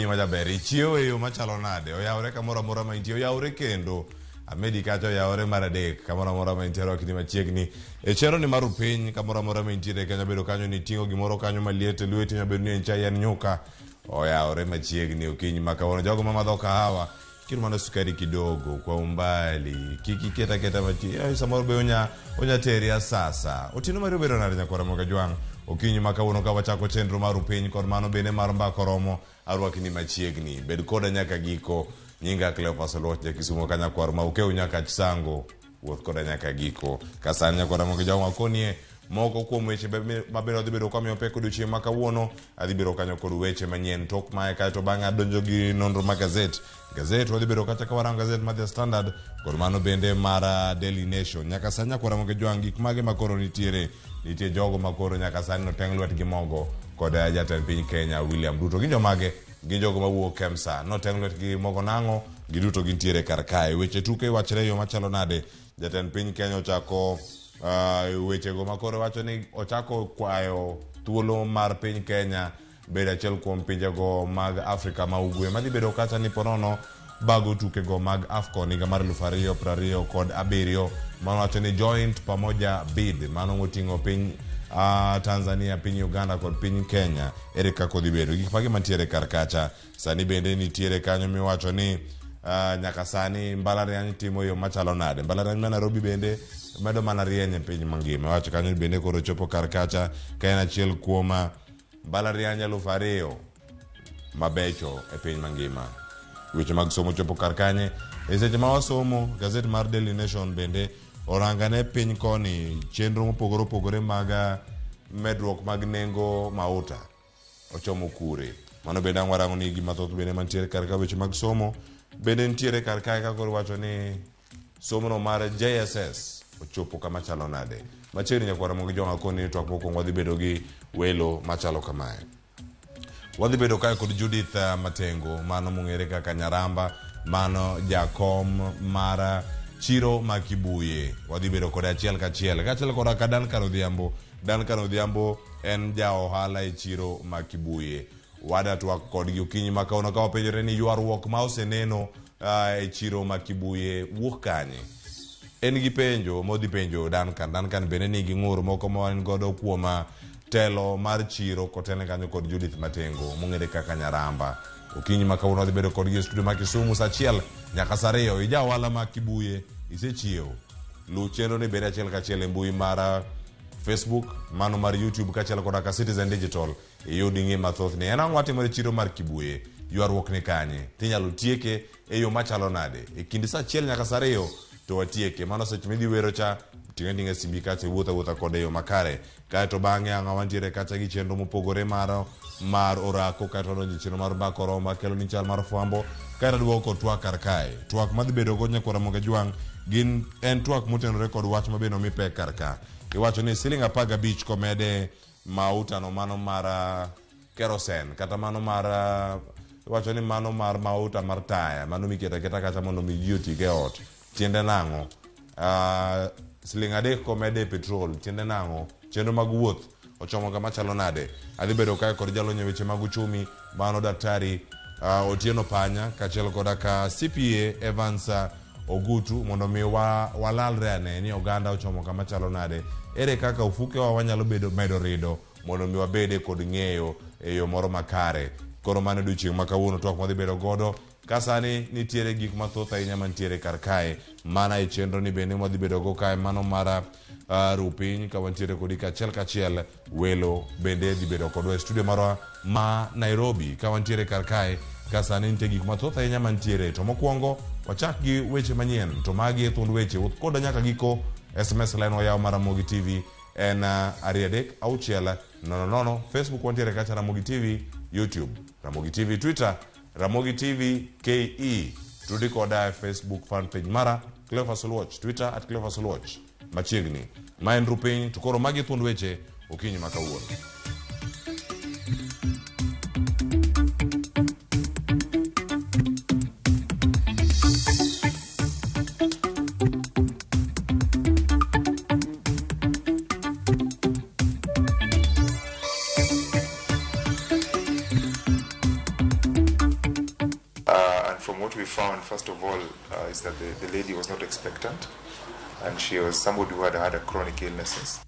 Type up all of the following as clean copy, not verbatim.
okinyi majaber ichiewo e yo machalo nade oyawre kamoro amora ma intie oyawre kendo amedi kacha oyawre mar adek kamoro amora ma intie rwakni machiegni e chero ni maru piny kamoro amora ma intie kanya bedo kanyo ni tingo gimoro kanyo maliet lweti nyabedo ni en chai en nyuka oyawre machiegni okinyi makawono jogo mamadho kahawa kiru mana sukari kidogo kwa umbali kikiketa keta mati samoro be onya teria sasa otino mari bedo nare nyakwara moga jwang okinyi makawono ka wachako chenro maru piny kod mano bene mar mbako romo arwakni machiegni bed koda nyaka giko nyinga Cleopas Oloch Kisumo kanyakwar ma ukeu nyaka chisango wuoth koda nyaka giko kasan nyakwara moga jwang wakonie moko kuom weche mabiro dhi bedo kamiyo pek odiochieng' ma kawuono adhi bedo kanyo kod weche manyien tok mae kae to bang'e adonjo gi nonro ma gazet wadhi bedo kacha ka warango gazet mar The Standard kod mano bende mar Daily Nation nyaka sani nyakwara moga jwang gik mage makoro nitie jogo makoro nyaka sani noteng' lwetgi mogo kod jatend piny Kenya William Ruto gin jomage gin jogo mawuok Kemsa noteng' lwetgi mogo nang'o giduto gintiere kar kae weche tuke wachre yo machalo nade jatend piny Kenya ochako weche go makoro wacho ni ochako kwayo thuolo mar piny Kenya bedo achiel kuom pinjego mag Afrika ma ugwe madhi bedo kata ni ponono bago tuke go mag AFCON higa mar 2027 mano wacho ni joint pamoja bid mano moting'o piny Tanzania, piny Uganda kod piny Kenya ere kako dhi bedo gik mage mantiere kar kacha sani bende nitiere kanyo miwacho ni nyaka sani mbalariany timo yo machalo nade mbalariany ma Nairobi bende medo mana rieny e piny mangima wacho kanyo bende koro chopo kar kacha ka en achiel kuom mbalariany 2000 mabecho e piny mangima weche mag somo chopo kar kanye e seche ma wasomo gazet mar Daily Nation bende orangane piny koni chenro mopogore opogore mag medruok mag nengo mauta ochomo kure mano bende ang'warango ni gima thoth bende mantiere kar ka weche mag somo bende nitiere kar kae ka koro wacho ni somono mar JSS ochopo kama chalo nade machiegni nyakwara mogi jonga koni twak mokwongo wadhi bedo gi welo machalo kamae wadhi bedo kae kod Judith Matengo mano mong'ere kaka Nyaramba mano jakom mar chiro ma Kibuye wadhi bedo kod achiel kachiel kod ka Duncan Odhiambo en ja ohala e chiro ma Kibuye wada twak kod gi okinyi makawono ka wapenjore ni ywaruok ma oseneno e chiro ma Kibuye wuok kanye en gi penjo modhi penjo Duncan bende nigi ng'ur moko ma en godo kuom telo mar chiro kotene kanyo kod Judith Matengo mong'ere kaka Nyaramba okinyi makawuono wadhi bedo kod gi studio ma Kisumu saa achiel nyaka saa ariyo ija ohala ma Kibuye isechiewo luw chenro ni bende achiel kachiel e mbui mar Facebook mano mar YouTube kachiel kod ka Citizen Digital iyudi ng'e mathoth ni en ang'o matimore chiro mar Kibuye ywaruok ni kanye tinyalo tieke e yo machalo nade e kind saa achiel nyaka saa ariyo to watieke mano seche midhi wero cha ting'e simbi kacha wuotha kod yo makare kae to bang'e ang'o mantiere kacha gi chenro mopogore mar orako kae to donjo chenro mar bako romo kelo ni chal mar fwambo kae to duoko twak kar kae twak madhi bedo go nyakwara moga jwang en twak motenore kod wach mabeno mipek kar ka iwacho ni $15 komede mauta no mano mar kerosene kata mano mar iwacho ni mano mar mauta mar taya mano miketa kacha mondo mi ji otige ot tiende nang'o $3 komede petrol tiende nang'o chenro mag wuoth ochomo kama chalo nade adhi bedo kae kod jalony weche mag uchumi mano daktari Otieno Panya kachiel kod ka CPA Evans Ogutu mondo mi walalre ane ni oganda ochomo kama chalo nade ere kaka ufuke wanyalo medo rido mondo mi wabede kod ng'eyo e yo moro makare koro mano odiochieng' ma kawuono twak madhi bedo godo kasani nitiere gik mathoth ahinya mantiere kar kae mana e chenro ni bende madhi bedo go kae mano mar rupiny ka wantiere kodi kachiel welo bende dhi bedo kodwa e studio marwa ma Nairobi ka wantiere kar kae kasani nitie gik mathoth ahinya mantiere to mokwongo wachak gi weche manyien to magi e thund weche koda nyaka giko SMS line wayaw mar Ramogi TV en 33600 Facebook wantiere kacha Ramogi TV YouTube Ramogi TV Twitter Ramogi TV KE tudi koda Facebook fan page mara Cleopas Oloch Twitter @Cleopas Oloch machiegni ma en rupiny to koro magi thund weche okinyi makawuono And from what we found, first of all, is that the lady was not expectant, and she was somebody who had a chronic illnesses.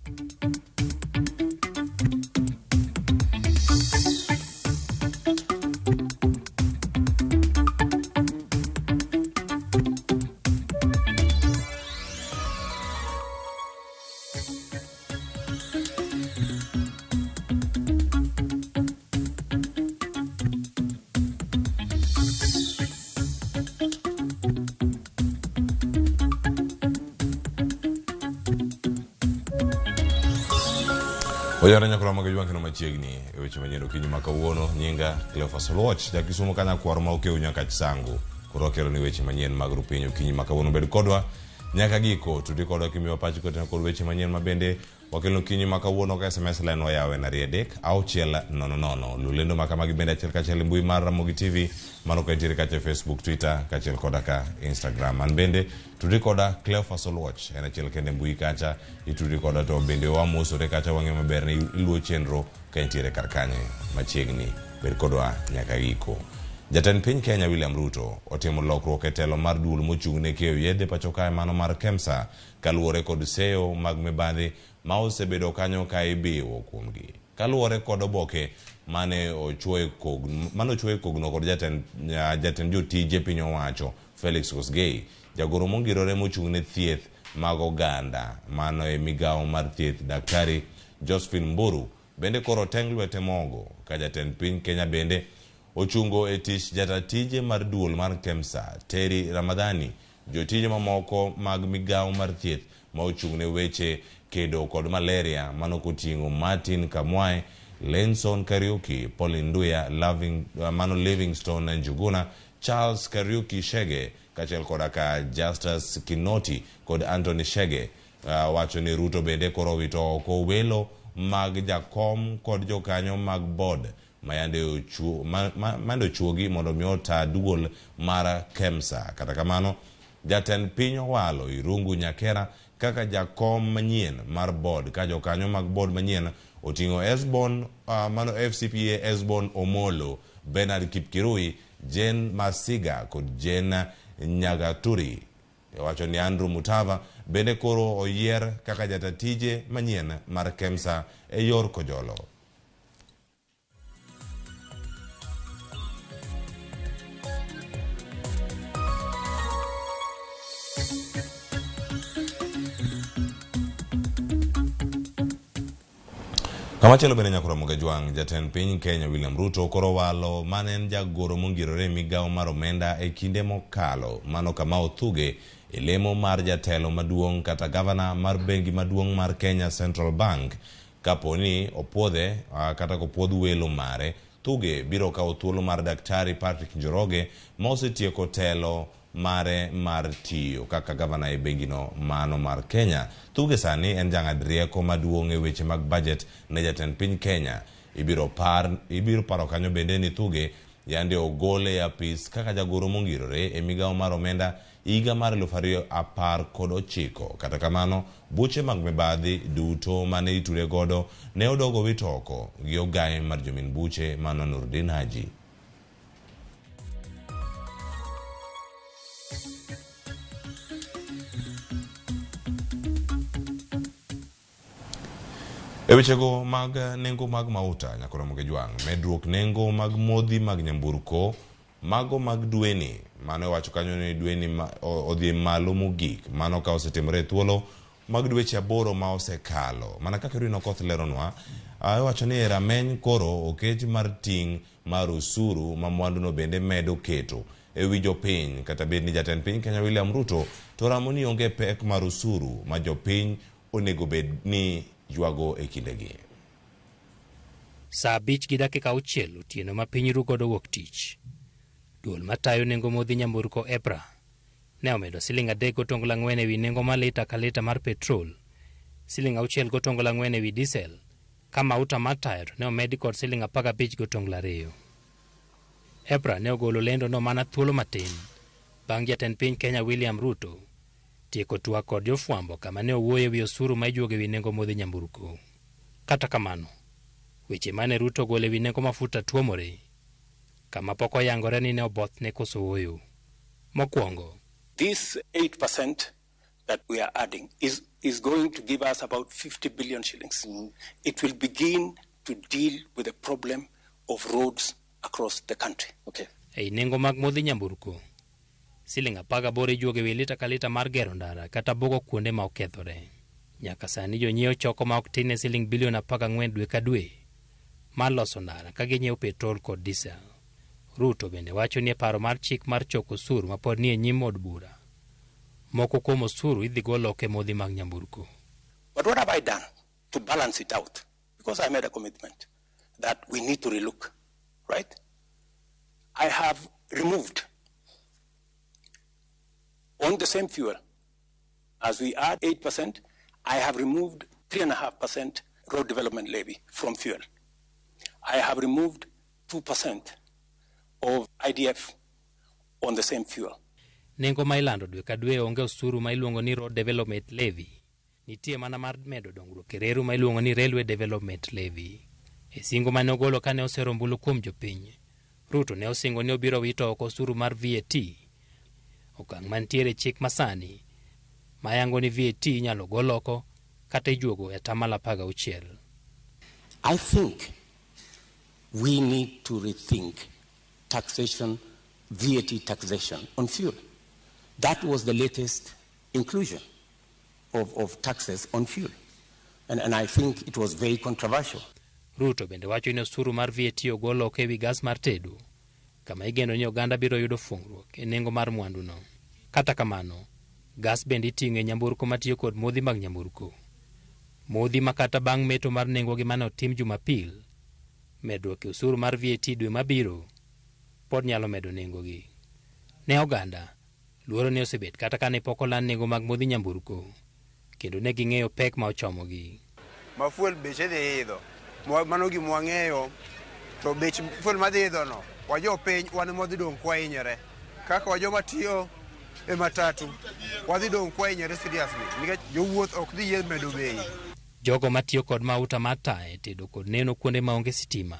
Oyara nyakura magajwa kino machiegni eweche manyendo kinyi makawuono nyinga Cleophas Oluoch jakisumo kana kwar ma okeu nyaka chisangu koro kero ni weche manyien mag rupinyo kinyi makawuono bed kodwa nyaka giko tudi kodwa kimiwa pachi kote kod weche manyien mabende wakelno kinyi makawuono ka SMS line wayawe na riedek au chiela nono lulendo makamagi bende achiel kachiel mbui mar Ramogi TV mano ka itiere kache Facebook, Twitter kachiel koda ka Instagram. Man bende tudi koda Cleophas Oluoch en achiel kende mbui kacha itudi koda to bende wamosore kacha wang'e maber ni iluo chenro ka itiere kar kanye machiegni bed kodwa nyaka giko. Jatend piny Kenya William Ruto otimo lokruok e telo mar duol mochung'ne keyo yedhe pacho kae mano mar KEMSA kaluwore kod seyo mag mibadhi ma osebedo kanyo ka ibiwo kuomgi. Kaluwore kod oboke mane ochuoye kogno kod jatend jotije piny owacho Felix Kosgei, jagoro mongirore mochung'ne thieth mag oganda mano e migawo mar thieth Daktari Josephine Mburu bende koro teng' lwete mogo ka jatend piny Kenya bende ochungo e tich jatatije mar duol mar KEMSA Terry Ramadhani, jotije mamoko mag migawo mar thieth ma ochung'ne weche kedo kod malaria mano koting'o Martin Kamwai, Lenson Kariuki, Pauline Nduya, mano Livingstone Njuguna, Charles Kariuki Shege kachiel koda ka Justus Kinoti kod Anthony Shege. Wacho ni Ruto bende koro wito oko welo mag jakom kod jokanyo mag board mando chuogi mondo miota duol mar KEMSA. Kata kamano jatend piny owalo Irungu Nyakera kaka jakom manyien mar board ka jokanyo mag board manyien oting'o Esbon mano FCPA Esbon Omolo, Bernard Kipkirui, Jane Masiga kod Jane Nyagaturi. Wacho ni Andrew Mutava bende koro oyier kaka jatatije manyien mar KEMSA e yor kojolo. Kamachelo bende nyakura mogajwang' jatend piny Kenya William Ruto koro walo manen jagoro mongirore migawo mar omenda e kinde mokalo mano kama othuge e lemo mar jatelo maduong' kata gavana mar bengi maduong' mar Kenya Central Bank kaponi opuodhe kata kopuodh welo mare. Thuge biro kawo thuolo mar Daktari Patrick Njoroge ma osetieko telo mare mar tiyo kaka gavana e bengino mano mar Kenya. Thuge sani en jang'ad rieko maduong' e weche mag budget ne jatend piny Kenya. Ibiro paro kanyo bende ni Thuge yande ogole e apis kaka jagoro mongirore e migawo mar omenda higa mar 2019. Kata kamano buche mag mibadhi duto mane iture godo ne odogo wito oko gi ogaye mar jomin buche mano Nurdin Haji. Ewechego mag nengo mag mauta nyakora mogajwang' medruok nengo mag modhi mag nyamburko mago mag dweni mano wacho kanyo ni dweni odhi malo mogik mano ka osetimore thuolo mag dweche 8 ma osekalo. Mana kaka Rino Koth leronwa wacho ni rameny koro oket mar ting' mar usuru ma mwanduno bende medo keto e wi jopiny. Kata bed ni jatend piny Kenya William Ruto to ramoni onge pek mar usuru ma jopiny onego bed ni jwago e kindegi. Saa 5:06 otieno ma piny ru godo wuok tich. Duol matayo nengo modhi nyamburko EPRA ne omedo siling 3.4 ewi nengo ma lita ka lita mar petrol, siling 6.4 ewi diesel, ka mauta mar tayo ne omedi kod siling 15.2. EPRA ne ogolo lendo no mana thuolo matin bang' jatend piny Kenya William Ruto tieko twak kod jofwambo kama ne owuoyo wi osuru ma ijuogo ewi nengo modhi nyamburko. Kata kamano, weche mane Ruto golo ewi nengo mafuta tuomore. kama pok oyangore ni ne oboth ne koso wuoyo. Mokwongo, this 8% that we are adding is going to give us about 50 billion shillings. It will begin to deal with the problem of roads across the country. Okay. Ei nengo mag modhi nyamburko, siling 18 ijuoge wi lita ka lita mar gero ndara kata bugo kuonde ma okethore. Nyaka sani jonyiewo choko ma ok tin ne siling bilion 14 dwe ka dwe mar loso ndara ka ginyiewo petrol kod diesel. Ruto bende wacho ni paro mar chik mar choko osuru ma pod ni e nyim od bura. Moko kuom osuru idhi gol oko e modhi mag nyamburko. But what have I done to balance it out? Because I made a commitment that we need to relook, right? I have removed on the same fuel, as we add 8%, I have removed 3.5% road development levy from fuel. I have removed 2% of IDF on the same fuel. Nengo ma ilando dwe ka dwe onge osuru ma iluongo ni road development levy. Nitie mana mar medo dongruok e reru ma iluongo ni railway development levy. E singo mane ogolo kane osero ombulu kuom jopiny, Ruto ne osingo ni obiro wito oko osuru mar VAT. Okang' mantiere chik masani mayango ni VAT inyalo gol oko kata ijuogo e tamala 16. I think we need to rethink taxation, VAT taxation on fuel. That was the latest inclusion of taxes on fuel. And I think it was very controversial. Ruto bende wacho ni osuru mar VAT ogol oko ewi gas mar tedo, kama igeno ni oganda biro yudo fungruok e nengo mar mwanduno. Kata kamano, gas bende iting'e nyamburko matiyo kod modhi mag nyamburko. Modhi makata bang' meto mar nengo gi mane otim Jumapil, medruok e osuru mar VAT dwe mabiro pod nyalo medo nengo gi. Ne oganda, luoro ne osebet kata kane pok oland nengo mag modhi nyamburko, kendo ne ging'eyo pek ma ochomogi. Mafuel beche dhi idho, mano gima wang'eyo, to bech fuel madhi idho no, wajo piny wan modhi dong' kwa hinyore. Kaka wajo matiyo e matatu, wadhi dong' kwa hinyore seriously, nikech jowuoth ok dhi yie medo bei. Jogo matiyo kod mauta mar tae tedo kod neno kuonde maonge sitima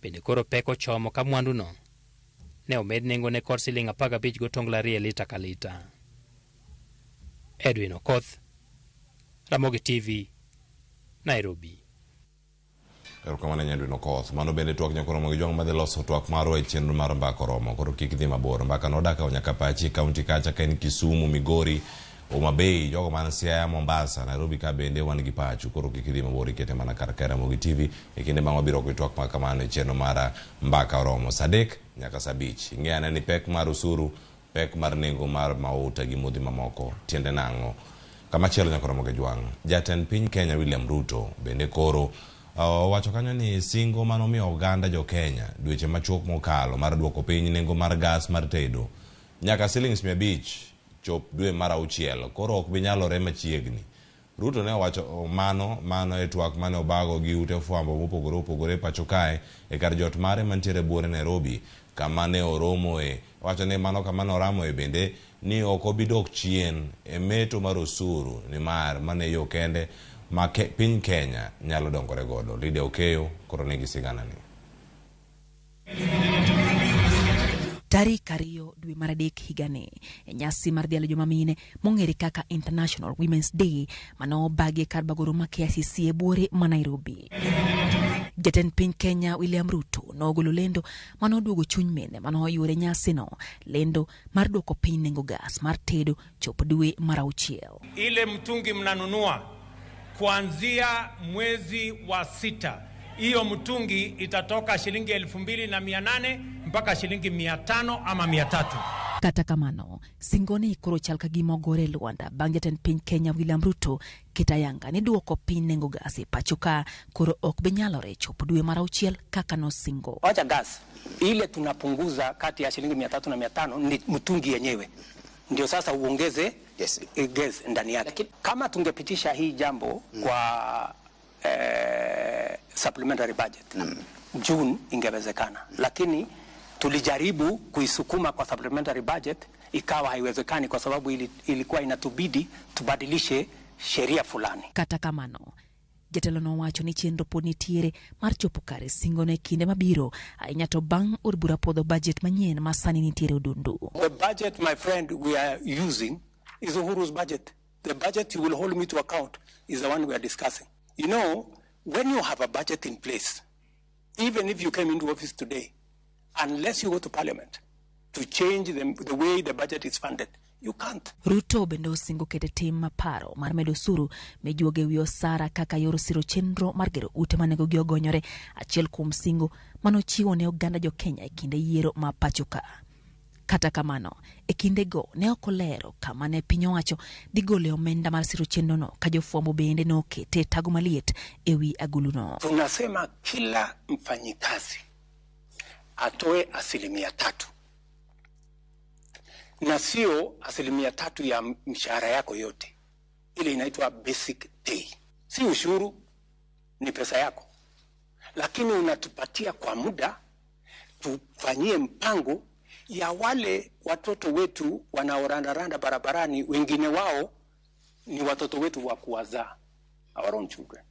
bende koro pek ochomo ka mwanduno ne omed nengo ne kod siling 15 gotongla rie lita ka lita. Edwin Okoth, Ramogi TV, Nairobi. Erokamano Edwin Okoth. Mano bende twak nyakoro mogi jong madhi loso twak marwa e chenro mar mbaka romo. Koro kik dhi mabor. Mbaka nodaka nyaka pachi kaunti kacha ka en Kisumu, Migori, Homa Bay, jogo man Siaya, Mombasa, Nairobi ka bende wan gi pacho. Koro kik dhi mabor ikete mana kar Ramogi TV e kinde bang' wabiro gi twak ma kamano e chenro mar mbaka romo. Sadek nyaka sabich. Ing'eane ni pek mar usuru, pek mar nengo mar mauta gi modhi mamoko tiende nang'o. Kama chielo nyakoro mogi jwang'. Jatend piny Kenya William Ruto bende koro wacho kanyo ni singo manomiyo oganda jo Kenya dweche machuok mokalo mar duoko piny nengo mar gas mar tedo nyaka shillings 500 chop dwe mar 6 koro ok bi nyalore machiegni. Ruto ne wacho mano e twak mane obago gi ute fwambo mopogore pacho kae e kar jot mare mantiere buore Nairobi kama ne oromoe. Wacho ne mano kama ne oramoe bende ni ok obi dok chien e meto mar osuru ni mar mane yo kende ma piny Kenya nyalo dongore godo. Lydia Okeyo koro nigi sigana ni. Tarik 2 dwe mar adek higani e nyasi mar dhialo joma mine mong'ere kaka International Women's Day mano bagi kar bagoro ma KICC e buore ma Nairobi. Jatend piny Kenya William Ruto nogolo lendo mano duogo chuny mine mano yore nyasi no, lendo mar duoko piny nengo gas mar tedo chop dwe mar 6. Ile mtungi mnanunua kuanzia mwezi wa 6, hiyo mtungi itatoka shilingi 2,800 mpaka shilingi 500 ama 300. Kata kamano, singoni koro chal ka gima ogore Luanda bang' jatend piny Kenya William Ruto kitayanga ni duoko piny nengo gas e pacho ka koro ok bi nyalore chop dwe mar 6 kaka no singo. Wacha gas ile tunapunguza kati ya shilingi 300 na 500 ni mtungi yenyewe. Ndio sasa uongeze gas ndani yake. Kama tungepitisha hii jambo kwa supplementary budget June ingewezekana, lakini tulijaribu kuisukuma kwa supplementary budget ikawa haiwezekani kwa sababu ilikuwa inatubidi tubadilishe sheria fulani. Kata kamano, Jatelo nowacho ni chenro pod nitiere mar chopo kare singone kinde mabiro ahinya to bang' od bura podho budget manyien ma sani nitiere odundu. The budget, my friend, we are using is Uhuru's budget. The budget you will hold me to account is the one we are discussing. You know, when you have a budget in place, even if you came into office today, unless you go to parliament to change the way the budget is funded, you can't. Ruto bende osingo kete tim maparo mar medo osuru mejuoge wi osara kaka yor siro chenro mar gero ute manego gi ogonyore, achiel kuom singo manochiwo ne oganda jo Kenya e kinde yiero ma pachoka. Kata kamano, e kinde go ne okolero kama ne piny owacho dhi gole omenda mar siro chenro no ka jofwambo bende no kete tago maliet ewi agulu no. Tunasema kila mfanyikazi atoe 3%. Na sio 3% ya mshahara yako yote. Ile inaitwa basic pay. Si ushuru, ni pesa yako. Lakini unatupatia kwa muda tufanyie mpango ya wale watoto wetu wanaorandaranda barabarani, wengine wao ni watoto wetu wa kuwazaa, our own children,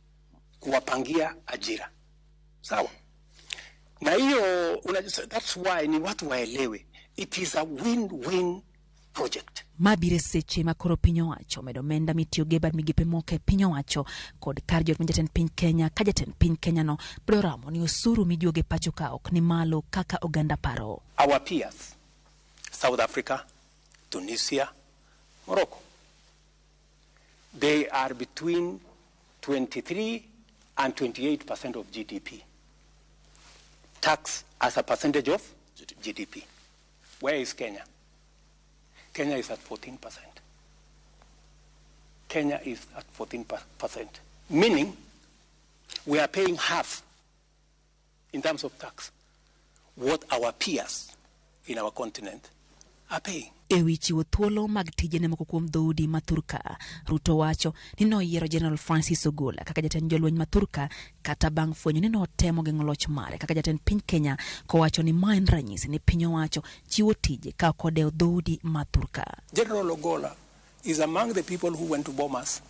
kuwapangia ajira. Sawa? Na hiyo, that's why ni watu waelewe. It is a win-win project. Mabire seche makoro piny owacho medo omenda mitioge bad migepe moke piny owacho kod kar jot majatend piny Kenya ka jatend piny Kenya no biro ramo ni osuru mijuoge pacho ka ok ni malo kaka oganda paro. Our peers, South Africa, Tunisia, Morocco, they are between 23 and 28% of GDP. Tax as a percentage of GDP. Where is Kenya? Kenya is at 14%. Kenya is at 14%. Meaning, we are paying half in terms of tax what our peers in our continent are paying. Ewi chiwo thuolo mag tijene moko kuom dhoudi mathurka, Ruto wacho ni noyiero General Francis Ogola kaka jatend jolweny mathurka kata bang' fwenyo ni notemo geng'o loch mare kaka jatend piny Kenya kowacho ni ma en ranyisi ni piny owacho chiwo tije ka odewo dhoudi mathurka. General Ogola is among the people who went to Bomas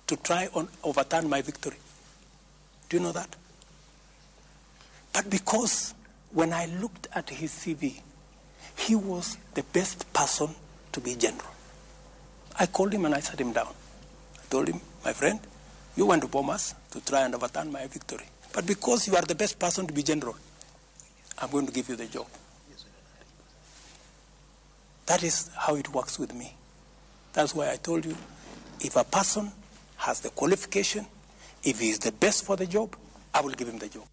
to try and overturn my victory. Do you know that? But because when I looked at his CV, he was the best person to be general. I called him and I sat him down. I told him, my friend, you went to Bomas to try and overturn my victory. But because you are the best person to be general, I'm going to give you the job. That is how it works with me. That's why I told you, if a person has the qualification, if he is the best for the job, I will give him the job.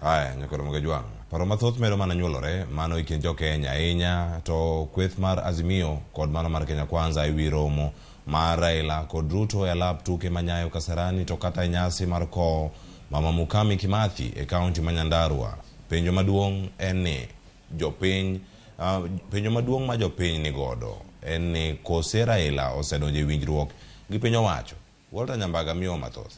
Aya, nyakoro mgejwang. Paro mathoth medo mana nyuolore, mano ikin jo Kenya inya, to kweth mar Azimio kod mano mar Kenya Kwanza iwi romo mar Raila kod Ruto e lap tuke manyayo Kasarani to kata nyasi mar ko Mama Mukami Kimathi e kaunti ma Nyandarua. Penjo maduong' en ni jopiny, penjo maduong' ma jopiny ni godo en ni kose Raila osedonjo e winjruok gi piny owacho. Walter Nyambaga miyo mathoth.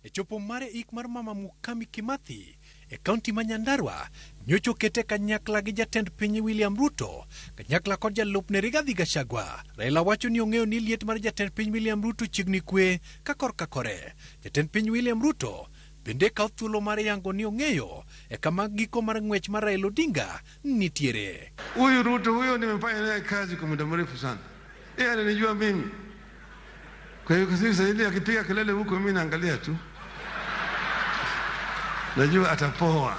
E chopo mare ik mar Mama Mukami Kimathi e kaunti ma Nyandarua nyocho kete kanyakla gi jatend piny William Ruto kanyakla kod jalupne Rigathi Gachagua. Raila wacho ni ong'eyo ni liet mar jatend piny William Ruto chiegni kwe ka korka kore. Jatend piny William Ruto bende kawo thuolo mar yango ni ong'eyo e kama giko mar ng'wech mar Raila Odinga nitiere. Huyu Ruto huyo nimefanya naye kazi kwa muda mrefu sana. Yeye ananijua mimi. Kwa hiyo sasa ile akipiga kelele huko mimi naangalia tu. Najua atapoa.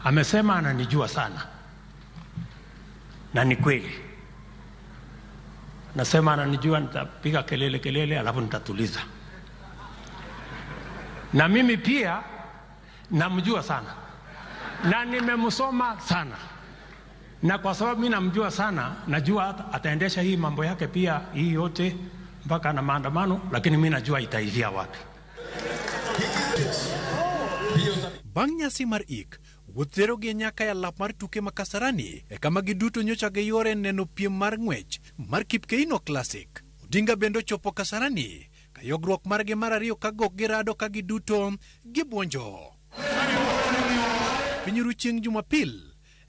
Amesema ananijua sana. Na ni kweli. Nasema ananijua, nitapiga kelele alafu nitatuliza. Na mimi pia namjua sana. Na nimemsoma sana. Na kwa sababu mimi namjua sana, najua ataendesha hii mambo yake pia hii yote mpaka na maandamano, lakini mimi najua itaishia wapi. Bang' nyasi mar ik, wuothero gi nyaka ya lap mar tuke ma Kasarani e kama giduto nyocha giyore neno piem mar ng'wech mar Kipkeino Classic. Odinga bendo chopo Kasarani ka yogruok margi mar ariyo ka gok girado ka giduto gibuonjo. Pinyru chieng' Jumapil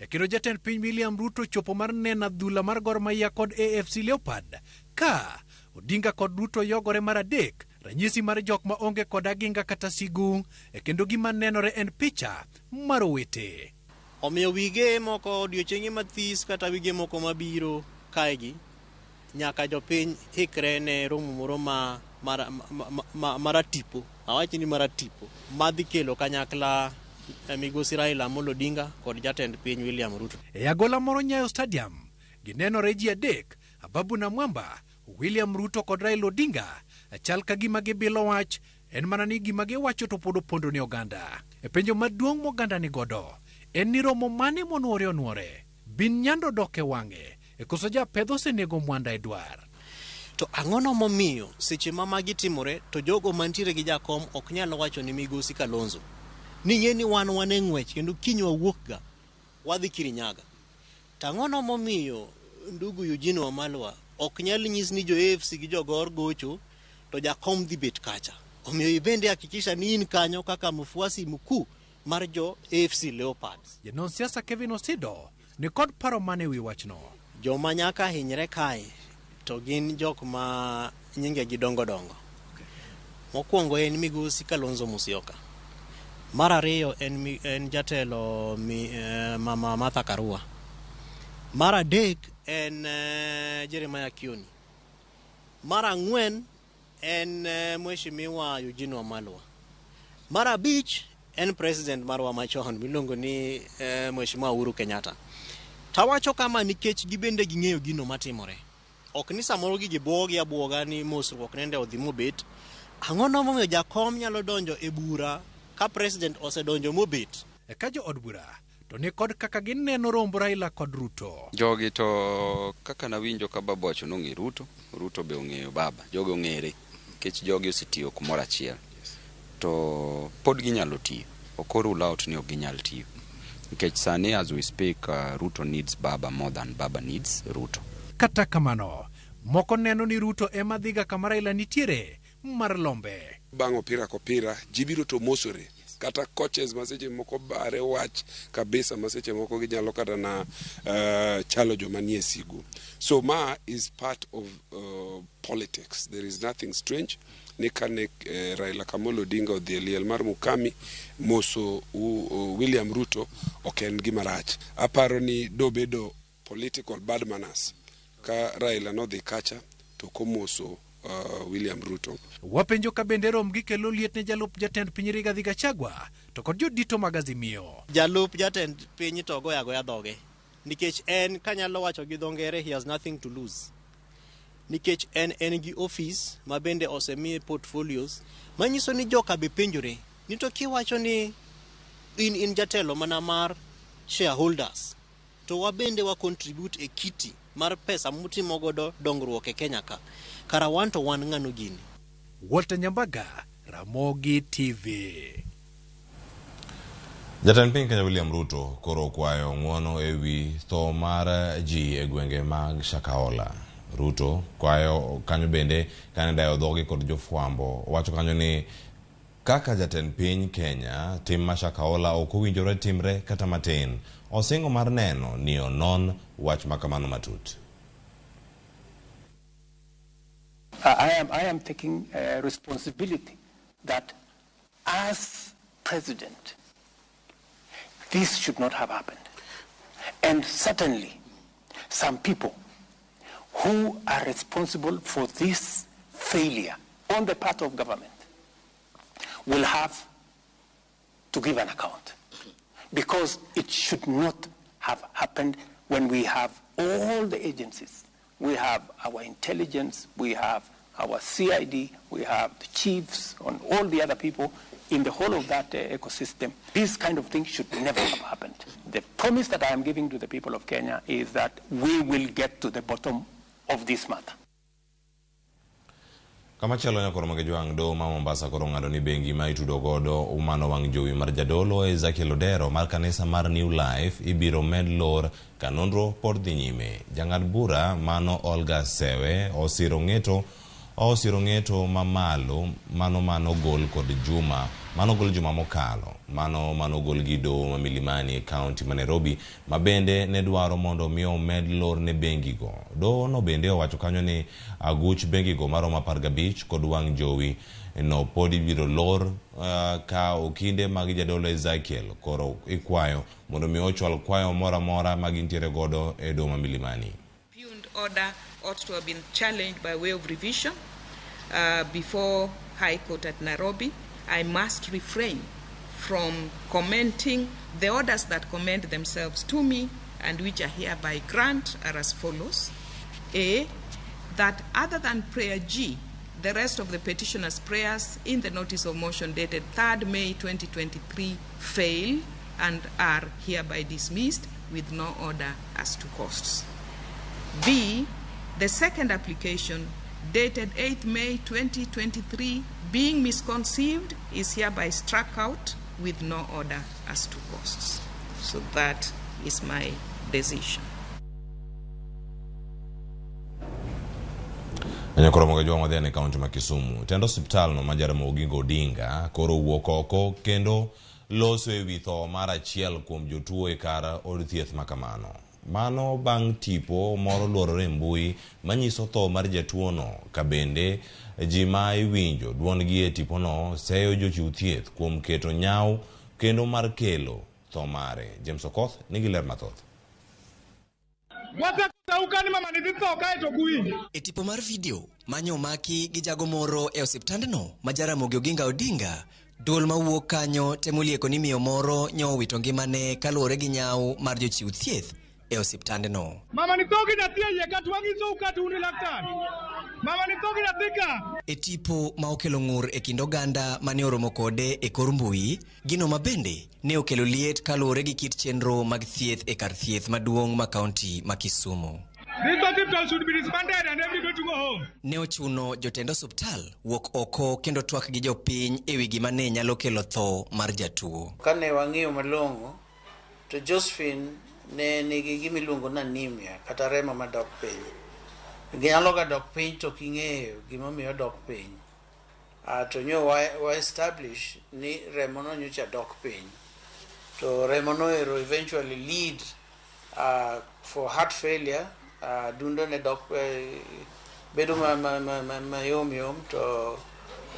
kendo jatend piny William Ruto chopo mar neno adhula mar Gor Mahia kod AFC Leopard ka Odinga kod Ruto yogore mar adek, ranyisi mar jok ma onge kod aginga kata sigu, kendo gima nenore en picha mar owete. Omiyo wige moko odiochienge mathis kata wige moko mabiro kaegi nyaka jopiny hikre ne romo moro maratipo, awachi ni maratipo, madhi kelo kanyakla migosi Raila Amolo Odinga kod jatend piny William Ruto. E agola moro Nyayo Stadium, ginenore ji adek, Ababu na Mwamba, William Ruto kod Raila Odinga, chal ka gima gibilo wach, en mana ni gima giwacho to pod opondo ni oganda. E penjo maduong' moganda ni godo, en ni romo mane onwore, bin nyando doke wang'e, e koso ja pedho senego mwanda e dwar. To ang'ono momiyo seche ma magi timore to jogo mantiere gi jakom ok nyalo wacho ni migosi Kalonzo ni ng'e ni wan e ng'wech kendo kiny wawuok ga wadhi Kirinyaga. To ang'ono momiyo ndugu Eugene Wamalwa ok nyal nyis ni jo AFC gi jogor gocho to jakom dhi bet kacha. Omiyo ibende hakikisha ni in kanyo kaka mfuasi mkuu mar jo AFC Leopards. Janon siasa Kevin Osido ni kod paro mane wi wachno. Joma nyaka hinyre kae to gin jok ma nyinge gi dongo. Mokwongo en migosi Kalonzo Musyoka. Mar ariyo en jatelo mama Martha Karua. Mar adek en Jeremiah Kioni. Mar ang'wen en Mheshimiwa Eugene Wamalwa. Mar abich en president marwa machon miluongo ni Mheshimiwa Uhuru Kenyatta. Tawacho kama nikech gibende ging'eyo gino matimore. Ok ni samoro gibuogi abuoga ni mosruok nende odhi mobet. Ang'ono momiyo jakom nyalo donjo e bura ka president osedonjo mobet. E ka jo od bura to ni kod kaka gineno rombo Raila kod Ruto. Jogi to kaka nawinjo ka baba wacho nong'e Ruto be ong'eyo baba. Jogi ong'ere nikech jogi osetiyo kumoro achiel. To pod ginyalo tiyo. Ok orule out ni ok ginyal tiyo. Nikech sani as we speak Ruto needs baba more than baba needs Ruto. Kata kamano, moko neno ni Ruto ema dhiga kama Raila nitiere mar lombe. Bang' opira kopira, jibiro to mosore. Kata coaches maseche moko bare wach kabisa maseche moko ginyalo kata na chalo joma nie sigu. So ma is part of politics. There is nothing strange. Nikane Raila Amolo Odinga odhi liel mar Mukami moso William Ruto oken gimarach. Aparo ni dobedo political bad manners ka Raila no dhi kacha to komoso William Ruto. Wapenjo ka bende rom gi kelo liet ne jalup jatend piny Rigathi Gachagua to kod jodito mag Azimio. Jalup jatend piny to goya dhoge nikech en kanyalo wacho gi dho ngere, he has nothing to lose. Nikech en gi office ma bende osemiye portfolios manyiso ni joka be penjore ni to kiwacho ni in jatelo mana mar shareholders to wabende wa contribute e kiti mar pesa mutimo godo dongruok e Kenya ka. Kara wan to wan ng'ano gini. Walter Nyambaga, Ramogi TV. Jatend piny Kenya William Ruto koro kwayo ng'uono ewi tho mar ji e gwenge mag Shakahola. Ruto kwayo kanyo bende kane dayo dhogi kod jofwambo. Wacho kanyo ni kaka jatend piny Kenya tim ma Shakahola ok owinjore timre kata matin. Osingo mar neno ni onon wach makamano matut. I am taking responsibility that as president, this should not have happened. And certainly, some people who are responsible for this failure on the part of government will have to give an account. Because it should not have happened when we have all the agencies. We have our intelligence, we have our CID, we have the chiefs, and all the other people in the whole of that ecosystem. This kind of thing should never have happened. The promise that I am giving to the people of Kenya is that we will get to the bottom of this matter. Kama chalo nyakoro magejwang do ma Mombasa koro ng'ado ni bengi ma itudo godo umano wang jowi mar jadolo Ezekiel Odero mar kanisa mar New Life ibiro med lor kanonro pod dhi nyime. Jang'ad bura mano Olga Sewe osiro ng'eto mamalo mano gol kod Juma mano gol juma mokalo mano gol gi doho ma Milimani e kaunti ma Nairobi ma bende ne dwaro mondo miyo med lor ne bengi go. Doho no bende owacho kanyo ni aguch bengi go maromo 15 kod wang' jowi no podi biro lor ka okinde mag jadolo Ezekiel koro ikwayo mondo mi ochwal kwayo mora magintiere godo e doho ma Milimani. Order ought to have been challenged by way of revision before High Court at Nairobi. I must refrain from commenting. The orders that commend themselves to me and which I hereby grant are as follows. A, that other than prayer G, the rest of the petitioner's prayers in the notice of motion dated 3rd May 2023 fail and are hereby dismissed with no order as to costs. B, the second application dated 8th May 2023 being misconceived is hereby struck out with no order as to costs. So that is my decision. Anyakoromoga jwa modhiane kaunti ma Kisumu. Tendo hospital no ma Ramogi Odinga koro wuok oko kendo loso e wi tho mar achiel kuom jotuo e kar od thieth makamano. Mano bang' tipo moro luorore mbui manyiso tho mar jatuo no ka bende ji ma iwinjo duondgi e tipo no seyo jochiw thieth kuom keto nyaw kendo mar kelo tho mare. James Okoth nigi ler mathoth. E tipo mar video manyo maki gi jago moro e osiptandno ma Ramogi Oginga Odinga, duol mawuok kanyo temo lieko ni miyo moro nyowito ngimane kaluwore gi nyaw mar jochiw thieth e osiptandno. Mama nitoki na tiye katwangizo ukatuni laktan. Mama nitoki na tika. E tipo ma okelo ng'ur e kind oganda mane oromo kode e kor mbui, gino ma bende ne okelo liet kaluwore gi kit chenro mag thieth e kar thieth maduong' ma kaunti ma Kisumu. This hospital should be disbanded and everybody to go home. Ne ochuno jotend osiptal wuok oko kendo twak gi jopiny e wi gima ne nyalo kelo tho mar jatuo. Kane wang'iyo malong'o to Josephine ne nigi gimiluongo na anemia kata remo madok piny. Ginyalo ga dok piny to king'eyo gimomiyo dok piny. To nyo wa establish ni remo no nyocha dok piny. To remo no eventually lead for heart failure. Dundo ne dok bedo mayom to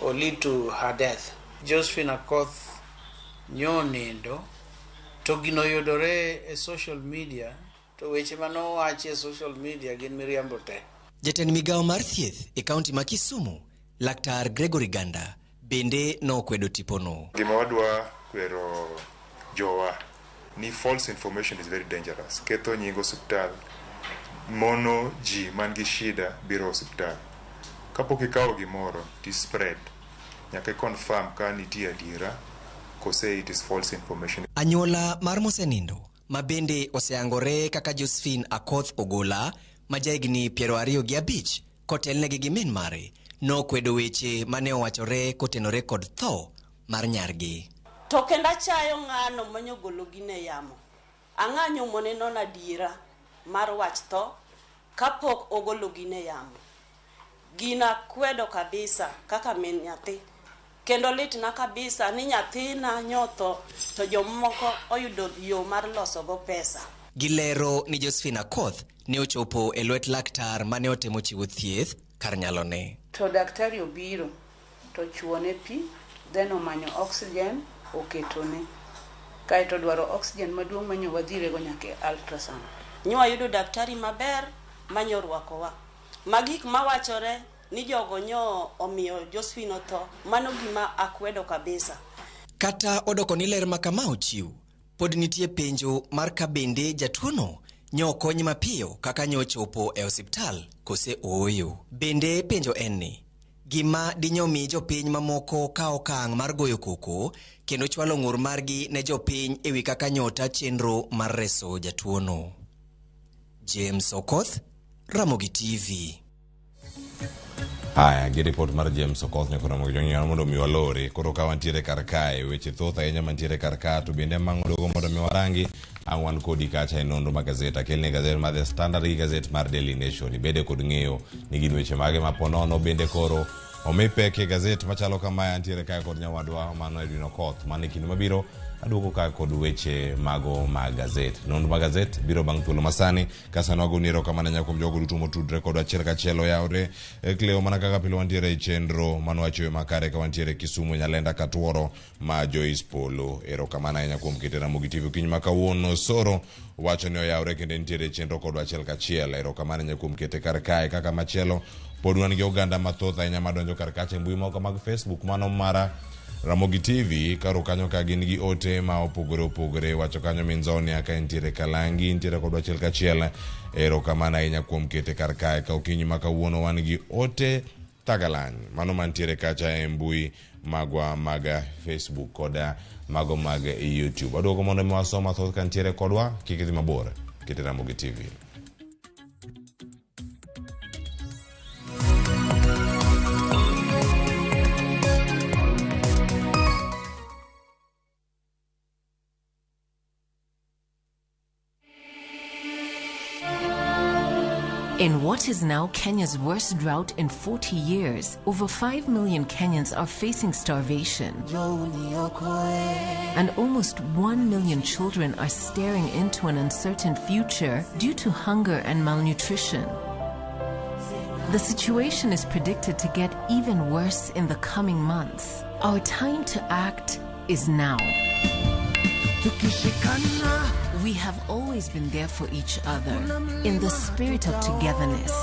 or lead to her death. Josephine Akoth nyonindo to gino yudore e social media to weche mano wachi e social media gin miriambo te. Jatend migawo mar thieth e kaunti ma Kisumu, Laktar Gregory Ganda, bende no kwedo tipono. Gima wadwa kwero jowa ni false information is very dangerous. Ketho nyingo hospital mono ji man gi shida biro hospital. Kapok ikawo gimoro ti spread nyaka confirm ka nitie adiera kose it is false information. Anyuola mar mosenindo ma bende oseangore kaka Josephine Akoth Ogola ma jahigni 25 kotelnegi gi min mare no kwedo weche mane owachore kotenore kod tho mar nyargi. To kenda chayo ng'ano manyogolo gine yamo. Ang'anyo moneno na adiera mar wach tho kapok ogolo gine yamo. Gina kwedo kabisa kaka min nyathi. Kendo litna kabisa ni nyathina nyotho to jomoko oyudo yo mar loso go pesa. Gilero ni Josephine Akoth ne ochopo e lwet laktar mane otemo chiwo thieth kar nyalone. To daktari obiro to chuone pi, then omanyo oxygen oketone. Kaito dwaro oxygen maduong' manyo wadhire go nyake ultrasound. Nywa yudo daktari maber manyo rwakowa. Magik mawachore ni jogo nyo omiyo Josephine otho, mano gima akwedo kabisa. Kata odoko ni ler makama ochiw, pod nitie penjo mar ka bende jatuono nyo kony mapiyo kaka nyo chopo e osiptal kose oyo. Bende penjo en ni, gima dinyomi jopiny mamoko ka okang' mar goyo koko kendo chwalo ng'ur margi ne jopiny ewi kaka nyota chenro mar reso jatuono. James Okoth, Ramogi TV. Haya, gi report mar James Okoth ne koro mondo mondo mi walore koro ka wantiere kar kae weche thoth ahinya mantiere kar ka to bende mangodogo mondo mi warangi ang'wan kodi kacha e nonro mag gazeta kelne gazeta mar The Standard gi gazeta mar Daily Nation bede kod ng'eyo ni gin weche mage maponono bende koro omi peke gazet machalo kama antiere kae kod nyawadwa mano Edwin Okoth mane kinde mabiro aduoko kae kod weche mago mag gazet. Nonro mag gazet biro bang' thuolo masani kasa nogo niro kama na nyakom jogo duto motudre kod achiel kachiel oyawre Cleo mana kaka pile wantiere e chenro mano wacho makare ka wantiere Kisumu Nyalenda Katuoro ma Joyce Polo erokamano ahinya kuom keto Ramogi TV kiny ma kawuono Soro wacho ni oyawre kendo nitiere chenro kod achiel kachiel erokamano ahinya kuom kete kar kae kaka machielo pod wan gi oganda mathoth ahinya madonjo kar kacha e mbui moko mag Facebook mano mara Ramogi TV karo kanyo ka gin gi ote ma opogore wacho kanyo minzoni aka ntiere Kalangi ntiere kod achiel kachiel erokamano ahinya kuom kete kar kae ka okinyi ma kawuono wan gi ote Tagalany mano mantiere kacha e mbui magwa mag Facebook koda mago mag YouTube. Aduoko mondo mwasoma thoth kan tiere kodwa kikidhi mabor kete Ramogi TV. In what is now Kenya's worst drought in 40 years, over 5 million Kenyans are facing starvation. And almost 1 million children are staring into an uncertain future due to hunger and malnutrition. The situation is predicted to get even worse in the coming months. Our time to act is now. We have always been there for each other in the spirit of togetherness.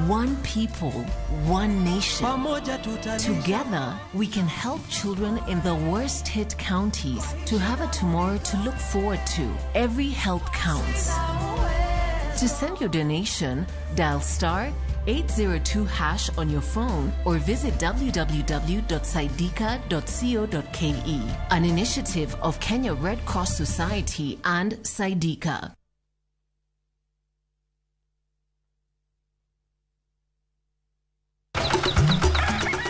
One people, one nation. Together, we can help children in the worst hit counties to have a tomorrow to look forward to. Every help counts. To send your donation, dial *802# on your phone or visit www.saidika.co.ke, an initiative of Kenya Red Cross Society and Saidika. E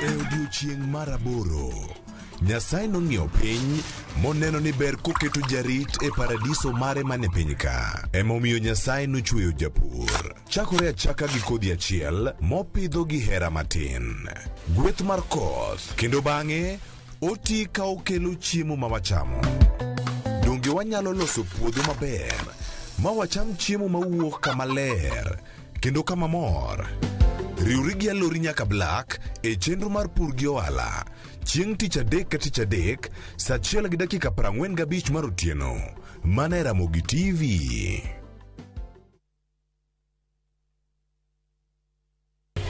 odiochieng' maraboro, Nyasaye nong'iyo piny moneno ni ber koketo jarit e paradiso mare mane piny ka. Emomiyo Nyasaye nochweyo japur. Chakore achaka gi kodhi achiel mopidho gi hera matin. Gweth mar koth kendo bang'e oti ka okelo chiemo ma wachamo. Donge wanyalo loso puodho maber ma wacham chiemo mawuok kama ler kendo kama mor. Riwri gi alori nyaka Black e chenro mar pur gi ohala. Chieng' tich adek ka tich adek, saa 1:45 mar otieno. Mana Ramogi TV.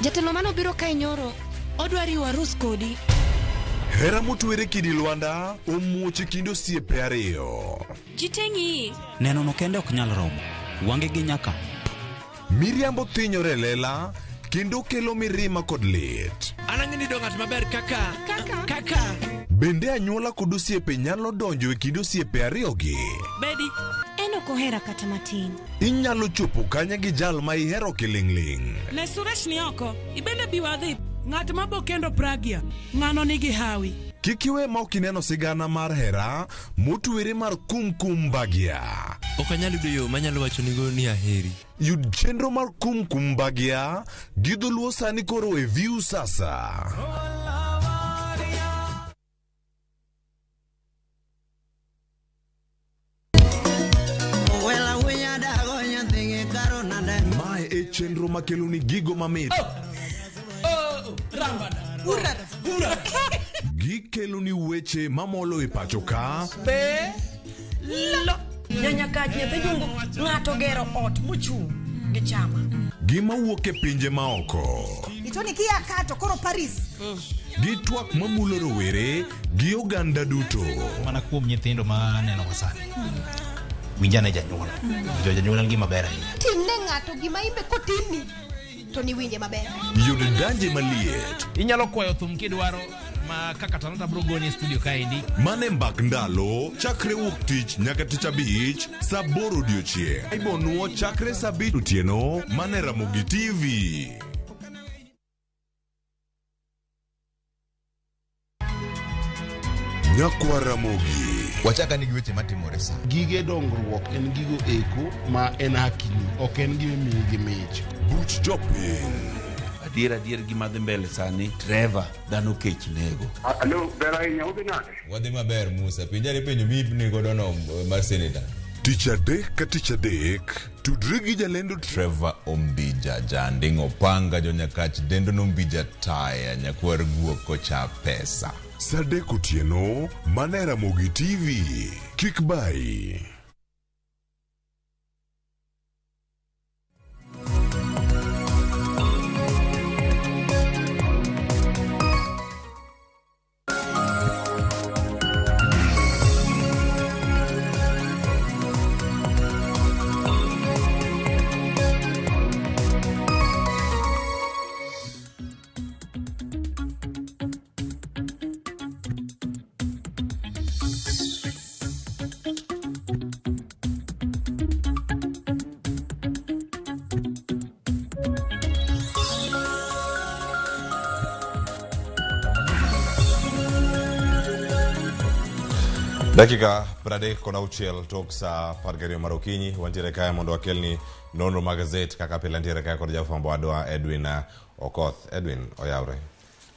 Jatelo mano biro kae nyoro, odwa riwo arus kodi. Hera motwere kidi Lwanda omuoche kindo osiepe ariyo. Jiteng'i. Neno no kende ok nyal romo. Wange gi nyaka. Miriambo thinyore lela kendo kelo mirima kod lit. Anang'ini dongat maber kaka. Bende anyuola kod osiepe nyalo donjo e kind osiepe ariyogi. Bedi. En ok ohera kata matin. Inyalo chopo kanya gi jal ma ihero kiling'ling'. Ne Suresh ni oko, ibende biwadhi. Ng'at mabo kendo Pragia, ng'ano nigi hawi. Kikiwe ma okineno sigana mar hera motwere mar kumkum bagia. Ok anyal yudo yo manyalo wacho nigo ni aheri. Yud chenro mar kumkum bagia gi dholuo sani koro e View sasa. Mae e chenro makelo ni gigo mamit. Gikelo ni weche mamolo e pacho ka. Nyanya kaj nyathe jungo ng'ato gero ot mochung' gi chama. Gima wuok e pinje maoko. Itoni kia kato koro Paris. Gi twak mamulo rowere gi oganda duto. Mana kuom nyithindo ma neno wasani. Winjane janyuol. Janyuol ngi maber ahinya. Timne ng'ato gima imbe kotini. To ni winje maber. Yud danje maliet. Inyalo kwayo thum kidwaro ma kaka Talanta Brogoni studio kaendi. Mane mbak ndalo chakre wuok tich nyaka tich abich saa 8 odiochieng'. Ibonuo chakre saa 7 otieno mane Ramogi TV. Nyakwa Ramogi. Wachaka nigi weche matimore sa. Gige dongruok en gigo eko ma en hakini, ok en gime miyi gi mich. Buch jopiny. dier gima dhi mbele sani Trevor dhano kech nego. Alo, bera inya udhi nade? Wadhi maber Musa, pinjari penjo mibni godo no mar senator. Tich adek ka tich adek, tudri gi jalendo Trevor Ombija, Jandingo Panga, Jonyakach, Dendo Nombija Taya, Nyakwar Guoko cha pesa. Sadek Otieno, mana Ramogi TV. Kik bai. Dakika pradek kona uchiel tok sa pargario marokinyi wantiere kaya mondo wakelni nonro magazet kaka pila ntiere kaya kod jafambo adwa Edwin Okoth. Edwin oyawre.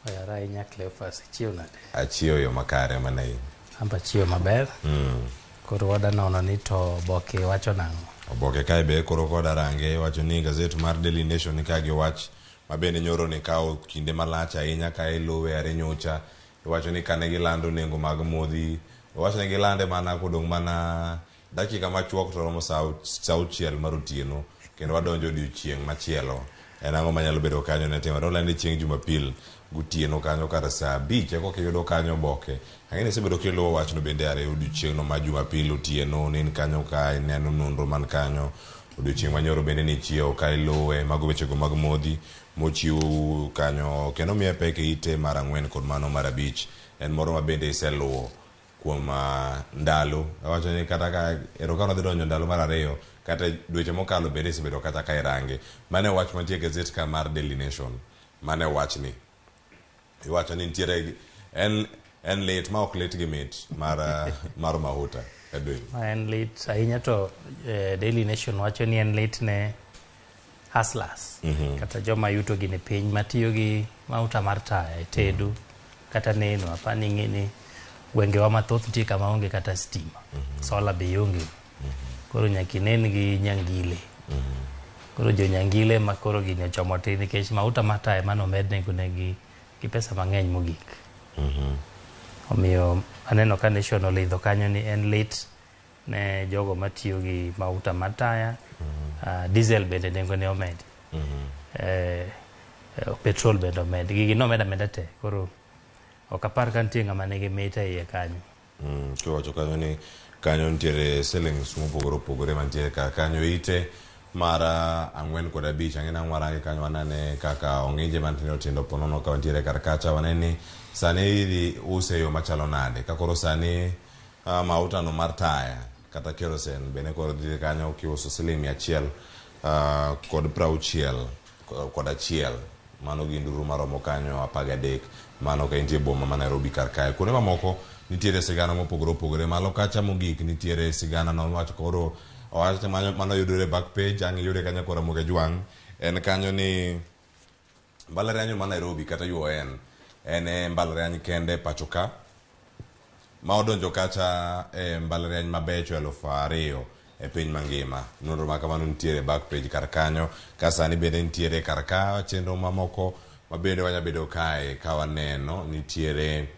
Oyawre inya Cleophas chiyo nade. Achiyo yo makare manai. Amba chiyo maber. Koro wada nono ni to boke wacho nango. Boke kai be koro koda range wacho ni gazet mar Daily Nation ni kagi wach mabende nyoro ni kao kinde malacha inya kai lowe are nyocha. Wacho ni kane gilando nengo mag modhi. Wacho ni gilande mana kodong mana dakika machuok to romo sauchiel marutieno kendo wadonjo odiochieng' machielo. En ang'o manyalo bedo kanyo ne tema rolande chieng' Jumapil gutieno kanyo kata saa 5 eko kiyudo kanyo boke. Ang'eni sebedo kiluwo wachno bende are odiochieng'no ma Jumapil otieno nin kanyo ka ineno nonro man kanyo. Odiochieng' manyoro bende ni chiewo ka iluwe mago wechego mag modhi mochiw kanyo kendo miye peke ite mar 4 kod mano mar 5 en moro ma bende iseluwo kuom ndalo. Wacho ni kata ka erokano dhi donjo ndalo mar 2 kata dweche mokalo bende isebedo kata ka irange. Mane wach mantie gazet ka mar Daily Nation. Mane wach ni iwacho ni ntiere en late ma ok late gi mit mar mahuta. Edwin. En late ahinya to Daily Nation wacho ni en late ne hustlers. Kata joma yuto gi ne piny matiyo gi mahuta mar taya tedo kata neno apani ng'ini gwengewa mathoth nitie kama onge kata stima. Sola be onge. Koro nyaki nen gi nyangile. Koro jo nyangile ma koro gini ochomo tin nikech mahuta matae mano med nengo negi gi pesa mang'eny mogik. Omiyo aneno ka Nation olidho kanyo ni en late ne jogo matiyo gi mahuta mataya. Diesel bende nengo ne omed. Petrol bende omed. Gigi no meda te. Koro okapar kan tinga manege meta iye kanyo. Kiwacho kanyo ni kanyo ntiere sellings mopogore mantiere ka kanyo ite mara 4 kod 5 ang'ena warange kanyo wanane kaka ong'inje mantiere tindo ponono ka wantiere karkacha waneni sani idhi use yo machalo nade kakoro sani mahuta no mar taya kata kerosene bene koro dhi kanyo kiuso siling 100 kod 60 kod 1 mano gi nduru maromo kanyo 13 mano ka intie boma ma Nairobi karkae. Kuonde mamoko nitiere sigana mopogore malo kacha mogik nitiere sigana no wacho koro owacho mano yudore back page ang' yude kanyo kora moge jwang' en kanyo ni mbalariany ma Nairobi kata UN en mbalariany kende pachoka ma odonjo kacha mbalariany mabecho 2000 e piny mangima. Nonro ma kamano nitiere back page kar kanyo ka sani bende nitiere kar ka chenro mamoko mabende wanya bedo kae ka waneno nitiere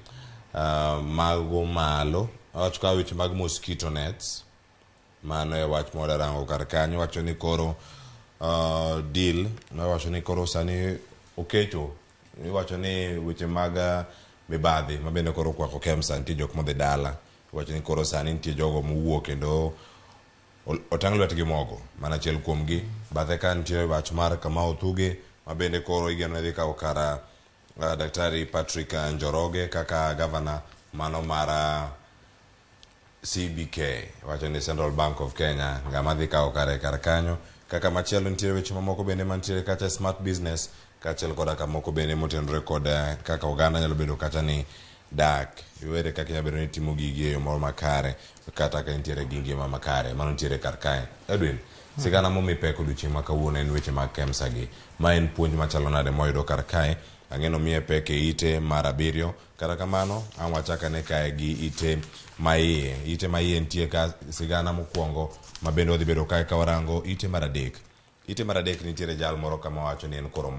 mago malo wacho ka weche mag mosquito nets mano e wach moda rango kar kanyo wacho ni koro deal no wacho ni koro sani oketo wacho ni weche mag mibadhi mabende koro kwako kemsa nitie jok modhi dala wacho ni koro sani nitie jogo mowuok kendo otang' lwetgi mogo mana achiel kuomgi bathe ka nitie wach mar Kamau Thuge mabende koro igeno dhi kawo kara Daktari Patrick Njoroge kaka governor mano mar CBK wacho ni Central Bank of Kenya ngama dhi kawo kare kar kanyo kaka machielo nitiere weche mamoko bende mantiere kacha smart business kachiel koda kamoko bende motenore kod kaka oganda nyalo bedo kata ni dak iwere kaka nyalo bedo ni timo gigi e yo moro makare kata ka nitiere gi ngima makare mano nitiere kar kae. Edwin sigana momi pek odiochieng' ma kawuono en weche mag KEMSA gi ma en puonj machalo nade moyudo kar kae ang'eno miye pek e ite mar 7 kata kamano an wachaka ne kae gi ite maiye nitie ka sigana mokwongo ma bende wadhi bedo kae ka warango ite mar 3 nitiere jal moro kama wacho ni en koro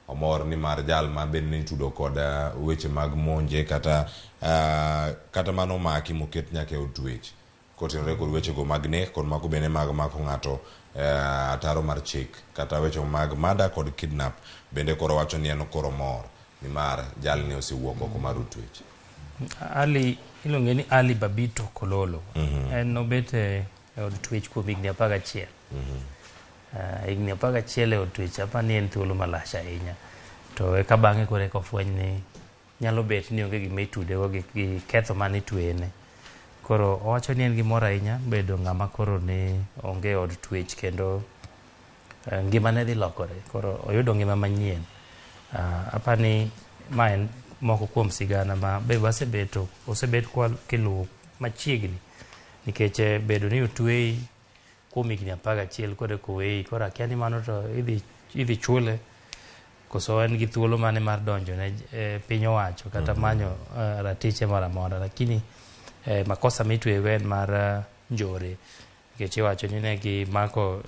omor ni mar jal ma bende ni tudo kod weche mag monje kata mano maki moket nyaka e od twech kotenore kod weche go mag nek kod mako bende mag mako ng'ato ataro mar chik kata weche mag mada kod kidnap bende koro wacho ni en koro mor ni mar jal ni osewuok oko mar od twech. Ali ilonge ni Ali Babito Kololo en nobet e od twech kuom higni 11 higni 11 e od twech apani en thuolo malach ahinya to eka bang'e koro eka ofweny ni nyalo bet ni onge gima itudego gi ketho mane twene koro owacho ni en gimoro ahinya bedo ng'ama koro ne onge od twech kendo ngimane dhi lokore koro oyudo ngima manyien. Apani ma en moko kuom sigana ma be osebet kiluwo machiegni nikech bedo ni otwei kuom higni 11 koro koweyi koro akia ni mano to idhi chule koso en gi thuolo mane mar donjo ne piny owacho kata manyo ratiche moro amora lakini makosa mitwego en mar njore nikech iwacho ni ne gimako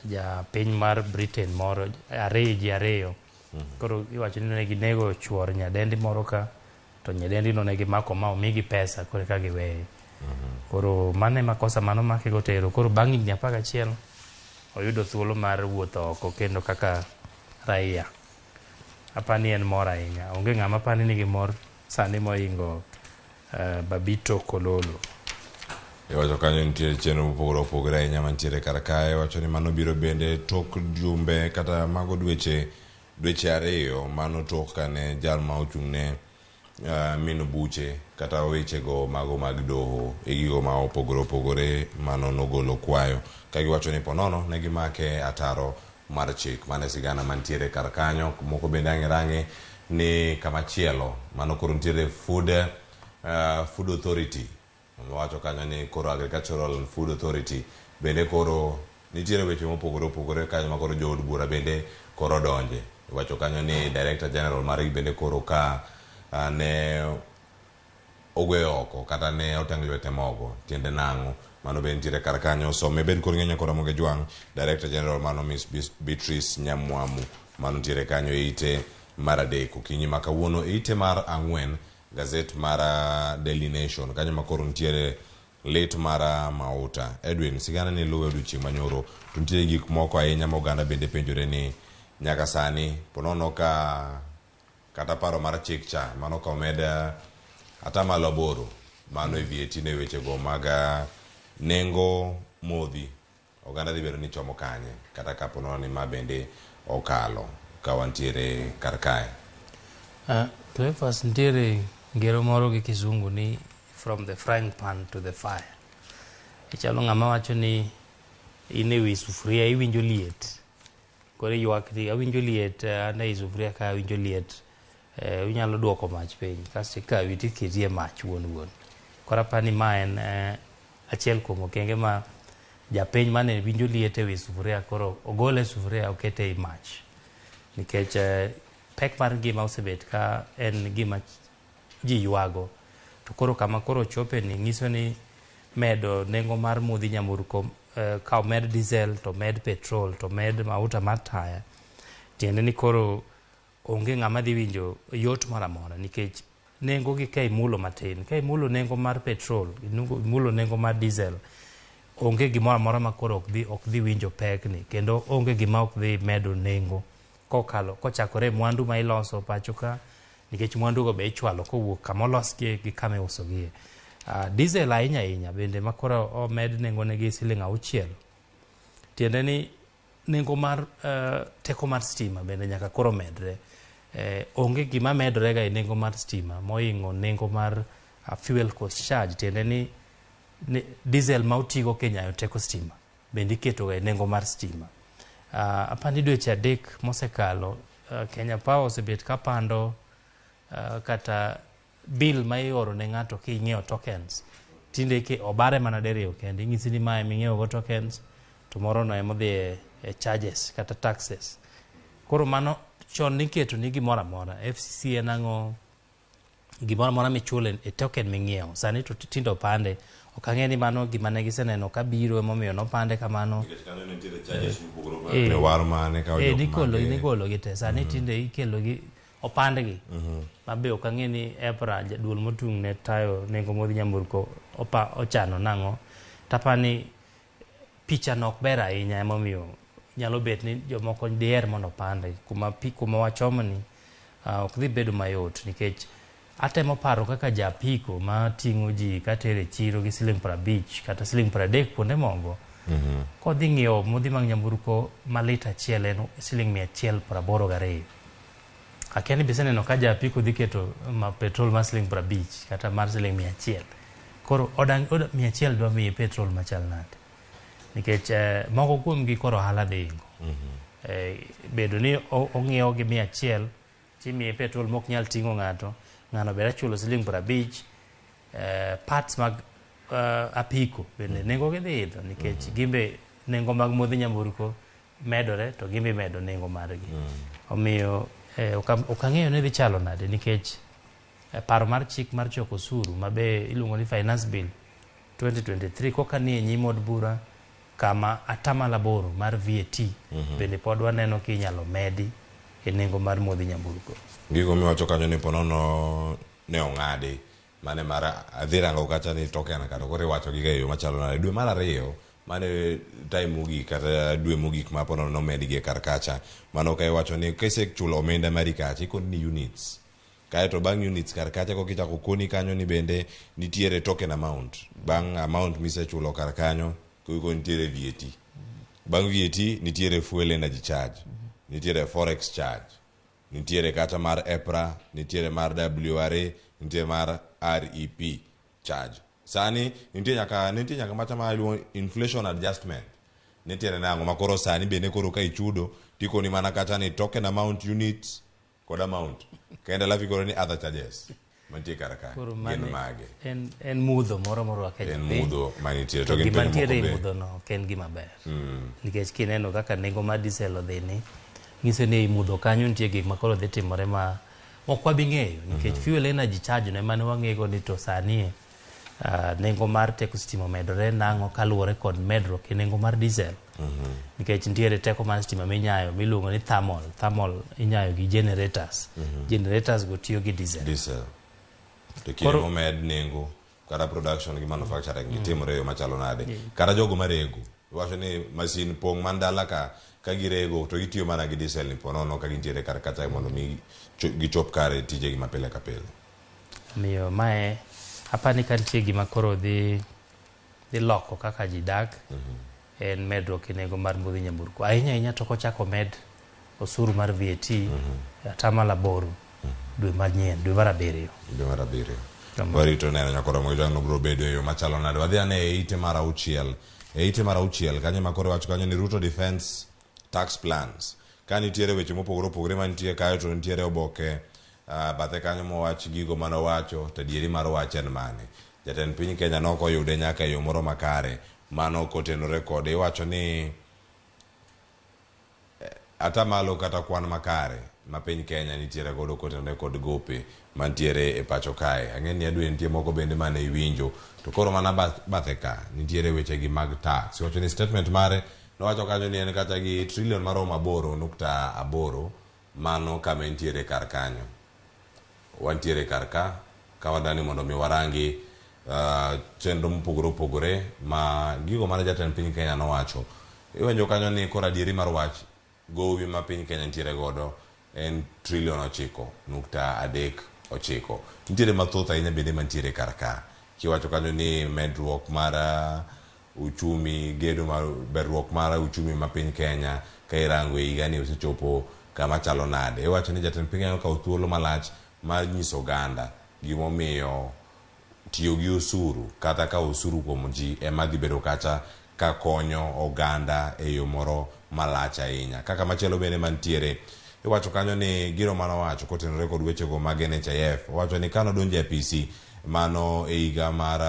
ja piny mar Britain moro ji ariyo koro iwacho ni ne ginego chuor nyadendi moro ka to nyadendi no ne gimako ma omigi pesa koro eka giweye koro mane makosa mano make gotero koro bang' higni 11 oyudo thuolo mar wuotho oko kendo kaka raia. Apani en mor ahinya onge ng'ama pani nigi mor sani moingo Babito Kololo. Iwacho kanyo nitiere chenro mopogore opogore ahinya mantiere kar kae wacho ni mano biro bende tok jumbe kata mago dweche 2 mano tok kane jal ma ochung'ne mino buche kata wechego mago mag doho e gigo ma opogore mano nogolo kwayo ka giwacho ni ponono ne gimake ataro mar chik mane sigana mantiere kar kanyo moko bende ang'e ni kamachielo mano koro nitiere food authority wacho kanyo ni koro agricultural food authority bende koro nitiere weche mopogore opogore kanyo ma koro jood bura bende koro donje wacho kanyo ni director general margi bende koro ka ne ogweyo oko kata ne otang' lwete mogo tiende nang'o mano bende nitiere kar kanyo some bed koro ng'enyo koro Ramogi Jwang director general mano Miss Beatrice Nyamwamu mano nitiere kanyo e ite mar 3 okinyi ma kawuono e ite mar 4 gazet mar Daily Nation kanyo ma koro nitiere lit mar mauta Edwin sigana ni luwe odiochieng' manyoro to nitiere gik moko ahinya ma oganda bende penjore ni nyaka sani ponono ka kata paro mar chik cha mano ka omed atamalo 8 mano e vieti ne weche go mag nengo modhi oganda dhi bedo ni chomo kanye kata ka ponono ni ma bende okalo ka wantiere kar kae. Cleophas nitiere ngero moro gi kizungu ni from the frying pan to the fire. Ichalo ng'ama wacho ni in e wi sufuria iwinjo liet koro ywak ni awinjo liet ane sufuria ka awinjo liet unyalo duoko mach piny kasto ikawi tiketie mach wuon koro apani ma en achiel kuom okenge ma japiny mane winjo liet e wi sufuria koro ogole sufuria okete i mach nikech pek mar ngima osebet ka en gima ji ywago to koro kama koro chope ni nyiso ni medo nengo mar modhi nyamburko ka omed diesel to med petrol to med mauta mar taya tiende ni koro onge ng'ama dhi winjo yot moro amora nikech nengo gi ka imulo matin ka imulo nengo mar petrol imulo nengo mar diesel onge gimoro amora ma koro ok dhi winjo pek ni kendo onge gima ok dhi medo nengo kochakore mwandu ma iloso pacho ka nikech mwandu go be ichwalo kowuok kama olosgie gi kama iusogie. Diesel ahinya bende ma koro omed nengo ne gi Sh6 tiende ni nengo mar teko mar stima bende nyaka koro medre onge gima medre ga nengo mar stima moingo nengo mar fuel cost charge tiende ni diesel ma utigo Kenya teko stima bende iketo ga nengo mar stima. Apani dweche 3 mosekalo Kenya Power osebet kapando kata bill ma ioro ne ng'ato ki ing'iewo tokens tinde ke obare mana deriyo kende ing'isi ni mae ming'iewo go tokens to moro no emo dhi charges kata taxes. Koro mano chon niketo ni gimoro amora FCC en ang'o gimoro amora michule e token ming'iewo. Sani to tindo pande ok ang'e ni mano gima ne giseneno ka biro emomiyo nopande kamano. Nigolo gi te sani tinde ikelo gi opande gi mabe ok ang'e ni EPRA duol motung' ne tayo nengo modhi nyamburko ochano nang'o. Tapani picha nok ber ahinya emomiyo nyalo bet ni jomoko diher mondo pande kuma wachomo ni ok dhi bedo mayot nikech atemo paro kaka japiko ma ting'o ji katere chiro gi siling 50 kata siling 30 kuonde mogo kodhi ng'iewo modhi mag nyamburko malita achiel en siling 182. Akia ni biseneno ka japiko dhi keto petrol mar siling 50 kata mar siling 100. Koro odang 100 dwa miye petrol machal nade nikech moko kuom gi koro ohala dingo. Bedo ni ong'iewo gi 100 timiye petrol mok nyal ting'o ng'ano bera chulo siling 50. Parts mag apiko bende nengo gi dhi idho nikech gimbe nengo mag modhi nyamburko medore to gimbe medo nengo margi. Omiyo ok ang'eyo ni dhi chalo nade nikech paro mar chik mar choko osuru mabe iluongo ni finance bill 2023 koka ni e nyim od bura kama 8% mar VAT bende pod waneno ki inyalo medi e nengo mar modhi nyamburko. Gigo miwacho kanyo ni ponono ne ong'adi mane mar adhirango kacha ni token kata koro iwacho giga e yo machalo nade. Dwe mar 2 mane time mogik kata dwe mogik ma ponono nomedgi kar kacha mano ka iwacho ni kisechulo omenda mari kacha ikoni ni units kae to bang' units kar kacha kokichako koni kanyo ni bende nitiere token amount bang' amount misechulo kar kanyo kuko nitiere VAT. Bang' VAT nitiere fuel energy charge, nitiere forex charge, nitiere kata mar EPRA, nitiere mar WRA, nitiere mar REP charge. Sani nitiere nyaka macha ma inflation adjustment. Nitiere nango makoro sani bende koro ka ichudo tikoni mana kata ni token amount units kod amount. Kenda lafi koro ni other charges. Mantie karaka yen mage en mudho moro akenya en mudho manitiere to gin mantiere mudho no ken gima ber nikech kineno kaka nengo mar diesel odhi ni nyiso ni mudho kanyo nitie gik makoro dhi timore ma ok wabi ng'eyo nikech fuel energy charge ne mane wang'ego ni to sani nengo mar teko stima medore nang'o kaluwore kod medruok e nengo mar diesel nikech nitiere teko mar stima minyayo miluongo ni thermal inyayo gi generators go tiyo gi diesel. To kile momed nengo kata production gi manufacturing gitimore yo machalo nade kata jogo marego wacho ni masin pong mandala ka girego to gitiyo mana gi diesel ni ponono ka gintiere kar kacha mondo mi gichop kare tije gi mapile ka pile. Miyo mae apani kantie gima koro dhi loko kaka ji dak en medruok e nengo mar modhi nyamburko ahinya to kochako med osuru mar VAT 8% dwe manyien dwe mar 7 warito neno nyakoro mojano bro bedo yo machalo nade wadhi ane e ite mar 6 kanyo makoro wacho kanyo ni Ruto Defense Tax Plans kani tiere weche mopogore mantie kayo to nitiere oboke bathe kanyo mowach gigo mano wacho to dieri mar wach en mane jatend piny Kenya noko yude nyaka yo moro makare mano kotenore kode iwacho ni atamalo kata kwan makare ma piny Kenya nitiere godo kotenore kod gope mantiere e pacho kae ang'eni adwe nitie moko bende mane iwinjo to koro mana bathe ka nitiere weche gi mag tax iwacho ni statement mare nowacho kanyo ni en kata gi trillion maromo 8.8 mano kama nitiere kar kanyo wantiere kar ka wadani mondo mi warangi chenro mopogore ma gigo mane jatend piny Kenya nowacho iwenjo kanyo ni kora dieri mar wach gowi ma piny Kenya nitiere godo en trillion 9.39 nitiere mathoth ahinya bende mantiere kar ka kiwacho kanyo ni medruok mar uchumi gedo mar berruok mar uchumi ma piny Kenya ka irango higa ni osechopo kama chalo nade iwacho ni jatend piny Kenya ka thuolo malach mar nyiso oganda gimomiyo tiyo gi osuru kata ka osuru kuom ji ema dhi bedo kacha ka konyo oganda e yo moro malach ahinya kaka machielo bende mantiere iwacho kanyo ni giro mano wacho kotenore kod wechego mag NHIF wacho ni kano donje PC mano e higa mar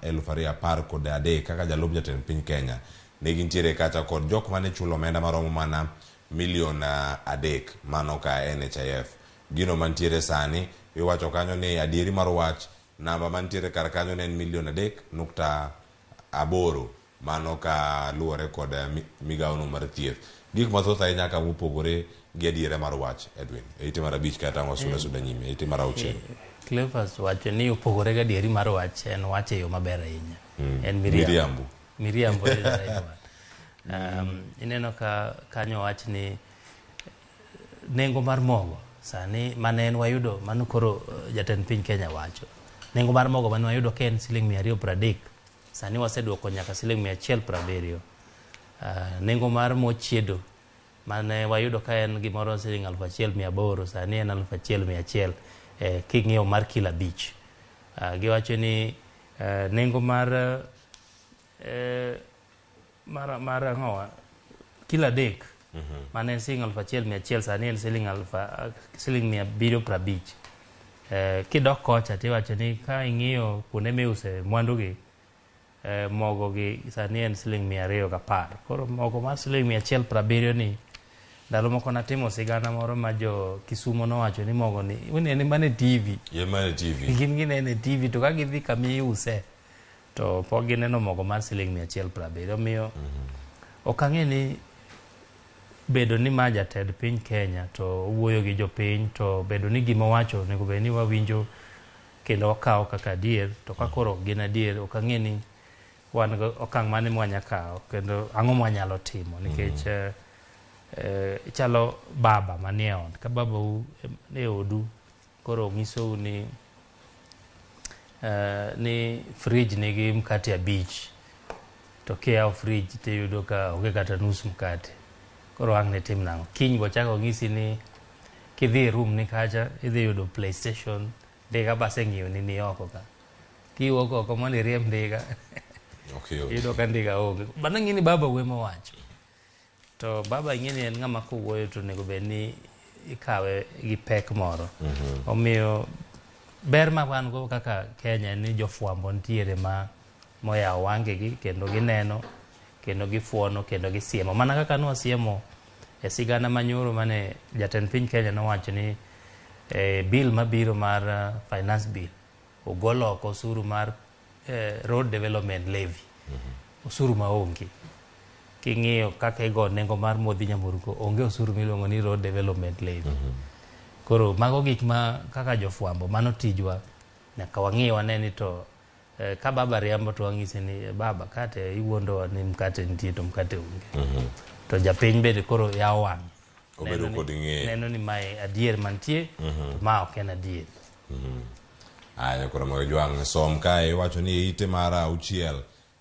2013 kaka jalup jatend piny Kenya ne gintiere kacha kod jok mane chulo omenda maromo mana milion 3 mano ka NHIF. Gino mantiere sani iwacho kanyo ni adieri mar wach namba mantiere kar kanyo ne milion 3.8 mano ka luwore kod migawo no mar thieth. Gik mathoth ahinya ka mopogore gi adiera mar wach. Edwin, ite mar 5 kata wasuda nyime, ite mar 6. Cleophas wacho ni opogore gi adieri mar wach en wach e yo maber ahinya. En miriambo ineno ka kanyo wach ni nengo mar mogo sani mane en wayudo mano koro jatend piny Kenya wacho. Nengo mar mogo mane wayudo ka en siling 230 sani waseduoko nyaka siling 170. Nengo mar mo chiedo mane wayudo ka en gimoro siling 1,800 sani en 1,100 king'iewo mar kilo 5. Giwacho ni nengo mar ang'owa kilo 3 mane en siling 1,100 sani en siling 750. Kidok kocha tiwacho ni ka ing'iyo kuonde miuse mwandugi mogo gi sani en siling 210. Koro mogo mar siling 170 ni ndalo moko natimo sigana moro ma jo Kisumo nowacho ni mogo ni unene mane TV. Mane TV. Gin ginene TV to ka gidhi kami use to pok gineno mogo mar siling 170. Omiyo okang'e ni bedo ni ma jatend piny Kenya to wuoyo gi jopiny to bedo ni gima wacho nego bed ni wawinjo kendo wakawo kaka adier to ka koro gin adier okang'e ni wan okang' mane mwanyakawo kendo ang'o mwanyalo timo nikech chalo baba manie ot ka babau e odu koro ng'isou ni fridge nigi mkate 5 to kiyawo fridge tiyudo ka onge kata nus mkate. Koro ang' ne tim nang'o. Kiny bochako ng'isi ni kidhi e room ni kacha idhi yudo PlayStation ndiga base ng'iyo ni oko ka. Kiwuok oko mondo iriemb ndiga yudo ka ndiga onge. Bana ng'ini baba wemo wacho. To baba ng'ini en ng'ama kowuoyo to nego bed ni ikawe gi pek moro. Omiyo ber ma wan go kaka Kenya ni jofwambo ntiere moyawo wangegi kendo gineno kendo gifuono kendo gisiemo. Mana kaka nwasiemo e sigana manyoro mane jatend piny Kenya nowacho ni bill mabiro mar finance bill ogolo oko osuru mar road development levy. Osuru maonge. King'iyo kaka igo nengo mar modhi nyamburko onge osuru miluongo ni road development levy. Koro mago gik ma kaka jofwambo mano tijwa nyaka wang'i waneni to ka baba riambo to wang'isi ni baba kate iwuondo ni mkate nitie to mkate onge. To japiny bende koro yawo wang'e. Obedo kod ng'eyo. Neno ni mae adier mantie to ma ok en adier. Aya koro mo jwang' som kae wacho ni ite mar 6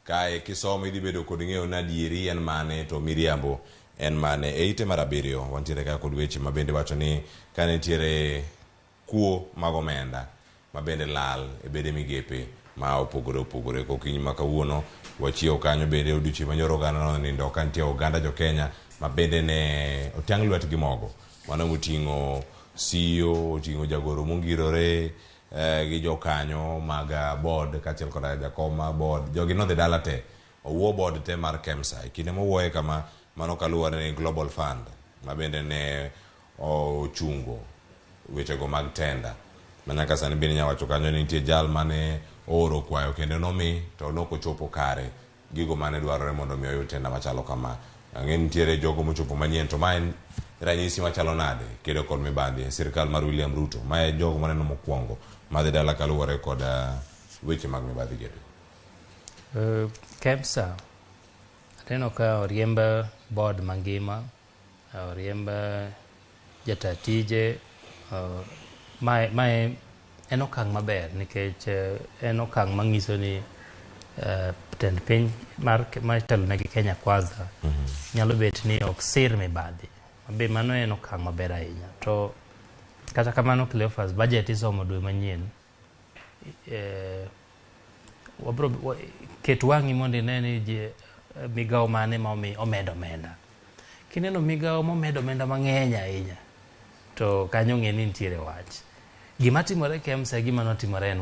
kae kisomo idhi bedo kod ng'eyo na adieri en mane to miriambo en mane. E ite mar 7 wantiere ka kod weche mabende wacho ni ka nitiere kuo mag omenda mabende lal e bede migepe ma opogore kokiny ma kawuono wachiewo kanyo bende odiochieng' manyoro oganda no nindo ka nitie oganda jo Kenya mabende ne otang' lwetgi mogo mano moting'o CEO oting'o jagoro mongirore gi jokanyo mag board kaachiel kod jakom mar board jogi nodhi dala te owuo board te mar KEMSA e kinde mowuoye kama mano kaluwore ni Global Fund mabende ne ochungo wechego mag tenda manyaka sani bende nyawacho kanyo ni nitie jal mane ooro kwayo kendo nomi to nokochopo kare gigo mane dwarore mondo mi oyud tenda machalo kama. Ang'e nitiere jogo mochopo manyien to ma en ranyisi machalo nade kedo kod mibadhi sirikal mar William Ruto ma e jogo maneno mokwongo madhi dala kaluwore kod weche mag mibadhi gedo. KEMSA ateno ka oriemb board mangima oriemb jatatije mae en okang' maber nikech en okang' mang'iso ni tend piny mar telo negi Kenya Kwanza nyalo bet ni ok sir mibadhi mabe mano en okang' maber ahinya. To kata kamano Cleophas budget isomo dwe manyien wabro ket wang'i mondo ine ni migawo mane ma omedo omenda. Kineno migawo momedo omenda mang'eny ahinya to kanyo ng'e ni nitiere wach. Gima timore KEMSA gima notimore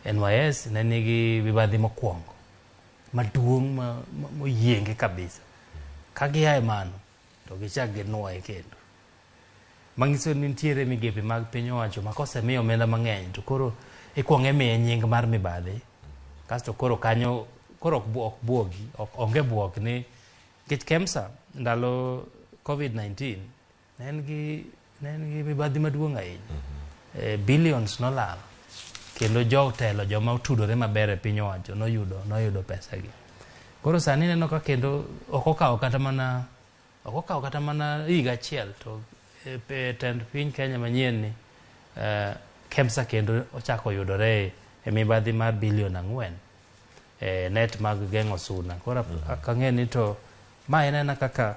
NYS ne nigi mibadhi mokwongo maduong' moyienge kabisa. Ka giae mano to gichak ginuoye kendo. Manyiso ni nitiere migepe mag piny owacho ma kosemiyo omenda mang'eny to koro ikwongo imiye nying mar mibadhi, kasto koro kanyo koro ok buogi, onge buok ni nikech KEMSA ndalo COVID-19 ne en gi mibadhi maduong' ahinya. Billions nolal kendo jotelo joma otudore maber e piny owacho noyudo pesagi. Koro sani neno ka kendo ok okawo kata mana higa achiel to tend piny Kenya manyien ni KEMSA kendo ochako yudore e mibadhi mar bilion 4 net mag geng'o suna. Koro akang'e ni to ma en kaka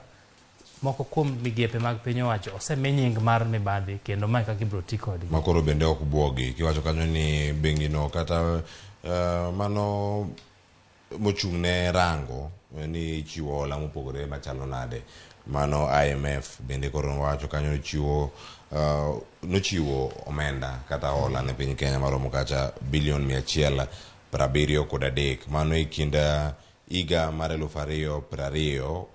moko kuom migepe mag piny owacho osemi nying mar mibadhi kendo mae kaka ibiro ti kodgi. Makoro bende ok buogi kiwacho kanyo ni bengi no kata mano mochung' ne rango ni chiwo hola mopogore machalo nade, mano IMF bende koro wacho kanyo nochiwo omenda kata hola ne piny Kenya maromo kacha bilion 173, mano e kind higa mar 2020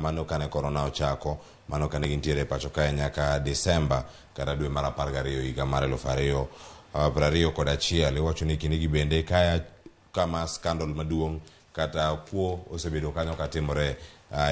mano kane korona ochako, mano kane gintiere pacho kae nyaka Desemba kata dwe mar 12 higa mar 2021. Iwacho ni kinde gi bende kama skandal maduong' kata kuo osebedo kanyo katimore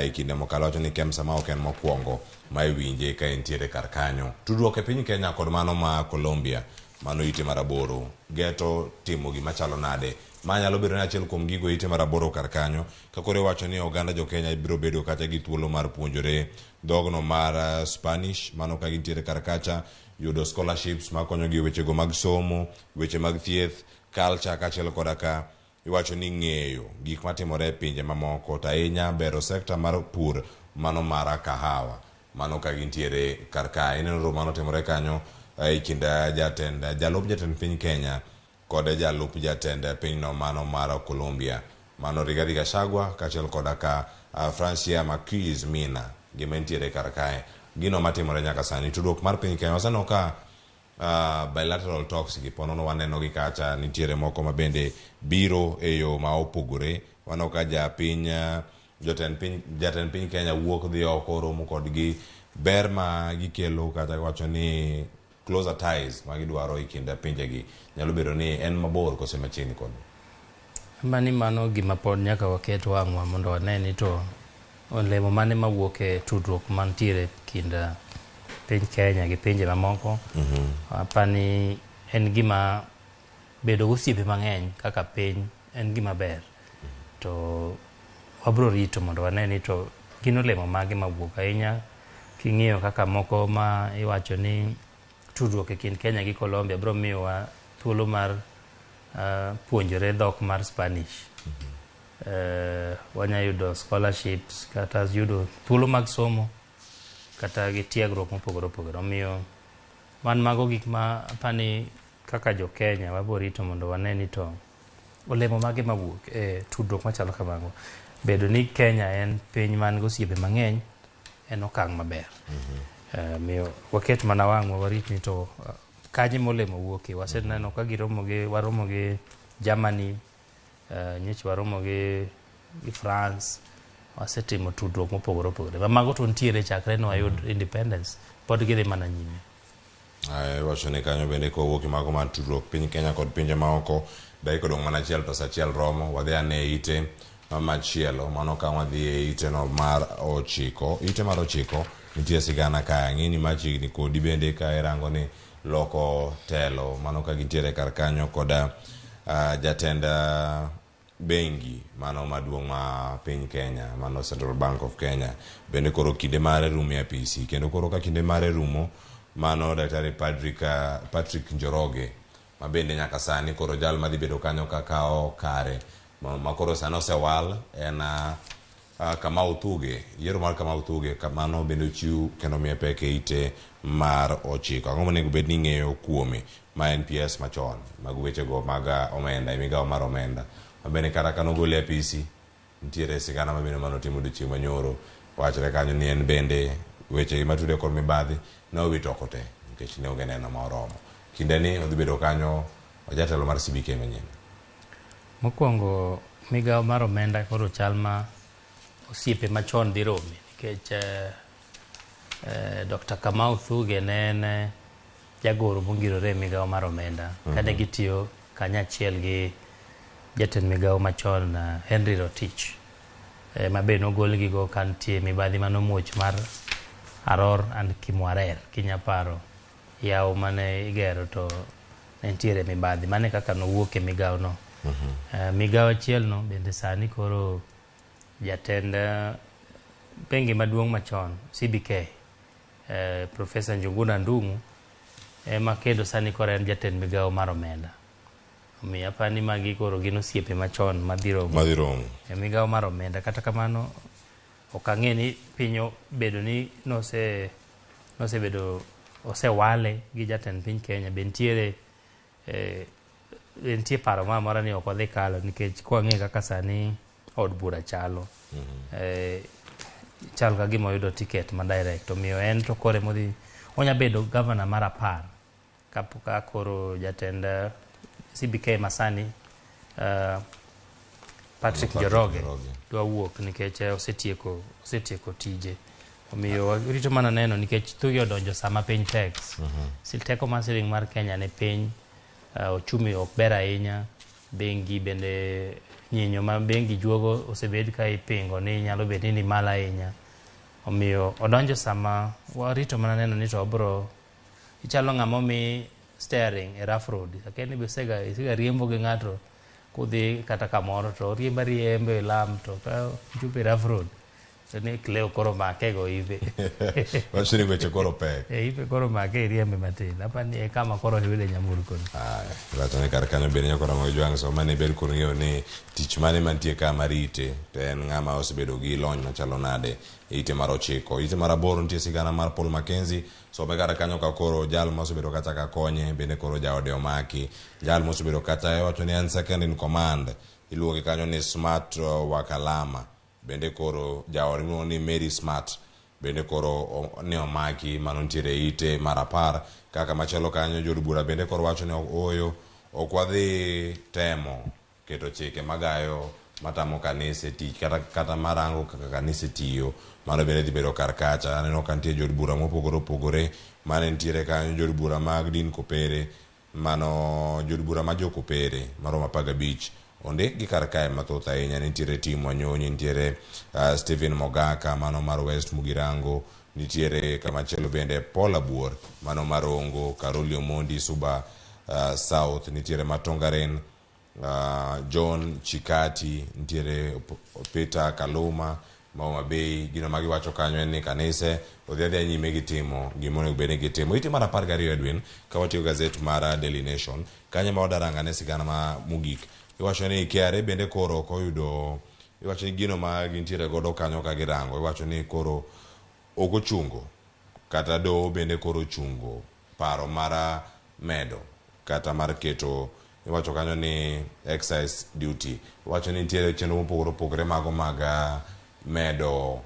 e kinde mokalo. Wacho ni KEMSA ma ok en mokwongo ma iwinje ka entiere kar kanyo. Tudruok e piny Kenya kod mano ma Colombia, mano ite mar 8 geto timo gima chalo nade, ma nyalo bedo ni achiel kuom gigo ite mar 8 kar kanyo. Ka koro wacho ni oganda jo Kenya biro bedo kata gi thuolo mar puonjore dhogno mar Spanish, mano ka gintiere kar kacha, yudo scholarships ma konyo gi weche go mag somo, weche mag thieth, culture kachiel koda ka iwacho ni ng'eyo gik matimore e pinje mamoko, to ahinya bero sekta mar pur, mano mar kahawa, mano ka gintiere kar kae. Nonro mano timore kanyo e kind jalup jatend piny Kenya kod jalup jatend pinyno mano mar Colombia, mano Rigathi Gachagua kachiel koda ka Francia Marquez Mina, gima entiere kar kae. Gino matimore nyaka sani tudruok mar piny Kenya waseno ka bilateral talks gi ponono waneno gi kacha nitiere moko ma bende biro e yo ma opogore. Wano ka jatend piny Kenya wuok dhi oko romo kodgi, ber ma gikelo kata wacho ni closer ties ma gidwaro e kind pinjegi nyalo bedo ni en mabor kose machiegni kod mano gima pod nyaka waket wang'wa mondo wane ni to olemo mane mawuok e tudruok mantiere kind piny Kenya gi pinje mamoko. Apani en gima bedo gosiepe mang'eny kaka piny en gima ber, to wabro rito mondo wane ni to gin olemo mage mawuok ahinya king'iyo kaka moko ma iwacho ni tudruok e kind Kenya gi Colombia bro miyowa thuolo mar puonjore dhok mar Spanish. Wanya yudo scholarships kata yudo thuolo mag somo kata gi tiegruok mopogore opogore. Omiyo mago gik ma apani kaka jo Kenya wabro rito mondo wane ni to olemo mage mawuok e tudruok machalo kamago. Bedo ni Kenya en piny man gosiepe mang'eny en okang' maber. Miyo waket mana wang'wa warit ni to kanye molemo wuoke. Waseneno ka waromo gi Germany, nyiech waromo gi France, wasetimo tudruok mopogore opogore. Mago to ntiere chakre no ayud independence, pod gidhi mana nyime. Wacho ni kanyo bende kowuok mago mar tudruok piny Kenya kod pinje maoko, dai kodong' mana achiel to sachiel romo wadhi ane ite machielo, mano ka wadhi e ite no mar 9. Ite mar 9 nitie sigana ka ng'ini machiegni kodi bende ka irango ni loko telo, mano ka gintiere kar kanyo koda jatend bengi mano maduong' ma piny Kenya, mano Central Bank of Kenya, bende koro kinde mare rumo e apisi. Kendo koro ka kinde mare rumo, mano Daktari Patrick Njoroge, ma bende nyaka sani koro jal madhi bedo kanyo kakao kare ma koro sani osewal en Kamau Thuge. Yiero mar Kamau Thuge kamano bende ochiw kendo miye pek e ite mar 9. Ang'o monego bed ni ng'eyo kuome ma NPS machon mag wechego mag omenda e migawo mar omenda, ma bende kata kanogole e apisi nitiere sigana ma bende manotimo odiochieng' manyoro. Wachre kanyo ni en bende weche matude kod mibadhi ne owito oko te nikech ne onge neno ma oromo. Kinde ni odhi bedo kanyo jatelo mar CBK manyien. Mokwongo migawo mar omenda koro chal ma osiepe machon dhi romi nikech Dr. Kamau Thuge ne en jagoro mongirore e migawo mar omenda kane gitiyo kanyachiel gi jatend migawo machon Henry Rotich ma be nogolgigo ka nitie mibadhi manomuoch mar Aror and Kimwarer kinyaparo yawo mane igero to nentiere mibadhi mane kaka nowuok e migawo no. Migawo achiel no bende sani koro jatend bengi maduong' machon CBK Professor Njuguna Ndung'u ema kendo sani koro en jatend migawo mar omenda. Omiyo apani magi koro gin osiepe machon madhiro e migawo mar omenda. Kata kamano ok ang'e ni piny bedo ni nosebedo osewale gi jatend piny Kenya be nitie paro moro ni ok odhi kalo nikech kwang'e kaka sani od bura chalo chal ka gima oyudo tiket ma direct. Omiyo en to kore modhi onya bedo gavana mar 10 ka koro jatend CBK masani Patrick Njoroge dwa wuok nikech osetieko tije. Omiyo rito mana neno nikech Thuge odonjo sama piny tax teko mar siling mar Kenya ne piny, ochumi ok ber ahinya, bengi bende nyinyo ma bengi juogo osebed ka ipingo ni nyalo bedo ni mal ahinya. Omiyo odonjo sama warito mana neno ni to obro ichalo ng'ama mi steering e rough road. Sakeni be isega riembo gi ng'ato kudhi kata kamoro to riembe lam to ka jupe rough road ni kleo koro make go ive wachini weche koro pek ive koro make riembe matin apani kama koro yude nyamburko wacho ni kar kanyo bende nyakora mag jwang' so mane bed koro ng'eyo ni tich mane mantie ka marite to en ng'ama osebedo gi lony machalo nade ite mar 9 ite mar 8 nitie sigana mar Paul Mackenzie so be kar kanyo ka koro jal mosebedo kacha ka konye bende koro jaode omaki jal mosebedo kacha wacho ni en second in command iluonge kanyo ni Smart Wakalama bende koro jaore ni Mary Smart bende koro ne omaki manontiere ite mar 10 kaka machalo kanyo jod bura bende koro wacho ni oyo okwadhi temo keto chike magayo matamo kanise tich kata marango kaka kanise tiyo mano bende dhi bedo kar kacha. Aneno ka nitie jod bura mopogore opogore mane nitiere kanyo jod bura mag din Kopere mano jod bura ma jo Kopere maromo 15 ondik gi kar kae mathoth ahinya. Nitiere Tim Wanyonyi, nitiere Stephen Mogaka mano mar West Mugirango, nitiere kamachielo bende Paul Abuor mano mar Ongo, Karoli Omondi Suba South, nitiere Matongaren, John Chikati, nitiere Peter Kaluma Mauma Bay. Gino magi wacho kanyo en ni kanise odhiadhi nyime gitimo gimonego bed ni gitimo. Ite mar 12 Edwin ka watiyo gazet mar Daily Nation kanyo ma wadaranga ne sigana ma mugik iwacho ni KRA bende koro koyudo iwacho ni gino ma gintiere godo kanyo ka girango iwacho ni koro ogochungo kata do bende koro chungo paro mara medo kata mar keto iwacho kanyo ni excise duty. Iwacho ni nitiere chenro mopogore opogore mago mag medo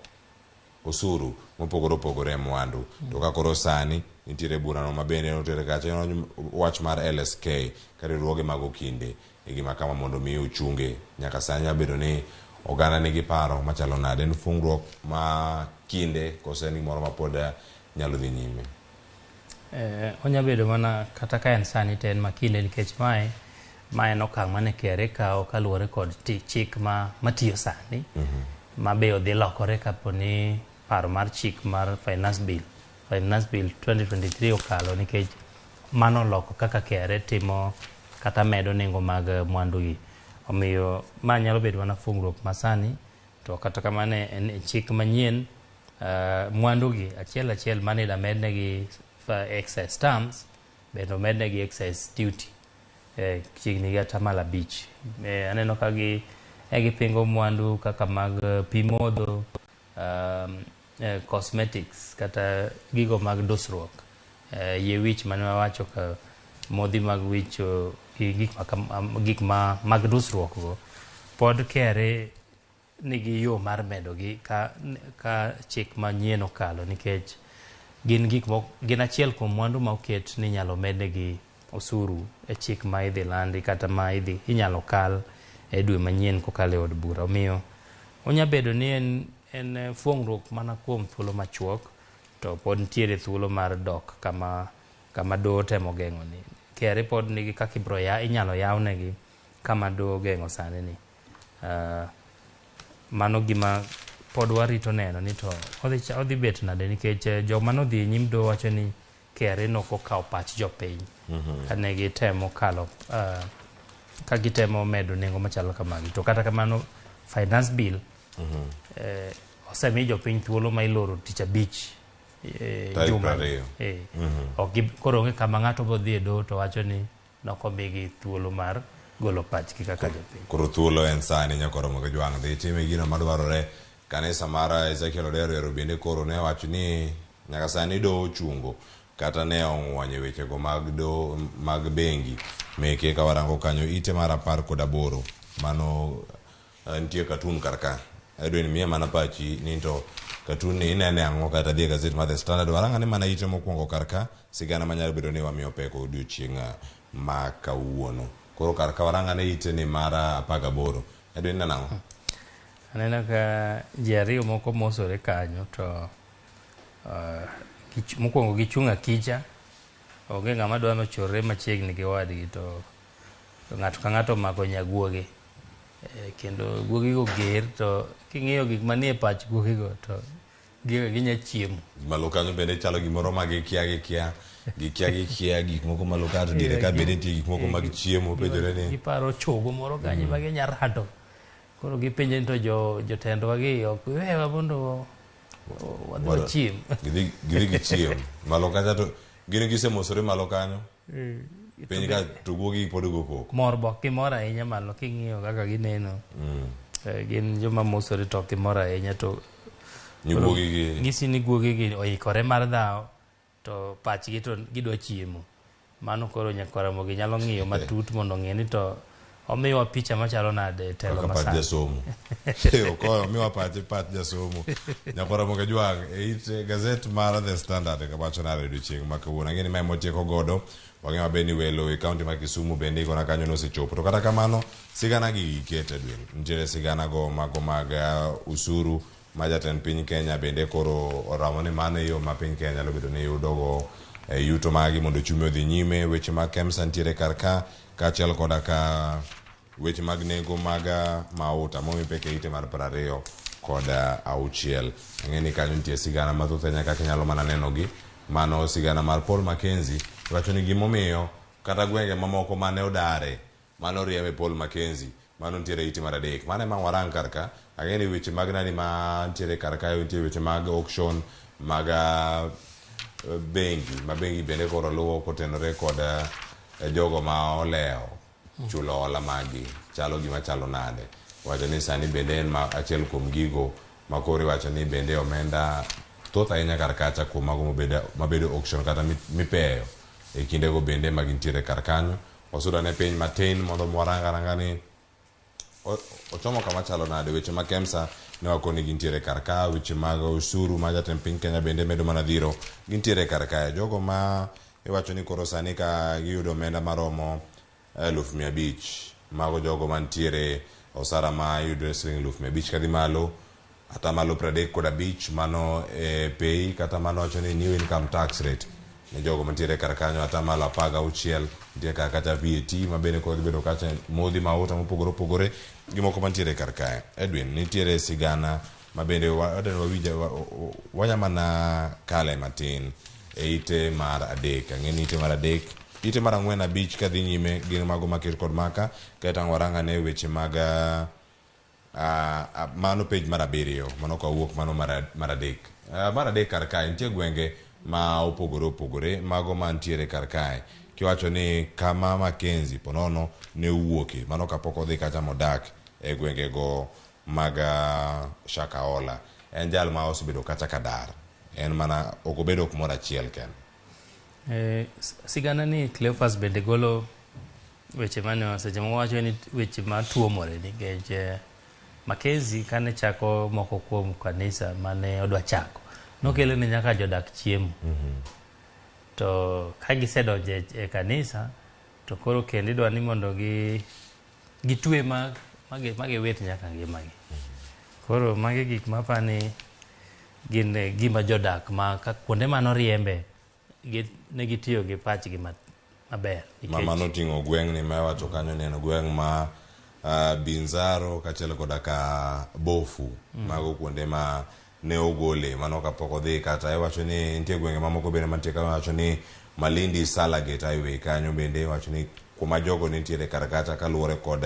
osuru mopogore opogore mwandu to ka koro sani nitiere burano ma bende notere kacha wach mar LSK kare ruoge mag okinde e gima kama mondo mi ochunge nyaka sani abedo ni oganda nigi paro machalo nade en fungruok ma kinde kose ni moro ma pod nyalo dhi nyime. Onya bedo mana kata ka en sani ten makinde nikech mae en okang' mane KRA kawo kaluwore kod chik matiyo sani ma be odhi lokore kaponi paro mar chik mar finance bill 2023 okalo nikech mano loko kaka KRA timo kata medo nengo mag mwandugi. Omiyo ma nyalo bedo mana fungruok masani to kata kamano en chik manyien mwandugi achiel mane da mednegi excise stamps bendo mednegi excise duty chigni ga tamala beach. Aneno ka gipingo mwandu kaka mag pi modho, cosmetics kata gigo mag dosruok, yie wich mane wawacho ka modhi mag wich gik mag dusruok go pod KRA nigi yo mar medogi ka chik manyien okalo nikech gin achiel kuom mwandu ma oket ni nyalo mednegi osuru e chik ma idhi landi kata ma inyalo kal e dwe manyien kokalo e od bura. Omiyo onya bedo ni en fuong'ruok mana kuom thuolo machuok, to pod nitiere thuolo mar dok kama doho temo geng'o ni. KRA pod nigi kaka inyalo yawnegi kama doho geng'o sani ni. Mano gima pod warito neno ni to odhi bet nade, nikech joma nodhi nyim doho wacho ni KRA nokokawo pach jopiny kane gitemo kalo ka gitemo medo nengo machalo kamagi. To kata kamano finance bill osemi jopiny thuolo ma iloro tich abich juma. Koro onge kama ng'ato bodhi e doho to wacho ni nokomigi thuolo mar golo pachgi kaka jopiny. Koro thuolo en sani nyakoro mogo jwang' dhi time gino madwarore. Kanisa mara Ezekiel Odero bende koro ne wacho ni nyaka sani doho chungo kata ne ong'wanye wechego mag bengi meke ka warango kanyo ite mar 18 mano nitie katun karka. Edwin miya mana pachi ni to katun ni inene ang'o kata dhie gazet mar The Standard waranga ni mana ite mokwongo karka sigana manyalo bedo ni wamiyo peko odiochieng' ma kawuono. Koro karka waranga ni ite ni mara 18. Edwin nanang'o? Aneno ka ji ariyo moko mosore kanyo to mokwongo gichung' akicha, onge ng'ama dwa nochorre machiegni gi wadgi, to ng'ato ka ng'ato omako nyaguoge, kendo guogigo ger, to king'iyo gik manie pach guogigo to ginya chiemo. Malo kanyo bende chalo gimoro ma gikia gik moko malo kato dire ka bende nitie gik moko mag chiemo penjore ni giparo chogo moro kanyo ma ginyarado. Koro gipenje ni to jotendwa gi ok wewa mondo wadwa chiem. Gidhi gichiem. Malo kacha to gin gisemosore malo kanyo. Penj ka to guogi pod go koko. Mor bok gimoro ahinya malo king'iyo kaka gineno. Gin joma mosore to gimoro ahinya to ng'isi ni guogigi oikore mar dhawo to pachgi to gidwa chiemo. Mano koro nyaka Ramogi nyalo ng'iyo matut mondo ng'e ni to omiwa picha machalo nade telo masani. Pach jasomo. Okoyo omiwa pach jasomo. Nyaka Ramogi jwang' e gazet mar The Standard kawacho nade odiochieng' ma kawuono. Ang'e ni mae motieko godo. Wang'e mabe ni welo e kaunti ma Kisumu bende ikona kanyo nosechopo. To kata kamano sigana gi gikete dwe. Nitiere sigana go mago mag usuru ma jatend piny Kenya bende koro oramo ni mano yo ma piny Kenya lo bedo ni yudogo yuto magi mondo chumi odhi nyime. Weche mag KEMSA nitiere karka kaachiel koda ka weche mag nengo mag mauta momi peke ite mar 26. Ang'e ni kanyo nitie sigana mathoth ahinya kaka inyalo mana nenogi. Mano sigana mar Paul Mackenzie wacho ni gimomiyo kata gwenge mamoko mane odare mano rieme Paul Mackenzie mano nitiere ite mar 3. Mano ema warang karka. Ang'e ni weche mag nani ma nitiere karka nitiere weche mag auction mag bengi bende koro luwo kotenore kod jogo ma oleo chulo hola magi chalo gima chalo nade. Wacho ni sani bende en achiel kuom gigo ma koro wacho ni bende omenda thoth ahinya kar kacha kuom mago mabedo auction kata mipeyo e kindego bende mag nitiere kar kanyo. Osudo ne piny matin mondo mwaranga ni ochomo kama chalo nade. Weche mag KEMSA ne wakoni gintiere kar ka. Weche mag usuru ma jatend piny Kenya bende medo mana dhiro gintiere kar ka. Jogo ma iwacho ni koro sani ka giyudo omenda maromo 500,000 mago jogo mantiere osara ma yudo siling 500,000 kadhi malo ata malo 35 mano pay kata mano wacho ni new income tax rate ne jogo mantiere kar kanyo ata malo 16 nitie kar kacha VAT ma bende kod bedo kacha modhi mauta mopogore gimoko mantiere kar kae. Edwin nitiere sigana ma bende wanyamana kale matin e ite mar 3. Ang'e ni ite mar 3 ite mar 4 5 kadhi nyime gin mago maket kod maka kata waranga ne weche mag mano page mar 7 mano ka wuok mano mar 3. Mar 3 kar kae nitie gwenge ma opogore mago mantiere kar kae kiwacho ni kama Mackenzie ponono ne wuoke mano kapok odhi kacha modak e gwenge go mag Shakahola. En jal ma osebedo kacha kadar en mana okobedo kumoro achiel ken. Sigana ni Cleophas bende golo weche mane seche mowacho ni weche ma tuomore nikech Mackenzie kane chako moko kuom kanisa mane odwa chako nokele ni nyaka jodak chiemo. To ka gisedonje e kanisa to koro kendo idwa ni mondo gitwe magi wet nyaka ngimagi. Koro magi gik mapani gin gima jodak ma kuonde manoriembe ne gitiyo gi pachgi maber. Mama noting'o gweng' ni mawacho kanyo neno gweng' ma Binzaro kachelo koda ka Bofu mago kuonde ma ne ogole mano kapok odhi kata iwacho ni nitie gwenge mamoko bende mantie ka wacho ni Malindi Salagate highway kanyo bende wacho ni kuma jogo nitiere karakacha kaluwore kod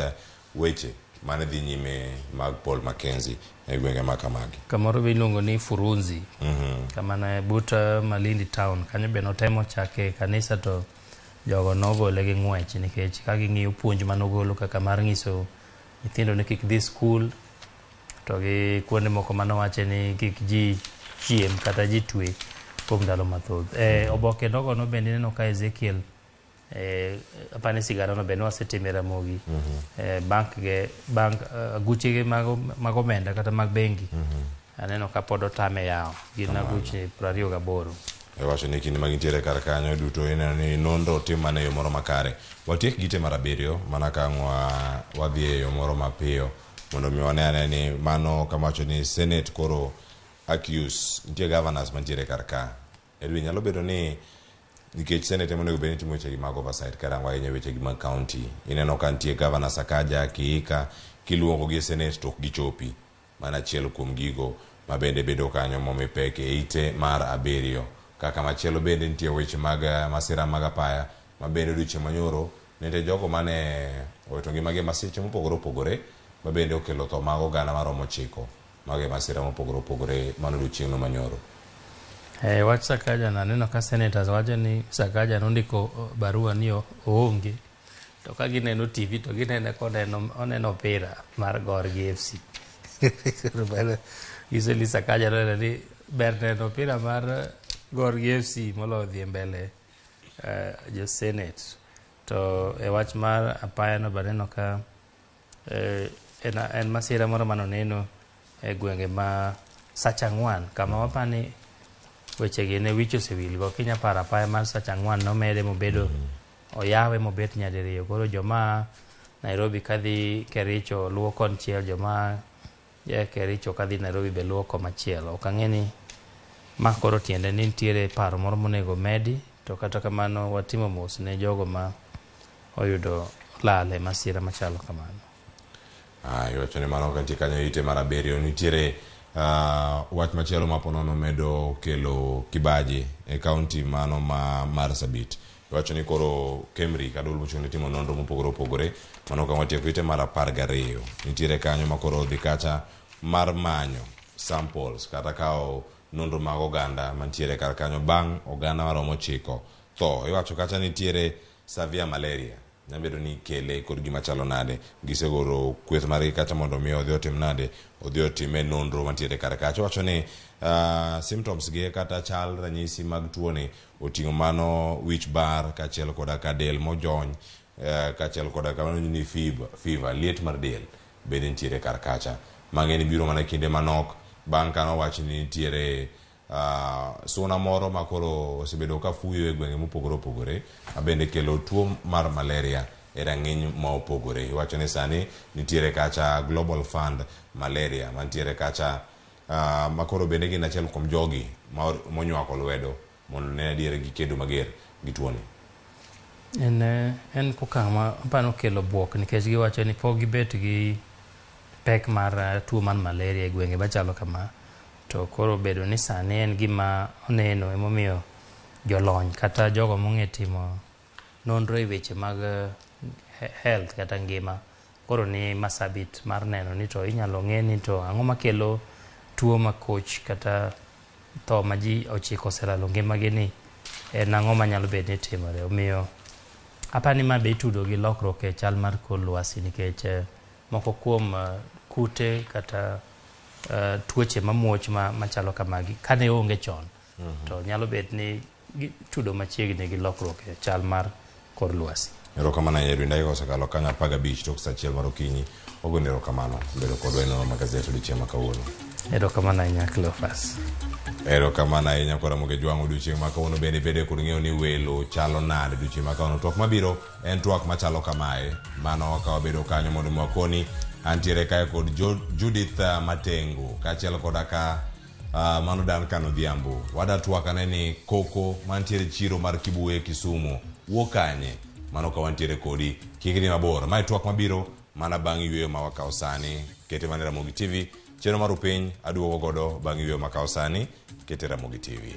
weche mane dhi nyime mag Paul Mackenzie e gwenge ma kamagi. Kamoro be iluongo ni Furunzi kama na buta Malindi town kanyo be notemo chake kanisa to jogo nogole gi ng'wech nikech ka ging'iyo puonj manogolo kaka mar ng'iso nyithindo ni kik dhi skul to gi kuonde moko manowache ni kik ji chiem kata ji twe kuom ndalo mathoth. Oboke nogo no bende neno ka Ezekiel apane sigara no bende wasetime Ramogi bank aguche mag omenda kata mag bengi aneno ka pod otame yawo gin aguche 28. Wacho ni kinde magintiere kar kanyo duto ineno ni nonro tim mana yo moro makare. Watiek gite mar 7 mana ka wadhi e yo moro mapiyo mondo mi wane ni mano kamacho ni Senate koro accuse nitie governors mantiere kar ka. Edwi nyalo bedo ni nikech Senate mondo obed ni timo weche gi mag oversight karangwa yenye weche gi mag county. Ineno ka nitie governors Sakaja Kiika kiluongo gi Senate to gichopi mana achiel kuom gigo mabende bedo kanyo momi peke ite mar 7. Kaka machielo bende nitie weche mag masira mag apaya mabende duche manyoro nende jogo mane oweto ngimagi masiche mopogore opogore mabende okelo tho mag oganda maromo 9 mage masira mopogore opogore mano duchieng'no manyoro. Wach Sakaja na neno ka senators wacho ni Sakaja nondiko barua ni oonge to ka gineno TV to ginene oneno opira mar Gor gi FC. Iseli Sakaja neno ni ber neno opira mar Gor gi FC molo dhi mbele jo Senate. To wach mar apaya no baneno ka en masira moro manoneno e gwenge ma Sachangwan kama wapani weche gi ne wicho sewilgo kinya para apaya mar Sachangwan nomede mobedo oyawe mobet nyadiriyo. Koro joma Nairobi kadhi Kericho luwo konchiel joma Kericho kadhi Nairobi be luwo komachielo. Okang'eni ma koro tiende ni nitiere paro moro monego medi to kata kamano watimo mos ne jogo ma oyudo lale masira machalo kamano. Iwacho ni mano kantie kanyo ite mar 7 nitiere wach machielo maponono medo kelo kibaji e county mano ma Marsabit. Iwacho ni koro Kemri kadul mochung'ne timo nonro mopogore opogore mano kan watieko ite mar 12 nitiere kanyo makoro dhi kacha mar manyo samples kata kao nonro mag oganda mantiere kar kanyo bang' oganda maromo 9 tho. Iwacho kacha nitiere severe malaria nyambedo ni kele kod gima chalo nade gisegoro kweth margi kacha mondo mi odhi otim nade odhi otime nonro mantiere kar kacha. Wacho ni symptoms gi kata chal ranyisi mag tuo ni oting'o mano wich bar kachiel koda ka del mojony kachiel koda ka mano ni fever liet mar del bende nitiere kar kacha. Mang'eni biro mana kinde manok bang' kano wach ni nitiere suna moro makoro osebedo ka fuyo e gwenge mopogore opogore mabende kelo tuo mar malaria e rang'iny ma opogore. Iwacho ni sani nitiere kacha Global Fund Malaria mantiere kacha makoro bende gin achiel kuom jogi monywako lwedo mondo ne adiere gi kedo mager gi tuoni. En kokang' ma apano kelo buok nikech giwacho ni pok gibet gi pek mar tuo mar malaria e gwenge machalo kama to koro bedo ni sani en gima oneno emomiyo jolony kata jogo mong'e timo nonro e weche mag health kata ngima koro ni Marsabit mar neno ni to inyalo ng'e ni to ang'o makelo tuo makoch kata tho ma ji 9 oselalo ngimagi ni en ang'o manyalo bed ni timore. Omiyo apani ma be itudo gi lokruok e chal mar kor lwasi nikech moko kuom kute kata tuoche mamuoch machalo kamagi kane onge chon to nyalo bet ni tudo machiegni gi lokruok e chal mar kor lwasi. Erokamano Edwin Ndaigo osekalo kanyo 15 tok saa 1 mar okinyi. Ogoni erokamano bedo kodwa e nono magazeti odiochieng' ma kawuono. Erokamano ahinya Cleophas. Erokamano ahinya kora Ramogi jwang' odiochieng' ma kawuono bende bede kod ng'eyo ni welo chalo nade odiochieng' ma kawuono. Twak mabiro en twak machalo kamae mano ka wabedo kanyo mondo mwakoni antiere kae kod Judith Matengo kachiel kodaka mano Dan Kano Dhiambo. Wadatwakane ni Koko mantiere chiro mar Kibuye Kisumu wokanye mano ka wantiere kodi kikini mabor mai twak mabiro mana bang' yweyo ma wakao sani kete mana Ramogi TV cheno maru piny aduogo godo bang' yweyo makao sani kete Ramogi TV.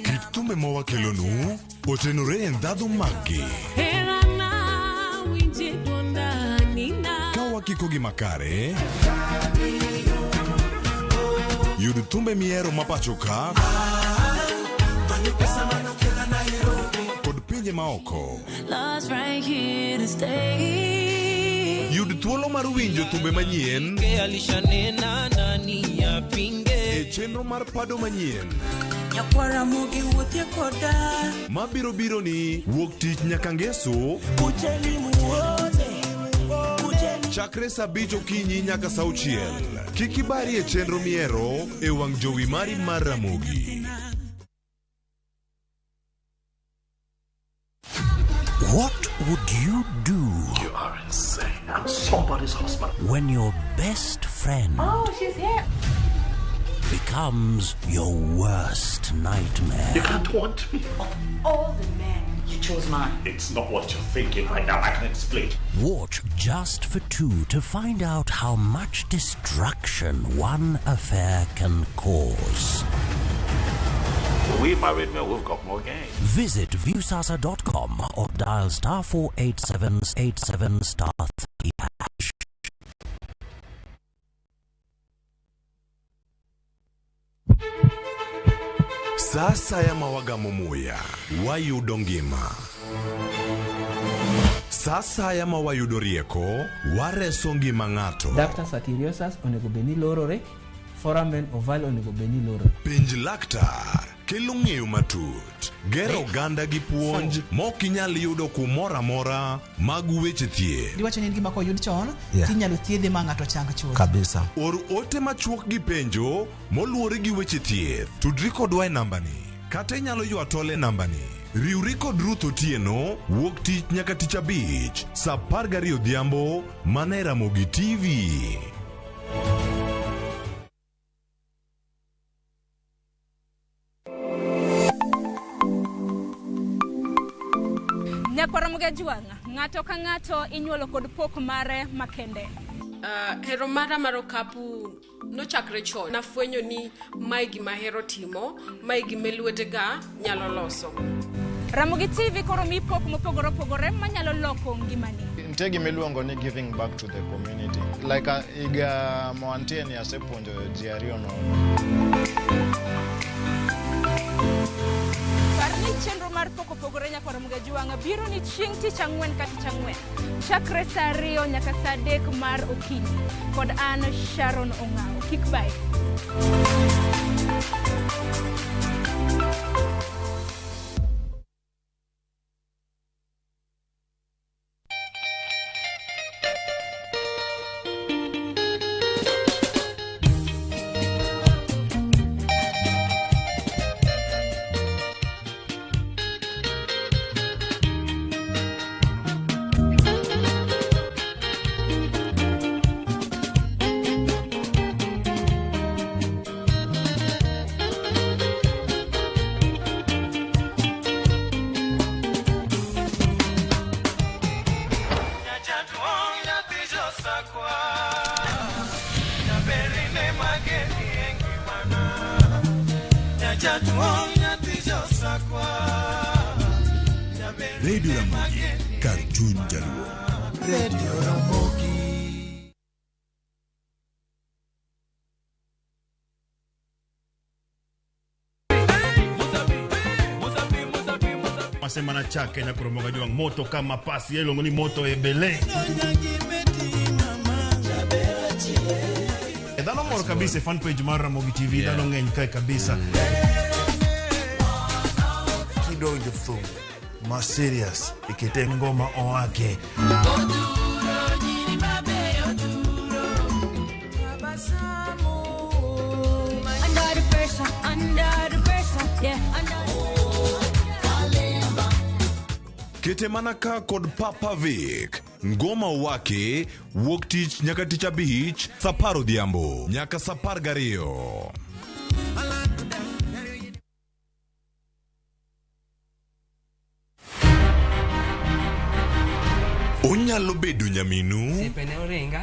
Kitume mowa kelonu otenore ndhadhu magi kawa kikogi makare yud thumbe miero mapachoka kod pinje maoko yud thuolo mar winjo thumbe manyien e chenro mar pado manyien Nyakwara mogi wuothie koda mabiro biro ni wuok tich nyaka ngeso chakre saa 5 okinyi nyaka saa 6 kikibari e chenro miero e wang' jowi mari mar Ramogi. What would you do? You are insane. I'm somebody's husband. When your best friend she's here. becomes your worst nightmare? You can't want me. Of all the men, you chose mine. It's not what you're thinking right now. I can explain. Watch Just for Two to find out how much destruction one affair can cause. We married men, we've got more game. Visit viewsasa.com or dial *48787*3#. Sasa ya mawagamo muya wayudo ngima. Sasa ya mawayudo rieko wareso ngima ng'ato. Dr. Satiriosus onego beni lorore, foramen oval onego beni lorore. Penj laktar kelo ng'eyo matut, gero oganda gi puonj mok inyal yudo kumoro amora mag weche thieth. Diwacho ni gima koyud chon, tinyalo thiedhe ma ng'ato chang chuth. Kabisa. Or ote machuok gi penjo moluwore gi weche thieth. Tudri kodwa e nambani. Kata inyalo ywa tole nambani. Riwri kod Ruth Otieno wuok tich nyaka tich abich saa 12 odhiambo mana e Ramogi TV. Nyakwara Mugajuanga, ng'ato ka ng'ato inyuolo kod pok mare makende. Hero mara mar okapu nochakre chon. Nafwenyo ni mae gima hero timo, mae gima lwetega nyalo loso. Ramogi TV koro mi pok mopogore opogore manyalo loko ngimani. Nitie gima iluongo ni giving back to the community. Like iga moantie ni asepuonjo ji ariyo nono. Parni chenro mar poko pogore Nyakwara Mugajuanga biro ni chieng' tich ang'wen ka tich ang'wen chakre saa 2 nyaka saa 3 mar okinyi kod an Sharon Ong'ao. Kik bai. Radio Ramogi, Karchun Jaluo. Radio Ramogi. Masemana chake Nyakwara Mugajuanga moto kama pasi yelongo ni moto ebele. Dhano mor kabisa fan page mar Ramogi TV, dhano ng'eny kae kabisa. Kidonjo thum ma serious ikete ngoma oake. Kete manaka kod Papa Vic, ngoma wake, wuok tich nyaka tich abich, sapar odhiambo, nyaka sapar gariyo. Onyalo bedo nyaminu,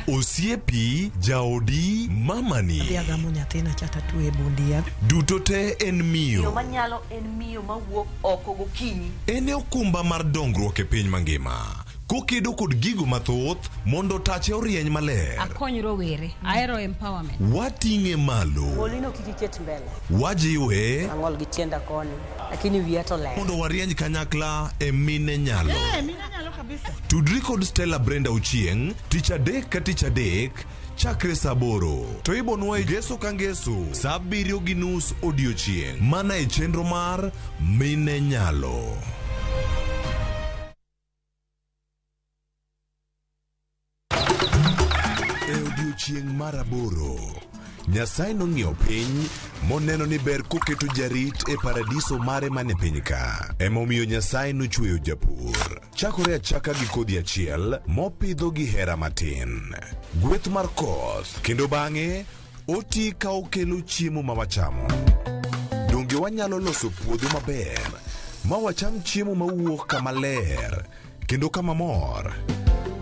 osiepi, jaodi, mamani. Agamo nyathina chata tuwe bundia. Duto te en miyo. Yo manyalo en miyo mawuok oko gokinyi. En okumba mar dongruok e piny mangima. Kokedo kod gigo mathoth mondo tache orieny maler. Akony rowere, aero empowerment. Wating'e malo. Molino kikiket mbele. Wajiwe. Ang'ol gi tienda koni, lakini wiya to ler. Mondo warieny kanyakla e mine nyalo. Mine nyalo kabisa. Tudri kod Stella Brenda Ochieng, tich adek ka tich adek, chakre saa 8. To ibonwa Ngeso ka Ngeso, saa 7:30 odiochieng'. Mana e chenro mar Mine Nyalo. E odiochieng' mar 8, Nyasaye nong'iyo piny moneno ni ber koketo jarit e paradiso mare mane piny ka. Emomiyo Nyasaye nochweyo japur. Chakore achaka gi kodhi achiel mopidho gi hera matin. Gweth mar koth, kendo bang'e oti ka okelo chiemo ma wachamo. Donge wanyalo loso puodho maber ma wacham chiemo mawuok kama ler kendo kama mor.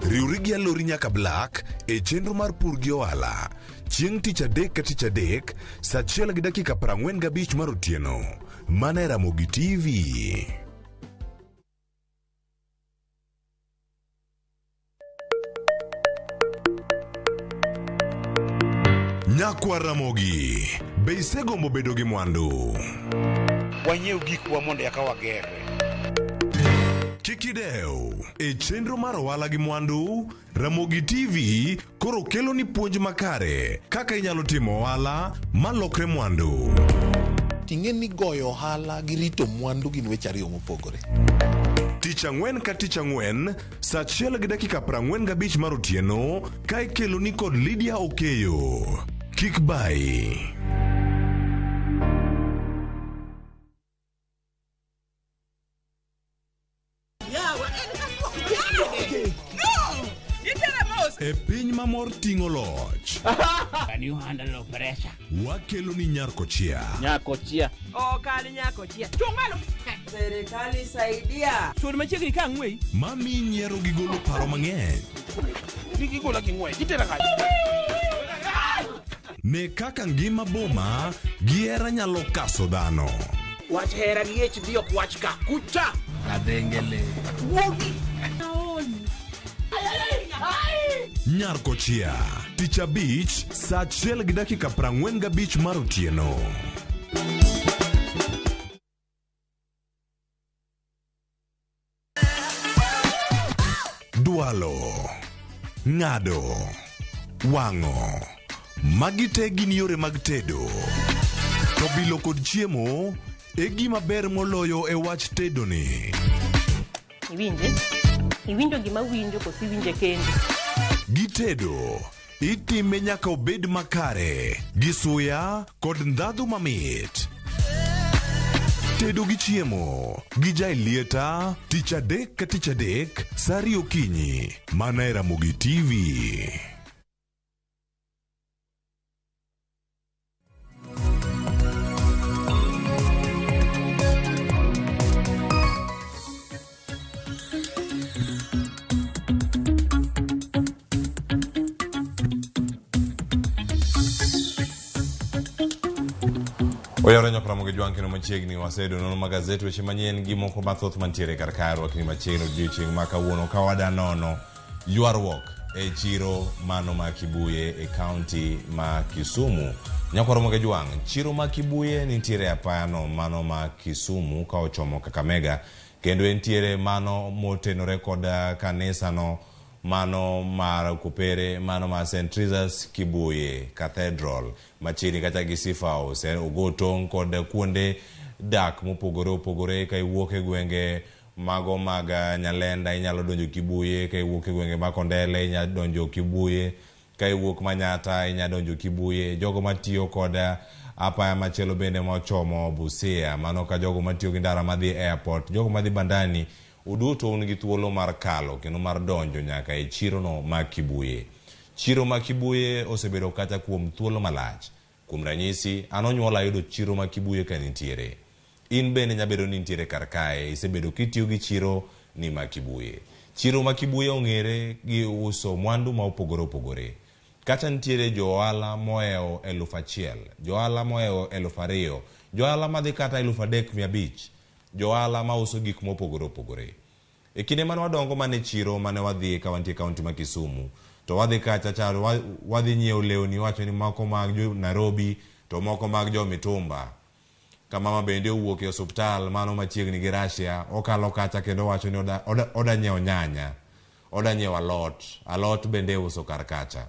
Riwri gi Alori nyaka Black e chenro mar pur gi ohala. Chieng' tich adek ka tich adek, saa 1:45 mar otieno. Mana e Ramogi TV. Nyakwa Ramogi, be isegombo bedo gi mwandu? Wanyiew gikwa mondo eka wagere. Kikideu, e chenro mar ohala gi mwandu, Ramogi TV koro kelo ni puonj makare kaka inyalo timo ohala malokre mwandu. Ting'e ni goyo ohala gi rito mwandu gin weche ariyo mopogore. Tich ang'wen ka tich ang'wen, saa 1:45 mar otieno, ka ikelo ni kod Lydia Okeyo. Kik bai. E piny mamor ting'o loch. Can you handle pressure? Wakelo ni Nyarko Chia. Nyako chia. Kali nyako chia. Chungalo. Serikali saidia. Sur machiegni ka ng'wei. Mami nyiero gi golo paro mang'eny. Nigi gola gi ng'wei. Itera kaji. Ne kaka ngima boma gi hera nyalo kaso dhano. Wach hera gi HD ok wach ka kucha. Kadengele. Wogi. Nyarko Chia, tich abich, saa 1:45 mar otieno. Dwalo, ng'ado, wang'o, magi te gin yore mag tedo. To bilo kod chiemo e gima ber moloyo e wach tedo ni. Iwinjo gima winjo kosi winje kendo. Gitedo itime nyaka obed makare gi suya kod ndhadhu mamit. Tedo gi chiemo gi jailieta tich adek ka tich adek, saa 2 okinyi. Mana e Ramogi TV. Oyore nyok Ramogi Jwang kendo machiegni wasedo nono magazeti weche manyien gi moko mathoth mantiere kar kae wakini machiegni odiochieng' ma kawuono ka wada nono ywarruok e chiro mano ma Kibuye e kaunti ma Kisumu. Nyakwa Ramogi Jwang, chiro ma Kibuye nitiere apayano mano ma Kisumu ka ochomo Kakamega, kendo entiere mano motenore kod kanisa no mano mar Kupere, mano mar St. Teresa's Kibuye Cathedral, machiegni kata gi Sifa House, Ogotong kod kuonde dak mopogore opogore. Ka iwuok e gwenge mago mag Nyalenda inyalo donjo Kibuye, ka iwuok e gwenge mag Kondele inyalo donjo Kibuye, ka iwuok Manyata inyalo donjo Kibuye. Jogo matiyo kod apaya machielo bende mochomo Busia, mano ka jogo matiyo gi ndara madhi airport, jogo madhi bandani, uduto un gi thuolo mar kalo kendo mar donjo nyaka e chiro no ma Kibuye. Chiro ma Kibuye osebedo kata kuom thuolo malach. Kuom ranyisi, anonyuola yudo chiro ma Kibuye ka nitiere. In bende nyabedo ni nitiere karkae, isebedo kitiyo gi chiro ni ma Kibuye. Chiro ma Kibuye ong'ere gi uso mwandu ma opogore opogore. Kata nitiere joala moeo 1,000, joala moeo 2,000, joala madhi kata 3,500, joala ma uso gik mopogore opogore. E kinde mane wadongo mane chiro mane wadhi ka wantie kaunti ma Kisumu, to wadhi kacha charo wadhi nyiewo lewni, wacho ni moko mag jo Nairobi to moko mag jo Mitumba. Ka mama bende owuok e hospital mano machiegni gi Russia, okalo kacha kendo wacho ni oda nyiewo nyanya, oda nyiewo alot bende uso kar kacha.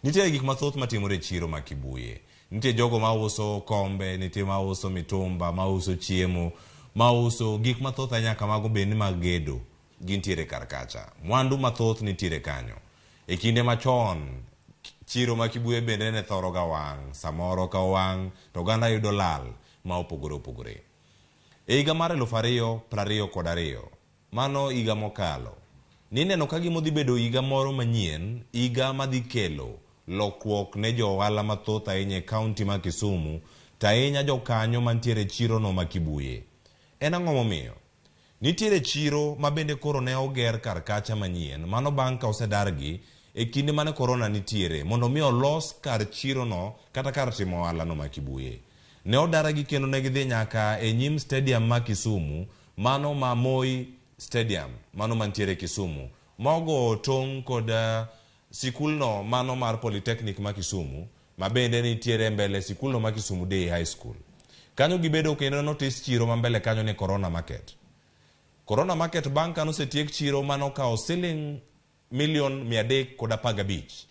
Nitie gik mathoth matimore e chiro ma Kibuye. Nitie jogo ma uso kombe, nitie ma uso mitumba, ma uso chiemo, ma uso gik mathoth anyaka mago bende mag gedo, gintiere kar kacha. Mwandu mathoth nitiere kanyo. E kinde machon, chiro ma Kibuye bende ne thoro ga wang', samoro ka wang' to ganda yudo lal ma opogore opogore. E higa mar 2022, mano higa mokalo, nineno ka gimo dhi bedo higa moro manyien, higa madhi kelo lokruok ne jo ohala mathoth ahinya e kaunti ma Kisumu, to ahinya jokanyo mantiere chiro no ma Kibuye. En ang'o momiyo? Nitiere chiro ma bende koro ne oger kar kacha manyien, mano bang' ka osedargi e kinde mane korona nitiere, mondo mi olos kar chiro no kata kar timo ohala no ma Kibuye. Ne odaragi kendo ne gidhi nyaka e nyim stadium ma Kisumu, mano ma Moi Stadium, mano mantiere Kisumu, mogo tong' kod sikul no mano mar Polytechnic ma Kisumu, ma bende nitiere mbele sikul no ma Kisumu Day High School. Kanyo gibedo kendo notis chiro ma mbele kanyo ne Corona Market. Corona Market bank kano setiek chiro mano kao $315,000,000.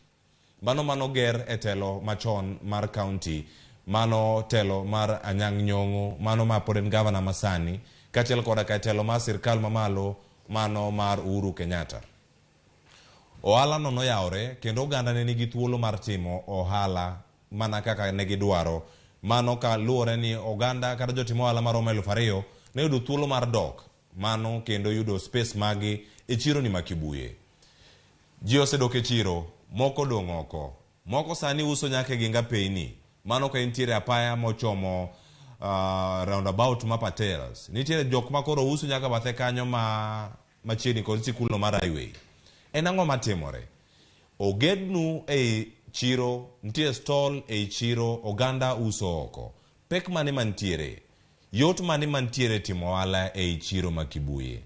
Mano ger e telo machon mar county, mano telo mar Anyang' Nyong'o, mano ma pod en governor masani, kachiel koda ka telo mar sirkal mamalo, mano mar Uhuru Kenyatta. Ohala no noyaore kendo oganda ne nigi thuolo mar timo ohala mana kaka ne gidwaro. Mano ka luore ni oganda kata jotimo ohala maromo 2,000 ne yudo thuolo mar dok, mano kendo yudo space magi e chiro ni ma Kibuye. Ji osedok e chiro, moko dong' oko, moko sani uso nyaka ginga peyni, mano ka nitiere apaya mochomo roundabout ma Patels. Nitiere jok ma koro uso nyaka bathe kanyo machiegni kod sikul no mar highway. En ang'o matimore? Ogednu e chiro, nitiere stall e chiro, oganda uso oko. Pek mane mantiere? Yot mane mantiere timo ohala e chiro ma Kibuye?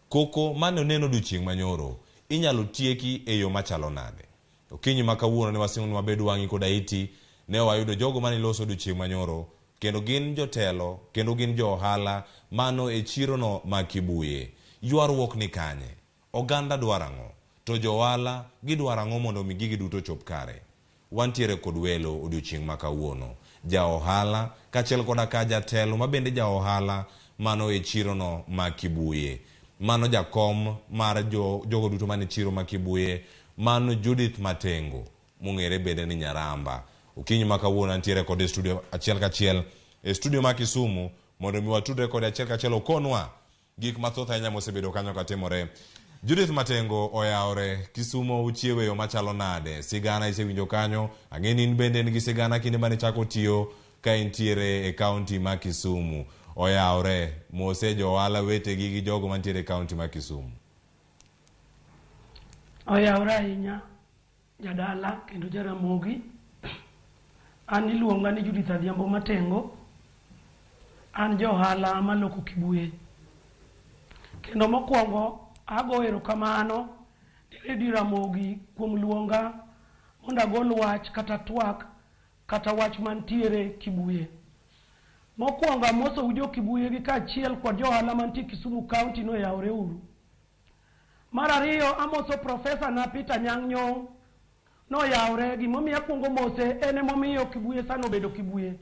Koko mane oneno odiochieng' manyoro, inyalo tieki e yo machalo nade? Okinyi ma kawuono ne wasingo ni wabedo wang'i koda iti, ne wayudo jogo mane loso odiochieng' manyoro, kendo gin jotelo, kendo gin jo ohala mano e chiro no ma Kibuye. Ywaruok ni kanye? Oganda dwarang'o? To jo ohala gidwarang'o mondo mi gigi duto chop kare? Wantiere kod welo odiochieng' ma kawuono. Ja ohala kachiel koda ka jatelo ma bende ja ohala mano e chiro no ma Kibuye. Mano jakom mar jogo duto mane chiro ma Kibuye, mano Judith Matengo, mung'ere bende ni Nyaramba. Okinyi ma kawuono antiere kod studio achiel kachiel e studio ma Kisumu mondo mi watudre kod achiel kachiel okonwa gik mathoth ahinya mosebedo kanyo katimore. Judith Matengo, oyaore, Kisumu uchiewe yo machalo nade? Sigana isewinjo kanyo? Ang'eni in bende nigi sigana kinde mane chako tiyo ka intiere e kaunti ma Kisumu? Oyaore, mose jo ohala wetegi gi jogo mantiere e kaunti ma Kisumu. Oyaore ahinya, jadala kendo Jaramogi. An iluonga ni Judith Adhiambo Matengo. An jo ohala maloko Kibuye. Kendo mokwongo ago erokamano ne Radio Ramogi kuom luonga mondo agol wach kata twak kata wach mantiere Kibuye. Mokwongo amoso ujo Kibuye gi kaachiel kod jo ohala mantie Kisumu County no yaore uru. Mar ariyo amoso profesa na Peter Nyang'nyong no yaure gimomiyo akwongo mose ene momiyo Kibuye sano bedo Kibuye.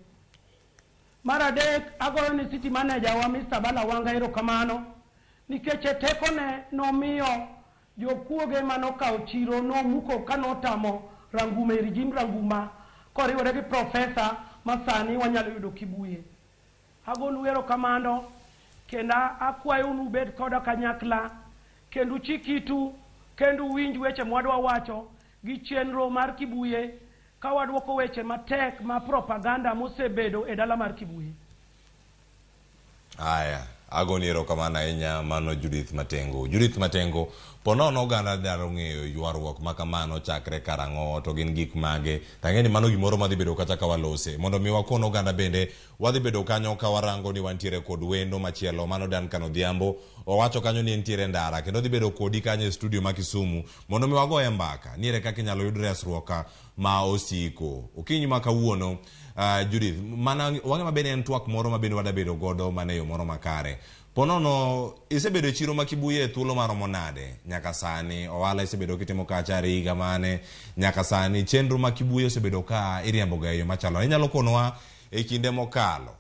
Mar adek agoyo ni city manager wa Mr. Bala Wanga erokamano nikech tekone nomiyo jokuoge manokawo chiro nomuko kanotamo rangume rijim ranguma koriwore gi profesa masani wanyalo yudo Kibuye. Agolu erokamano kendo akwayo unu bed koda kanyakla kendo chikitu kendo winj weche mwadwa wacho gi chenro mar Kibuye ka wadwoko weche matek ma propaganda mosebedo e dala mar Kibuye. Aya, agoni erokamano ahinya mano Judith Matengo. Judith Matengo, ponono oganda dwaro ng'eyo ywaruok ma kamano chakre karang'o to gin gik mage. Tang'eni mano gimoro madhi bedo kata ka walose. Mondo mi wakon oganda bende wadhi bedo kanyo ka warango ni wantiere kod wendo machielo mano Duncan Odhiambo. Owacho kanyo ni entiere ndara kendo dhi bedo kodi kanyo e studio ma Kisumu mondo mi wagoye mbaka. Niere kaka inyalo yud resruok ma osiko. Okinyi ma kawuono Judith, mana wange mabene en twak moro mabende wada bedo godo mane yo moro makare. Ponono isebedo e chiro ma Kibuye thuolo maromo nade nyaka sani, ohala isebedo kitimo kacha higa mane nyaka sani, chenro ma Kibuye osebedo ka iriambo ga yo machalo. Inyalo konowa e kinde mokalo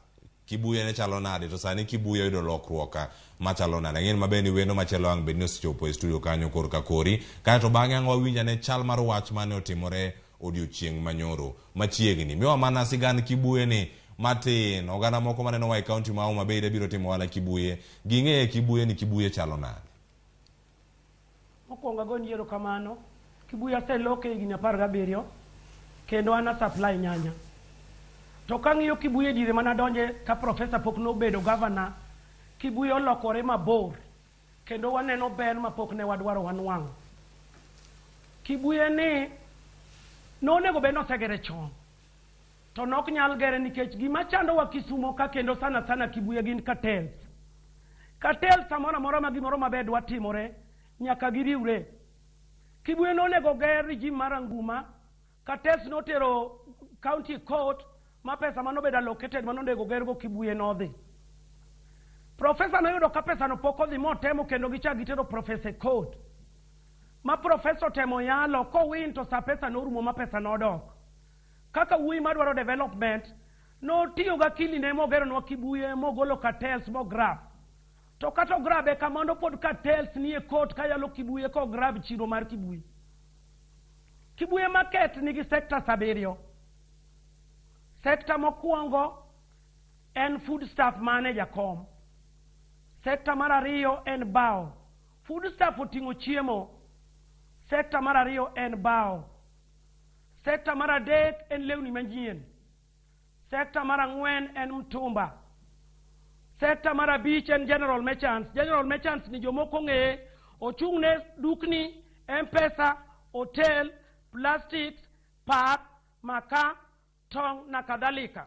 Kibuye ne chalo nade to sani Kibuye yudo lokruok machalo nade. Ng'en mabende wendo machielo ang bedni osechopo e studio kanyo kor ka kori kae to bang'e ang wawinja ne chal mar wach mane otimore odiochieng' manyoro machiegni. Miwa mana sigand Kibuye ni matin oganda moko maneno wa county ma Homa Bay biro timo wala Kibuye ging'e Kibuye ni Kibuye chalo nade. Mokwongo agoni erokamano. Kibuye aseloke higni 17 kendo ana supply nyanya. To kang'iyo Kibuye dire manadonje ka profesa pok nobedo governor, Kibuye olokore mabor kendo waneno ber mapok ne wadwaro wanwang'o. Kibuye ni nonego bed nosegere chon to nok nyal gere nikech gima chando wa Kisumo ka kendo sana Kibuye gin cartels. Cartels samora mora ma gimoro maber dwa timore nyaka giriure. Kibuye nonego ger rijim maranguma. Cartels notero county court ma pesa manobedo allocated manonego gergo Kibuye nodhi. Profesa noyudo ka pesa no pok odhi motemo kendo gichak gitero profesa court. Ma profesa temo yalo ko win to sa pesa norumo ma pesa nodok. Kaka wuyi madwaro development no tiyo ga kili ne mogero no Kibuye mogolo cartels mo grab. To kato grab e kamando pod cartels ni e court ka yalo Kibuye ko grab chiro mar Kibuye. Kibuye market nigi sector 7. Sector mokwongo en food staff manager kom. Sector mar ariyo en bao. Food staff oting'o chiemo. Sector mar ariyo en bao. Sector mar adek en lewni manyien. Sector mar ang'wen en mtumba. Sector mar abich en general merchants. General merchants ni jomoko ng'eye ochung'ne dukni, M-Pesa, hotel, plastics, pak, maka, tong na kadhalika.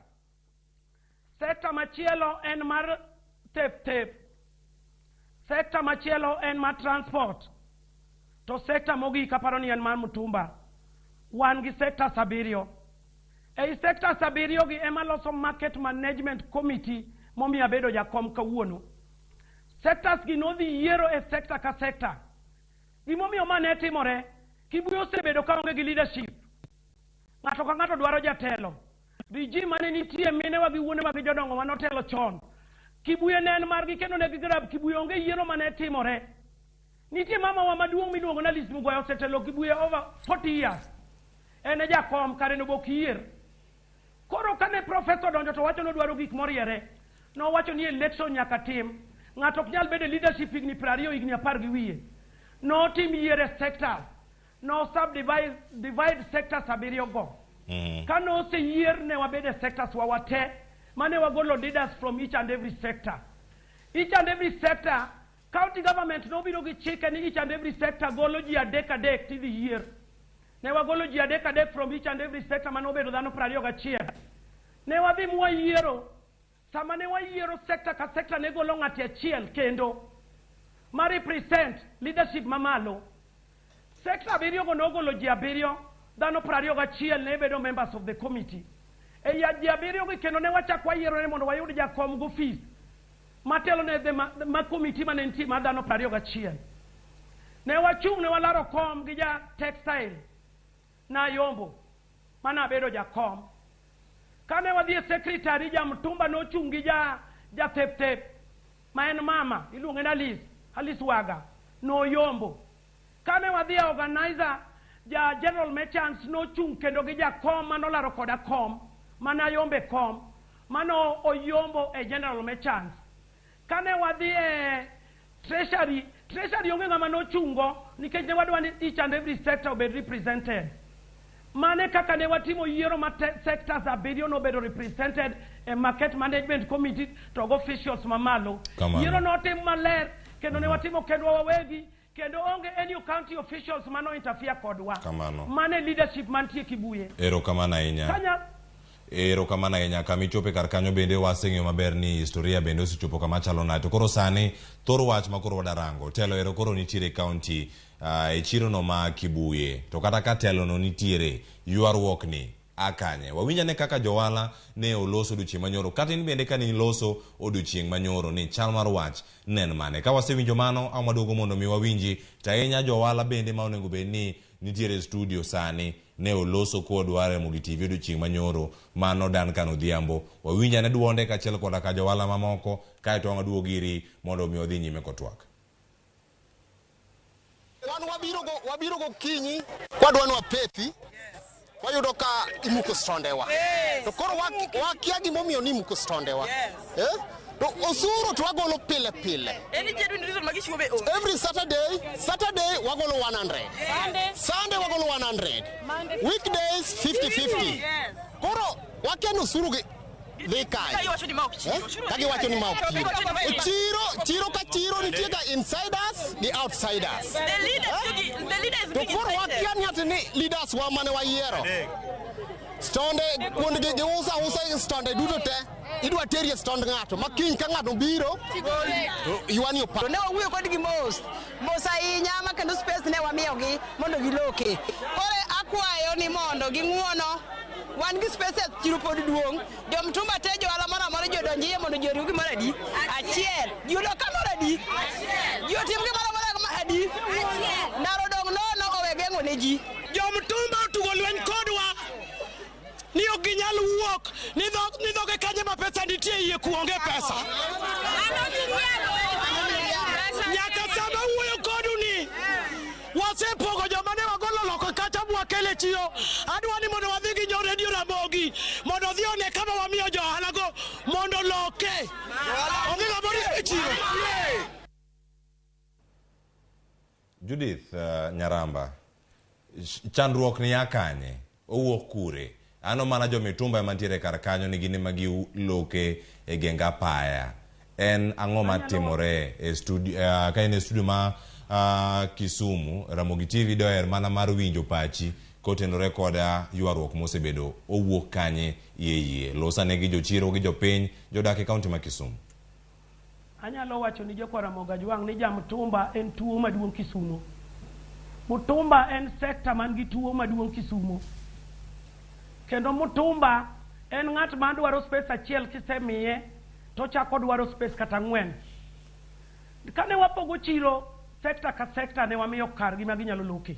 Sector machielo en mar tep. Sector machielo en mar transport. To sector mogik aparo ni en mar mtumba. Wan gi sector 7. Ei sector 7 gi ema loso market management committee momiyo abedo jakom kawuono. Sectors gi nodhi yiero e sector ka sector. Gimomiyo mane timore, Kibuye osebedo ka onge gi leadership. Ng'ato ka ng'ato dwaro jatelo. Rijim mane nitie minewa gi wuonewa gi jodongo manotelo chon. Kibuye ne en margi kendo ne gigrab Kibuye onge yiero mane timore. Nitie mama wa maduong' miluongo na Liz Mugoya osetelo Kibuye over 40 years. Ene jakom kare no bok yier. Koro kane professor donjo to wacho no dwaro gik moriere. No wacho ni election nyaka tim. Ng'ato ok nyal bedo leadership higni 20 higni 10 gi wiye. No tim yiere sector. No subdivide sector 7 go. Kano se yier ne wabede sectors wa wate. Mane wagolo leaders from each and every sector. Each and every sector, county government no biro gi chike ni each and every sector golo ji adek to the year. Ne wagolo ji adek from each and every sector mano bedo dhano 21. Ne wadhi mwa yiero. Sama ne wa yiero sector ka sector ne golo ng'ati achiel kendo ma represent leadership mamalo. Sector 7 go no golo ji 7 dhano 21 ne bedo members of the committee. E ya ji 7 go kendo ne wachak wayiero ne mondo wayud jakom go fees. Matelo ne ma committee manenti ma dhano 21. ne wachung' ne walaro kom gi ja textile na yombo mana bedo ja kom kane wadhi e secretary ja Mtumba no chung' gi ja tep ma en mama iluonge na Alice Waga no yombo kane wadhi e organizer ja general merchants no chung' kendo gi ja kom mano laro koda kom mana yombe kom mano oyombo e general merchants kane wadhi e treasury onge ng'ama nochungo nikech ne wadwa ni each and every sector obed represented mane kaka ne watimo yiero ma sectors abiriyo nobedo represented e market management committee to go officials mamalo yiero notim maler kendo ne watimo kendwa wawegi kendo onge any county officials mano interfere kodwa mane leadership mantie Kibuye erokamano ahinya kama ichope kar kanyo bende waseng'eyo maber ni historia bende osechopo kama chalo nade to koro sani thor wach ma koro wadarango telo ero koro nitiere county e chiro no ma Kibuye to kata ka telo no nitiere ywaruok ni akanye wawinjane kaka jowala ne oloso odiochieng' manyoro kata in bende ka ni loso odiochieng' manyoro ni chal mar wach nen mane ka wasewinjo mano amaduogo mondo mi wawinji to ahinya jowala bende ma onego bed ni nitiere studio sani ne oloso kodwa RAMOGITV odiochieng' manyoro mano dan kan odhiambo wawinjane duonde kachiel koda ka jowala mamoko kaeto waduogo iri mondo mi odhi nyime kotwak. Wabiro go kinyi kwadwa wapethi wayudo ka imuko stondewa to koro wakia gimomiyo ni imuko stondewa to osuru to wagolo pile every Saturday wagolo 100 Sunday wagolo 100 weekdays 50-50 koro wakia no osuru gi kagi wacho ni ma ok chiro ka chiro nitie ga insiders the outsiders the leaders to koro wakia ni atini leaders wa mane wayiero stonde kuond gi usa stonde duto te idwa terie stond ng'ato makiny ka ng'ato biro yuani opa ne wawuoyo kodgi mos ahinya ma kendo space ne wamiyogi mondo giloke koro akwayo ni mondo ging'uono wan gi space chiro pod duong' jo Mtumba te johala moro amora jodonjie mondo joriw gimoro adi achiel yudo kamoro adi jotim gimoro amora adi ndaro dong' nono owe geng'o ne ji jo Mtumba otugo lweny kodwa ni ok ginyal wuok ni dhoge kanye ma pesa nitie iye kuonge pesa nyaka sama wuoyo kodu ni wasepogo joma ne wagolo loko kata mwakele chiro adwa ni mondo wadhi gi jo radio Ramogi mondo dhi one kama wamiyo johala go mondo loke onge gabori e chiro. Judith Nyaramba chandruok ni akanye owuok kure ano mana jo Mitumba mantiere kar kanyo ni gine magi loke e genga paya en ang'o matimore e studio ka en studio ma Kisumu RAMOGITV doer mana mar winjo pachi kotenore koda ywaruok mosebedo owuok kanye yeye losane gi jochiro gi jopiny jodak e kaunti ma Kisumu. Anyalo wacho ni jokwa Ramoga Jwang' ni ja Mtumba en tuo maduong' Kisumu. Mtumba en sekta man gi tuo maduong' Kisumu. Kendo Mtumba en ng'at ma dwaro space achiel kisemiye to chako dwaro space kata 4. Kane wapogo chiro sekta ka sekta ne wamiyo kar gi maginyalo loke.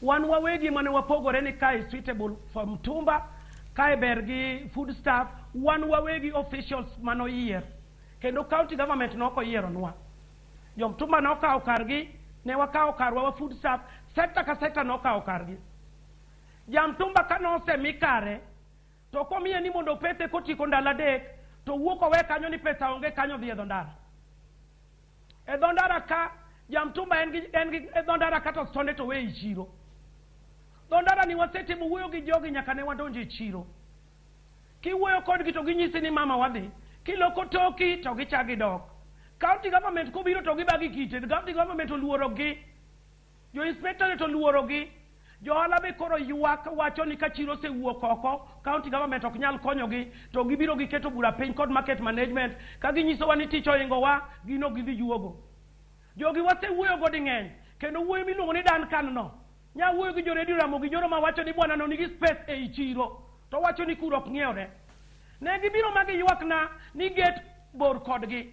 Wan wawegi mane wapogore ni kai suitable for Mtumba, kai bergi food staff, wan wawegi officials mano yier. Kendo county government noko yiero nwa. Jo Mtumba noka okargi, ne waka karwa wa food staff, sekta ka sekta noka okargi. Ja Mtumba kanose mikare, to komiye ni mondo pete kotiko ndala dek, to wuoko we kanyo ni pesa onge kanyo dhi edondara. Edondara ka, ja Mtumba engi edondara ka to stonde to we ichiro. Dondara ni waseti muwuyo gi jogi nyaka ne wadonje chiro. Ki wuoyo kodgi to ginyisi ni mama wadhi. Ki loko toki to gichagi dok. County government kubiro to gibagi kite. County government oluorogi. Jo inspector to oluorogi. Jo alabe koro yuak wacho ni ka chiro se wuok oko. County government ok nyal konyogi. To gibiro giketo bura piny kod market management. Ka ginyiso wa ni tich oingo wa, gino gidhi juogo. Jogi wase wuoyo godi ng'eny. Kendo wuoyo miluongo ni dan kan no. Nya wuoyo gi jo radio Ramogi nyoro ma wacho ni bwana no nigi space e chiro to wacho ni kuro ok ng'ieore ne gibiro magi ywak na ni get bor kodgi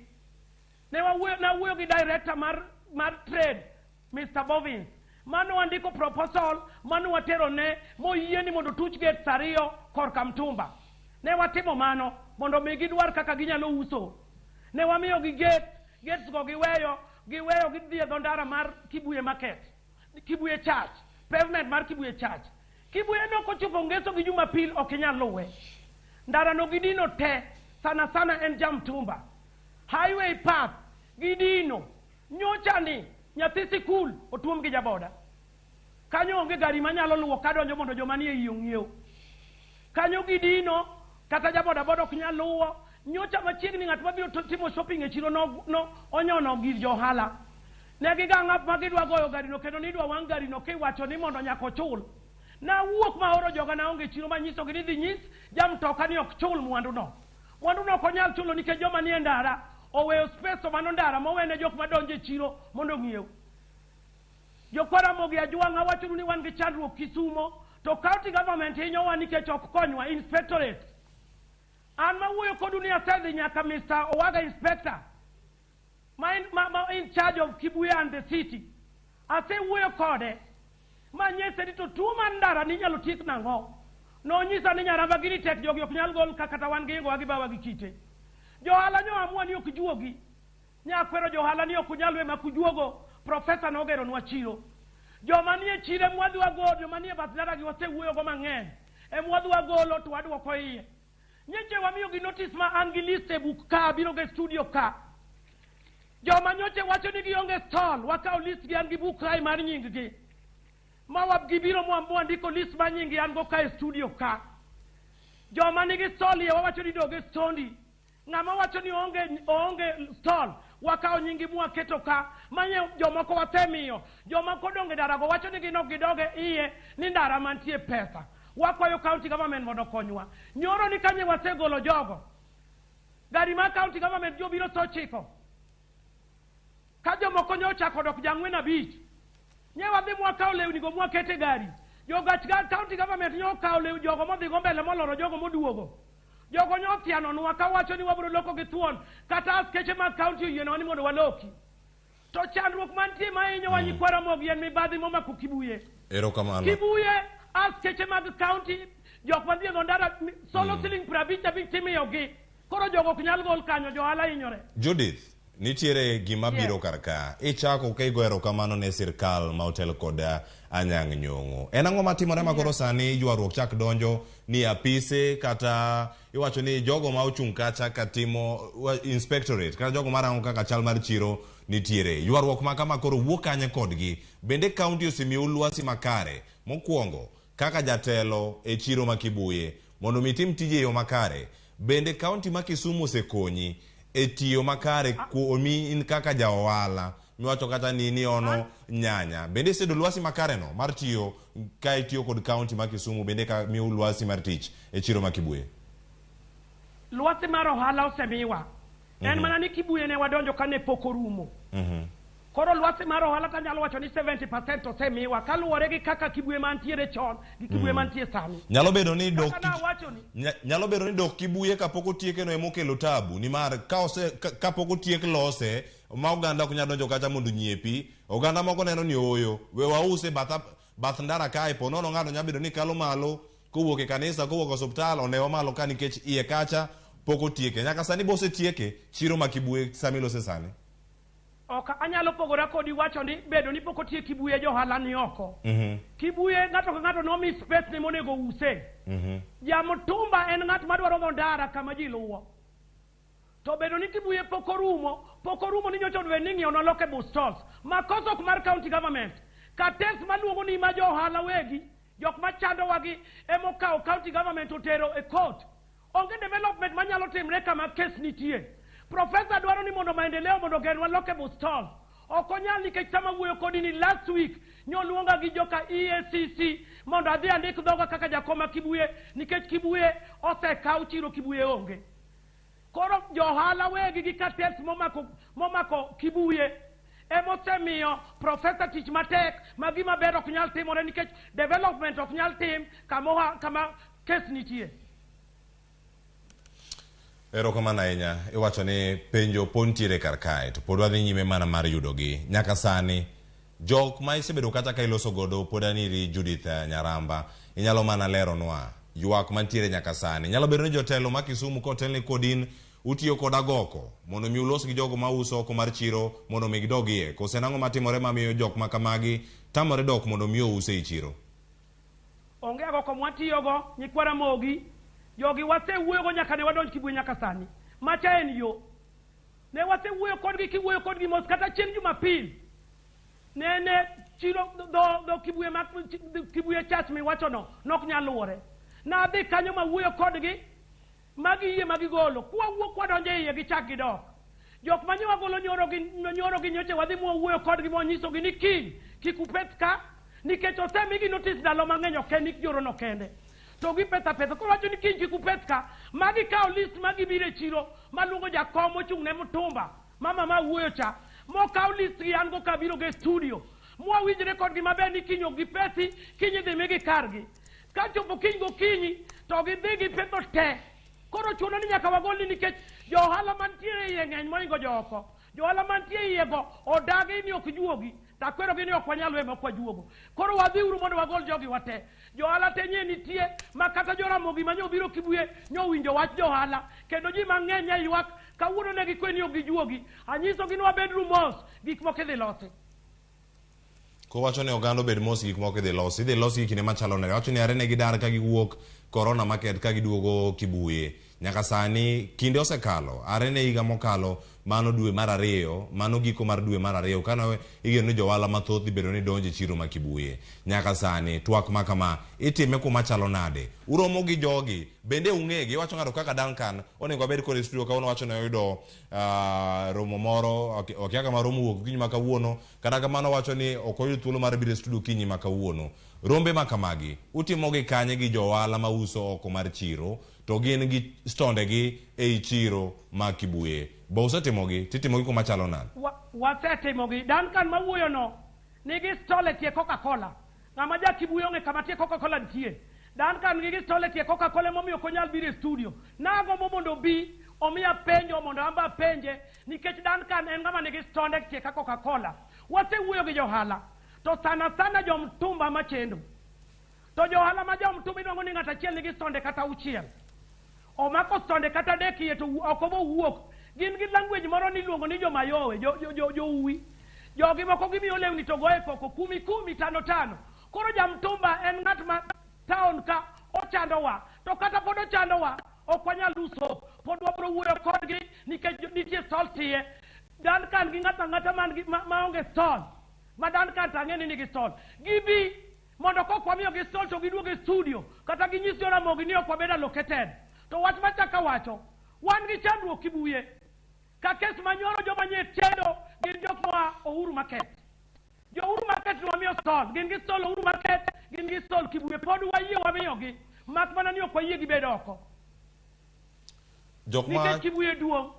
ne wuoyo gi director mar trade Mr. Bovins, mano wandiko proposal, mano watero ne, moyieni mondo tuch gate ariyo korka Mtumba. Ne watimo mano, mondo mi gidwar kaka ginyalo uso. Ne wamiyo gi gates go giweyo gidhi e dho ndara mar Kibuye Market, Kibuye Church, pavement mar Kibuye Church. Kibuye no kochopo Ngeso gi Jumapil ok inyal luwe. Ndara no gidino te, sana en jam Mtumba. Highway path, gidino, nyochani, nyathi sikul, otuom gi jaboda. Kanyo onge gari manyalo luwo kadonjo mondo joma nie iyo ng'iew. Kanyo gidino, kata jaboda bodo ok nyal luwo. Nyocha machiegni ng'at mabiro timo shopping e chiro onyono gir johala. Ne giga ng'at magidwa goyo gari no kendo nidwa wang' gari no kiwacho ni mondo nyako chul. Na wuok ma oro joga na onge chiro manyiso gi ni dhi nyis jamtoka ni ok chul mwandu no. Mwandu no konyal chulo nikech joma nie ndara oweyo space to mano ndara mowene jok madonjo e chiro mondo ng'iew. Jokora mogi ajwang'a wacho ni wan gi chandruok Kisumo to county government hinyowa nikech ok konywa inspectorate. An mawuoyo kodu ni asedhi nyaka Mr. Owaga Inspector ma in charge of Kibuye and the city. Asewuoyo kode ma nyese ni to tuo mar ndara ni nyalo tiek nang'o. Nonyisa ni nyaramba gini tek jogi ok nyal gol kata wan gi ingo gi bawa gi kite. Johala nyo amua ni ok juogi. Nyakwero johala ni ok nyal we makujuogo. Professor nogero nwa chiro. Joma nie chire mwadhi wagolo, joma nie bathdara gi wasewuoyo go mang'eny. Mwadhi wagolo to wadwoko iye. Nyeche wamiyo gi notice ma an gi list e book ka biro ge studio ka. Joma nyoche wacho ni gionge stall, wakao list gi an gi book ka mar nying gi. Ma wab gibiro mwandiko list ma nying gi an go ka e studio ka. Joma nigi stall ye wacho ni doge stondi. Ng'ama wacho ni onge stall, wakao nyingi mwa keto ka. Manye jomoko wasemiyo, jomoko donge darago wacho ni gidoge iye ni ndara mantie pesa. Wakwayo county government mondo konywa. Nyoro ni kanye wasegolo jogo. Gari ma county government jo biro to chiko. Ka jomoko nyocha kodok jang'wen abich. Nyewa dhi mwakao lewni go mwakete gari. Jogach county government nyokao lew jogo modhi go mbele moloro jogo moduogo. Jogo nyotiano nwaka wacho ni wabro loko gi thuon. Kata askeche ma county yieno ni mondo waloki. To chandruok mantie ma inyo wanyikwara mogi en mibadhi momako Kibuye. Erokamano. Kibuye askeche mag county jok madhi e ndara solo ceiling pravita victimi yogi. Koro jogo ok nyal gol kanyo johala inyore. Judith, nitiere gima biro karka. Ichako ka igo erokamano ne sirkal ma otel koda Anyang' Nyong'o. En ang'o matimore makoro sani ywaruok chak donjo ni apise kata iwacho ni jogo ma ochung' kacha katimo inspectorate kata jogo marango kaka chal mar chiro nitiere. Ywaruok ma kama koro wuok kanye kodgi. Bende county osemiyo lwasi makare. Mokwongo kaka jatelo e chiro ma Kibuye mondo mitim tije yo makare. Bende county ma Kisumu osekonyi e tiyo makare kuomi in kaka jaohala. Miwacho kata ni ono nyanya. Bende sedo lwasi makare no mar tiyo ka itiyo kod county ma Kisumu bende ka miyo lwasi mar tich e chiro ma Kibuye. Lwasi mar ohala osemiwa. En mana ni Kibuye ne wadonjo kane pok orumo. Koro lwasi mar ohala tanyalo wacho ni 70% osemiwa kaluwore gi kaka Kibuye mantiere chon gi Kibuye mantie sani. Nyalo bedo ni dok Kibuye kapok otieke no emokelo tabu ni mar kapok otiek lose ma oganda ok nyalo donjo kata mondo nyiepi. Oganda moko neno ni oyo we wause bath ndara kae po nono ng'ato nyalo bedo ni kalo malo kowuok e kanisa kowuok e osiptal onewa malo ka nikech iye kacha pok otieke. Nyaka sani bose tieke chiro ma Kibuye samilose sani. Oka anyalo pogora kodi wacho ni bedo ni pok otiek Kibuye johala ni oko. Kibuye ng'ato ka ng'ato nomi space ni monego use. Ja Mtumba en ng'at madwaro go ndara kama ji luwo. To bedo ni Kibuye pok orumo ni nyocha odwe ni ng'iewo nolokable stalls. Makosa ok mar county government. Kates maluongo ni ma johala wegi, jok machando wagi emokawo county government otero e court. Onge development manyalo timre kama case nitie. Professor dwaro ni mondo maendeleo mondo genwa lockable stalls. Okonyal nikech sama wuoyo kodi ni last week nyoluonga gi joka EACC mondo adhi andik dhoga kaka jakoma Kibuye nikech Kibuye osekaw chiro Kibuye onge. Koro johala wegi gi cartels momako Kibuye emosemiyo professor tich matek magima ber ok nyal timore nikech development ok nyal tim kama case nitie. Erokamano ahinya. Iwacho ni penjo pontiere kar kae to pod wadhi nyime mana mar yudogi. Nyaka sani jok ma isebedo kata ka iloso godo podaniri Judith Nyaramba inyalo mana leronwa ywak mantiere nyaka sani nyalo bedo ni jotelo ma Kisumu kotelni kodin utiyo kod agoko mondo mi ulos gi jogo ma uso oko mar chiro mondo mi gidogie kose nango matimore mamiyo jok ma kamagi tamore dok mondo mi use i chiro onge agoko mwatiyogo nyikwa Ramogi jogi wasewuoyogo nyaka ne wadonj Kibuye nyaka sani macha en yo ne wasewuoyo kodgi kiwuoyo kodgi mos kata chieng' Jumapil ne chiro do Kibuye church miwachono nok nyal luwore nadhi kanyo mawuoyo kodgi magi yie magi golo kwawuok wadonje iye gichak gidok jok manyo wagolo nyoro gi nyoche wadhi mwuoyo kodgi monyisogi ni kik upet ka nikech osemigi notice ndalo mang'eny ok ni joro no kende to gi pesa koro wacho ni kik upet ka magi kao list magi bire chiro maluongo jakom ochung' ne Mutumba mama ma wuoyo cha mokao list gi an go kabiro ge studio mwawinjre kodgi maber ni kinyo gi pesi kinyi dhi migi kargi ka chopo kiny go kinyi to gidhi gi petho te koro chuno ni nyaka wagolni nikech johala mantiere iye ng'eny moingo jooko johala mantiere iye go odagi ni ok juogi takwero gi ni ok wanyal we mok wajuogo koro wadhiuru mondo wagol jogi wate johala te nye nitie ma kata jo-Ramogi ma nyobiro Kibuye nyowinjo wach johala kendo ji mang'eny nyaywak kawuono ne gikwe ni ok gijuogi anyisogi ni wabedru mos gik moko idhi losi kowacho ni oganda obed mos gik moko idhi losi kinde machalo nade wacho ni are ne gidar ka giwuok Corona Market ka giduogo Kibuye nyaka sani kinde osekalo are ne higa mokalo mano dwe mar 2 mano giko mar dwe mar 2 kana igeno ni johala mathoth ibedo ni donje chiro ma Kibuye nyaka sani twak makama itime kuma chalo nade uromo gi jogi bende ung'egi wacho ng'ato kaka Duncan onego abed kod studio ka wacho ni oyudo romo moro ok kama romo wuok kinyi maka wuono kata kamano wacho ni ok oyud thuolo mar biro studio kinyi maka wuono rombe makamagi utimo gi kanye gi johala ma uso oko mar chiro to gin gi stonde gi ei chiro ma Kibuye bo usetimogi titimogi kuma chalo nade wasetimogi Duncan mawuoyo no nigi stole tie Coca-Cola ng'ama ja Kibuye ong'e kama tie Coca-Cola nitie Duncan nigi stole tie Coca-Cola momiyo konyal biro e studio nagombo mondo bi omiya penjo mondo amba penje nikech Duncan en ng'ama nigi stonde tie Coca-Cola wasewuoyo gi johala to sana jo-Mtumba machendo to johala ma jo-Mtumba inuango ni ng'ata achiel nigi stonde kata 6 omako stonde kata dekie to ok bo wuok gin gi language moro ni luongo ni jomayowe jo-uwi jogi moko gimiyo lewni to goye koko 10 5 koro ja-Mtumba en ng'at ma town ka ochandowa to kata pod ochandowa ok wanyal uso pod wabro wuoyo kodgi nikech nitie stol tie Duncan gi ng'ata ma onge stol ma Duncan tang'eni nigi stol gibi mondo kok wamiyo gi stol to giduogo e studio kata ginyis jo-Ramogi ni ok wabed allocated to wach machaka wacho wan gi chandruok Kibuye ka kes manyoro joma nye tedo gin jok moa Uhuru Market jo-Uhuru Market wamiyo stol gin gi stol Uhuru Market gin gi stol Kibuye pod wayie wamiyogi mak mana ni ok wayie gibedo oko nikech Kibuye duong'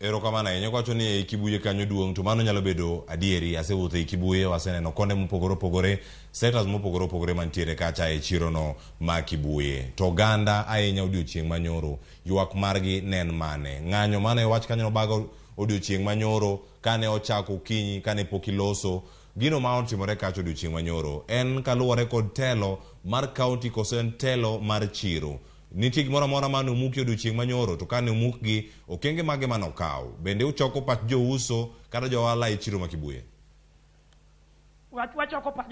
erokamano ahinya kwacho ni ei Kibuye kanyo duong' to mano nyalo bedo adieri asewuotho ei Kibuye waseneno konde mopogore opogore sectors mopogore opogore mantiere kacha e chiro no ma Kibuye to oganda ahinya odiochieng' manyoro ywak margi nen mane ng'anyo mane wach kanyo bago odiochieng' manyoro kane ochako kinyi kane pok iloso gino ma otimore kacho odiochieng' manyoro en kaluwore kod telo mar county kosen telo mar chiro nitie gimoro moro mane omuki odiochieng' manyoro to kane omukgi okenge mage mane okaw bende uchoko pach jouso kata johala e chiro ma Kibuye wachoko pach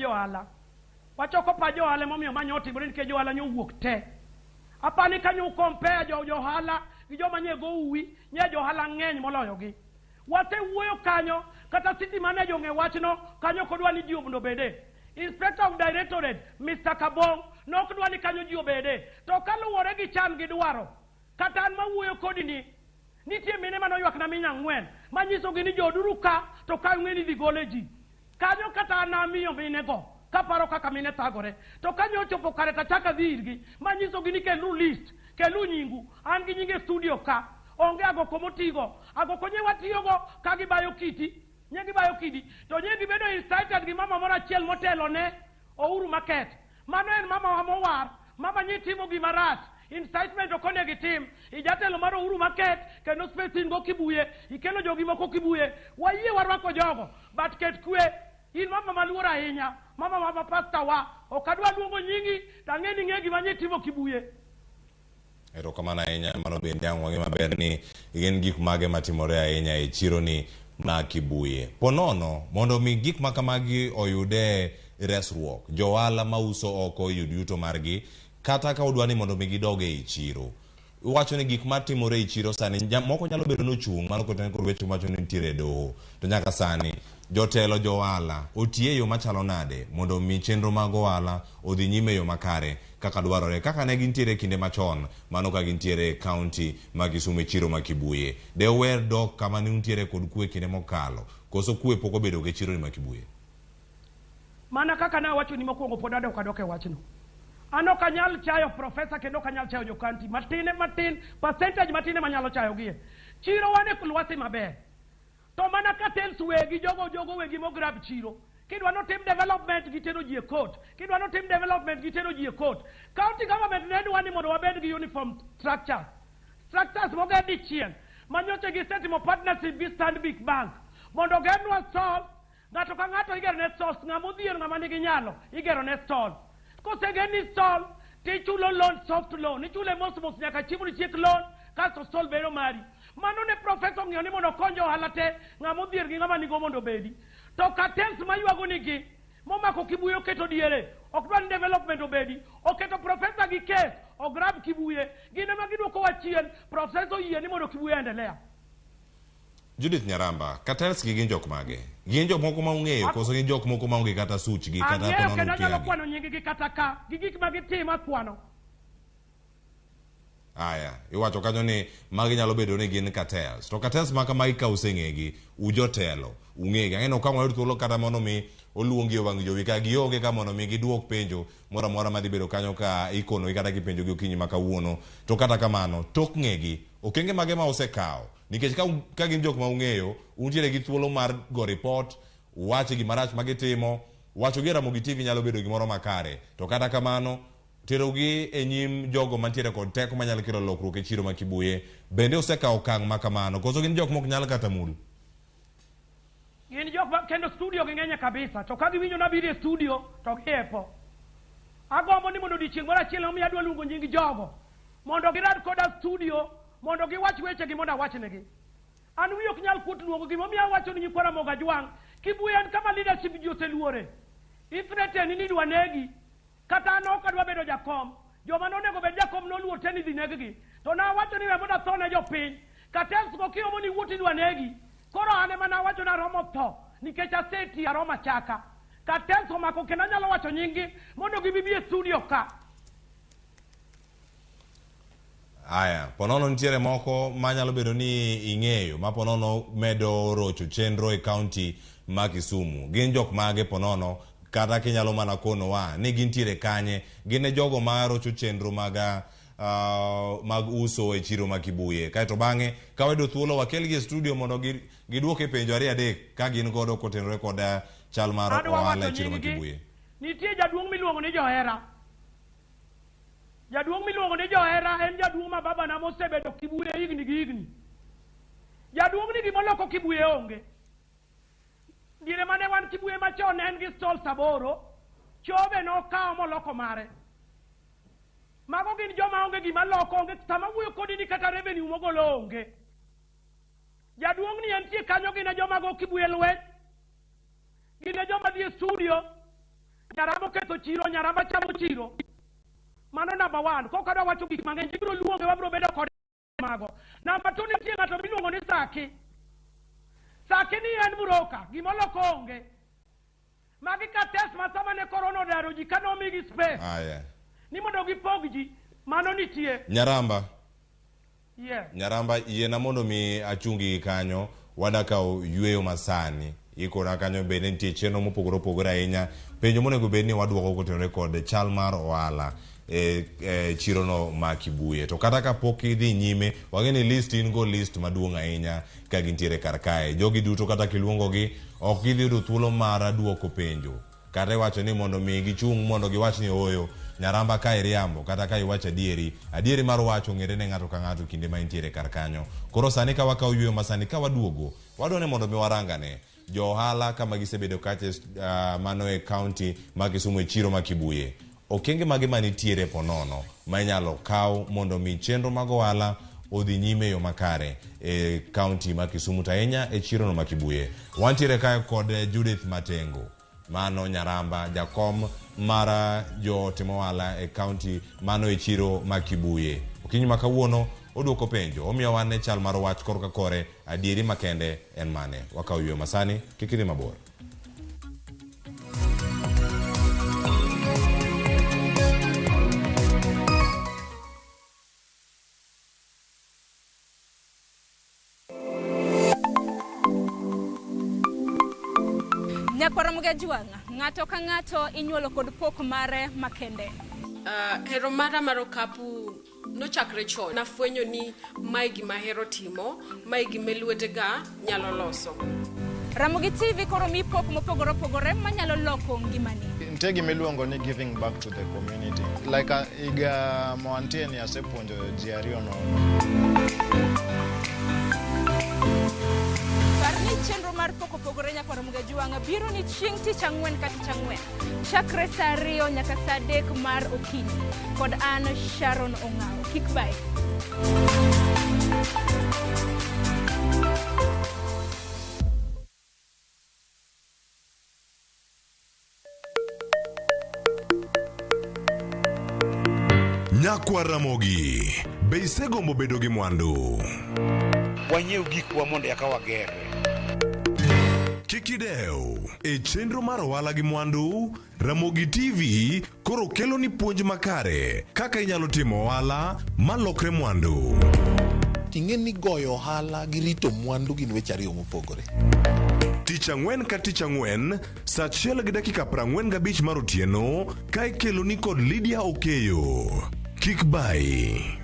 johala momiyo manyo otimore nikech johala nyowuok te apani kanyo compare johala gi joma nye go uwi nye johala ng'eny moloyogi wasewuoyo kanyo kata city manager ong'e wachno kanyo kodwa ni ji obndo bede Inspector of Directorate Mr. Kabong nok dwa ni kanyo ji obede to kaluwore gi chan gi dwaro kata an mawuoyo kodini nitie mine mano ywak na minya 4 manyisogi ni joduru ka to ka ng'eni dhi gole ji kanyo kata anamiyo mine go kaparo kaka mine thagore to kanyo ochopo kare tachaka dhi irgi manyisogi ni kelu list kelu nyingu an gi nyinge studio ka onge agoko motigo agoko nye watiyogo ka gibayo kiti nye gibayo kidi to nye gibedo incited gi mama moro achiel motelo ne Uhuru Market mano en mama wa mowar mama nye timo gi marat incitement okone gi tim ijatelo mar Uhuru Market kendo space go Kibuye ikelo jogi moko Kibuye wayie warwako jogo but ket kwe in mama maluora ahinya, mama pasta wa, okadwa luongo nyingi, tang'eni ng'e gima nyitimo Kibuye. Erokamano ahinya, mano bende ang' wang'e maber ni gin gik mage matimore ahinya e chiro ni ma Kibuye. Ponono, mondo mi gik makamagi oyude resruok, joala mauso oko yud yuto margi, kata ka udwani mondo mi gidoge e chiro. Uwacho ni gik matimore e chiro sani, moko nyalo bedo nochung', mano kotene kod weche macho ni nitiere doho. To nyaka sani, jotelo joala, otie yo machalo nade, mondo mi chenro mag oala odhi nyime yo makare, kaka dwarore, kaka ne gintiere kinde machon, mano ka gintiere county ma Kisumu e chiro ma Kibuye. De wer dok kama ni untiere kod kwe kinde mokalo, koso kwe poko bedo ge chiro ni ma Kibuye. Mana kaka na wacho ni mokwongo pod adok adoke wachno. Ano kanyal chayo profesa kendo kanyal chayo jokanti matin percentage matine manyalo chayo gie. Chiro wane kulwasi maber. To mana katel suwegi jogo wegi mo grab chiro. Kidwa no team development gitero ji e court. Kidwa no team development gitero ji e court. County government ne dwani mondo wabed gi uniform structures. Structures moga di chien. Manyoche gi setimo partnership gi stand big bank. Mondo genwa solve. Ngato ka ngato igero ne solve ngamudhier ngamanigi nyalo igero ne solve. Kose geni solve tichulo loan soft loan. Ichule mos nyaka chimu ni chiek loan kasto solve bero mari. Mano ne professor ng'eyo ni mondo konjo halate ngamudhier gi ngama nigo mondo bedi. To katels mayuago nigi momako Kibuye oketo diere ok dwan development obedi oketo professor gi case o grab Kibuye gine ma giduoko wachien professor yie ni mondo Kibuye endelea. Judith Nyaramba, katels gi gin jok mage? Gin jok moko ma ung'eyo koso gin jok moko ma unge kata such gi kata ponono ukiagi? Ang'eyo kendo kwano nyingi gi kata ka gi gik ma gitima kwano. Aya, iwacho kanyo ni magi nyalo bedo ni gin cartels. To cartels maka magi ka useng'egi, ujotelo, ung'egi. Ang'eno ka mwayud thuolo kata mono mi oluongi wang' jowi ka gionge ka mono mi giduok penjo mora mora madhi bedo kanyo ka ikono kata gipenjo gi okinyi ma kawuono. To kata kamano, tok ng'egi, okenge mage ma osekawo. Nikech ka gin jok ma ung'eyo, untiere gi thuolo mar go report, uwache gi marach magitimo, wacho gi Ramogi TV nyalo bedo gimoro makare. To kata kamano, terogi e nyim jogo mantiere kod teko manyalo kelo lokruok e chiro ma Kibuye, bende osekawo okang' ma kamano, koso gin jok mok nyal kata mul. Gin jok kendo studio gi ng'enye kabisa, to ka giwinjo nabiro e studio to giepo. Agombo ni mondo odiochieng' moro achiel omiyo adwa luongo nying jogo mondo girad koda studio mondo giwach weche gi mondo awachnegi. An wiyo ok nyal kuot luongo gimomiyo awacho ni nyikwa Ramogi ajwang'. Kibuye en kama leadership ji oseluore. Ithreteni ni dwa negi. Kata an ok adwa bedo jakom. Joma nonego bed jakom noluor te ni dhi neg-gi. To nawacho ni we mondo atho ne jopiny. Katels go kiomo ni wuoti dwa negi. Koro an ema nawacho na romo tho nikech aseti aroma chaka. Katels omako kendo anyalo wacho nyingi mondo gibibi e studio ka. Aya, ponono nitiere moko manyalo bedo ni ing'eyo, ma ponono medo rocho chenro e county ma Kisumu. Gin jok mage ponono, kata kinyalo mana kono wa, ni gintiere kanye, gine jogo ma rocho chenro mag uso e chiro ma Kibuye. Kaeto bang'e, kawedo thuolo wakelgi e studio mondo giduoke penjo ari adek ka gin godo kotenore koda chal mar ohala e chiro ma Kibuye. Nitie jaduong' miluongo ni Johera. Jaduong' miluongo ni Johera en jaduong' ma babana mosebedo Kibuye higni gi higni. Jaduong' ni gimoloko Kibuye onge. Diere mane wan Kibuye machon en gi stol saboro, chove nokawo moloko mare. Mago gin joma onge gima loko onge, sama wuoyo kodi ni kata revenue mogolo onge. Jaduong' ni entie kanyo gine joma go Kibuye lweny. Gine joma dhi e studio, Nyaramba ketho chiro, Nyaramba chamo chiro. Mano number 1. Kok adwa wacho gik mang'eny, ibiro luonge wabiro bedo kod mago. Number 2 nitie ng'ato miluongo ni Saki. Saki ni en broker, gimoloko onge. Magi cartels ma sama ne korona odaro ji ka nomigi space. Ni mondo gipog ji, mano nitie. Nyaramba. Yeah. Nyaramba, yiena mondo mi achungi kanyo, wadakawo yweyo masani. Ikora kanyo bende nitie chenro mopogore opogore ahinya. Penjo monego bed ni waduoko kotenore kod chal mar ohala chiro no ma Kibuye. To kata ka pok idhi nyime, wageni list in go list maduong' ahinya ka gintiere kar kae. Jogi duto kata kiluongo gi ok gidhi yudo thuolo mar duoko penjo. Kata iwacho ni mondo mi gichung' mondo giwach ni oyo Nyaramba ka iriambo kata ka iwacho adieri mar wacho ng'ere ne ng'ato ka ng'ato kinde ma intiere kar kanyo. Koro sani ka wakawo yweyo masani ka waduogo, wadwa ni mondo mi warangane jo ohala kama gisebedo kacha mano e county ma Kisumu e chiro ma Kibuye. Okenge mage manitiere ponono ma inyalo kaw mondo mi chenro mag ohala odhi nyime yo makare e county ma Kisumu taenya e chiro no ma Kibuye. Wantiere kae kod Judith Matengo, mano nyaramba jakom mara jo timo ohala e county mano e chiro ma Kibuye. Okinyi ma kawuono oduoko penjo, omiyo wane chal mar wach korka kore adieri makende en mane. Wakaw yo masani kikiri mabor. Nyakwara Mugajuanga, ng'ato ka ng'ato inyuolo kod pok mare makende. Hero mara mar okapu nochakre chon. Nafwenyo ni mae gima hero timo, mae gima lwetega nyalo loso. Ramogi TV koro mi pok mopogore opogore manyalo loko ngimani. Nitie gima iluongo ni giving back to the community. Like higa moantie ni asepuonjo ji ariyo nono. Parni chenro mar pok opogore Nyakwara Mugajuanga biro ni chieng' tich ang'wen ka tich ang'wen chakre saa 2 nyaka saa 3 mar okinyi kod an Sharon Ong'ao. Kik bai. Nyakwara Ramogi, be isegombo bedo gi mwandu? Wanyiew gikwa mondo eka wagere. Kikideu, e chenro mar ohala gi mwandu, Ramogi TV koro kelo ni puonj makare kaka inyalo timo ohala malokre mwandu. Ting'e ni goyo ohala gi rito mwandu gin weche ariyo mopogore. Tich ang'wen ka tich ang'wen, saa 1 gi dakika 45 mar otieno, ka ikelo ni kod Lydia Okeyo. Kik bai.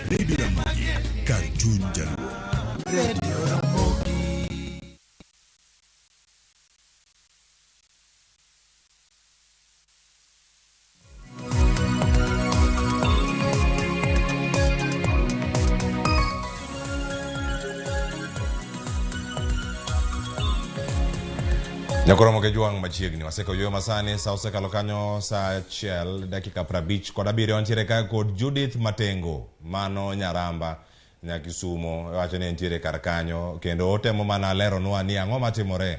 Radio Ramogi, Kajunja. Radio Ramogi. Nyakwara Mugajuanga machiegni waseko yo masani sa osekalo kanyo saa 1 dakika 50 kod 7 wantiere kae kod Judith Matengo, mano nyaramba Nyakisumo, wacho ni entiere kar kanyo kendo otemo mana lero nwa ni ang'o matimore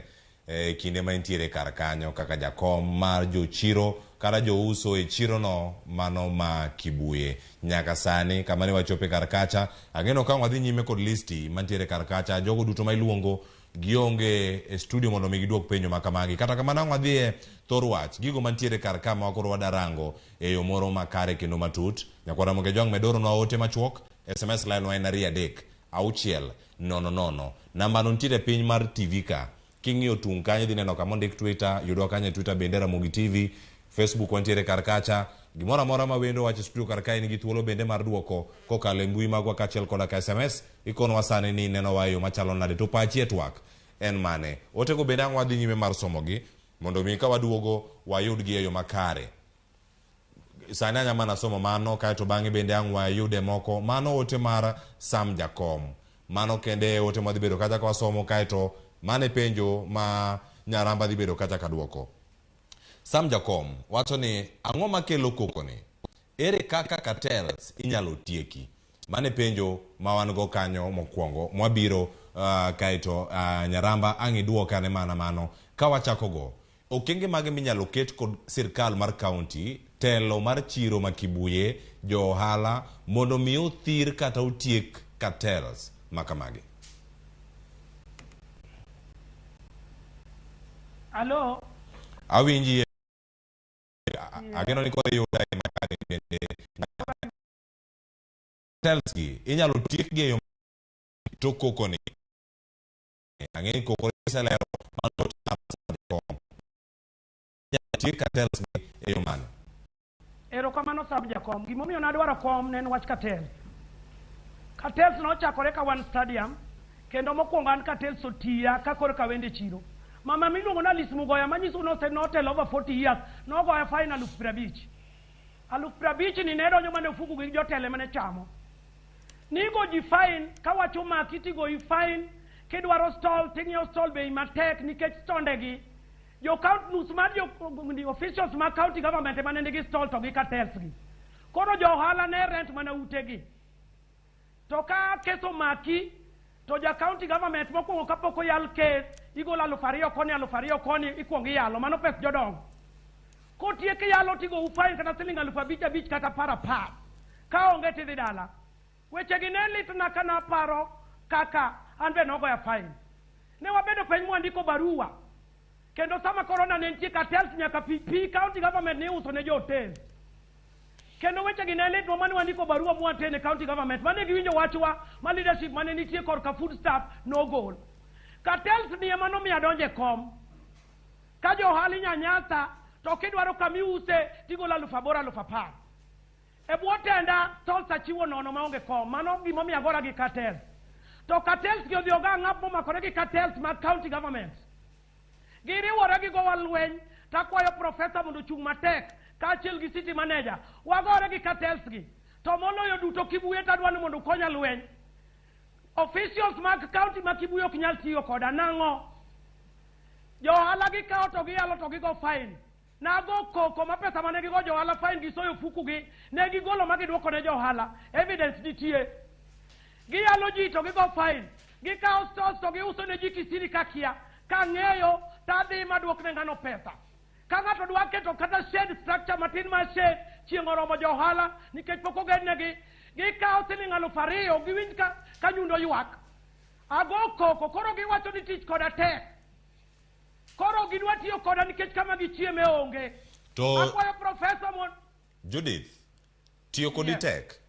kinde ma entiere kar kanyo kaka jakom mar jochiro kara jouso e chiro no mano ma Kibuye. Nyaka sani kama ne wachope kar kacha, ageno ka wadhi nyime kod listi mantiere kar kacha, jogo duto ma iluongo gionge e studio mondo mi giduok penjo makamagi. Kata kamano wadhie thor wach gigo mantiere kar kama wakoro wadarango e yo moro makare kendo matut. Nyakwara Mugajuanga medoro no ote machuok, SMS line wa en 3-6-00. Namba no ntiere piny mar TV ka. King'iyo tung kanyo dhi neno kama ondik Twitter, yudo kanyo Twitter bende Ramogi TV, Facebook wantiere kar kacha. Gimora mora ma wendo wacho studio kar kae nigi thuolo bende mar duoko kokalo e mbui magwa kachiel koda ka SMS. Ikono wasane ni neno wayo machalo nade to pachi etwak en mane. Otego bende ang' wadhi nyime mar somogi mondo mi ka waduogo wayudgi e yo makare. Sani anya mana somo mano kae to bang'e bende ang' wayude moko mano ote mar Sam Jakom. Mano kende ote madhi bedo kacha ka wasomo kae to mane penjo ma nyaramba dhi bedo kacha ka duoko. Sam Jakom wacho ni ang'o makelo koko ni? Ere kaka cartels inyalo tieki? Mane penjo ma wan go kanyo mokwongo mwabiro kaito nyaramba ang' iduokane mana mano ka wachako go. Okenge mage minyalo ket kod sirkal mar county, telo mar chiro ma Kibuye, jo ohala mondo mi uthir kata utiek cartels makamagi. Hello. Awinji ageno ni kore yoda makani bende. Telski inyalo tiek ge yo to kokoni. Ang'e kokoni salero malo kom. Tiek cartels e yo mano. Erokamano sab jakom. Gimomiyo nadwaro kom ne en wach cartel. Cartels nochakore ka wan stadium kendo mokwongo an cartels otiya ka koro ka wende chiro. Mama miluongo na Alice Mugoya manyiso notelo over 40 years nogoya fine 50,000. 50,000 ni ne donjo mane ofuku gi jotele mane chamo. Nigo ji fine kawacho maki tigo i fine kidwaro stall ting'iewo stall bei matek nikech stondegi jo count nus mar jo officials ma county government mane nigi stall to gi cartels gi. Koro jo ohala ne rent mana utegi. To ka keso maki to ja county government mokwongo kapok oyal kes igolo 2,000 koni 2,000 koni ikwongo iyalo mano pes jodongo. Kotiek yalo tigo ufain kata siling 5,000 kata para ka onge tidhi dala. Weche gi ne litna kana paro kaka an be nogoya fine. Ne wabedo piny mwandiko barua. Kendo sama corona ne nitie cartels nyaka pi county government ne uso ne jo hotel. Kendo weche gi ne litwa mane wandiko barua mwatene county government mane giwinjo wachwa ma leadership mane nitie korka food staff no gol. Cartels ni ema nomiyo donje kom. Ka jo hali nyanyasa to kidwaro kami use tigolo 8,000 10,000. E bwo tenda tolsa chiwo nono maonge kom. Mano gimomiyo agora gi cartels. To cartels gi odhi oga ng'ap momakore gi cartels mag county government. Giriwore gi gowa lweny takwayo profesa mondo chung matek kaachiel gi city manager wagore gi cartels gi to moloyo duto Kibuye tadwani mondo konya lweny. Officials mag county ma Kibuye ok nyal tiyo koda nang'o. Jo ohala gi kao to giyalo to gigo fine. Nago koko ma pesa mane gigo jo ohala fine gisoyo fuku gi ne gigolo ma gidwoko ne jo ohala evidence nitie. Giyalo ji to gigo fine. Gikao stores to giuso ne ji kisiri kakia ka ng'eyo tadhi maduok ne ngano pesa. Ka ng'ato dwa keto kata shed structure matin ma shed chieng' oromo jo ohala nikech pok ogednegi gikao siling 2,000 giwinj ka nyundo ywak. Ago koko koro giwacho ni tich koda tek. Koro gidwa tiyo koda nikech kama gichieme onge. To akwayo professor mon Judith tiyo kodi tek.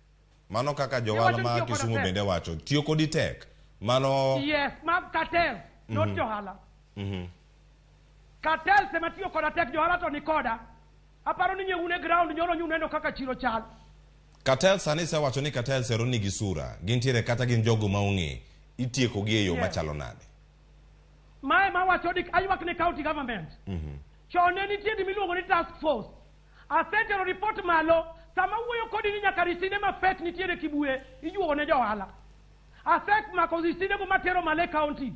Mano kaka johala ma Kisumu bende wacho tiyo kodi tek. Mano yes mag cartel not johala. Cartel sema tiyo koda tek johala to ni koda. Aparo ni nyeune ground nyoro nyuneno kaka chiro chal. Cartel sani se wacho ni cartel sero nigi sura. Gintiere kata gin jogo ma ong'e. Itieko gi e yo machalo nade. Mae ma wacho dik aywak ne county government. Chone nitie gimiluongo ni task force. Asetero report malo sama wuoyo kodi ni nyaka riside ma fake nitiere Kibuye ijuogo ne jo ohala. Asek mako riside go matero male county.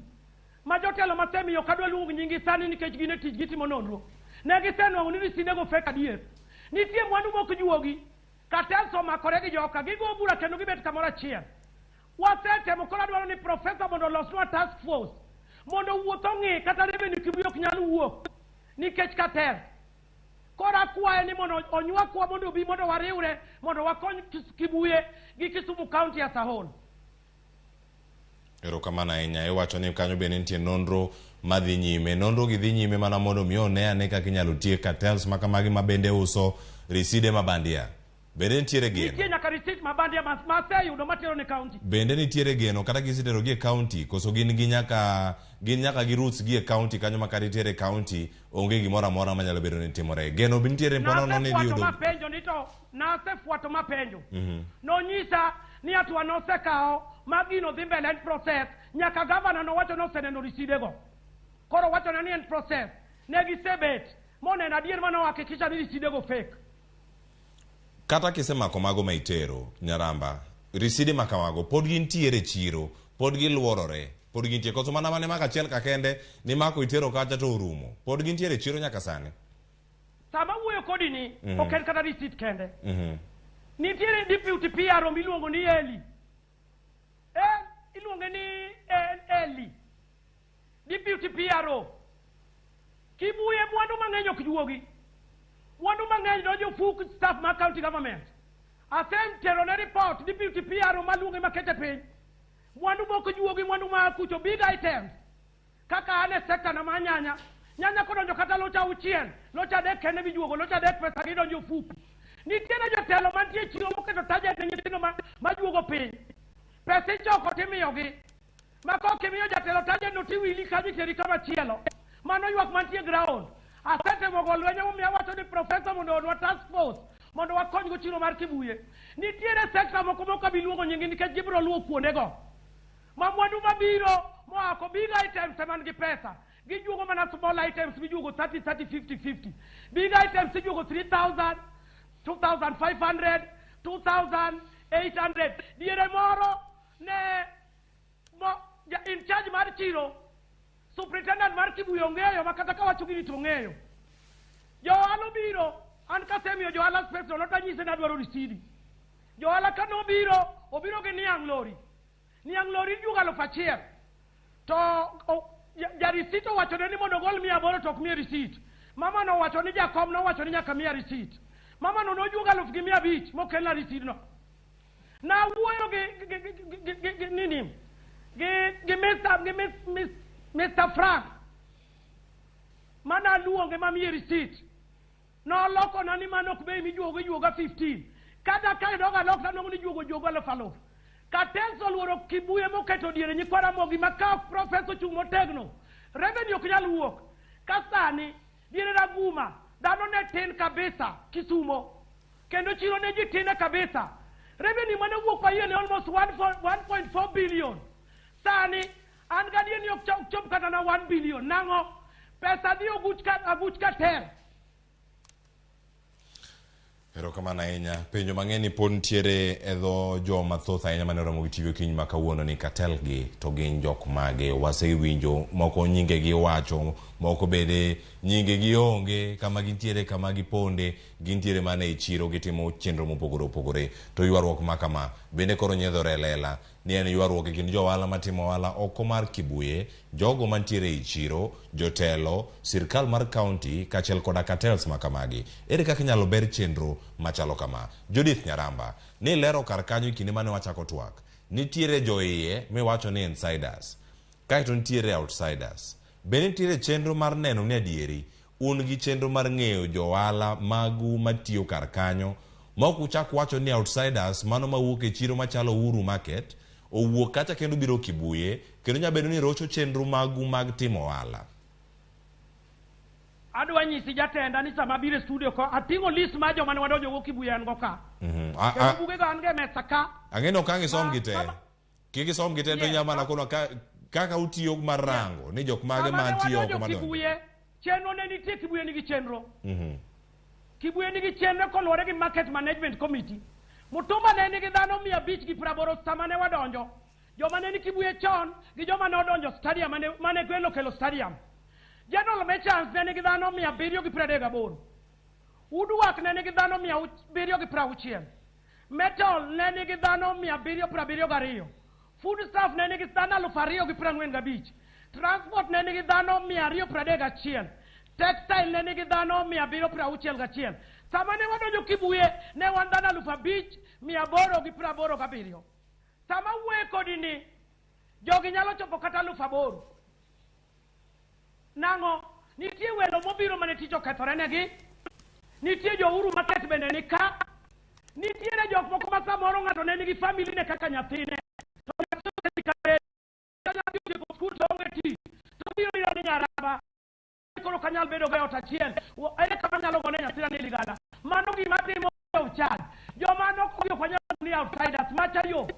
Ma jotelo masemiyo kadwa luongo nyingi sani nikech gine tich gitimo nonro. Ne gisenwang'o ni riside go fake adier. Nitie mwandu mok juogi. Cartels omakore gi joka gigo bura kendo gibet kamoro achiel. Wasetemo koro adwaro ni professor mondo losnwa task force mondo wuotho ng'e kata revenue Kibuye ok nyal wuok nikech cartel. Koro akwaye ni mondo onywakwa mondo obi mondo wariwre mondo wakony Kibuye gi Kisumu county as a whole. Erokamano ahinya. Iwacho ni kanyo bende nitie nonro madhi nyime. Nonro gi dhi nyime mana mondo miyo ne ane kaka inyalo tiek cartels ma kamagi ma bende uso riside mabandia. Bende nitiere geno. Nitie nyaka receipt mabandia maseyudo matero ne county. Bende nitiere geno kata gisetero gi e county koso gin nyaka gi roots gi e county kanyo ma kata nitiere county onge gimoro amora manyalo bedo ni timore. Geno bende nitiere mpono ni dhi yudo. Mapenjo ni to nasefuato mapenjo. Nonyisa ni atwa nosekao magino dhi mbele en process nyaka governor no wacho noseneno riside go. Koro wacho ni en process. Ne gisebet moneno adier manohakikisha ni riside go fake. Kata kisemako mago ma itero Nyaramba riside makamago pod gintiere chiro pod giluorore pod gintiere koso mana mane maka achiel kakende ni mako itero kacha to orumo pod gintiere chiro nyaka sani. Sama wuoyo kodi ni ok en kata receipt kende. Nitiere deputy PRO miluongo ni Eli. Iluonge ni Eli. Deputy PRO. Kibuye mwandu mang'eny ok juogi. Mwandu mang'eny dojo fuk staff ma county government. Asem tero ne report deputy PRO maluonge makete piny. mwandu moko juogi mwandu ma kucho big items kaka ane sekta na manyanya nyanya kodonjo kata locha uchien locha dek kene bijuogo locha dek pesa gidonjo fuku nitiene jotelo mantie chiro moketo taja ne nyithindo majuogo piny pesa ichoko timiyogi makoke miyo jatelo taja no tiwili kanyi teri kama chielo mano ywak mantie ground asete mogo lwenye momiya wacho ni professor mondo onwa task force mondo wakony go chiro mar Kibuye nitiere sekta moko mokabiluongo nyingi nikech gibro luwo kuondego ma mwandu mabiro moako big items man gi pesa gijuogo mana small items bijuogo 30 50 big items ijuogo 3000 2500 2800 diere moro ne in charge mar chiro superintendent mar Kibuye ong'eyo makata ka wacho gini to ong'eyo johala biro an kasemiyo johala space no tanyise nadwaro risidi johala kano obiro gi niang' lori juogo 1,000 to jarisito wacho ni mondo gol 800 to ok miye risit mama no wacho ni jakom no wacho ni nyaka miya risit mama no nojuogo 1,500 mokelna risit no na wuoyo gi nini gi Mr. Frank mana luonge mamiye risit no loko na ni mano kbe mi juogo 15 kada ka doga lokta no ni juogo 1,000 katenso luoro Kibuye moketo diere nyikwara mogi maka professor chung motegno revenue ok nyal wuok kasani diere raguma dano ne tin kabisa Kisumo kendo chiro ne ji tin kabisa revenue mane wuok pa yene almost 1.4 billion sani an gadie ni ok chop kata na 1 billion nango pesa dio aguchka ter. Ero kamana ahinya penjo mang'eny pod ntiere edho joma thoth ahinya mane Ramogi TV kiny ma kawuono ni katel gi to gin jok mage wasewinjo moko nyinge gi wacho moko bede nyinge gi onge kama gintiere kama giponde gintiere mane e chiro gitimo chenro mopogore opogore to ywaruok makama bende koro nyedhore lela ni en ywaruok e kind johala matimo ohala oko mar Kibuye jogo mantiere e chiro jotelo sirkal mar county kachel koda cartels makamagi ere kaka nyalo ber chenro machalo kama Judith Nyaramba ni lero kar kanyo kinde mane wachako twak nitiere joiye miwacho ni insiders kaito nitiere outsiders bende nitiere chenro mar neno ni adieri un gi chenro mar ng'eyo johala magu matiyo kar kanyo ma ok uchak wacho ni outsiders mano mawuok e chiro machalo Uhuru Market owuok kata kendo biro Kibuye kendo nyabedo ni rocho chenro magu mag timo ohala. Adwa nyisi jatenda ni sama bire studio ko atingo list ma joma ne wadonjo go Kibuye an go ka. Kendo buge go an ge mesa ka. Ang'eno ka ngisom gite. Kiki som gite to nyama na kono kaka utiyo marango ni jok mage ma tiyo ko madonjo. Kibuye chenro ne nitie Kibuye nigi chenro. Kibuye nigi chenro kolore gi market management committee. Mutumba ne nigi dhano 500 gi 80 sama ne wadonjo. Joma ne ni Kibuye chon gi joma ne odonjo stadium mane gwelo kelo stadium. General Mechans ne nigi dhano 738. Uduak ne nigi dhano 760. Metal ne nigi dhano 772. Food staff ne nigi dhano 245. Transport ne nigi dhano 231. Textile ne nigi dhano 761. Sama ne wadonjo Kibuye ne wan dhano 5,887. Sama wuoye kodi ni jogi nyalo chopo kata 8,000. Nango nitie welo mobiro mane tich okethore negi nitie jo Uhuru Market bende ni ka nitiere jok moko ma samoro ng'ato ne nigi family ne kaka nyathine to skul to onge tich to biro ni Nyaramba koro kanyal bedo ga ot achiel ere kama nyalo gone nyathina ni ligala mano gima timo uchad joma nokobio kwa nyalo ni outsiders machayo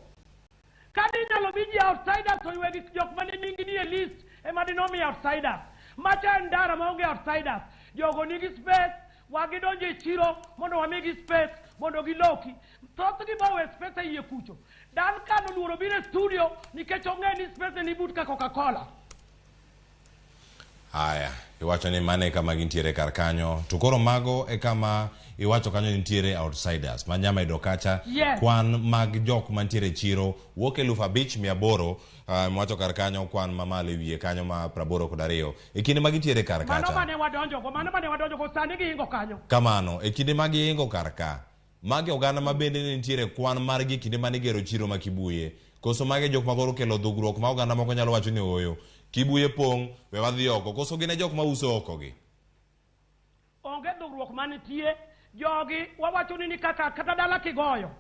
kadi nyalo biji outsiders to iwegi jok mane nyingi ni e list e madinomi outsiders macha ndara maonge outsiders jogo nigi space wagidonje e chiro mondo wamigi space mondo giloki thoth gi bawe space iye kucho dan kano luoro bire studio nikech ong'e ni space ni but ka Coca-Cola. Aya iwacho ni mane kama gintiere kar kanyo to koro mago e kama iwacho kanyo nitiere outsiders manyama ido kacha kwan mag jok mantiere chiro wuok 5,800 mwacho kar kanyo kwan mamale wiye kanyo ma 82 e kinde magintiere kar kacha mano mane wadonjo go sani giingo kanyo kamano e kinde magiingo kar ka magi oganda mabende nitiere kwan margi kinde mane gero chiro ma Kibuye koso mage jok magoro kelo dhugruok ma oganda moko nyalo wacho ni oyo Kibuye pong we wadhi oko koso gine jok mauso oko gi onge dhugruok manitie jogi wawacho ni kata dala kigoyo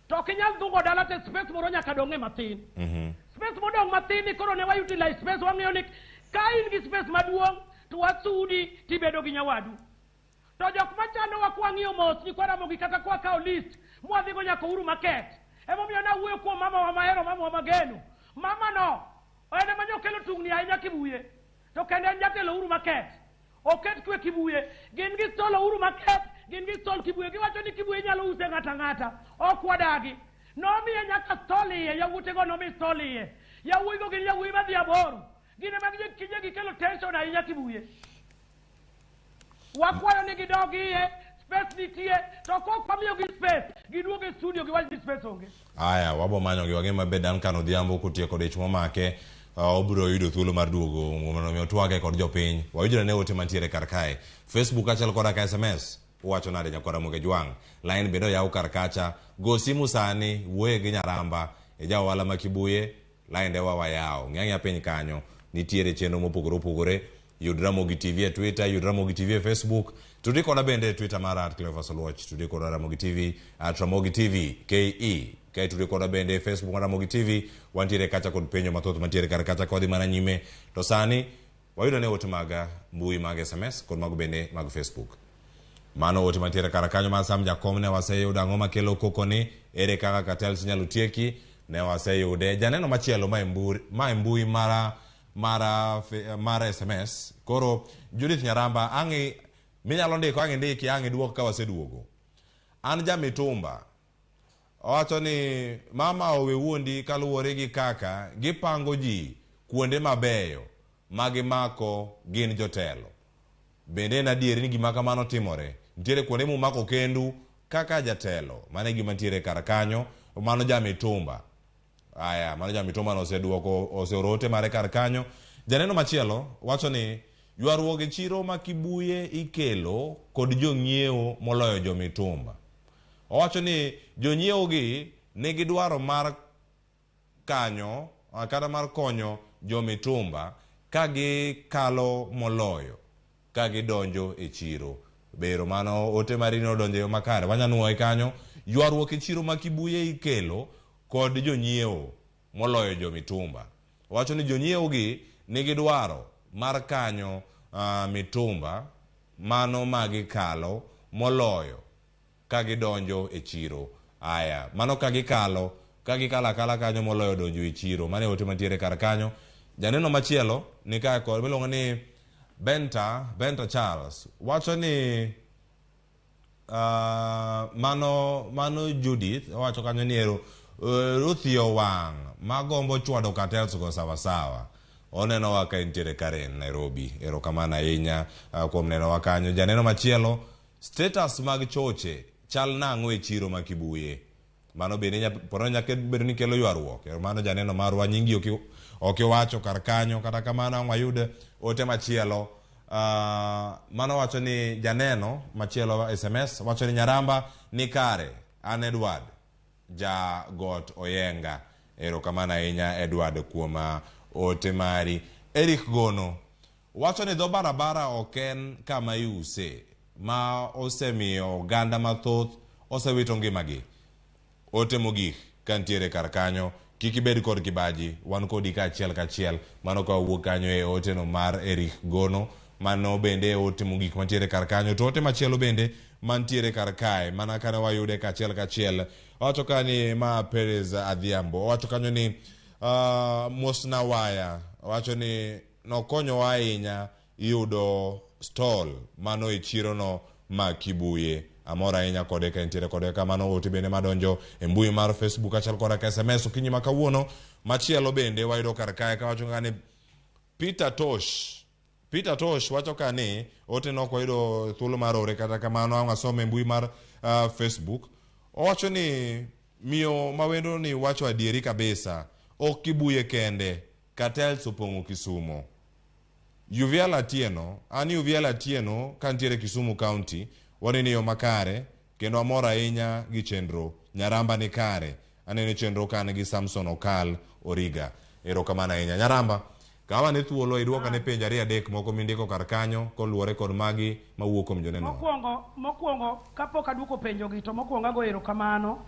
to kinyal dhungo dala te space moro nyaka donge matin space modong matin ni koro ne utilize space wang'eyo ni ka in gi space maduong' to wasudi tibedo gi nyawadu to jok machano wa kwang'iyo mos ni kwa Ramogi kata kwa kao list mwadhigo nyaka Uhuru Market emomiyo na wuoyo kuom mama wa mahero mama wa mageno mama no ene manyo kelo tungni ahinya Kibuye to kende en jatelo Uhuru Market oket kwe Kibuye gin gi stol Uhuru Market gin gi stol Kibuye giwacho ni Kibuye nyalo use ng'ata ok wadagi nomiye nyaka stol iye yawutego nomi stol iye yawuigo gin yawui madhi aboro gine mag kije gikelo tension ahinya Kibuye wakwayo ni gidogi iye space nitie to kok pamiyo gi space giduogo e studio giwacho ni space onge aya wabo manyo gi wage mabe dan kano dhiambo kutie kod ich momake obiro yudo thuolo mar duogo mondo mi otwage kod jopiny wayudre ne ote mantiere kar kae Facebook achal koda ka SMS wacho nade nyakora Ramogi Jwang line bedo yaw kar kacha go simu sani wuoye gi Nyaramba e jawo wala ma Kibuye line de wawa yaw ng'anya piny kanyo nitiere chenro mopogore opogore yud Ramogi TV e Twitter yud Ramogi TV e Facebook tudi koda bende Twitter mara @cleversolwatch tudi koda Ramogi TV @Ramogi TV KE kai tudi koda bende Facebook Ramogi TV wantiere kacha kod penyo mathoth mantiere kar kacha kodi mana nyime to sani wayudo ne ote maga mbui mag SMS kod mago bende mag Facebook mano ote mantiere kar kanyo ma Sam Jakom ne waseyudo ang'o makelo koko ni ere kaka cartels nyalo tieki ne waseyude janeno machielo ma mbui mara SMS koro Judith Nyaramba ang'i minyalo ndiko ang'i duok ka waseduogo an Jamitumba owacho ni mama owe wuondi kaluwore gi kaka gipango ji kuonde mabeyo magimako gin jotelo bende na dieri ni gima kamano timore nitiere kuonde mumako kendu kaka jatelo mane gima ntiere kar kanyo mano Jamitumba aya mano Jamitumba no oseduoko oseorote mare kar kanyo janeno machielo wacho ni ywaruok e chiro ma Kibuye ikelo kod jong'iewo moloyo Jomitumba owacho ni jong'iewo gi nigi dwaro mar kanyo kata mar konyo Jomitumba ka gikalo moloyo ka gidonjo e chiro bero mano ote marino donjo yo makare wanyanuoye kanyo ywaruok e chiro ma Kibuye ikelo kod jong'iewo moloyo Jomitumba owacho ni jong'iewo gi nigi dwaro mar kanyo Mitumba mano magikalo moloyo ka gidonjo e chiro aya mano ka gikalo akala kanyo moloyo donjo e chiro mane ote mantiere kar kanyo janeno machielo ni ka kod miluongo ni Benta Charles wacho ni mano Judith wacho kanyo ni ero Ruthio wang magombo chwado cartels go sawa oneno waka intiere Karen Nairobi ero kamana ahinya kuom neno wakanyo janeno machielo status mag choche chal nang'o e chiro ma Kibuye mano bende poro nyaka bedo ni kelo ywaruok ero mano janeno marwa nyingi ok wacho kar kanyo kata kamano wayude ote machielo mano wacho ni janeno machielo SMS wacho ni Nyaramba ni kare an Edward ja got Oyenga ero kamana ahinya Edward kuoma ote mari Eric Gono wacho ni dho barabara oken kama iuse ma osemiyo ganda mathoth osewito ngimagi ote mogik kantiere kar kanyo kikibed kod kibaji wan kodi kachiel mano ka wuok kanyo e ote no mar Eric Gono mano bende ote mogik mantiere kar kanyo to ote machielo bende mantiere kar kae mana kana wayude kachiel wacho kani ma Perez Adhiambo wacho kanyo ni Mosna Waya wacho ni nokonyo ahinya yudo stall mano e chiro no ma Kibuye amora ahinya kode ka intiere kode kamano ote bende madonjo e mbui mar Facebook achal koda ka SMS okinyi makawuono machielo bende wayudo kar kae ka wacho ngani Peter Tosh wacho kani ote no koyudo thuolo mar ore kata kamano angasome mbui mar Facebook owacho ni miyo mawendo ni wacho adieri kabisa ok Kibuye kende cartels opong'o Kisumo Yuviala Tieno kantiere Kisumu County wanini yo makare kendo amora ahinya gi chenro Nyaramba ni kare anene chenro kan gi Samson Okal Origa. Erokamano ahinya. Nyaramba, kawa ne thuolo iduoka ne penjo 2-3 moko mindiko kar kanyo koluwore kod magi mawuok kuom joneno. Mokwongo kapok aduoko penjo gi to mokwongo go erokamano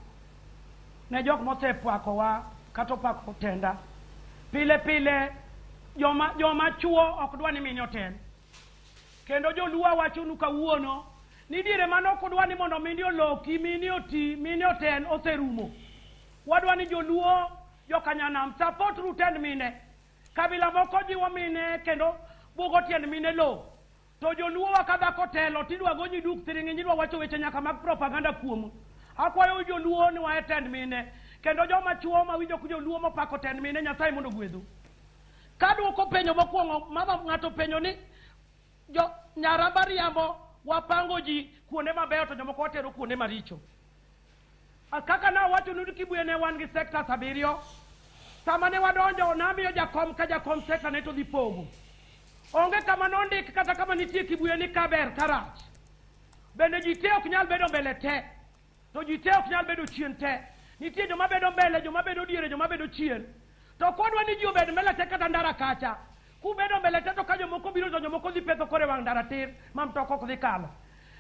ne jok mosepwakowa kata opako tenda. Pile joma chuo ok dwa ni mini otel. Kendo joluo wachonu kawuono ni diere mano ok dwa ni mondo mini oloki, mini oti, mini otel oserumo. Wadwa ni joluo jokanyanam support ruten mine. Kabila moko jiwo mine kendo bugo tiend mine lo. To joluo wakadha kotelo tidwa gonyi duk siringi nyidwa wacho weche nyaka mag propaganda kuomu. Akwayo joluo ni wae tend mine. Kendo joma chuo mawinjo ku joluo mopako tend mine Nyasaye mondo gwedhu. Kaduoko penjo mokwongo mama ng'ato penjo ni jo Nyaramba riambo wapango ji kuonde mabeyo to jomoko watero kuonde maricho. Kaka na wacho nudu Kibuye ne wan gi sector 7. Sama ne wadonjo namiyo jakom ka jakom sector ne to dhi pogo. Onge kama nondik kata kama nitie Kibuye ni kaber karach. Bende ji te ok nyal bedo mbele te. To ji te ok nyal bedo chien te. Nitie joma bedo mbele, joma bedo diere, joma bedo chien. To kodwa ni ji obed mbele te kata ndara kacha. Kubedo mbele te to ka jomoko biro to jomoko dhi petho kore wang' ndara tir ma mtoko ok dhi kalo.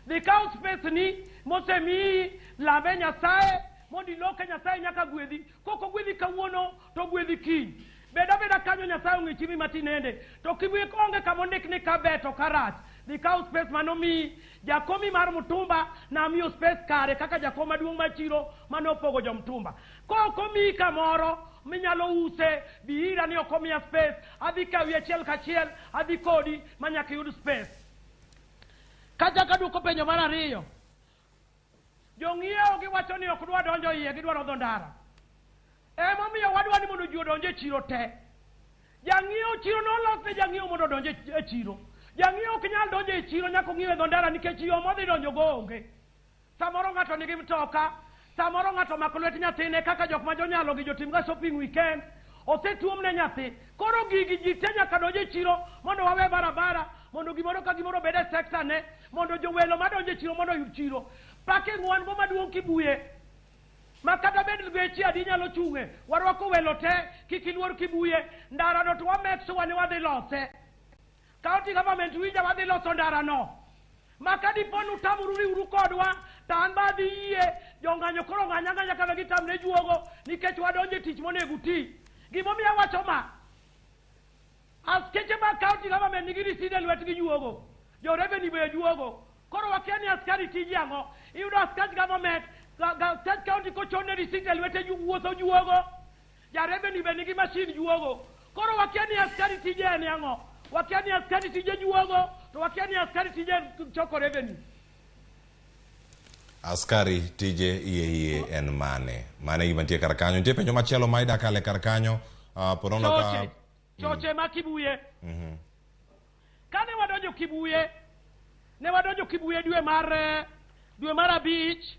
Dhi kaw space ni mosemi lambe Nyasaye mondi loke Nyasaye nyaka gwedhi. Koko gwedhi kawuono to gwedhi kiny. Beda kanyo Nyasaye ong'i chimi matinende. To Kibuye konge kama ondik ni kabeto karach. Dhi kaw space manomi jakomi mar Mutumba na miyo space kare kaka jakom maduong' mar chiro manopogo jo Mutumba. Koko mi kamoro minyalo use biira ni okomia space adhi kawi achiel kachiel adhi kodi manyaka yud space. Kacha kaduoko penjo mar 2. Jong'iewo giwacho ni ok dwa donjo iye, gidwaro dho ndara. Emomiyo wadwa ni mondo ji odonje chiro te. Jang'iewo chiro nolos ne jang'iewo mondo donje e chiro. Jang'iewo ok nyal donjo e chiro nyaka ong'iewe dho ndara nikech yo modhi donjo go onge. Samoro ng'ato nigi mtoka, samoro ng'ato mako lwet nyathine kaka jok ma jonyalo gi jotim ga shopping weekend. Osetuom ne nyathi. Koro gigi ji te nyaka donje chiro mondo wawe barabara, mondo gimoro ka gimoro bede sector ne, mondo jowelo madonje chiro mondo yud chiro. Pake ng'wan go maduong' Kibuye. Makata bed gechi adi nyalo chung'e. Warwako welo te kikiluor Kibuye. Ndara no to wa make sure ni wadhi lose. County government winja wadhi loso ndara no. Makadi ponu tamuru riuru kodwa tan badhi iye jong'anyo koro ng'anya kaka gitamre juogo nikech wadonje tich monego ti. Gimomiyo wacho ma askeche ma county government nigi riside lwetgi juogo. Jo revenue be juogo. Koro wakiani askari tiji ang'o. Iyudo askari government state county kochone risite lwete wuotho juogo. Ja revenue be nigi machine juogo. Koro wakiani askari tije en ang'o. Wakiani askari tije juogo to wakiani askari tije choko revenue. Askari tije iye en mane. Mane gima nitie kar kanyo. Nitie penjo machielo ma ida kale kar kanyo. Porono ka choche ma Kibuye. Kane wadonjo Kibuye, ne wadonjo Kibuye dwe mar 5.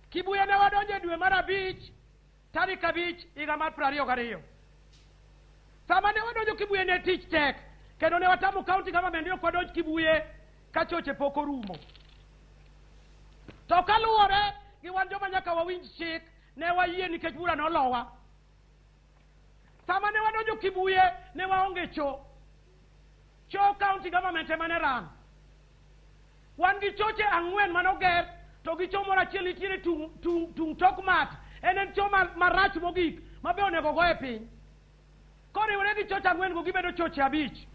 Kibuye ne wadonjo dwe mar 5 tarik 5 higa mar 22. Sama ne wadonjo Kibuye ne tich tek kendo ne watamo county government yo kodonjo Kibuye ka choche pok orumo. To kaluwore gi wan joma nyaka wawinj chik ne wayie nikech bura nolowa. Sama ne wadonjo Kibuye ne waonge cho county government emane ran. Wan gi choche 4 manoger to gi cho moro achiel nitiere tung tok mat. En cho marach mogik mabe onego go e piny. Koriwore gi choche 4 go gibedo choche 5.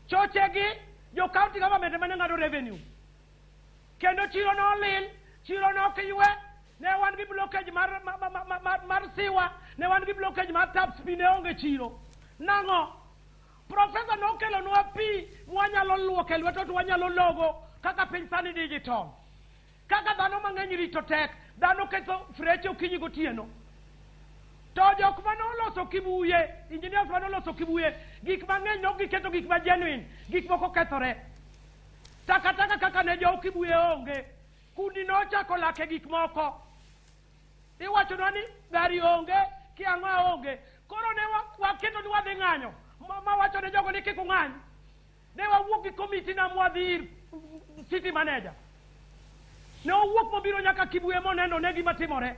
Choche gi jo county government emane ng'ado revenue. Kendo chiro no lil, chiro no kiywe, ne wan gi blockage mar siwa, ne wan gi blockage mar tap speed ne onge chiro. Nang'o? Professor no kelo nwa pi mwanyalo luoke lweto to wanyalo logo kaka piny sani digital. Kaka dhano mang'eny rito tek, dhano ketho freche okinyi gotieno. To jok manoloso Kibuye, engineers manoloso Kibuye, gik mang'eny no giketo gik ma genuine, gik moko kethore. Takataka kaka ne jo Kibuye onge, kundi no chako lake gik moko. Iwacho no ni gari onge, kiang'o onge. Koro ne waketo ni wadhi ng'anyo. Ma wacho ne jogo ni kik ung'any. Ne wawuok gi komiti na mwadhi city manager. Ne owuok mobiro nyaka Kibuye moneno ne gima timore.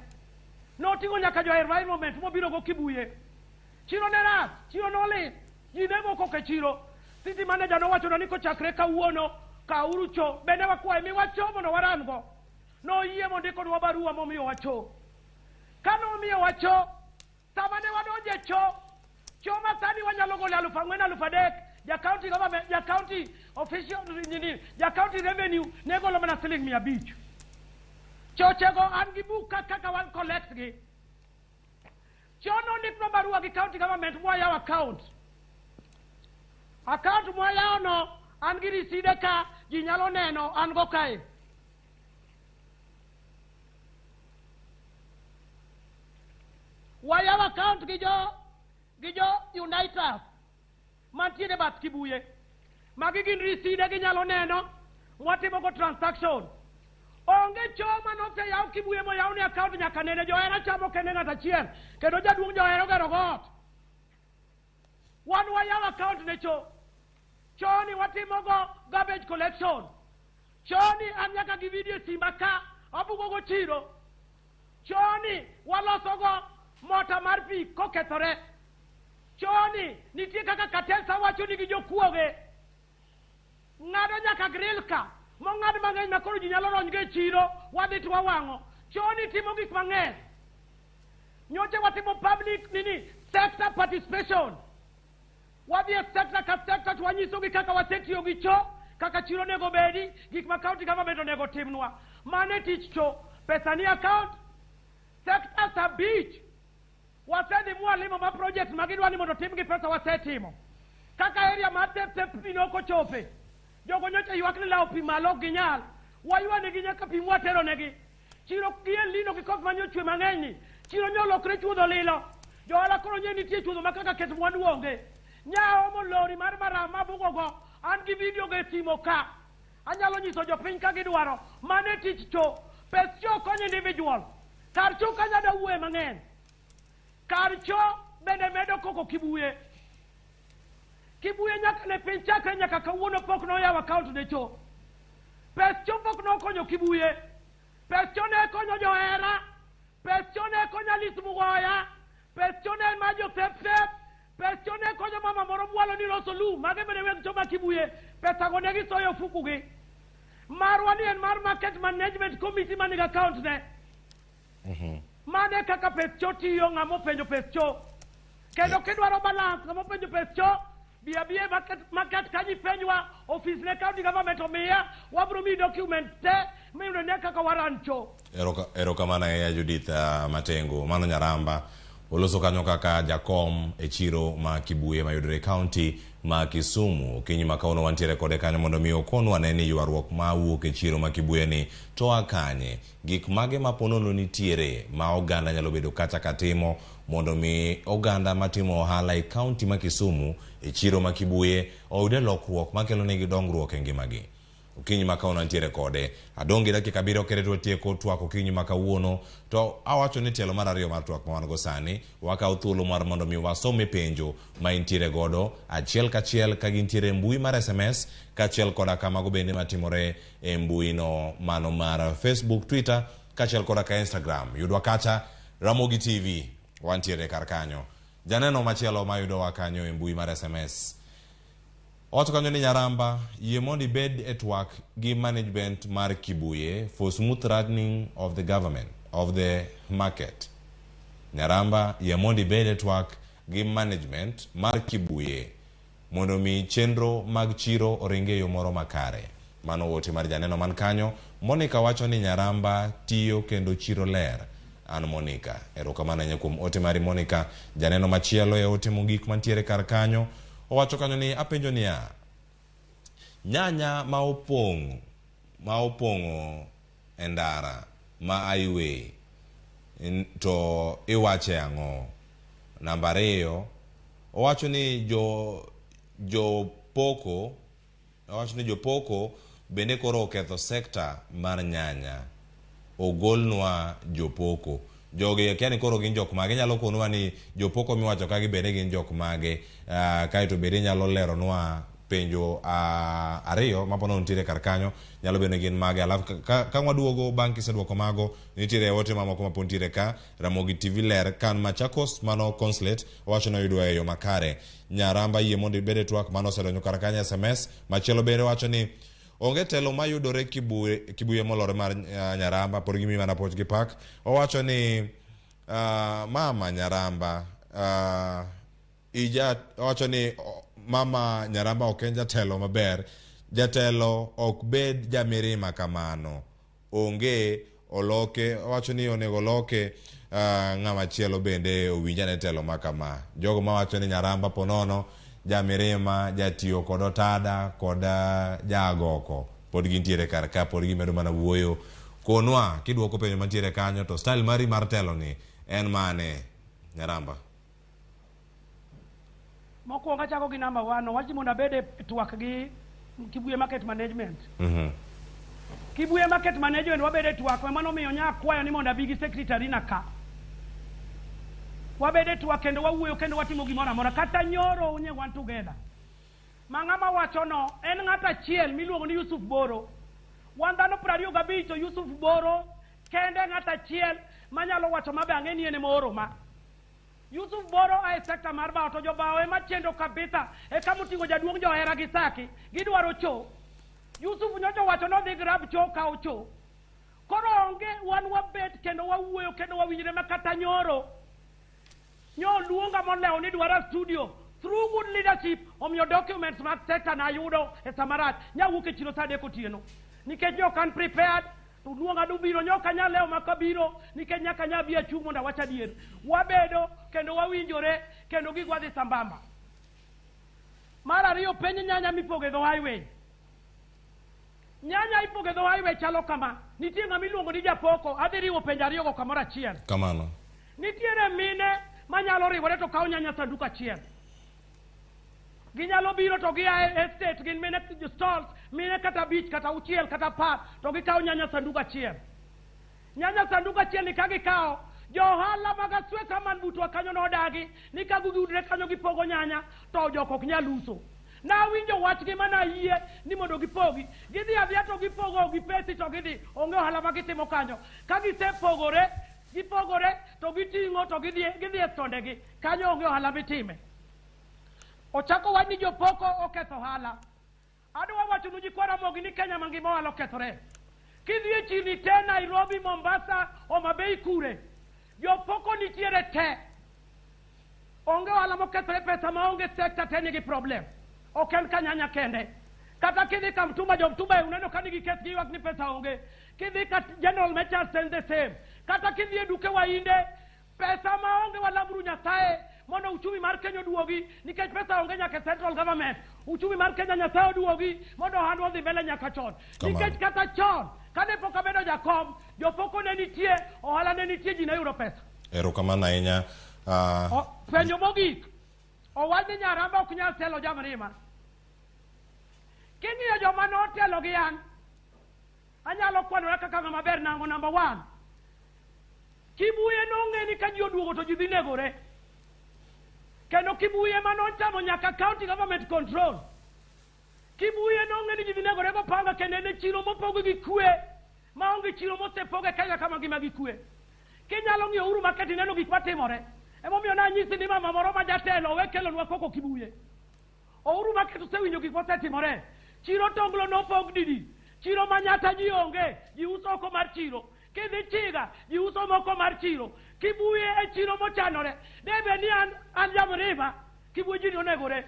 Noting'o nyaka jo environment mobiro go Kibuye. Chiro ne rach, chiro nolit, ji ne go koke chiro. City manager nowacho ni kochakre kawuono kauru cho, bende wakwaye miwacho mondo warango. Noyie mondo ikodwa barua momiyo wacho. Kanomiyo wacho, sama ne wadonje cho masani wanyalo golo 4,000 3,000. Ja county government, ja county official nini, ja county revenue ne golo mana siling 500. Chochego an gi buka kaka wan collect gi. Chono ndikno barua gi county government mwa yaw account. Account mwa yaw no an gi riside ka ji nyalo neno an go kae. Wayaw account gi jo United mantiere bat Kibuye. Magi gin riside gi nyalo neno mwatimo go transaction. Onge choma no te yaw Kibuye mo yaw ni account nyaka nene jo era chamo kene ngata chien kendo jaduong jo ero gero got. Wan wayaw account ne choni watimo go garbage collection. Choni an nyaka gi video simba ka abugo go chiro. Choni waloso go mota mar pi kokethore. Choni nitie kaka Katensa wacho ni gi jokuoge. Ngado nyaka grill ka mong'ad mang'eny na koro ji nyalo rony go e chiro wadhi to wawango. Choni timo gik mang'eny. Nyoche watimo public sector participation. Wadhi e sector ka sector to wanyiso gi kaka wasetiyo gi kaka chiro nego bedi, gik ma county government onego timnwa. Mane tich pesa ni account, sector sa beach. Wasedi mwalimo ma project magidwa ni mondo tim gi pesa wasetimo. Kaka area ma tep pinoko chope. Jogo nyocha ywak ni lao pi malo ginyal. Waywa ni ginyaka pi mwatero negi. Chiro gien lino gi koth manyo chwe mang'eny. Chiro nyolo kre chuodho lilo. Jo ala koro nye nitie chuodho makaka ket mwandu onge. Nyao mo lori mar marama bugogo. An gi video ge timo ka. Anyalo nyiso jo piny ka gidwaro. Mane tich pes konyo individual. Kar kanya da uwe mang'eny. Kar bende medo koko Kibuye. Kibuye nyaka ne piny chakre nyaka kawuono pok no yaw account ne Pes pok no konyo Kibuye. Pes ne konyo jo era. Pes ne konyo Alice Mugoya. Pes ne majo tep. Pes ne konyo mama moro mwalo ni loso lu. Mage bende wek choma Kibuye. Pesa go negi soyo fuku gi. Marwani en mar market management committee maniga account ne. Mane kaka pes tiyo ng'amo penjo pes Kendo kidwaro balance ng'amo penjo pes biya market kanyi penjwa office ne county government omiya wabro mi document te miyudo ne kaka waran Erokamana ya Judith Matengo mano Nyaramba oloso kanyo kaka jakom e chiro ma Kibuye mayudore county ma Kisumu. Kinyi makauno wantiere kode kanyo mondo mi okonu aneni ywaruok ma wuok e chiro ma Kibuye ni to akanye gik mage maponono nitiere ma oganda nyalo bedo kacha katimo mondo mi oganda matimo ohala e county ma Kisumu e chiro ma Kibuye oyude lokruok makelo negi dongruok e ngimagi. Kinyi makauno antiere kode adongi dakika 7 kereto tieko twak kinyi makawuono to awacho ni tielo mar ariyo mar twak ma go sani wakaw thuolo mar mondo mi wasome penjo ma intiere godo achiel kachiel ka gintiere mbui mar SMS kachiel koda kamago bende matimore e mbui no mano mar Facebook, Twitter kachiel koda ka Instagram. Yudwa kacha Ramogi TV wantiere kar kanyo. Janeno machielo mayudo wakanyo e mbui mar SMS Oto kanyo ni Nyaramba, ye mondi bed at work give management mar Kibuye for smooth running of the government, of the market. Nyaramba, ye mondi bed at work give management mar Kibuye mondo mi chenro mag chiro oringe yo moro makare. Mano wote mar janeno man kanyo, Monica wacho ni Nyaramba tiyo kendo chiro ler. An Monica. Erokamana nyakum ote mari Monica, janeno machielo e ote mogik mantiere kar kanyo. Owacho kanyo ni apenjo niya nyanya ma opongo endara ma highway to iwache ang'o. Namba 2 owacho ni jopoko bende koro oketho sekta mar nyanya. Ogolnwa jopoko joge kiani koro gin jok mage nyalo konwa ni jopoko miwacho ka gibede gin jok mage kaito bede nyalo leronwa penjo ariyo mapono nitiere kar kanyo nyalo bedo gin mage alafu ka waduogo bang' kiseduoko mago nitiere ote mamoko mapod nitiere ka Ramogi TV ler kan Machakos mano consulate owacho ni oyudo e yo makare Nyaramba yie mondo ibede twak mano osedonjo kar kanyo SMS machielo bende wacho ni onge telo mayudore kibuye molore mar Nyaramba por gimi mana poch gi pak owacho ni mama Nyaramba owacho ni mama Nyaramba ok en jatelo maber jatelo ok bed jamirima kamano onge oloke owacho ni onego loke ng'ama chielo bende owinjane telo makama jogo mawacho ni Nyaramba ponono jamirima jatiyo kod otada kod jagoko pod gintiere kar ka pod gimedo mana wuoyo konwa kiduoko penjo mantiere kanyo to style mari mar telo ni en mane Nyaramba mokwongo achako gi number 1 wachi mondo abede twak gi Kibuye market management Kibuye market management wabede twak mano miyo nya kwayo ni mondo abi gi secretary na ka wabede twak kendo wawuoyo kendo watimo gimoro amora kata nyoro unye one together mang'ama wacho no en ng'ata chiel miluongo ni Yusuf Boro wandano 25 to Yusuf Boro kende ng'ata chiel manyalo wacho mabe ang'eni ene mooro ma Yusuf Boro a sekta mar bao to jobao ema chendo kabisa e kama utingo jaduong' johera gi saki gidwaro cho Yusuf nyocho wacho no dhi grab cho ka ocho koro onge wan wabet kendo wawuoyo kendo wawinjre makata nyoro nyo luonga moleo ni dwara studio through good leadership omiyo documents mag sekta na yudo e samarat nyawuok e chiro sade kotieno nikech jo kan prepared luonga dubiro nyoka nyaleo makabiro nikech nyaka nyabia chung mondo wacha adier wabedo kendo wawinjore kendo gigwadhi sambamba mar ariyo penj nyanya mipoge dho highway nyanya ipoge dho highway chalo kama nitie ng'ama iluongo ni Japoko adhi riwo penj ariyo go kamoro achiel kamano nitiere mine manyalo riwore to kawo nyanya sanduku achiel ginyalo biro to gia estate gin mine stalls mine kata beach kata uchiel kata par to gikawo nyanya sanduku achiel ni kagikawo johala mag asweta man butwa kanyo nodagi ni kagudre kanyo gipogo nyanya to jok ok nyal uso na winjo wachgi mana yie ni mondo gipogi gidhi adhiya to gipogo gipesi to gidhi onge ohala magitimo kanyo kagisepogore gipogore to giting'o to gidhi e stondegi kanyo onge ohala mitime ochako wach ni Jopoko oketho ohala adwa wacho ni jikwa Ramogi ni Kenya mangima ohala okethore kidhi e chirni te Nairobi Mombasa Homa Bay kure Jopoko nitiere te onge ohala mokethore pesa maonge sekta te nigi problem ok en kanyanya kende kata kidhi ka Mtumba Jomtumba uneno ka nigi kes giwak ni pesa onge kidhi ka General Machar send the same kata kidhi e duke wainde pesa maonge walaburu Nyasaye mondo uchumi mar Kenya duogi nikech pesa onge nyaka central government uchumi mar Kenya Nyasaye duogi mondo handwa dhi mbele nyaka chon nikech kata chon kane pok abedo jakom Jopoko ne nitie ohala ne nitie ji ne yudo pesa erokamano ahinya penjo mogik owach ni Nyaramba ok nyal telo jamrima king'iyo joma notelo gi an anyalo kwanora kaka ng'ama ber nango number 1 Kibuye nong'e ni ka ji oduogo to ji dhi negore kendo Kibuye manochamo nyaka county government control Kibuye nong'e ni ji dhi negore go panga kendo ne chiro mopogo gi kwe maonge chiro mosepoge Kenya kama gima gi kwe kinyalo ng'iyo Uhuru Market neno gik matimore emomiyo nanyisi ni mama moro ma jatelo we kelonwa koko Kibuye Uhuru Market osewinjo gik mosetimore chiro tonglo nopog didi chiro manyata ji onge ji uso oko mar chiro kidhi Chiga ji uso moko mar chiro Kibuye e chiro mochanore debe ni an jamriba Kibuye ji onegore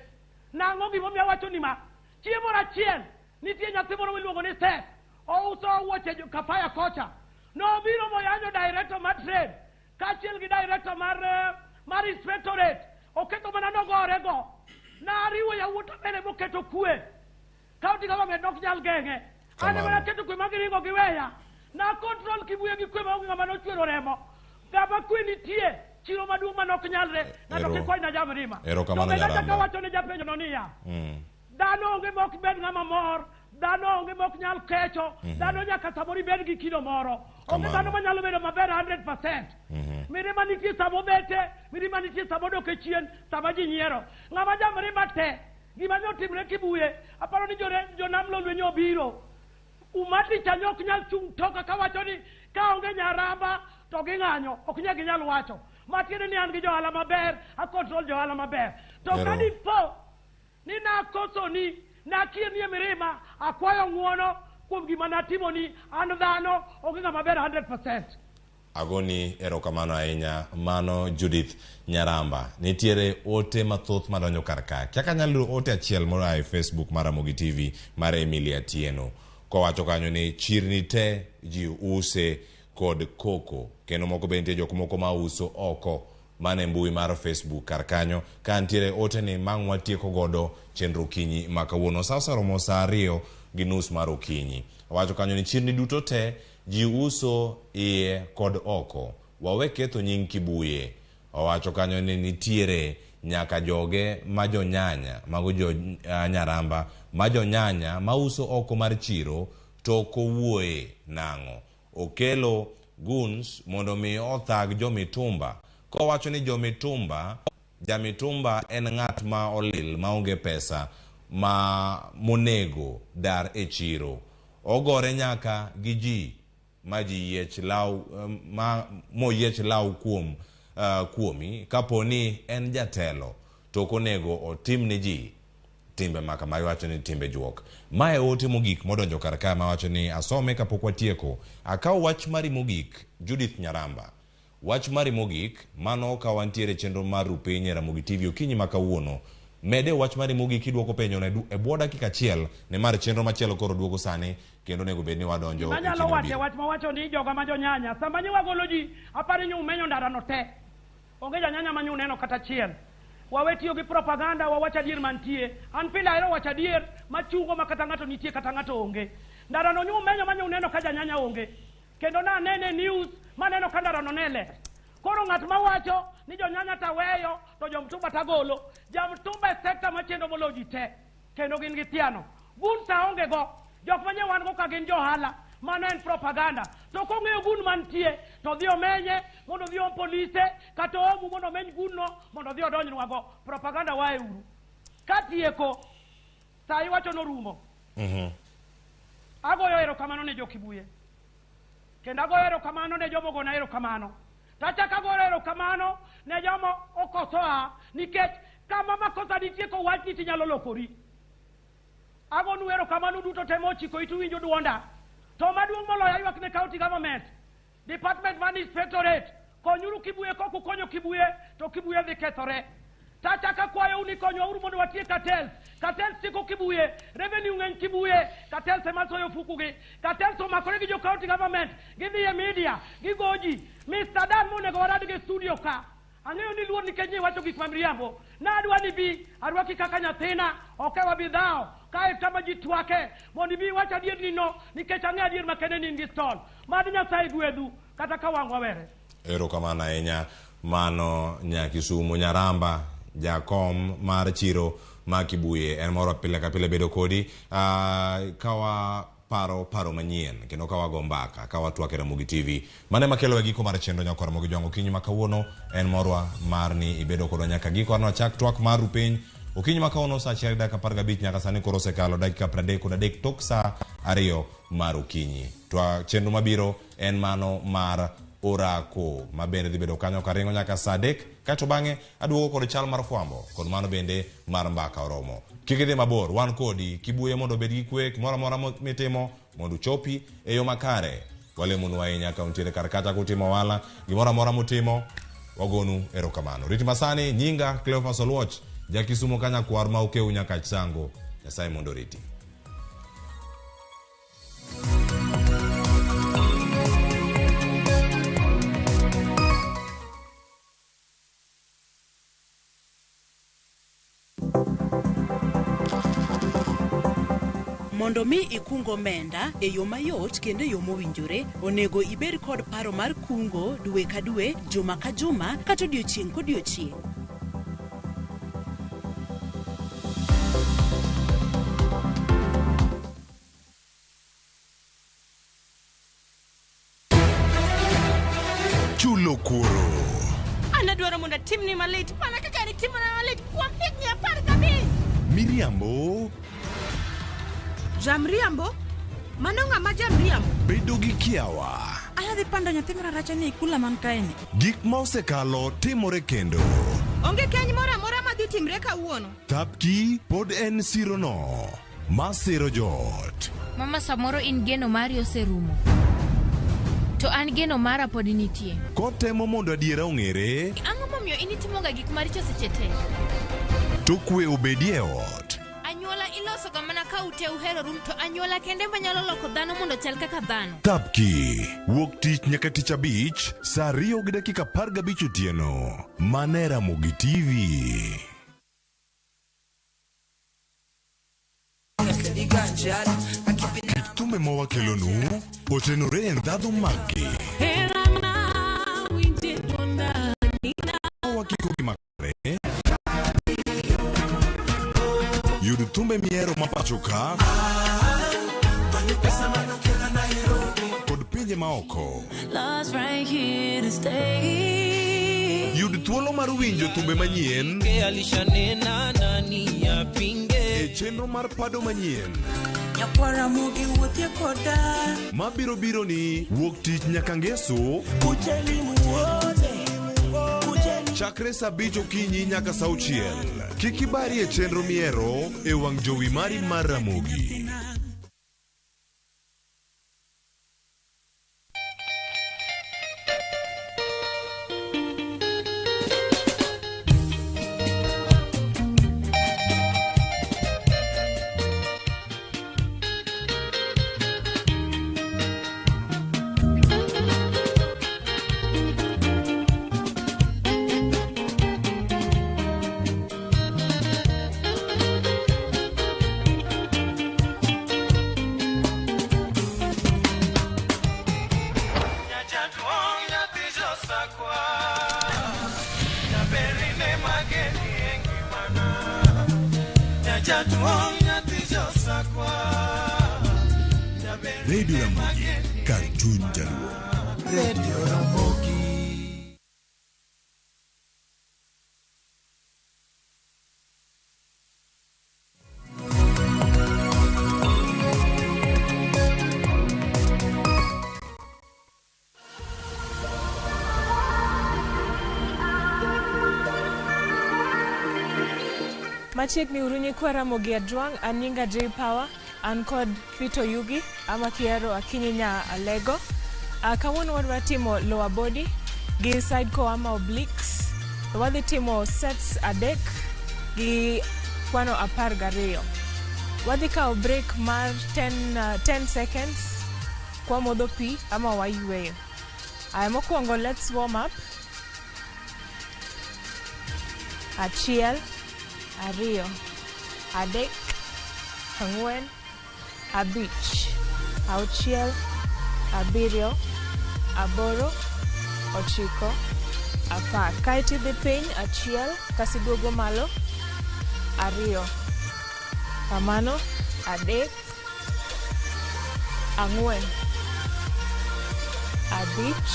nang'o gimomiyo wacho ni ma chiemo achiel nitie nyathi moro miluongo ni Seth ouso wuoche Kafaya kocha nobiro moyanyo director mar trade kaachiel gi director mar inspectorate oketo mana nogore go nariwo yawuoto bene moketo kwe county government ok nyal geng'e ane mana keto kwe magiringo giweya na control Kibuye gi kwe maonge ng'ama nochwero remo gaba kwe nitie chiro maduong' manok nyalre ng'ato kikony na jamrima erokamano Nyaramba wacho ne japenjo no niya dhano onge mok bed ng'ama mor dhano onge mok nyal kecho dhano nyaka samoro ibed gi kido moro onge dhano manyalo bedo maber 100% mirima nitie samo bete mirima nitie samo dok e chien sama ji nyiero ng'ama jamrima te gima notimre Kibuye aparo ni jonam lolwenyo obiro umati chanyo ok nyal chung toka kawacho ni ka onge nyaramba to ging'anyo ok nyal ginyal wacho matiende ni an gi johala maber a control johala maber to kadi po ni nakoso ni nakie ni mirima akwayo ng'uono kuom gima natimo ni an dhano onge ng'ama maber 100%. Agoni erokamano ahinya mano Judith Nyaramba. Nitiere ote mathoth madonjo karka. Kaka nyalo ote achiel moro e Facebook mar Ramogi TV mar Emilia Tieno. Kowacho kanyo ni chirni te ji use kod koko. Kendo moko bende jok moko ma uso oko mane mbui mar Facebook karkanyo. Ka nitiere ote ni mang'wa tieko godo chenro kinyi makawuono. Sasa romo saa 2:30 mar okinyi. Wacho kanyo ni chirni duto te ji uso iye kod oko. Wawe ketho nying Kibuye. Wacho kanyo ni nitiere nyaka joge majo nyanya, mago jo Nyaramba, majo nyanya mauso oko mar chiro to kowuoye nang'o. Okelo guns mondo mi othag jomitumba. Kowacho ni jomitumba, jamitumba en ng'at ma olil maonge pesa ma monego dar e chiro. Ogore nyaka gi ji maji yiech lau moyiech lau kuomi kaponi en jatelo to konego otim ni ji timbe maka ma wacho ni timbe juok. Mae ote mogik modonjo karka ma wacho ni asome kapok watieko. Akaw wach mari mogik Judith Nyaramba. Wach mari mogik mano ka wantiere chenro mar Rupiny Ramogi TV okinyi makawuono. Mede wach mari mogik idwoko penjo na e bwo dakika achiel ne mar chenro machielo koro duogo sani kendo nego bedni wadonjo. Manyalo wache wach mawacho ni joga majo nyanya sama ni wagolo ji aparo ni umenyo ndara no te. Onge nyanya manyu neno kata chiel. Wawetiyo gi propaganda wawacha dier mantie. An pila ero wacha dier machungo makata ng'ato nitie kata ng'ato onge. Ndara no nyu menyo manyu neno kaja nyanya onge. Kendo na nene news maneno ka ndara no nele. Koro ng'at mawacho ni jonyanya taweyo to jomtumba tagolo. Jamtumba sekta machendo moloji te. Kendo gin gitiano. Gun sa onge go. Jok manye wan go ka gin johala. Mano en propaganda. To kong'eyo gun mantie to dhi omenye mondo dhi om polise kata omu mondo omeny gunno mondo dhi odonjnwago. Propaganda wae uru. Katieko sa iwacho norumo. Agoyo erokamano ne jo Kibuye. Kendo agoyo erokamano ne jomo gona erokamano. Tachaka agoyo erokamano ne jomo okosoa nikech kama makosa nitie ko wach ni tinyalo lokori. Agonu erokamano duto temo chiko itu winjo duonda. To maduong' moloyo ywak ne county government, department man inspectorate, konyuru Kibuye koku konyo Kibuye, to Kibuye dhi kethore. Tachaka kwayo uni konyo uru mondo watie cartels. Cartels siko Kibuye, revenue ng'eny Kibuye, cartels ema soyo fukugi. Cartels omakore gi jo county government, gidhi e media, gigoji. Mr. Dan monego warad gi studio ka. Ang'eyo ni luor nikech ni wacho gik mamriambo. Na adwa ni bi, arwaki kaka nyathina, okewa bidhao. Kae kama jitwake mondi bi wacha dier nino nikech ang'e dier makene ni ngi stol madi Nyasaye gwedhu kata ka wangwa were. Erokamano ahinya mano Nyakisumo Nyaramba jakom mar chiro ma Kibuye en moro pile ka pile bedo kodi kawa paro manyien kendo kawa gombaka kawa twake Ramogi TV mane makelo giko mar chendo nyako Ramogi jongo kinyi makawuono en morwa mar ni ibedo kodwa nyaka giko arno chak twak mar Rupiny okinyi makawuono sa 1:15 nyaka sani koro sekalo dakika 30 tok sa 2 mar okinyi. Twa chenro mabiro en mano mar orako mabende dhi bedo kanyo karingo nyaka sa 3 kato bang'e aduogo kod chal mar fwambo kod mano bende mar mbaka oromo. Kik idhi mabor wan kodi Kibuye mondo bed gi kwe moro mitimo mondo chopi e yo makare. Walemonu ahinya ka untiere karkata kutimo wala gimoro amora mutimo wagonu erokamano. Riti masani nyinga Cleophas Oluoch Jakisumo kanya kwar ma ukeu nyaka chango. Nyasaye mondo riti. Mondo mi ikungo omenda e yo mayot kendo e yo mowinjore, onego ibed kod paro mar kungo dwe ka dwe, juma ka juma, kata odiochieng' kodiochieng'. Chulo kuoro. Ana dwaro mondo timni malit, mana kaka ni timna malit kuom higni 15. Miriambo. Jamriambo? Mano ng'ama jamriambo? Bedo gi kiawa. Ayadhi pando nyathi maracha ni kula man kaeni. Gik ma osekalo timore kendo. Onge keny moro amora madhi timre kawuono. Tapki pod en sirono. Masiro jot. Mama, samoro in geno mari oserumo. To an geno mara pod nitie. Kotemo mondo adiera ong'ere. Ang'o momiyo initimoga gik maricho seche te? To kwe obedie ot. Anyuola iloso ga mana ka ute uhero rum, to anyuola kende manyalo loko dhano mondo chal kaka dhano. Tapki wuok tich nyaka tich abich saa 2:15 otieno. Mane Ramogi TV. Tume mawakelonu otenore e ndhadhu magi. Wakiko gi makare. Yud thumbe miero mapacho ka kod pinje maoko. Yud thuolo mar winjo thumbe manyien e chenro mar pado manyien mabiro biro ni wuok tich nyaka ngeso chakre saa 5 okinyi nyaka saa 6. Kik ibari e chenro miero e wang' jowi mari mar Ramogi. Radio Ramogi, Cartoon Jaluo. Radio Ramogi. Machiegni urunyi kwa Ramogi Adwang, aninga J Power, an kod Fito Yugi, ama kiero akinyi nya Alego. Kawuono wadwa timo lower body gi side core ama obliques. Wadhi timo sets adek gi kwano 12. Wadhi kao break mar 10 seconds kwa modho pi ama wayweyo. Mokwongo, let's warm up. Achiel, ariyo, adek, ang'wen, abich, auchiel, abiriyo, aboro, ochiko, apar. Kaeto idhi piny, achiel, kasi duogo malo, ariyo, kamano, adek, ang'wen, abich,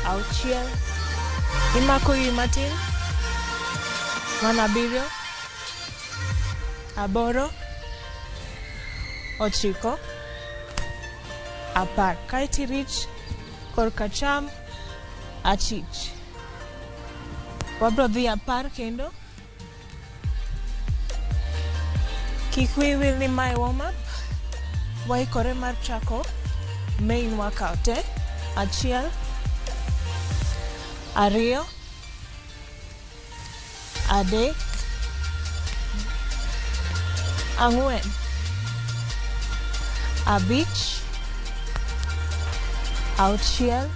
auchiel, imako wi matin, mano abiriyo, aboro, ochiko, apar. Kaeto irich korka cham achich. Wabro dhi apar kendo. Kik wiyi wil ni mae warm up. Waikore mar chako main workout. Achiel, ariyo, adek, ang'wen, abich, auchiel,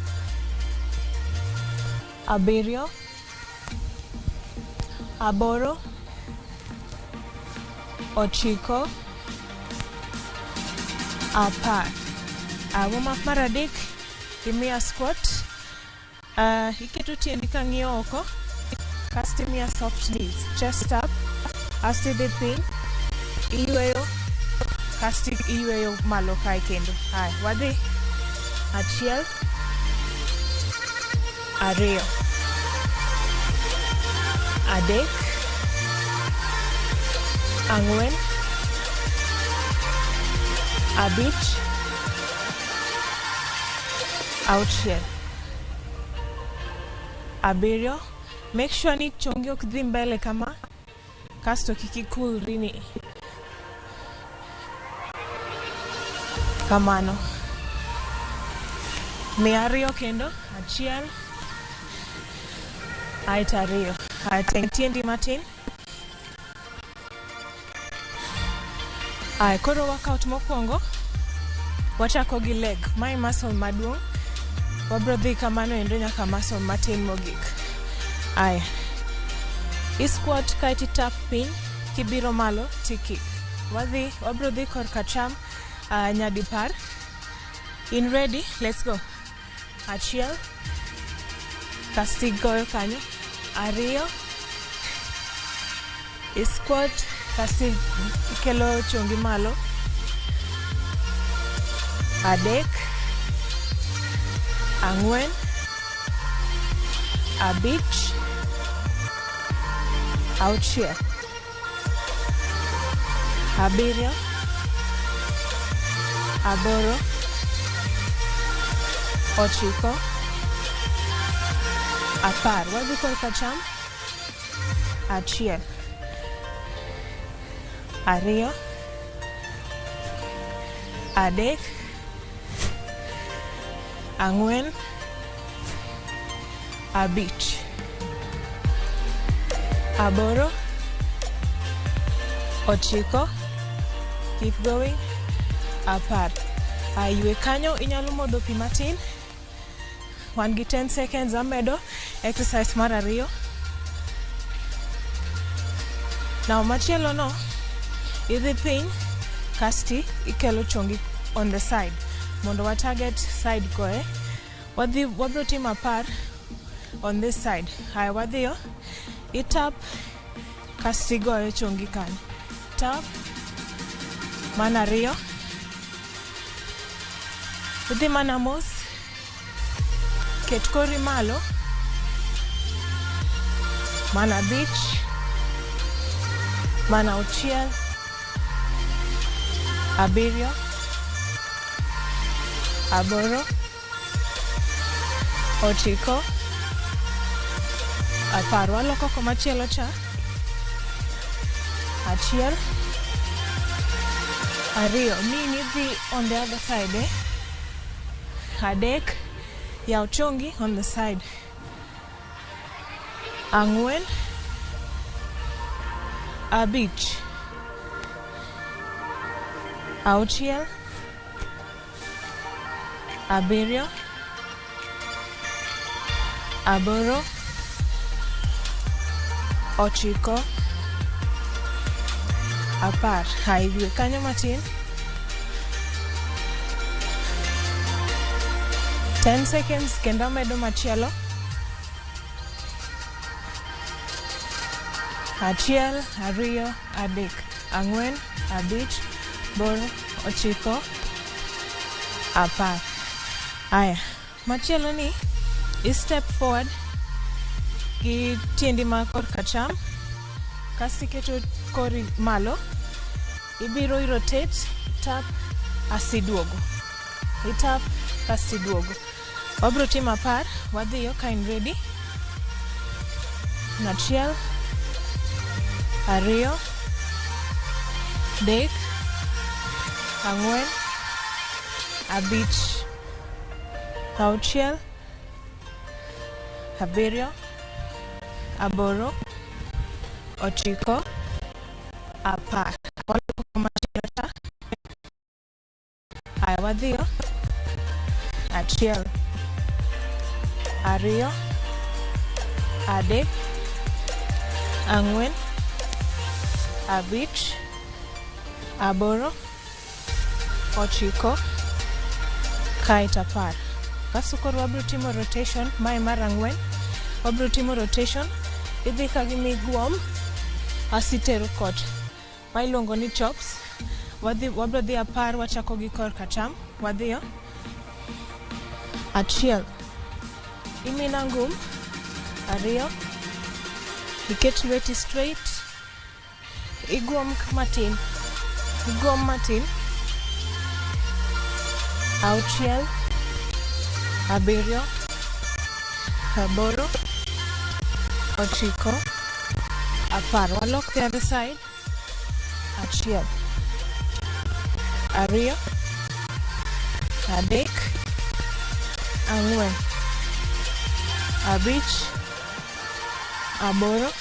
abiriyo, aboro, ochiko, apar. Warm up mar adek, imiya squat. Iketo tiendi kang'iyo oko. Kasto imiya soft knees. Chest up. Asto idhi piny. Iyweyo. Kasto iyweyo malo kae kendo. Hai, wadhi. Achiel, ariyo, adek, ang'wen, abich, auchiel, abiriyo. Make sure ni chongi ok dhi mbele kama, kasto kik ikulri ni kamano. Mia ariyo kendo, achiel, aeto ariyo. Teng' tiendi matin. Koro workout mokwongo, wachako gi leg. Mae muscle maduong'. Wabro dhi kamano endo nyaka muscle matin mogik. I-squat kaeto tap piny, kibiro malo tikik. Wabro dhi korka cham nyadipar. In ready? Let's go. Achiel, kasti goyo kanyo. Ariyo, I-squat, kasti ikelo chongi malo. Adek, ang'wen, abich, auchiel, abiriyo, aboro, ochiko, apar. Wadhi korka cham. Achiel, ariyo, adek, ang'wen, abich, aboro, ochiko, keep going, apar. Ywe kanyo, inyalo modho pi matin. Wan gi 10 seconds amedo exercise mar ariyo. Now machielo no, idhi piny, kasti ikelo chongi on the side. Mondo wa target side koe. Wabro timo apar on this side. Wadhiyo, itap, kasti goyo chongi kanyo. Tap, mana ariyo. Idhi mana mos. Ket kori malo. Mana abich. Mana auchiel. Abiriyo. Aboro. Ochiko. Apar. Waloko komachielo cha. Achiel. Ariyo. Mini dhi on the other side. Adek. Yaw chongi on the side. Ang'wen. Abich. Auchiel. Abiriyo. Aboro. Ochiko. Apar. Ywe kanyo matin. 10 seconds kendo medo machielo. Achiel, ariyo, adek, ang'wen, abich, boro, ochiko, apar. Machielo ni, i step forward gi tiendi ma korka cham, kasi keto kori malo, ibiro rotate, tap, asiduogo. Itap, kasi duogo. Wabro timo apar, wadhiyo ka in ready. Achiel, ariyo, dek, ang'wen, abich, auchiel, abiriyo, aboro, ochiko, apar. Wadhiyo. Achiel, ariyo, adek, ang'wen, abich, aboro, ochiko, kaeto apar. Kasto koro wabro timo rotation. Mae mar ang'wen. Wabro timo rotation. Idhi ka gi miguom, asitero kot. Ma iluongo ni chops. Wabro dhi apar, wachako gi korka cham. Wadhiyo. Achiel. Imina ngum. Ariyo. Iket lweti straight. Iguom matin. Iguom matin. Auchiel. Abiriyo. Aboro. Ochiko. Apar. Walok the other side. Achiel. Ariyo. Adek. Ang'wen. Abich. Aboro.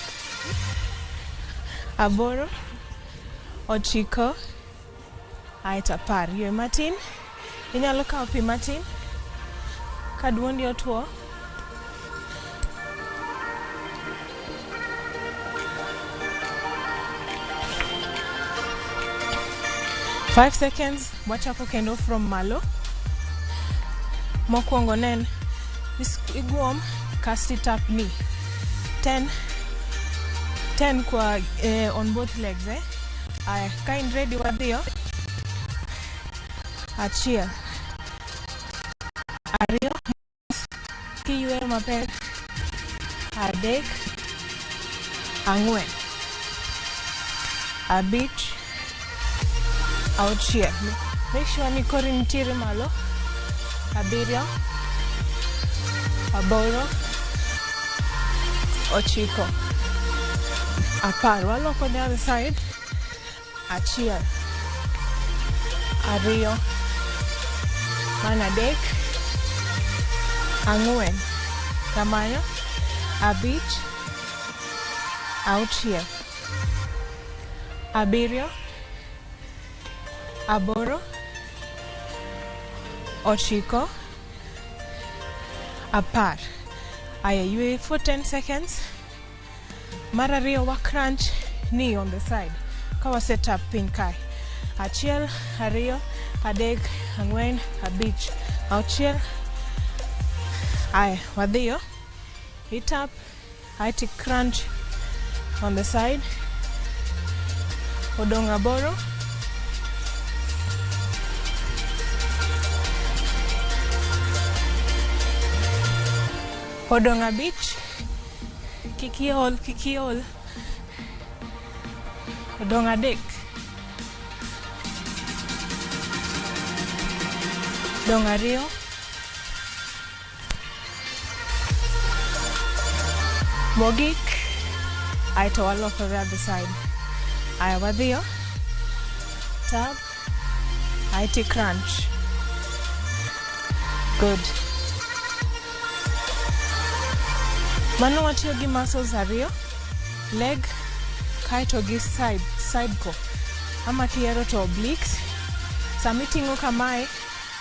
Aboro. Ochiko. Aita apar. Ywe matin. Inyalo kawo pi matin. Ka duondi otuo. Five seconds. Wachako kendo from malo. Mokwongo nen. Iguom. Kasti tap knee. 10 kwa on both legs. Aya, kind ready wadhiyo. Achiel. Ariyo. Kiywe maber. Adek. Ang'wen. Abich. Auchiel. Make sure ni kori nitiere malo. Abiriyo. Aboro. Ochiko. Apar. Waloko the other side. Achiel. Ariyo. Manadek. Ang'wen. Kamano. Abich. Auchiel. Abiriyo. Aboro. Ochiko. Apar. Aya, ywe for 10 seconds. Marariyo wa crunch knee on the side. Kawa set up pin kai. Achiel, ariyo, adek, ang'wen, abich. Auchiel. Aya, wadhiyo. Hit up. Aiti crunch on the side. Odong aboro. Odong abich. Kikiol. Odong adek. Odong ariyo. Mogik. Aito waloko the other side. Aya wadhiyo. Tap. Aiti crunch. Good. Mano watiyo gi muscles ariyo. Leg. Kaito gi side ko. Ama kihero to obliques. Sami ting'o kamae.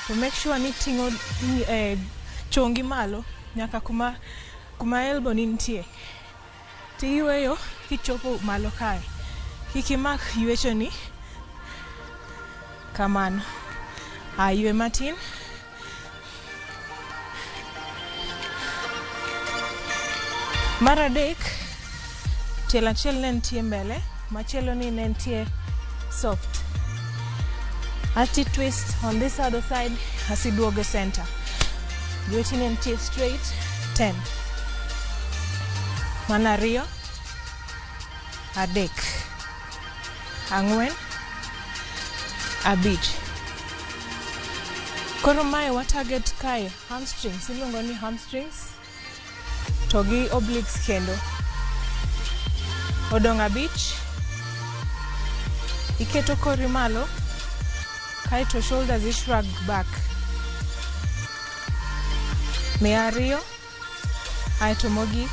To make sure ni ting'o chongi malo. Nyaka kuma elbow ni nitie. Tiyweyo kichopo malo kae. Kikimak ywecho ni. Kamano. Ywe matin. Maradek. Tiel achiel ne nitie mbele. Machielo ni ne nitie soft. Ati twist on this other side. Asiduogo center. Lweti ne nitie straight. 10. Manariyo. Adek. Ang'wen. Abich. Koro mae wa target kae. Hamstrings. Iluongo ni hamstrings. To gi obliques kendo. Odong abich. Iketo kori malo. Kaito shoulders ishrug back. Mia ariyo. Aito mogik.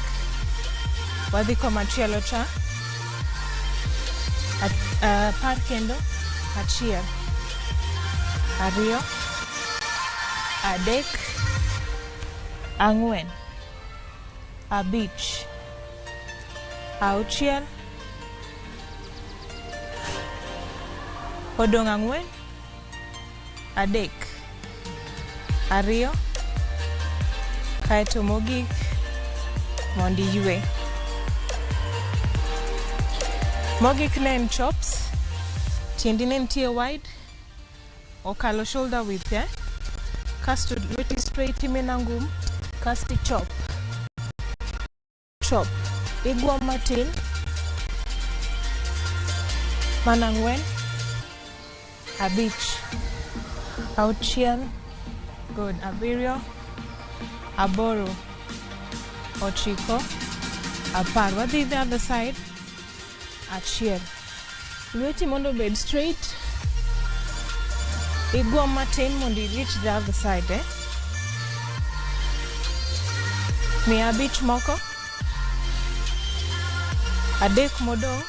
Wadhi komachielo cha. Par kendo. Achiel. Ariyo. Adek. Ang'wen. Abich. Auchiel. Odong ang'wen. Adek. Ariyo. Kaito mogik. Mondi ywe. Mogik ne en chops. Tiendi ne nitie wide. Okalo shoulder width, Kasto lweti straight imena ngum. Kasti chop. Chop. Igwa matin. Manangwen, Abich, Auchiel, good, Abirio, Aboro, Ochiko, Apar. What is the other side? Achiel. Lueti mondo bed straight. Igwa matin mondo reach the other side, eh? Mi abich moko. Adek modong.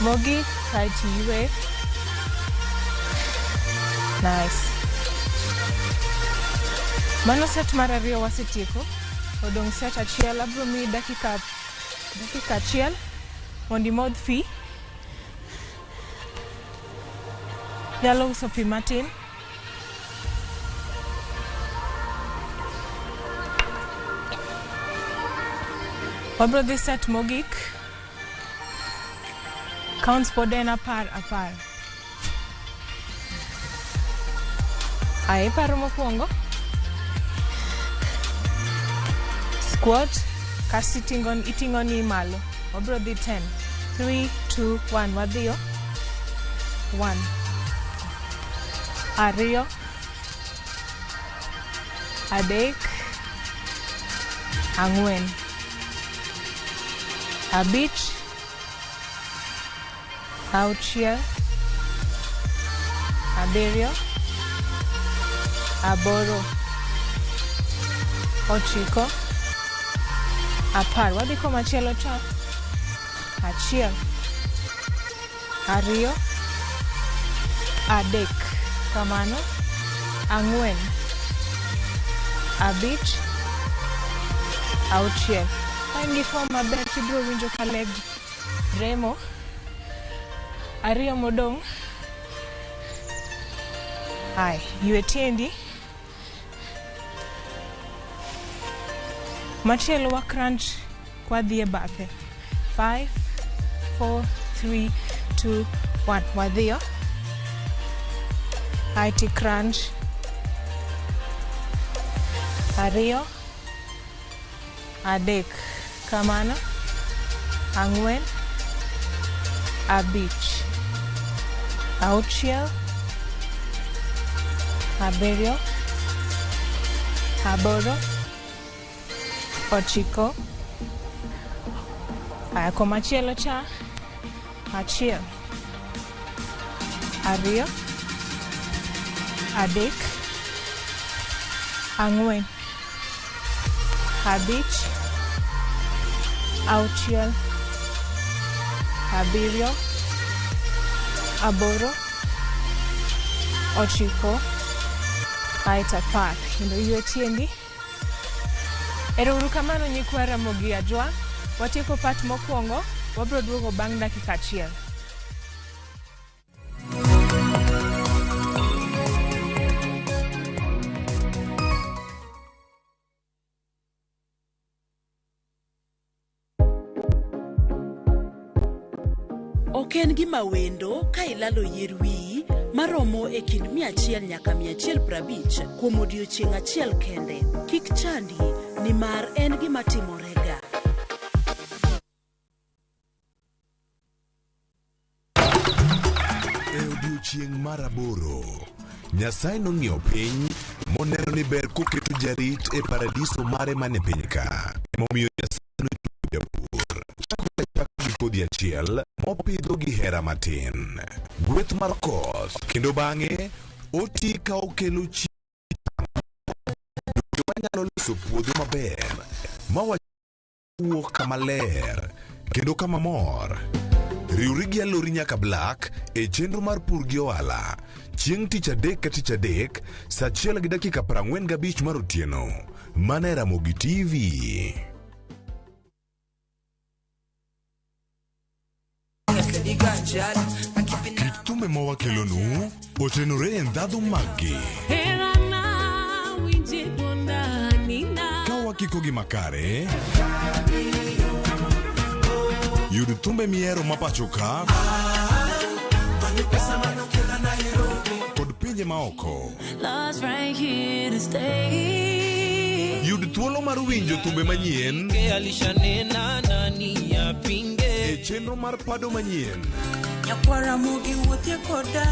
Mogi, try to yue. Nice. Mano set marario wasitieko. Odong set achiel abro mi dakika achiel. Mondi mod fi. Yalo uso pi matin. Wabro dhi set mogik. Counts pod en apar. Ae paro mokwongo. Squat. Kasi itingo ni malo. Wabro dhi 10. 3, 2, 1. Wadhiyo. 1. Ariyo. Adek. Ang'wen. Abich. Auchiel. Abirio. Aboro. Ochiko. Apar. Wadhi komachielo cha. Achiel. Ariyo. Adek. Kamano. Ang'wen. Abich. Auchiel. Kain gi form maber tibro winjo ka leg remo. Ariyo modong. Ai, yue tiendi. Machielo wa crunch kwa dhie bathe. 5, 4, 3, 2, 1. Wadhiyo. Aiti crunch. Ariyo. Adek. Kamano. Ang'wen. Abich. Auchiel. Abirio. Aboro. Ochiko. Aya komachielo cha. Achiel. Ariyo. Adek. Ang'wen. Abich. Auchiel. Abirio. Aboro. Ochiko. Aita apar. Kendo yue tiendi. Ero uru kamano nyikwa Ramogi Ajwang'. Watieko part mokwongo. Wabro duogo bang' dakika achiel. Ok en gima wendo ka ilalo yier wiyi maromo e kind 100 nyaka 150 kuom odiochieng' achiel kende. Kik chandi, nimar en gima timorega. E odiochieng' mar aboro, Nyasaye nong'iyo piny moneno ni ber koketo jarit e paradiso mare mane piny ka. Emomiyo Nyasaye nochweyo japur. Chako gi kodhi achiel mopidho gi hera matin. Gweth mar koth. Kendo bang'e, oti ka okelo manyalo loso puodho maber. Mawuok kama ler. Kendo kama mor. Riwri gi alori nyaka Black e chenro mar pur gi ohala. Chieng' tich adek ka tich adek, saa 1:45 mar otieno. Mana e Ramogi TV. Kit thumbe mawakelonu otenore e ndhadhu maggi. Ka wakiko gi makare, yud thumbe miero mapacho ka kod pinje maoko. Yud thuolo mar winjo thumbe manyien e e chenro mar pado manyien. Nyakwara Mogi wuothie koda.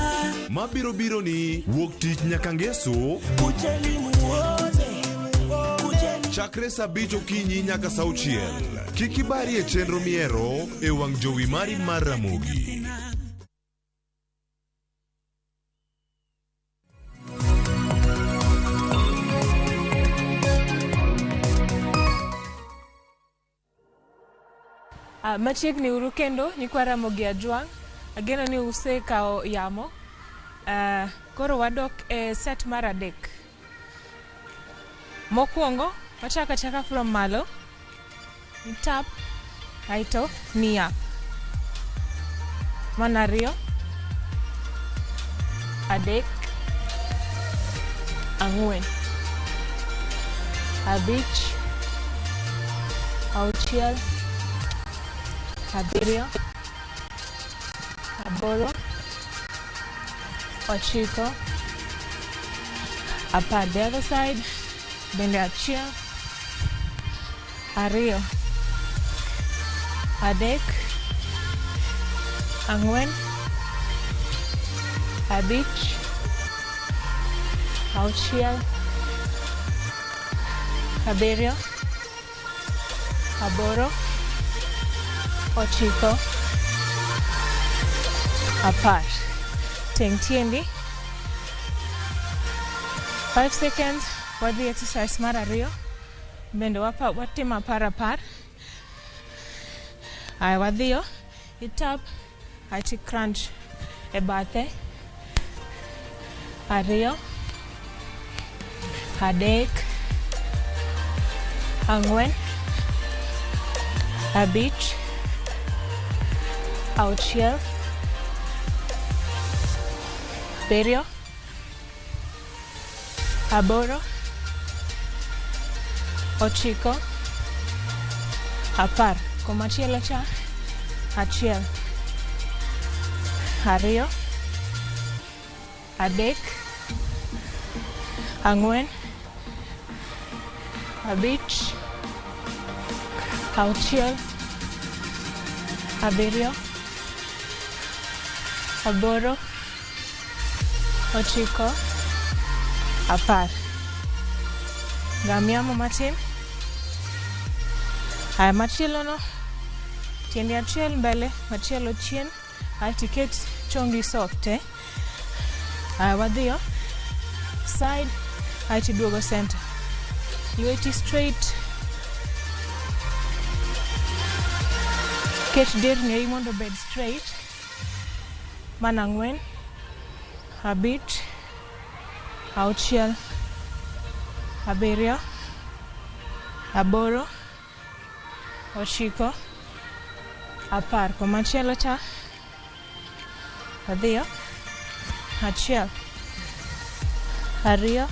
Mabiro biro ni wuok tich nyaka ngeso. Kujeni muone. Chakre saa 5 okinyi nyaka saa 6. Kik ibari e chenro miero e wang' jowi mari mar Ramogi. Machiegni uru kendo nyikwa Ramogi Ajwang'. Ageno ni usekao yamo. Koro wadok e set mar adek. Mokwongo wachaka chaka from malo. Tap aito ni up. Manario. Adek. Ang'wen. Abich. Auchiel. Abirio. Aboro. Ochiko. Apar. The other side. Bende achiel. Ario. Adek. Ang'wen. Abich. Auchiel. Abirio. Aboro. Ochiko. Apar. Teng tiendi. 5 seconds. Wadhi exercise mar ario. Bende watimo apar. Ay wadhiyo. Itap. Aiti crunch e bathe. Ario. Adek. Ang'wen. Abich. Auchiel. Abirio. Aboro. Ochiko. Apar. Komachielo cha. Achiel. Ario. Adek. Ang'wen. Abich. Auchiel. Abirio. Aboro. Ochiko. Apar. Gamiamo matin. Haya machielo no. Tiendi achiel mbele. Machielo chien. Haya tiket chongi soft Haya wadhiyo. Side. Haya tiduogo center. Lweti straight. Ket dir ng'eyi mondo bed straight. Mana ang'wen. Abich. Auchiel. Abirio. Aboro. Ochiko. Apar. Komachielo cha. Adhiyo. Achiel. Ario.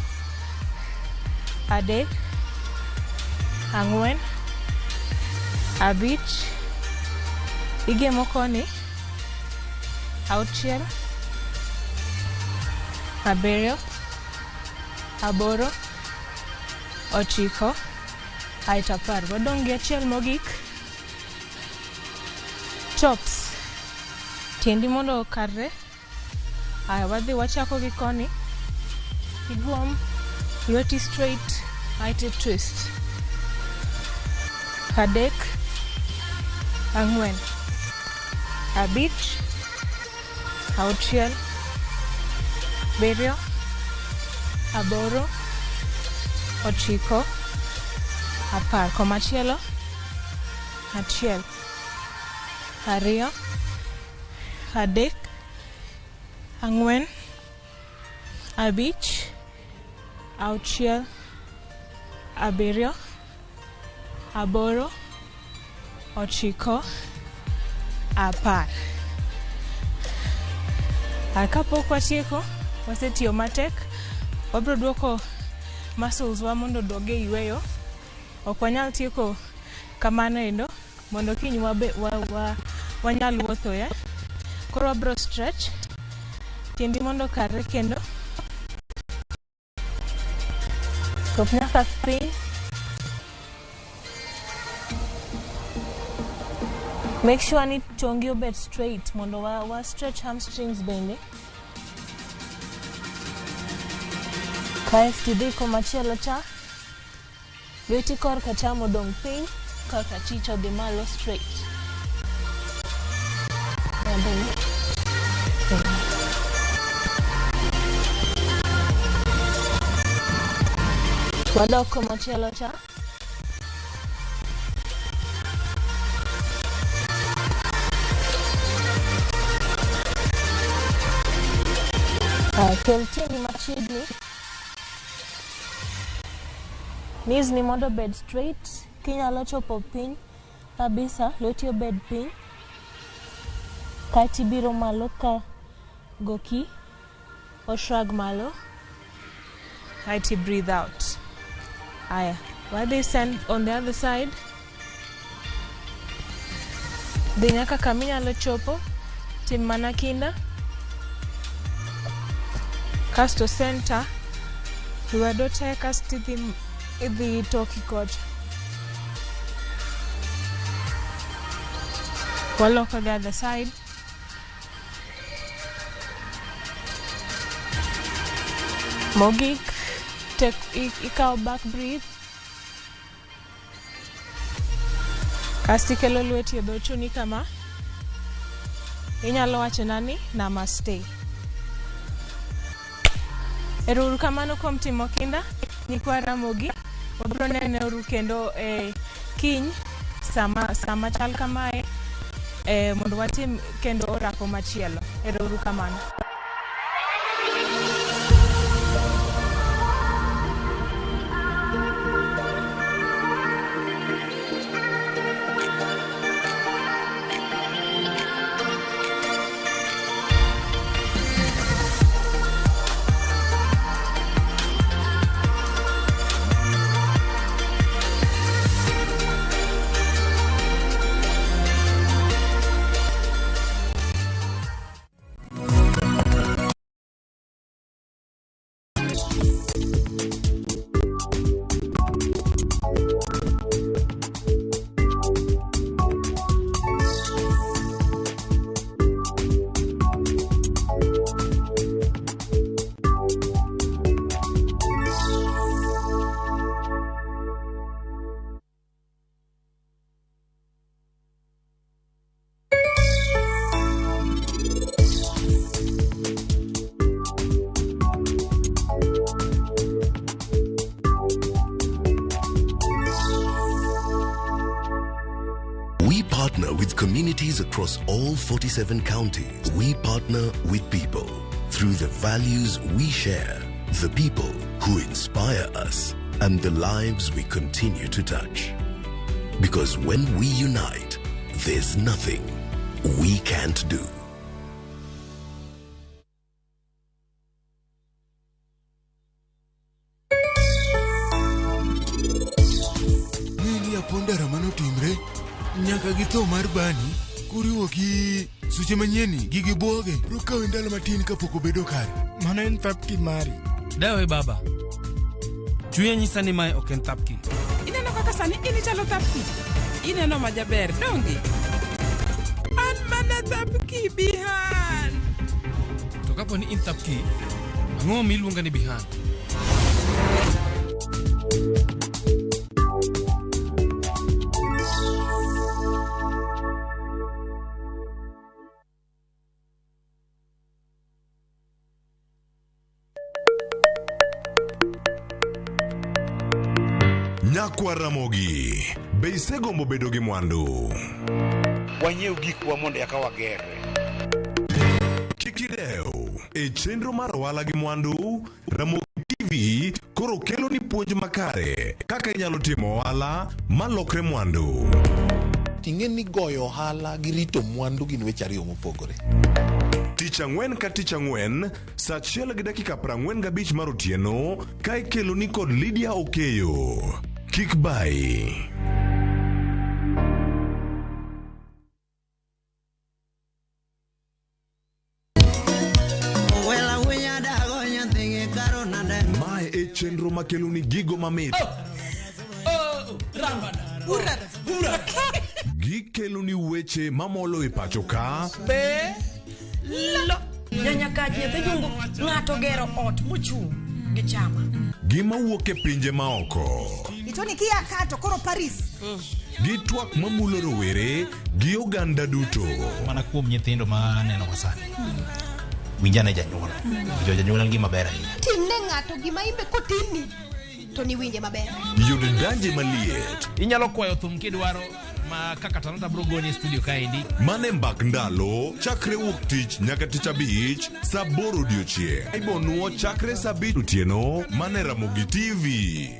Adek. Ang'wen. Abich. Igemo koni. Auchiel. Abirio. Aboro. Ochiko. Aita apar. Wadong' gi achiel mogik. Chops. Tiendi mondo okarre. Aya wadhi wachako gi koni. Iguom. Lweti straight. Aita twist. Adek. Ang'wen. Abich. Auchiel. Abirio. Aboro. Ochiko. Apar. Komachielo. Achiel. Ario. Adek. Ang'wen. Abich. Auchiel. Abirio. Aboro. Ochiko. Apar. Kapok watieko, wasetiyo matek, wabro duoko muscles wa mondo doge yweyo. Ok wanyal tieko kamano endo mondo kiny wanyal wuotho ya. Koro wabro stretch. Tiendi mondo karre kendo. Kop nyaka piny. Make sure ni chongi obet straight mondo wa stretch hamstrings bende. Kae stidi komachielo cha. Lweti kor ka chamo dong piny, kor ka chicho dhi malo straight. Wadok komachielo cha. Kel tieni machiegni. Knees ni mondo bed straight. Kinyalo chopo piny kabisa, lweti obed piny. Kati biro malo ka goki or shrug malo. Kati breathe out. Aya, while they stand on the other side, dhi nyaka kaminyalo chopo, tim mana kinda. Kasto center, lwedo te kasto idhi toki kocha. Waloko the other side. Mogik, ikaw back breathe. Kasto ikelo lweti e dho chuni kama. Inyalo wacho nani? Namaste. Ero kamano kuom timo kinda nyikwa Ramogi. Wabro nene oru kendo kiny sama chal kamae mondo watim kendo orako machielo. Ero kamano. partner with communities across all 47 counties. We partner with people through the values we share, the people who inspire us, and the lives we continue to touch. Because when we unite, there's nothing we can't do. Pondara mano timre nyaka gi tho mar bani kuriwo gi suche manyeni gigi buoge rokawe ndalo matin kapok obedo kare. Mano en thapki mari. Dawe baba. Chuya nyisa ni mae ok en thapki. Ineno kaka sani ini chalo thapki. Ineno majaber dongi. An mana thapki bihan. To kapo ni in thapki, ang'o miluonga ni bihan? Nyakwa Ramogi, be isegombo bedo gi mwandu? Wanyiew gikwa mondo eka wagerre. Kikideu, e chenro mar ohala gi mwandu, Ramogi TV koro kelo ni puonj makare kaka inyalo timo ohala malokre mwandu. Ting'en ni goyo ohala gi rito mwandu gin weche ariyo mopogore. Tich ang'wen ka tich ang'wen, saa 1:45 mar otieno, ka ikelo ni kod Lydia Okeyo. Kik bai. Mae e chenro makelo ni gigo mamit. Rambada. Hurra. Gigo gikelo ni weche mamolo e pacho ka Nyanya kaji e jungo ng'ato gero ot mochung' gi chama. gima wuok e pinje maoko Itoni kia kato koro Paris. gi twak mamulo rowere gi oganda duto. Mana kuom nyithindo ma neno wasani. Winjane janyuol. Janyuol en gima ber ahinya. Timne ng'ato gima imbe kotini to ni winje maber. Yud danje maliet. Inyalo kwayo thum kidwaro ma kaka Talanta bro goni studio kaendi. Mane mbak ndalo chakre wuok tich nyaka tich abich saa 8 odiochieng'. Ibonuo chakre saa 7 otieno mane Ramogi TV.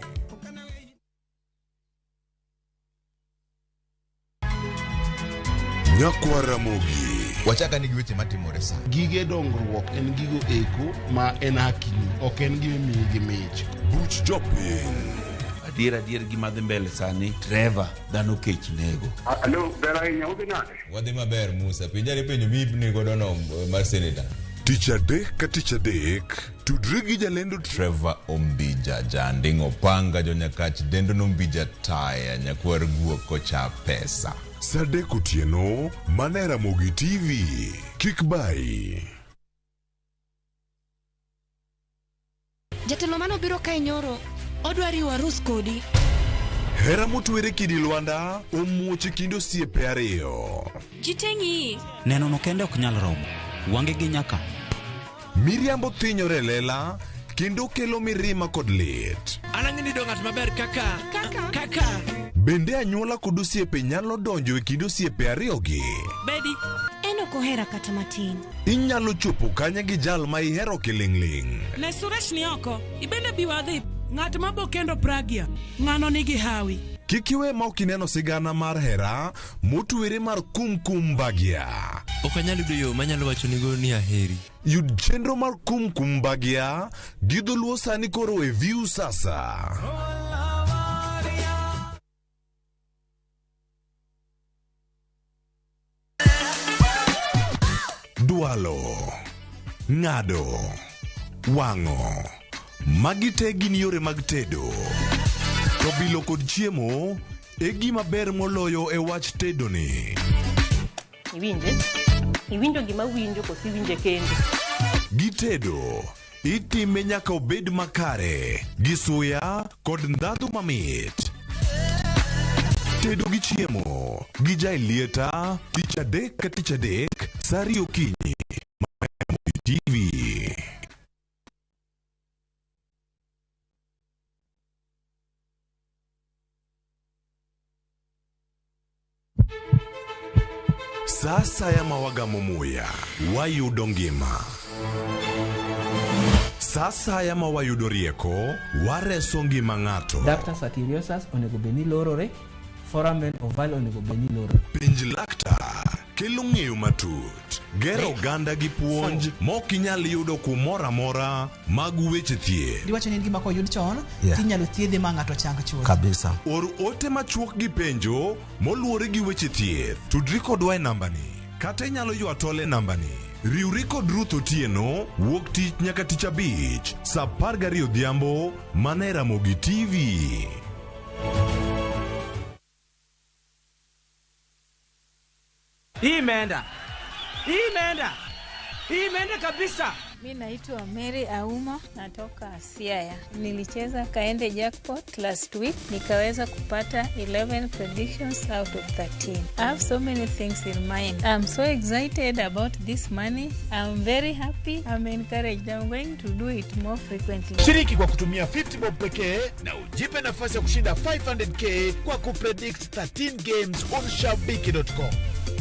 Nyakwa Ramogi. Wachaka ni giweche matimore sa. Gige dongruok en gigo eko ma en hakini, ok en gime miyi gi mich. Buch jopiny. Adier gima dhi mbele sani Trevor dhano kech nego. Alo, bera ahinya udhi nade? Wadhi maber Musa, pinjari penjo mibni godo no mar senator. Tich adek ka tich adek tudri gi jalendo Trevor Ombija jandingo panga jonyakach dendo nombija taya nyakwar guok kocha pesa. Sadek otieno mane Ramogi TV. Kik bai. Jatelo mano biro kae nyoro odwari warus kodi. Hera motwere kidi Lwanda omuoche kind osiepe ariyo. Jitengi. Neno no kende ok nyal romo. Wange gi nyaka. Miriambo thinyore lela kendo kelo mirima kod lit. Anang'ini do ng'at maber kaka. Bende anyuola kod osiepe nyalo donjo e kind osiepe ariyogi. Bedi. Eno kohera kata matin. Inyalo chopo kanya gi jal ma ihero kiling'ling'. Ne Suresh ni oko, ibende biwadhi. Ng'at mabokendo Pragia, ng'ano nigi hawi. Kikiwe ma ok ineno sigana mar hera motwere mar kumkum bagia. Ok anyal yudo yo manyalo wacho nigo ni aheri. Yud chenro mar kumkum bagia gi dholuo sani koro e View sasa. Dualo, ng'ado, wang'o, magi te gin yore mag tedo. To bilo kod chiemo e gima ber moloyo e wach tedo ni. Iwinjo gima winjo kosi winje kendo. Gi tedo itime nyaka obed makare gi suya kod ndhadhu mamit. Tedo gi chiemo gi jai lieta tich adek ka tich adek saa 2 okinyi. Ramogi TV. Sasa ya mawagamo muya wayudo ngima. Sasa ya mawayudo rieko wareso ngima ng'ato. Dr. Satiriosus onego beni lorore, foramen oval onego beni lorore. Pinj laktar kelo ng'eyo matut. Gero ganda gi puonj mok inyal yudo kumoro amora mag weche thieth. Diwacho ni gima koyud chon, tinyalo thiedhe ma ng'ato chang chuth. Kabisa. Or ote machuok gi penjo moluwore gi weche thieth. Tudri kodwa e nambani. Kata inyalo ywa tole nambani. Riwri kod Ruth Otieno wuok tich nyaka tich abich saa 12 odhiambo mane Ramogi TV. Imeenda kabisa. Mi naitwa Mary Auma, natoka Siaya. Nilicheza Kaende Jackpot last week, nikaweza kupata 11 predictions out of 13. I have so many things in mind. I'm so excited about this money. I'm very happy. I'm encouraged. I'm going to do it more frequently. Shiriki kwa kutumia 50 bob pekee na ujipe nafasi ya kushinda 500k kwa kupredict 13 games on shabiki.com.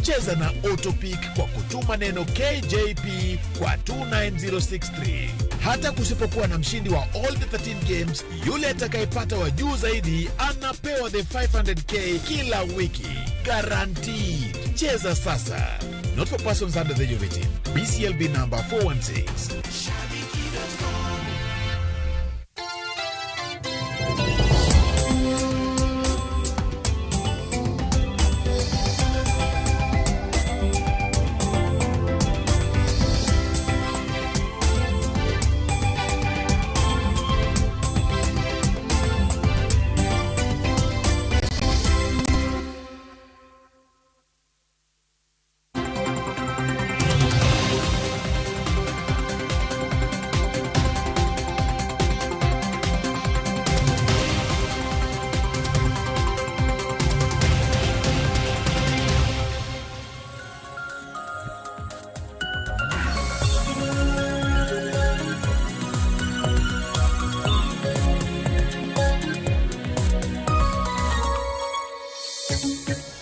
Cheza na Autopic kwa kutuma neno KJP kwa 29063. Hata kusipokuwa na mshindi wa all the 13 games, yule atakayepata wa juu zaidi anapewa the 500k kila wiki. Guaranteed. Cheza sasa. Not for persons under the age of 18. BCLB number 416.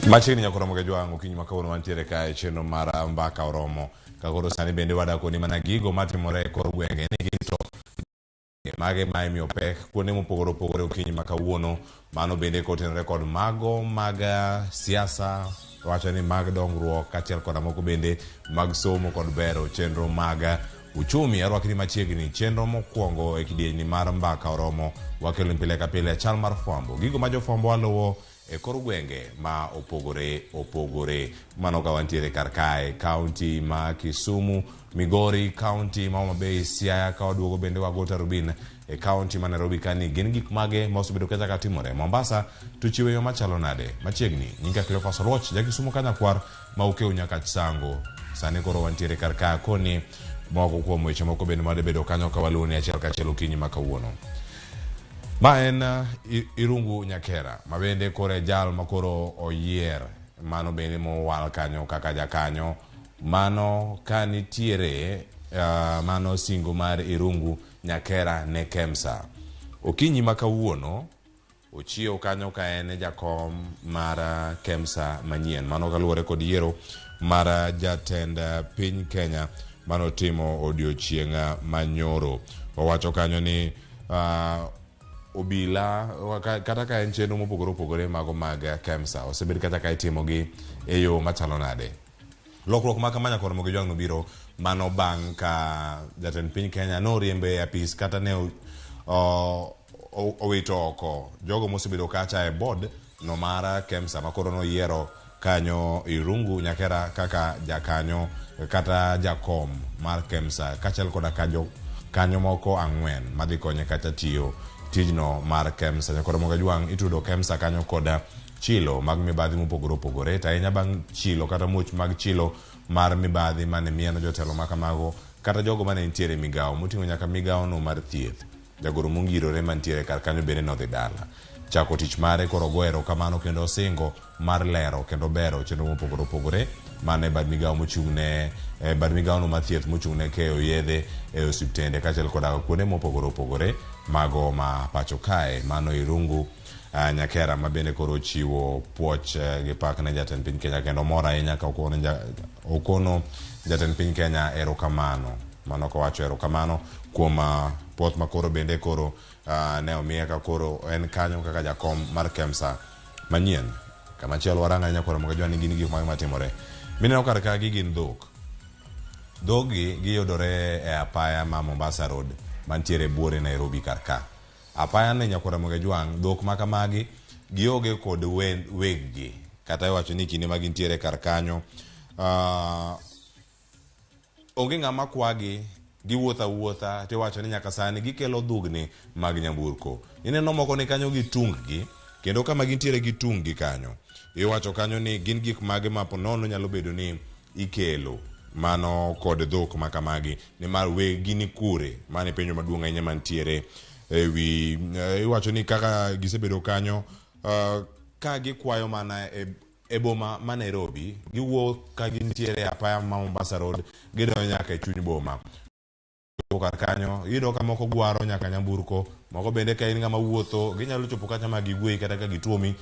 Machiegni nyakoro Ramogi Jwang okinyi makawuono wantiere kae chenro mar mbaka oromo kakoro sani bende wadako ni mana gigo matimore e kor gwenge ni gito mage ma imiyo pek kuonde mopogore opogore okinyi makawuono mano bende kotenore kod mago mag siasa wacho ni mag dongruok kaachiel kod moko bende mag somo kod bero chenro mag uchumi arwakni machiegni chenro mokwongo e kidienjni mar mbaka oromo wakelo pile ka pile chal mar fwambo gigo ma jofwambo waluwo e kor gwenge ma opogore mano ka wantiere kar kae kaunti ma Kisumu, Migori, kaunti ma Homa Bay, Siaya ka waduogo bende wagota Rubin e kaunti ma Nairobi kani gin gik mage ma osebedo ka timore Mombasa tuchiwe yo machalo nade machiegni nyinga Cleophas Oloch ja Kisumu kanyakwar ma ukeu nyaka Chisango sani koro wantiere kar kae koni moko kuom weche moko bende madebedo kanyo ka waluwo ni achiel kachiel okinyi makawuono. Ma en Irungu Nyakera ma bende kore jal makoro oyier mano bende mowal kanyo kaka jakanyo mano kanitiere mano singo mar Irungu Nyakera ne Kemsa okinyi makawuono ochiew kanyo ka en jakom mar Kemsa manyien mano kaluwore kod yiero mar jatend piny Kenya mano timo odiochieng' manyoro owacho kanyo ni obila kata ka en chenro mopogore opogore mago mag Kemsa osebed kata ka itimogi e yo machalo nade lokruok ma kamanya kod Ramogi Jwang nobiro mano bang' ka jatend piny Kenya noriembe e apis kata ne owito oko jogo mosebedo kacha e board no mar Kemsa makoro noyiero kanyo Irungu Nyakera kaka jakanyo kata jakom mar Kemsa kachel koda kanyo moko ang'wen madhi konye kata tiyo tijno mar Kemsa nyakoro Ramogi Jwang itudo Kemsa kanyo koda chilo mag mibadhi mopogore opogore ta inya bang' chilo kata much mag chilo mar mibadhi mane mieno jotelo makamago kata jogo mane nitiere migawo moting'o nyaka migawo no mar thieth jagoro mongirore mantiere kar kanyo bende nodhi dala chako tich mare koro goero kamano kendo singo mar lero kendo bero chenro mopogore opogore mane bad migawo mochung'ne bad migawo no mathieth mochung'ne keyo yedhe e osiptende kaachiel koda kuonde mopogore opogore mago ma pacho kae mano Irungu Nyakera ma bende koro chiwo puoch gi pak ne jatend piny Kenya kendo mora ahinya ka okono jatend piny Kenya erokamano mano kowacho erokamano kuom puoth makoro bende koro ne omiye ka koro en kanyo kaka jakom mar Kemsa manyien kama chielo waranga ahinya kod Ramogi Jwang ni gin gik matimore mineno kar ka gin dhok giyudore e apaya ma Mombasa Road mantiere buore Nairobi kar ka apaya ne nyakoro Ramogi Jwang dhok makamagi gionge kod weggi kata iwacho ni kinde ma gintiere kar kanyo onge ng'ama kwagi giwuotha tiwacho ni nyaka sani gikelo dhugni mag nyamburko ineno moko ni kanyo gi tunggi kendo kama gintiere gi tunggi kanyo iwacho kanyo ni gin gik mage ma ponono nyalo bedo ni ikelo mano kod dhok makamagi ni mar wegi ni kure mane penjo maduong' ahinya mantiere ewi iwacho ni kaka gisebedo kanyo ka gikwayo mana e boma ma Nairobi giwuok ka gintiere apaya ma Mombasa Road gidonjo nyaka e chuny boma kar kanyo yudo ka moko gwaro nyaka nyamburko moko bende ka in ng'ama wuotho ginyalo chopo kacha ma gigwei kata ka gituomi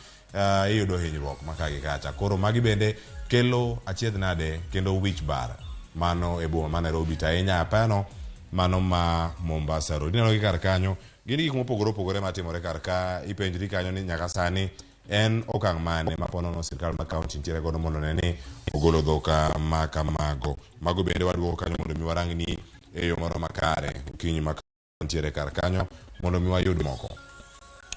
iyudo hinyruok makagi kacha koro magi bende kelo achiedh nade kendo wich bar mano e boma ma Nairobi ta inya apano mano ma Mombasa Road ineno gi kar kanyo gin gik mopogore opogore matimore kar ka ipenjri kanyo ni nyaka sani en okang' mane ma ponono sirkal ma kaunti nitiere godo mondo ne ni ogolo dhok ma kamago mago bende waduogo kanyo mondo mi warang ni e yo moro makare okinyi makantiere kar kanyo mondo mi wayud moko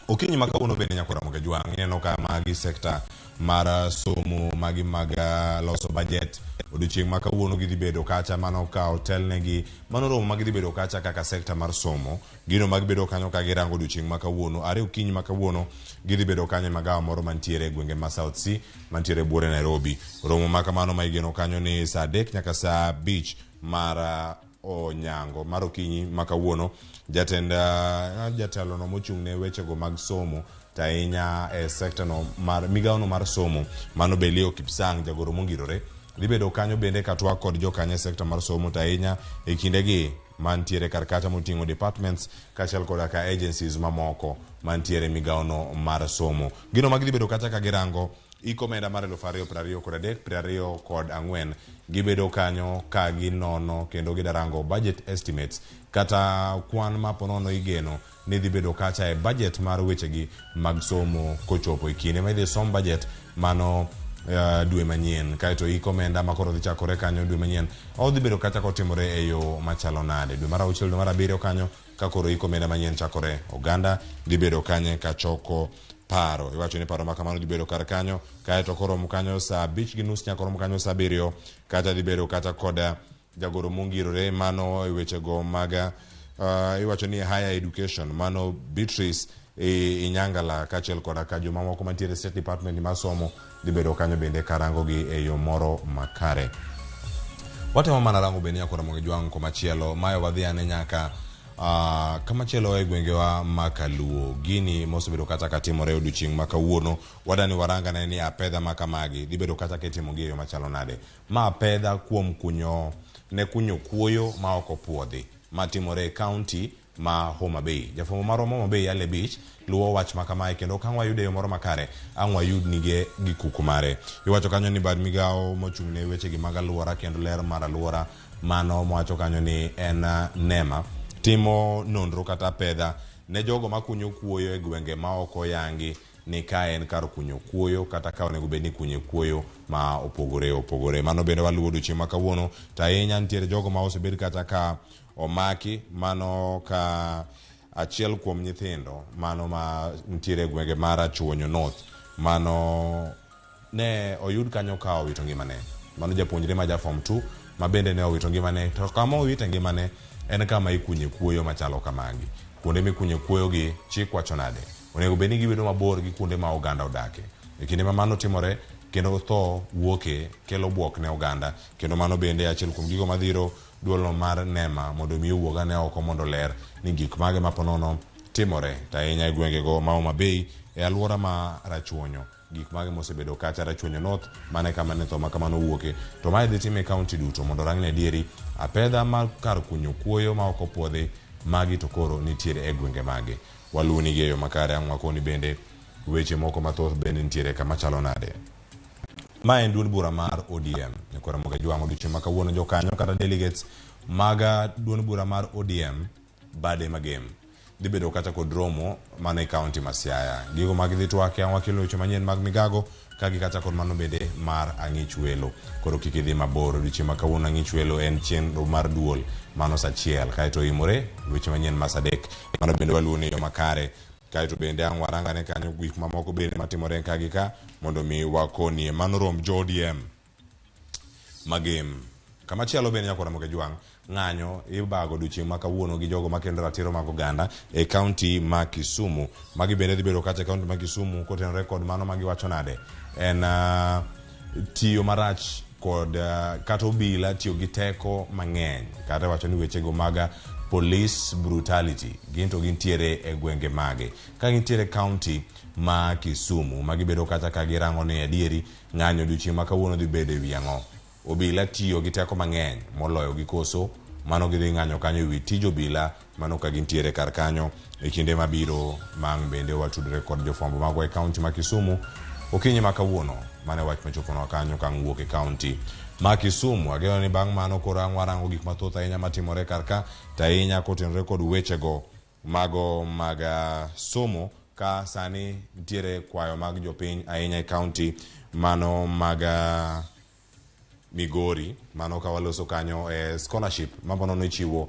okinyi makawuono bende nyakoro Ramogi Jwang ineno ka magi sekta mar somo magi mag loso budget odiochieng' makawuono gidhi bedo kacha mano ka hotel negi mano romo magidhi bedo kacha kaka sekta mar somo gino magibedo kanyo ka girango odiochieng' makawuono are okinyi makawuono gidhi bedo kanyo magawa moro mantiere gwenge ma South Sea mantiere buore Nairobi romo makamano ma igeno kanyo ni saa 3 nyaka saa 5 mar onyango mar okinyi makawuono jatelo no mochung'ne wechego mag somo tainya e sekta no mar migawo no mar somo mano Belio Kipsang jagoro mongirore dhi bedo kanyo bende katwa kod jokanye sekta mar somo tainya e kindegi mantiere kar kacha moting'o departments kaachiel koda ka agencies mamoko mantiere migawo no mar somo gino magidhi bedo kacha ka girango iko omenda mar 2023-24 gibedo kanyo ka ginono kendo gidarango budget estimates kata kwan maponono igeno ni dhi bedo kacha e budget mar wechegi mag somo kochopo kinde ma idhi som budget mano dwe manyien kaito iko omenda makoro dhi chakore kanyo dwe manyien odhi bedo kacha kotimore e yo machalo nade dwe mar 6 dwe mar 7 kanyo ka koro iko omenda manyien chakore oganda dhi bedo kanye ka choko paro iwacho ni paro makamano dhi bedo kar kanyo kaito koro mkanyo saa 5:30 nyaka koro mkanyo saa 7 kata dhi bedo kata koda jagoro mongirore mano e wechego maga iwacho ni higher education mano Beatrice Inyangala kachiel koda ka joma moko mantiere State Department ma somo dhi bedo kanyo bende karango gi e yo moro makare. Watemo mana rango bende yakora Ramogi Jwang komachielo mayo wadhi ane nyaka kamachielo e gwengewa makaluo gini mosebedo kata katimore odiochieng' makawuono wadani waranga ni apedha makamagi dhi bedo kata ketimo gi e yo machalo nade ma apedha kuom kunyo kuoyo ma oko puodhi matimore e county ma Homa Bay. Jafwambo mar Homa Bay Ale Beach luwo wach makamae kendo ka wayude yo moro makare ang' wayud nige gi kuku mare. Iwacho kanyo ni bad migao mochung' ne weche gi mag alwora kendo ler mar alwora mano mowacho kanyo ni en NEMA timo nonro kata pedha ne jogo makunyo kuoyo e gwenge ma oko yangi ni ka en kar kunyo kuoyo kata ka onego bed ni kunyo kuoyo ma opogore mano bende waluwo odiochieng' makawuono to ahinya nitiere jogo ma osebed kata ka omaki mano ka achiel kuom nyithindo mano ma nitiere gwenge mar Chuonyo North mano ne oyud kanyo ka owito ngimane mano japuonjre ma ja form 2 ma bende ne owito ngimane to kama owito ngimane en kama ikunye kuoyo machalo kamagi kuonde mikunye kuoyo gi chik wacho nade onego bed ni gibedo mabor gi kuonde ma oganda odake e kinde ma mano timore kendo tho wuoke kelo buok ne oganda kendo mano bende achiel kuom gigo madhiro duolo mar NEMA mondo mi owuoga ne oko mondo ler ni gik mage maponono timore ta ahinya e gwengego ma Homa Bay e alwora ma Rachuonyo gik mage mosebedo kacha Rachuonyo North mane kama ne tho makamano wuoke to mae dhi time county duto mondo rang ne dieri apedha mar kar kunyo kuoyo ma oko puodhi magi to koro nitiere e gwenge mage waluoni gi e yo makare ang' wakoni bende weche moko mathoth bende nitiere kama chalo nade. Ma en duond bura mar ODM nyakora Ramogi Jwang odiochieng' ma kawuono jokanyo kata delegates maga duond bura mar ODM bade magem dhi bedo kata kod romo mane county ma Siaya gigo mag dhi twake ang' wakelo weche manyien mag migago kagi kata kod mano bende mar ang'ich welo koro kik idhi mabor odiochieng' ma kawuono ang'ich welo en chenro mar duol mano saa 1 kaito imore weche manyien ma saa 3 mano bende waluoni yo makare kaito bende ang' waranga ne kanyo gik mamoko bende matimore kagi ka mondo mi wakonie mano rom jo ODM magem kamachielo bende nyakora Ramogi Jwang ng'anyo ibago odiochieng' ma kawuono gi jogo makendo ratiro mag oganda e county ma Kisumu magi bende dhi bedo kata county ma Kisumu kotenore kod mano magiwacho nade en tiyo marach kod kata obila tiyo gi teko mang'eny kata wacho ni wechego maga police brutality ginto gintiere e gwenge mage ka gintiere county ma Kisumu magi bedo kata ka girango ne adieri ng'anyo odiochieng' ma kawuono dhi bedo e wi ang'o obila tiyo gi teko mang'eny moloyo gi koso mano gidhi ng'anyo kanyo ewi tij obila mano ka gintiere kar kanyo e kinde mabiro mang' bende watudre kod jofwambo magwa e county ma Kisumu okinyi ma kawuono mane wach machoponwa kanyo ka wuok e county ma Kisumu ageno ni bang' mano koro ang' warango gik mathoth ahinya matimore kar ka ta ahinya kotenore kod wechego mago mag somo ka sani nitiere kwayo mag jopiny ahinya e county mano mag Migori mano ka waloso kanyo scholarship mabono no chiwo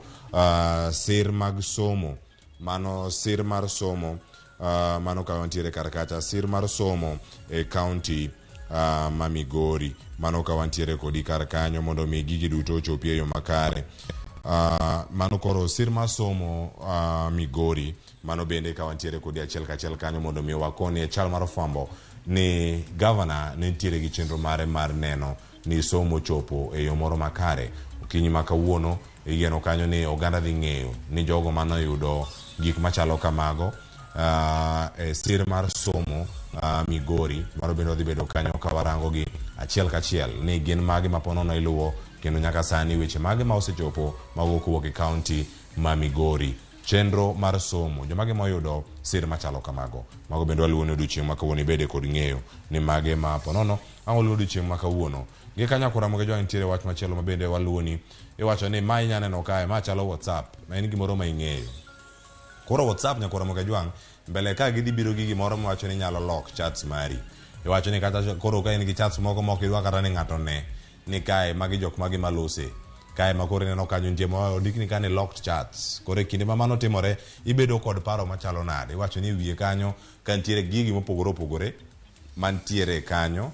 sir mag somo mano sir mar somo mano ka wantiere kar kacha sir mar somo e county ma Migori mano ka wantiere kodi kar kanyo mondo mi gigi duto ochopie yo makare mano koro sir mar somo Migori mano bende ka wantiere kodi achiel kachiel kanyo mondo mi wakoni e chal mar fwambo ni governor ne nitiere gi chenro mare mar neno ni somo chopo e yo moro makare okinyi ma kawuono igeno kanyo ni oganda dhi ng'eyo ni jogo mano yudo gik machalo kamago e sir mar somo Migori mano bende dhi bedo kanyo ka warango gi achiel kachiel ni gin mage maponono iluwo kendo nyaka sani weche mage ma osechopo mawuok e county ma Migori chenro mar somo jomage moyudo sir machalo kamago mago bende waluwo odiochieng' ma kawuono ibede kod ng'eyo ni mage ma ponono waluwo odiochieng' ma kawuono gi kanya kura moge jwa nitiere wach machielo ma bende waluwo ni iwacho ni ma inya neno kae ma chalo WhatsApp ma en gimoro ma ing'eyo koro WhatsApp nyakura moge jwang mbele ka gidhi biro gi gimoro ma wacho ni nyalo lock chats mari iwacho ni kata koro ka in gi chats moko mok idwa kata ni ng'ato ne ni kae magi jok magi malose kae ma koro neno kanyo nitie ma ondikni ka ni locked chats koro kinde ma mano timore ibedo kod paro machalo nade iwacho ni wiye kanyo ka nitiere gigi mopogore opogore mantiere kanyo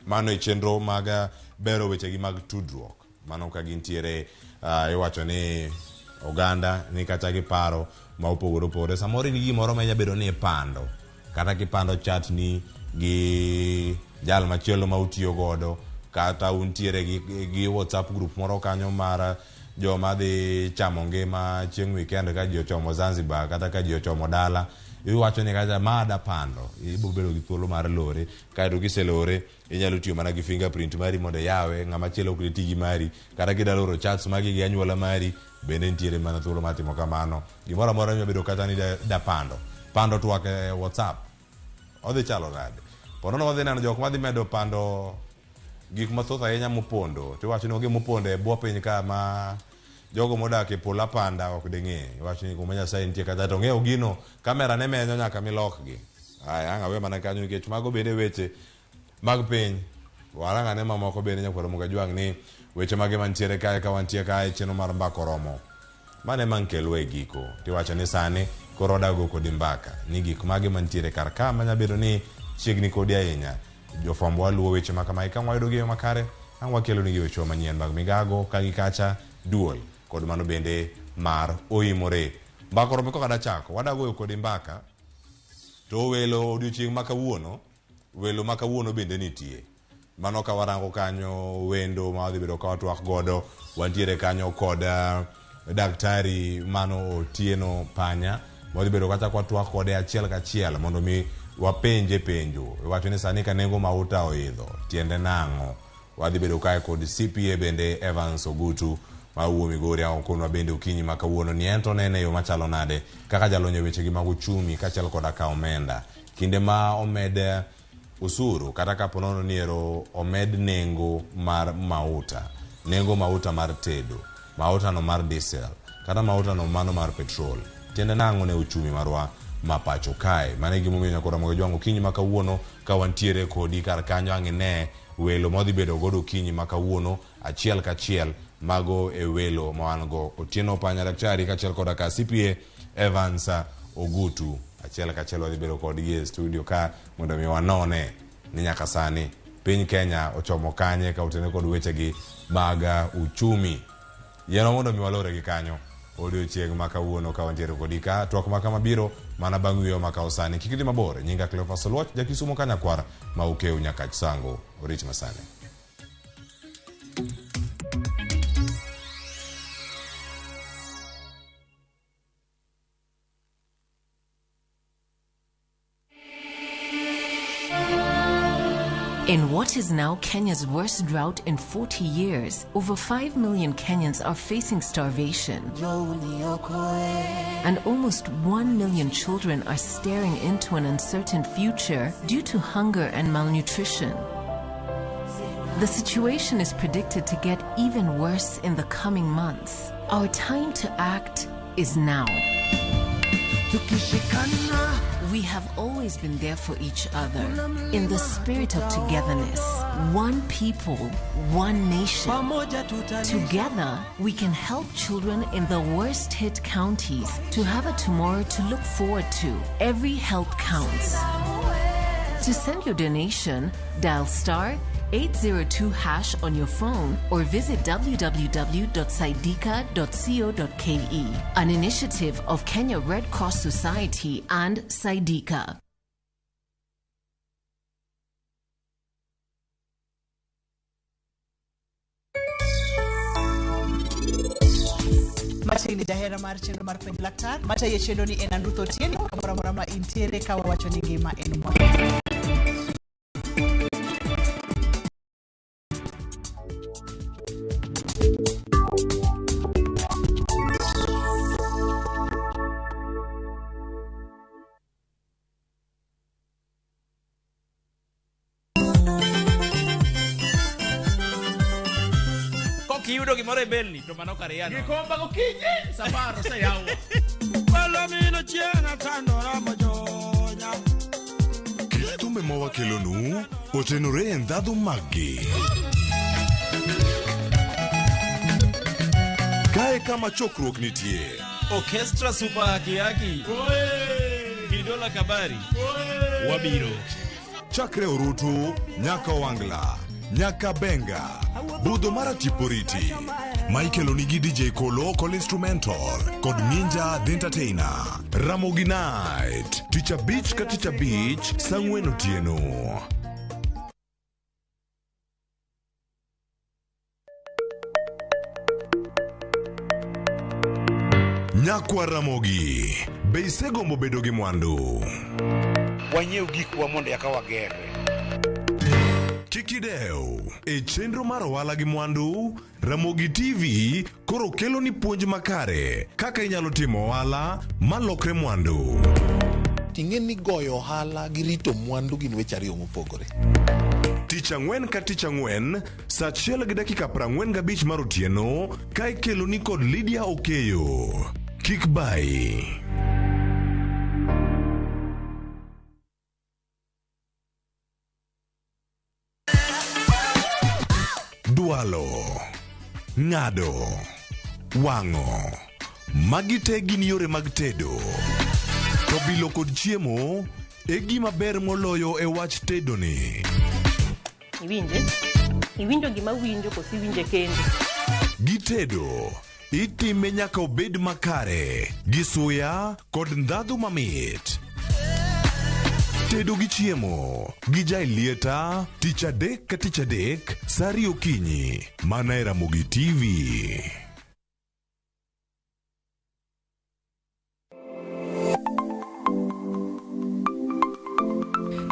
mano e chenro mag bero wechegi mag tudruok mano ka gintiere iwacho ni oganda ni kata gi paro ma opogore opogore samoro ni gimoro ma bedo ni ipando kata kipando chat ni gi jal machielo ma utiyo godo kata untiere gi WhatsApp group moro kanyo mar joma dhi chamo ngima chieng' weekend ka ji ochomo Zanzibar kata ka ji ochomo dala iwacho ni kata mada pando ibo bedo gi thuolo mar lore kaito kiselore inyalo tiyo mana gi fingerprint mari mondo yawe ng'ama chielo ok ti gi mari kata kidaloro chats magi gi anyuola mari bende nitiere mana thuolo mar timo kamano gimoro amora nyalo bedo kata ni da pando twak e WhatsApp odhi chalo nade ponono wadhi neno jok madhi medo pando gik mathoth ahinya mopondo tiwacho ni oge mopondo e bwo piny ka ma jogo modak e pola panda ok ding'e iwacho ni kuma Nyasaye nitie kata to ng'eyo gino kamera ne menyo nyaka milokgi anga we mana kanyo nikech mago bende weche mag piny waranga ne mamoko bende nyakwaro moga jwang' ni weche mage mantiere kae ka wantie kae chenro mar mbako romo mane mankelo e giko tiwacho ni sani koro dago kod mbaka ni gik mage mantiere kar ka manya bedo ni chiegni kodi ahinya jofwambo waluwo weche makamae ka wayudo gi makare ang' wakelo nigi weche manyien mag migago ka gikacha duol kod mano bende mar oimore mbako romo kada chako wadago kod mbaka to welo odiochieng' makawuono welo makawuono bende nitie mano ka warango kanyo wendo ma wadhi bedo ka watwak godo wantiere kanyo kod daktari mano Otieno Panya wadhi bedo kata kwatwak kode achiel kachiel mondo mi wapenje penjo iwacho ni sani ka nengo mauta oidho tiende nang'o wadhi bedo kae kod CPA bende Evans Ogutu ma wuo Migori akonwa bende okinyi makawuono ni ento nene yo machalo nade kaka jalonye weche gi mag uchumi kachiel kod aka omenda kinde ma omed usuru kata ka ponono niero omed nengo mar mauta mar tedo mauta no mar diesel kata mauta no mano mar petrol tiende nang'o ne uchumi marwa mapacho kae mane gimomiyo nyakora moge jwango kinyi makawuono ka wantiere kodi kar kanyo ang'ine welo modhi bedo godo kinyi makawuono achiel kachiel mago e welo mawango Otieno Panya daktari kachiel kod ka CPA Evans Ogutu achiel kachiel wadhi bedo kodgi e studio ka mondo mi wanone ni nyaka sani piny Kenya ochomo kanye ka otene kod wechegi mag uchumi yeno mondo mi walore gi kanyo odiochieng' makawuono ka wantiere kodi ka twak makama biro mana bang' wiyo makaosani kikidi mabor nyinga Cleophas Oluoch jakisumo kanyakwar ma ukeu nyaka sango orit masane. In what is now Kenya's worst drought in 40 years, over 5 million Kenyans are facing starvation. And almost 1 million children are staring into an uncertain future due to hunger and malnutrition. The situation is predicted to get even worse in the coming months. Our time to act is now. We have always been there for each other in the spirit of togetherness. One people, one nation. Together, we can help children in the worst hit counties to have a tomorrow to look forward to. Every help counts. To send your donation, dial *802# on your phone or visit www.saidika.co.ke, an initiative of Kenya Red Cross Society and Saidika. Mata ili jahera mar chenro mar penj laktar mata ye chenro ni en Andutho Otieno kamora mora ma intiere ka wawacho ni ngima en mwandu. Kiyudo gimoro e belni to mano kare yano. Gikomba gokinyi safaro sa yawa. Palomino chiena tandora mojonya. Kit thumbe mawakelonu otenore e ndhadhu maggi. Kae kama chokruok nitie. Orchestra super Kiaki. Kidola Kabari. Wabiro. Chakre Orutu, nyaka Wangla, nyaka Benga, budho mara Tiporiti. Michael Onigi DJ Kolo Call Instrumental, kod Ninja The Entertainer. Ramogi Night, Teacher Beach ka Teacher Beach, Sangwen Otieno. Nyakwa Ramogi, be isegombo bedo gi mwandu. Wanyiew gikwa mondo eka wagere. Kikideu, e chenro mar ohala gi mwandu, Ramogi TV koro kelo ni puonj makare kaka inyalo timo ohala malokre mwandu. Ting'e ni goyo ohala gi rito mwandu gin weche ariyo mopogore. Tich ang'wen ka tich ang'wen, saa 1:45 mar otieno, ka ikelo ni kod Lydia Okeyo. Kik bai. Dualo, ng'ado, wang'o, magi te gin yore mag tedo. To bilo kod chiemo e gima ber moloyo e wach tedo ni. Iwinjo gima winjo kosi winje kende. Gi tedo itime nyaka obed makare, gi suya kod ndhadhu mamit. Tedo gi chiemo gi jai lieta, tich adek ka tich adek, sari okinyi, mana e Ramogi TV.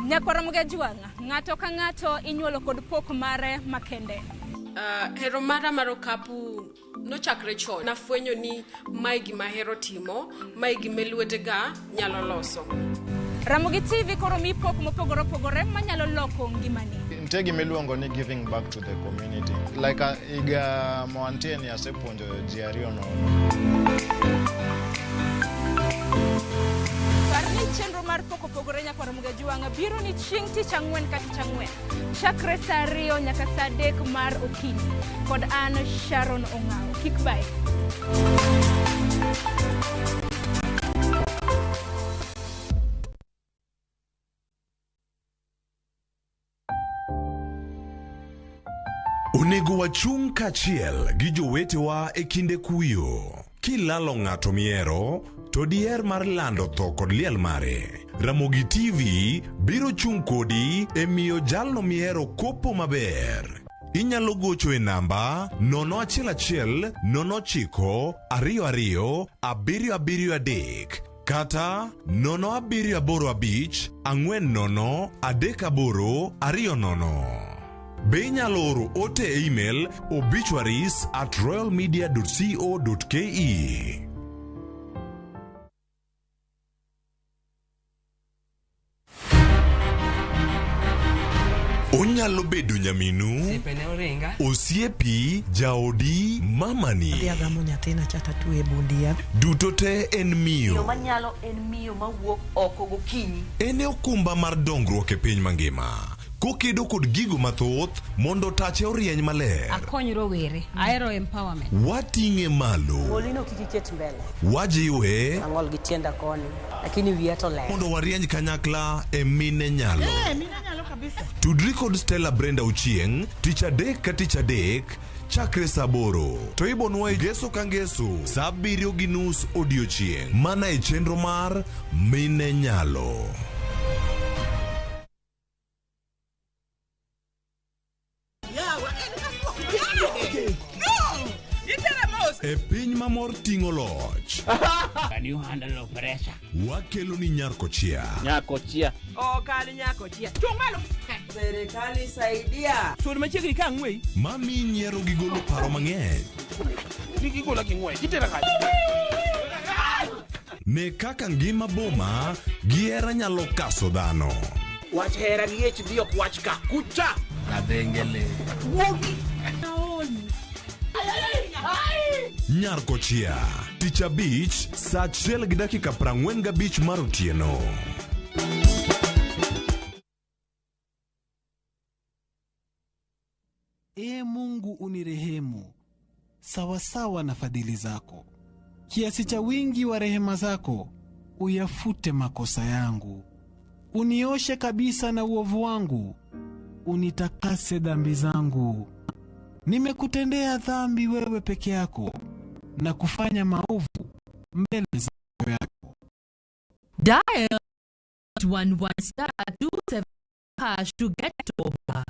Nyakwa Ramogi Juanga, ng'ato ka ng'ato inyuolo kod pok mare makende. Hero mara mar okapu nochakre chon. Nafwenyo ni mae gima hero timo, mae gima lwetega nyalo loso. Ramogi TV koro mi pok mopogore opogore manyalo loko ngimani. Nitie gima iluongo ni giving back to the community. Like iga moantien asepuonjo ji ariyo no. Parni chenro mar pok opogore Nyakwa Ramogi Juanga biro ni chieng' tich ang'wen ka tich ang'wen. Chakre saa 2 nyaka saa 3 mar okinyi. Kod an Sharon Ong'ao. Kik bai. Onego wachung' kachiel gi jowetewa e kinde kuyo. Kilalo ng'ato miero, to diher mar lando tho kod liel mare. Ramogi TV biro chung' kodi e miyo jalno miero kopo maber. Inyalo gocho e namba 011 09 22 773 kata 0785 40 38 20. Be inyalo oro ote e email obituaries@royalmedia.co.ke. Onyalo bedo nyaminu, osiepi, jaodi, mamani. Diagamo nyathina chata tu e bundia. Duto te en miyo. Yo manyalo en miyo mawuok oko gokinyi. En okumba mar dongruok e piny mangima. Kokedo kod gigo mathoth mondo tache orieny maler. Akony rowere. Aero empowerment. Wating'e malo. Molino kikiket mbele. Wajiwe. Ang'ol gi tienda koni. Lakini wiya to ler. Mondo warieny kanyakla e mine nyalo. Mine nyalo kabisa. Tudri kod Stella Brenda Uchieng, tich adek ka tich adek, chakre saa 8. To ibonwa Ngeso ka Ngeso, saa 7:30 odiochieng'. Mana e chenro mar Mine Nyalo. E piny mamor ting'o loch. Can you handle pressure? Wakelo ni nyarko chia. Nyako chia. Kali nyako chia. Chung malo. Serikali saidia. Suon machiegni ka ng'wei. Mami nyiero gi golo paro mang'eny. Nigi gola gi ng'wei. Itera kaji. Ne kaka ngima boma gi hera nyalo kaso dhano. Wach hera gi ech dhiok wach ka kucha. Kadhengele. Wogi. Naoni. Nyarkochia, Tich Abich, saa 1:45 mar otieno. Ee Mungu unirehemu, sawasawa na fadhili zako. Kiasi cha wingi wa rehema zako, uyafute makosa yangu. Unioshe kabisa na uovu wangu, unitakase dhambi zangu. Nimekutendea dhambi wewe peke yako, na kufanya maovu mbele zako yako. Dial 11*27# to get over.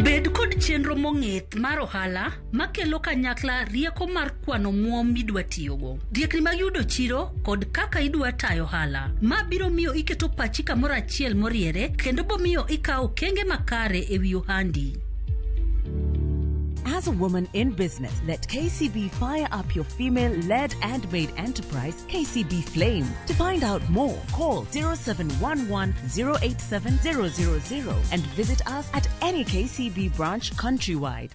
Bed kod chenro mong'ith mar ohala makelo kanyakla rieko mar kwano muom midwa tiyogo, riekni mag yudo chiro kod kaka idwa tayo ohala. Ma biro miyo iketo pachi kamoro achiel moriere kendo bomiyo ikawo okenge makare ewi ohandi. As a woman in business, let KCB fire up your female-led and made enterprise, KCB Flame. To find out more, call 0711 087 000 and visit us at any KCB branch countrywide.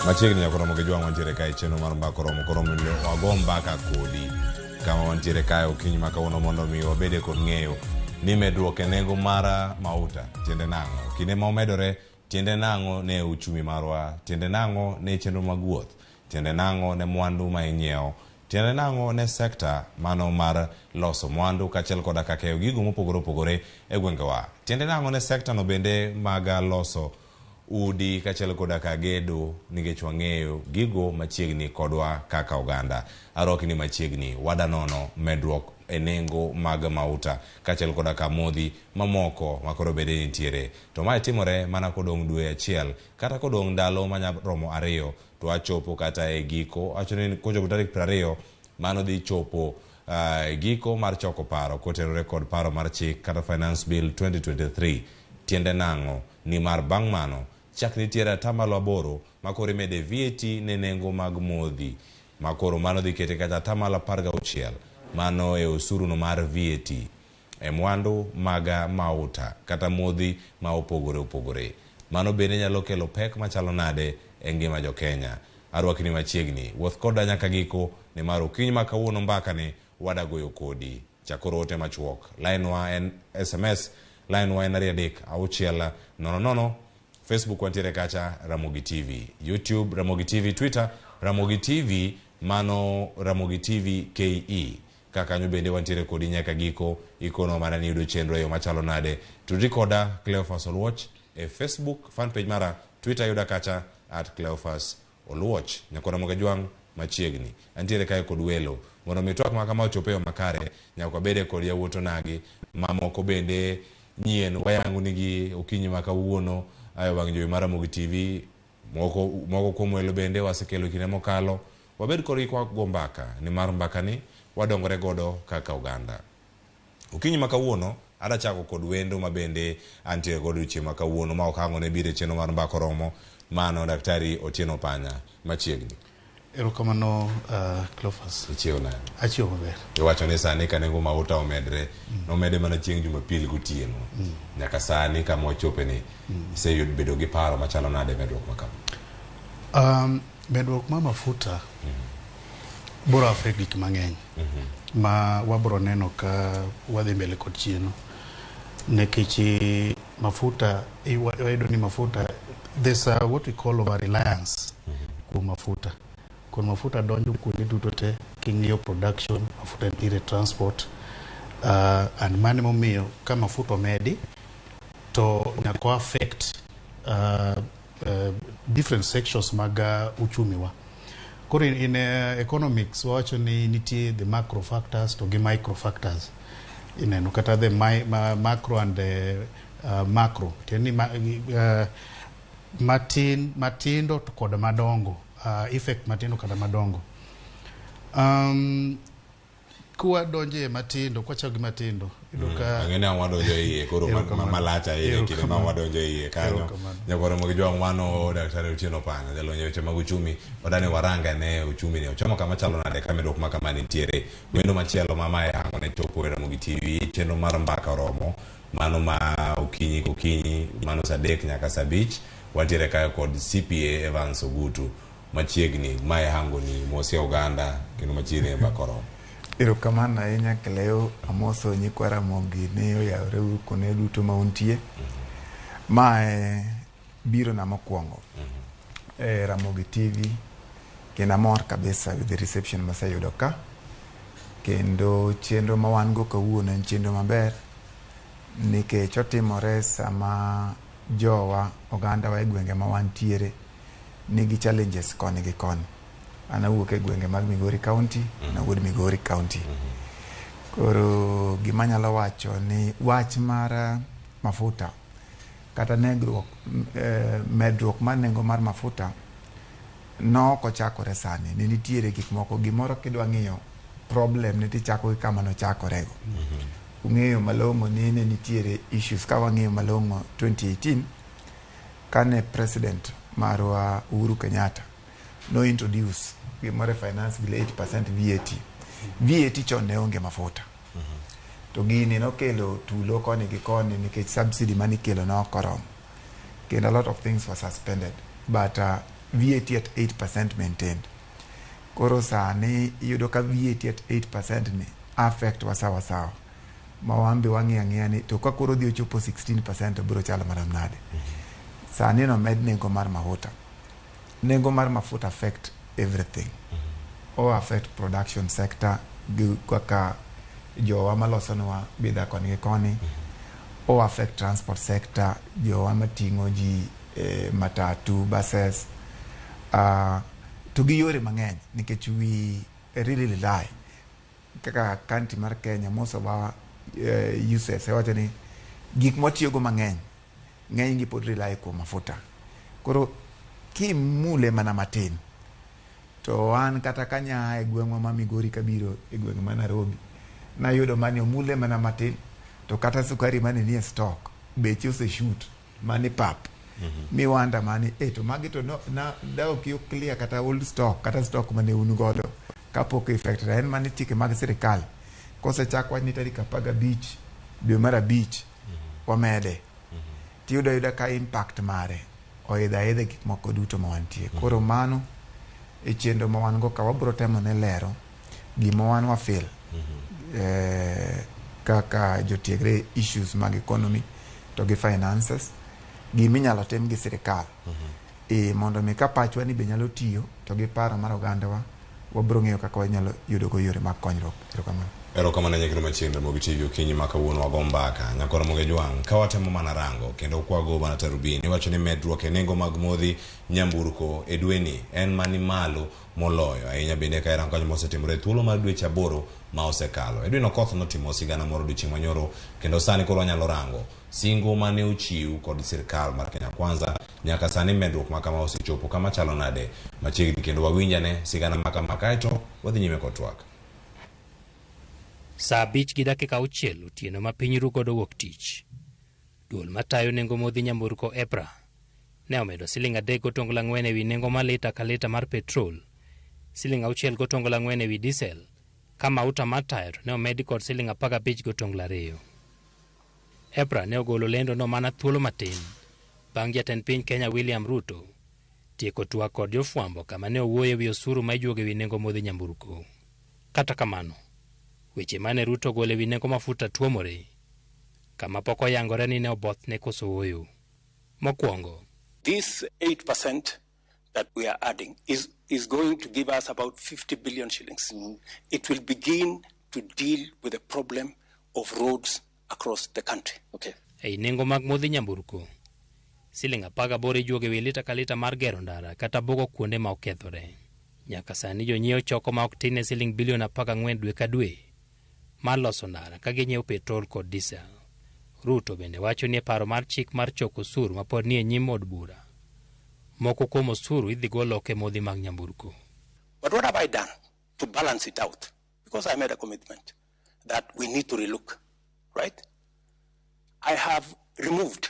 Machiegni ya Ramogi jwang wantiere kae cheno mar mbako koromo wagomba ka kodi kama wantiere kae okinyi makawuono mondo mi wabede kod ng'eyo ni medruok e nengo mara mauta tiende nang'o, kinde ma omedore tiende nang'o ne uchumi marwa, tiende nang'o ne chenro mag wuoth, tiende nang'o ne mwandu ma inyiewo, tiende nang'o ne sekta mano mar loso mwandu kaachiel koda ka keyo gigo mopogore opogore e gwengewa, tiende nang'o ne sekta no bende mag loso udi kaachiel koda ka gedo, nikech wang'eyo gigo machiegni kodwa kaka oganda. Arwaki ni machiegni wadanono medruok e nengo mag mauta kaachiel koda ka modhi mamoko makoro bede nitiere. To mae timore mana kodong' dwe achiel kata kodong' ndalo manyaromo 2 to achopo kata e giko, achoni kochopo tarik 20 mano dhi chopo giko mar choko paro kotenore kod paro mar chik kata Finance Bill 2023. Tiende nang'o ni mar bang' mano chak nitiere 8% makoro imede VAT ne nengo mag modhi, makoro mano dhi kete kata 16% mano e osuru no mar VAT e mwandu maga mauta kata modhi ma opogore opogore. Mano bende nyalo kelo pek machalo nade e ngima jo Kenya. Arwaki ni machiegni wuoth koda nyaka giko ni mar okinyi makawuono mbakani wadagoyo kodi. Chakoro ote machuok, line wa en SMS, line wa en 33600. Facebook wantiere kacha Ramogi TV, YouTube Ramogi TV, Twitter Ramogi TV, mano Ramogi TV KE. Kaka nyo bende wantiere kodi nyaka giko ikono mana ni yudo chenro yo machalo nade. Tudrikoda Cleophas Oluoch e Facebook fanpage mara, Twitter yuda kacha @Cleophas Oluoch. Nyako Ramogi jwang machiegni antiere kae kod welo mondo mitwak makama ochopeo makare nyaka bede kod yawuoto nagi mamoko bende nyien wayangu nigi okinyi makawuono ayo bang' jowi mar Ramogi TV moko kuom welo bende wasekelo kinde mokalo wabed kod kwa gombaka ni mar mbaka ni wadongore godo kaka oganda. Okinyi makawuono adachako kod wendo mabende antiere godo chieng' makawuono ma okango ne bire cheno mar mbako romo mano Daktari Otieno Panya machiegni. Erokamano Cleophas. Ichiew na. Achiew maber. Iwacho ni sani ka nengo mauta omedre, nomede mana chieng' Jumapil gotieno. Nyaka sani kama ochope ni iseyud bedo gi paro machalo nade medruok makama. Medruok ma mafuta biro affect gik mang'eny ma wabro neno ka wadhi mbele kod chieno. Nekech mafuta wayudo ni mafuta there's what we call over reliance kuom mafuta. Kuom mafuta donjo kuonde duto te king'iyo production, mafuta nitiere transport, and mane momiyo ka mafuta omedi to nyako affect different sections mag uchumi wa. Koro in economics wacho ni nitie the macro factors to gi micro factors. Ineno kata the macro and the macro. Tieni matindo to kod madongo, effect matindo kada madongo. Kuwa donje matindo, kwa chagi matindo. Angene wadonje iye, koro malacha iye, kile wadonje iye, kanyo. Nyakoro mokijua mwano daktari Otieno Panya, jalo nyeche maguchumi, wadane waranga ne uchumi ne. Uchama kama chalo na dekame dokuma kama nitiere. Mwendo machielo mama ya hango ne chopo RAMOGITV, chendo marambaka romo. Mano ma ukinyi, mano sadek nyaka sabich. Watiere kaya kod CPA Evans Ogutu. Machiegni, mae hango ni Mosia Uganda, kino machire mbakoro. Erokamano ahinya keleo amoso nyikwa Ramogi ne oyawre kone duto mauntie. Mae biro na mokwongo. RAMOGITV kendo amor kabisa with the reception masayudo ka. Kendo chenro ma wan go kawuono en chenro maber nikech otimore sama jowa oganda wa e gwenge ma wantiere nigi challenges koni gi koni. Ana wuok e gwenge mag Migori County, na wuod Migori County. Koro gima nyalo wacho ni wach mar mafuta kata medruok mar nengo mar mafuta noko chakore sani. Ni nitiere gik moko gimoro kidwa ng'iyo problem ni tichako gi kama no chakorego. Ung'eyo malong'o ni ne nitiere issues ka wang'iyo malong'o 2018 kane president marwa Uhuru Kenyatta no introduce gimore finance bill 8% VAT. VAT chon ne onge mafuta. To gini no kelo tulo koni gi koni nikech subsidy mani kelo no korom. Kendo a lot of things were suspended. But VAT at 8% maintained. Koro sani yudo ka VAT at 8% ni affect wasawa sawa. Mawambi ang'ia ni to ka koro dhi ochopo 16% biro chalo maramnade. Sani no med nengo mar mafuta. Nengo mar mafuta affect everything. Or affect production sector kaka jowa malosonwa bidhaa koni gi koni. Or affect transport sector, jowa mating'o ji matatu, buses. To gi yore mang'eny nikech we really rely kaka county mar Kenya most of our uses wacho ni gik motiyogo mang'eny ng'eny gi pod rely kuom mafuta. Koro kimule mana matin to an kata kanya e gweng'wa ma Migori kabiro e gweng' ma Nairobi na yudo mani omule mana matin to kata sukari mani nie stock beche oseshoot mani pap. Mi wanda mani to magi to no na dawo kiyo clear kata old stock kata stock mane unu godo kapok effect en mani chike mag sirikal kose chakwa ni tarik 15 dwe mar 5 wamede tiyudo ka impact mare oidha gik moko duto ma wantie. Koro mano e chenro ma wan go ka wabro temo ne lero gima wan wa feel kaka jotiegre issues mag economy to gi finances gimi nyalo tem gi sirikal mondo mi ka pachwa ni be nyalo tiyo to gi paro mar oganda wa wabro ng'eyo kaka wanyalo yudo go yore mag konyruok. Erokamano nyakiro machiegni RAMOGITV okinyi ma kawuono wago mbaka nyakoro Ramogi jwang' ka watemo mana rango kendo kwago mana tarubini iwacho ni medruok e nengo mag modhi nyamburko e dweni en mani malo moloyo ahinya bende ka irango kanyo mosetimore thuolo mar dweche 8 ma osekalo. E dweno koth notimo sigana moro odiochieng' manyoro kendo sani koro wanyalo rango singo mane ochiw kod sirikal mar Kenya Kwanza nyaka sani medruok ma kama osechopo kama chalo nade machiegni kendo wawinjane sigana ma kama kaeto wadhi nyime kod twak. Saa 5:06 otieno ma piny ru godo wuok tich. Duol matayo nengo modhi nyamburko EPRA ne omedo siling 3.4 ewi nengo ma lita ka lita mar petrol, siling 6.4 ewi diesel, ka mauta mar tayo ne omedi kod siling 15.2. EPRA ne ogolo lendo no mana thuolo matin bang' jatend piny Kenya William Ruto tieko twak kod jofwambo kama ne owuoyo wi osuru ma ijuogo ewi nengo modhi nyamburko. Kata kamano weche mane Ruto golo ewi nengo mafuta tuomore kama pok oyangore ni ne oboth ne koso wuoyo. Mokwongo, this 8% that we are adding is going to give us about 50 billion shillings. It will begin to deal with the problem of roads across the country. Okay. Ei nengo mag modhi nyamburko siling 18 ijuogo ewi lita ka lita mar gero ndara kata bogo kuonde ma okethore. Nyaka sani jonyiewo choko ma ok tin siling bilion 14 dwe ka dwe mar loso ndara ka ginyiewo petrol kod diesel. Ruto bende wacho ni paro mar chik mar choko osuru ma pod ni e nyim od bura Moko kuom osuru idhi gol oko e modhi mag nyamburko. But what have I done to balance it out? Because I made a commitment that we need to relook, right? I have removed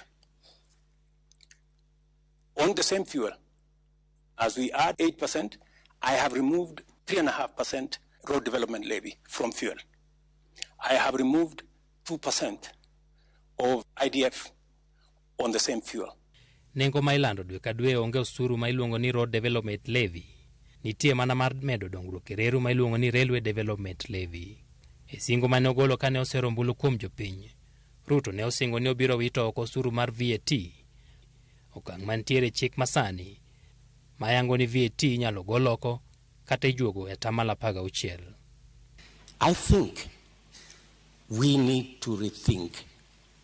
on the same fuel, as we add 8%, I have removed 3.5% road development levy from fuel. I have removed 2% of IDF on the same fuel. Nengo ma ilando dwe ka dwe onge osuru ma iluongo ni road development levy. Nitie mana mar medo dongruok e reru ma iluongo ni railway development levy. E singo mane ogolo kane osero ombulu kuom jopiny, Ruto ne osingo ni obiro wito oko osuru mar VAT. Okang' mantiere chik masani mayango ni VAT inyalo gol oko kata ijuogo e atamalo 16. I think we need to rethink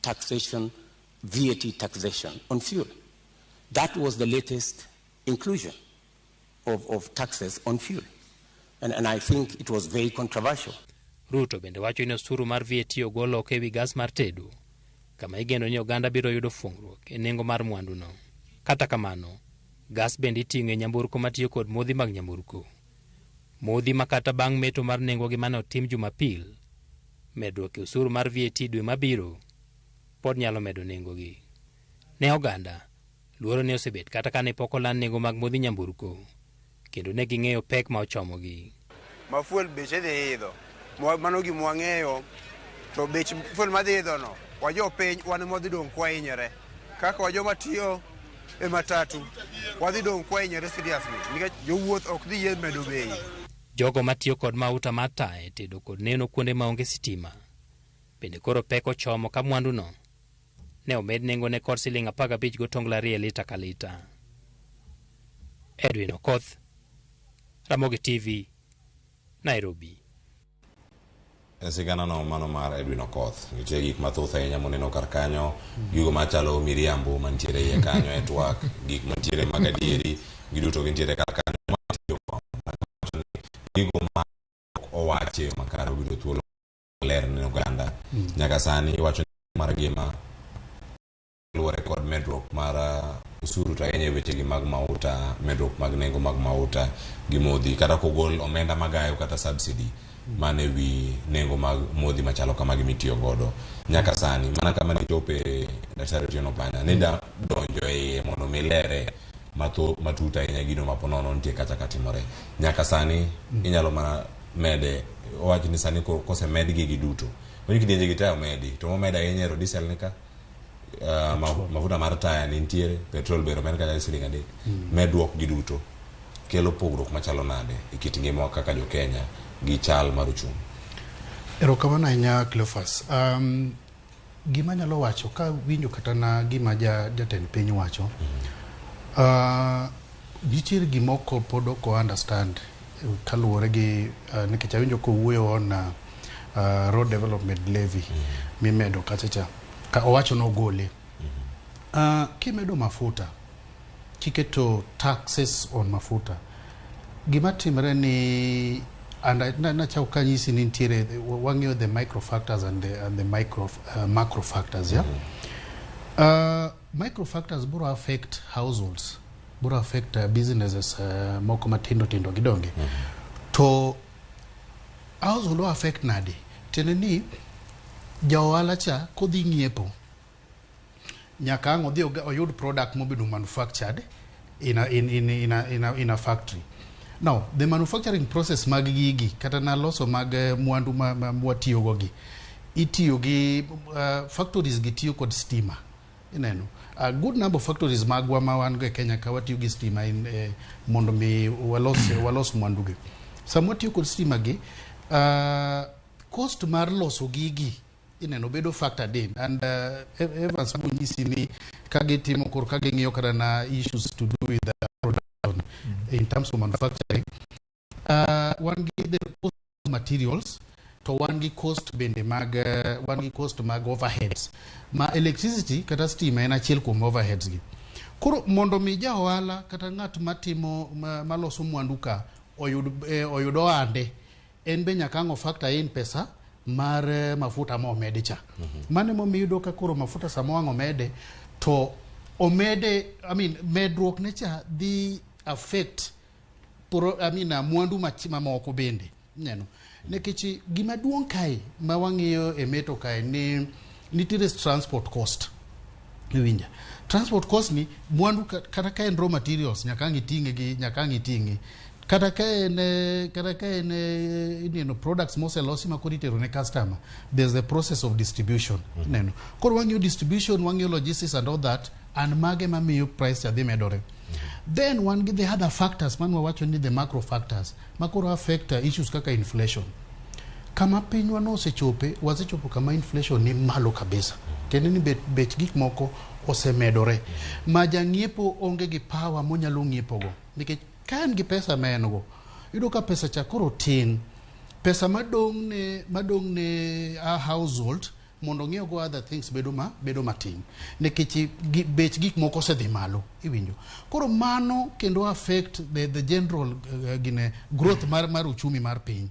taxation, VAT taxation on fuel. That was the latest inclusion of taxes on fuel. And I think it was very controversial. Ruto bende wacho ni osuru mar VAT ogolo oko ewi gas mar tedo, kama igeno ni oganda biro yudo fuong'ruok e nengo mar mwanduno. Kata kamano, gas bende iting'o e nyamburko matiyo kod modhi mag nyamburko. Modhi makata bang' meto mar nengogi mane otim Jumapil, medruok e osuru mar VAT dwe mabiro pod nyalo medo nengogi. Ne oganda, luoro ne osebet kata kane pok oland nengo mag modhi nyamburko, kendo ne ging'eyo pek ma ochomogi. Mafuel beche dhi idho, mano gima wang'eyo, to bech fuel madhi idho no, wajo piny wan modhi dong' kwahinyore. Kaka wajo matiyo e matatu, wadhi dong' kwahinyore seriously, nikech jowuoth ok dhi yie medo bei. Jogo matiyo kod mauta mar tae tedo kod neno kuonde maonge sitima bende koro pek ochomo ka mwanduno ne omed nengo ne kod siling 15 gotongla 2 lita ka lita. Edwin Okoth, Ramogi TV, Nairobi. Sigana no mano mar Edwin Okoth. Nitie gik mathoth ahinya moneno kar kanyo, gigo machalo miriambo mantiere iye kanyo e twak, gik mantiere mag adieri, giduto gintiere kar kanyo. Gigo ma owache makaro biro thuolo ler ne oganda. Nyaka sani iwacho mar gima luwore kod medruok mar usuru to ahinya e wechegi mag mauta, medruok mag nengo mag mauta gi modhi, kata kogol omenda magayo kata subsidy mane wi nengo mag modhi machalo kama gimitiyo godo. Nyaka sani mana kama ne chope Daktari Otieno Panya ne da donjo e mondo milere matuta ahinya gino maponono nitie kacha katimore. Nyaka sani inyalo mana mede owacho ni sani kose medgi giduto. Onyi kidienje gitayo medi to momeda ahinya ero diesel nika mafuta mar taya ni nitiere, petrol bero men kanya siling 3. Medruok giduto kelo pogruok machalo nade e kit ngima kaka jo Kenya gi chal mar uchumi. Erokamano ahinya Cleophas. Gima nyalo wacho ka winjo kata na gima jatend piny wacho, nitiere gimoko pod ok understand kaluwore gi nikech awinjo kowuoyo on road development levy mimedo kachacha ka owacho no gole. Kimedo mafuta, kiketo taxes on mafuta, gima timre ni na chau kanyisi ni nitiere wang'eyo the micro factors and the macro factors, yeah. Micro factors buro affect households, buro affect businesses moko matindo gidonge. To household affect nade? Tene ni jaohala cha kodhi ng'iepo nyaka ang' odhi oyud product mobedo manufactured in a factory. Now, the manufacturing process mag gigi kata na loso mag mwandu mwatiyo gogi itiyo gi factories gitiyo kod stima. Ineno a good number of factories magwa ma wan go e Kenya ka watiyo gi stima mondo mi walos mwandu gi. Samwa tiyo kod stima gi cost mar loso gigi ineno bedo factored in, and Evans bunyisi ni kagitimo kor kaging'iyo kada na issues to do with the production in terms of manufacturing. One gi the cost materials to one gi cost bende mag one gi cost mag overheads ma electricity kata stima en achiel kuom overheads gi. Koro mondo mi ja ohala kata ng'at matimo maloso mwandu ka oyud oande, en be nyaka ng'o factor in pesa mar mafuta mo mede cha. Mane mo miyudo ka koro mafuta samo ang'o mede to omede, medruok necha dhi affect mwandu mamoko bende neno nekech gima duong' kae ma wang'iyo e meto kae ni nitiere transport cost. Iwinja transport cost ni mwandu kata ka en raw materials nyaka ng'iting'e kata ka en products moselosi ma koro itero ne customer, there's a process of distribution. Neno koro wang'iyo distribution, wang'iyo logistics and all that, and mage mamiyo price cha dhi medore. Then one get the other factors, man wawacho ni the macro factors makoro affect issues kaka inflation. Kama pinywa no wasechopo kama inflation ni malo kabisa, kendo ni bech gik moko osemedore, ma jang'iepo onge gi power monyalo ng'iepogo, nikech ka en gi pesa ma en go, yudo ka pesa cha koro tin, pesa madong ne a household mondo ng'iew go other things bedo matin, nikech bech gik moko osedhi malo. Iwinjo koro mano kendo affect the general growth mar uchumi mar piny,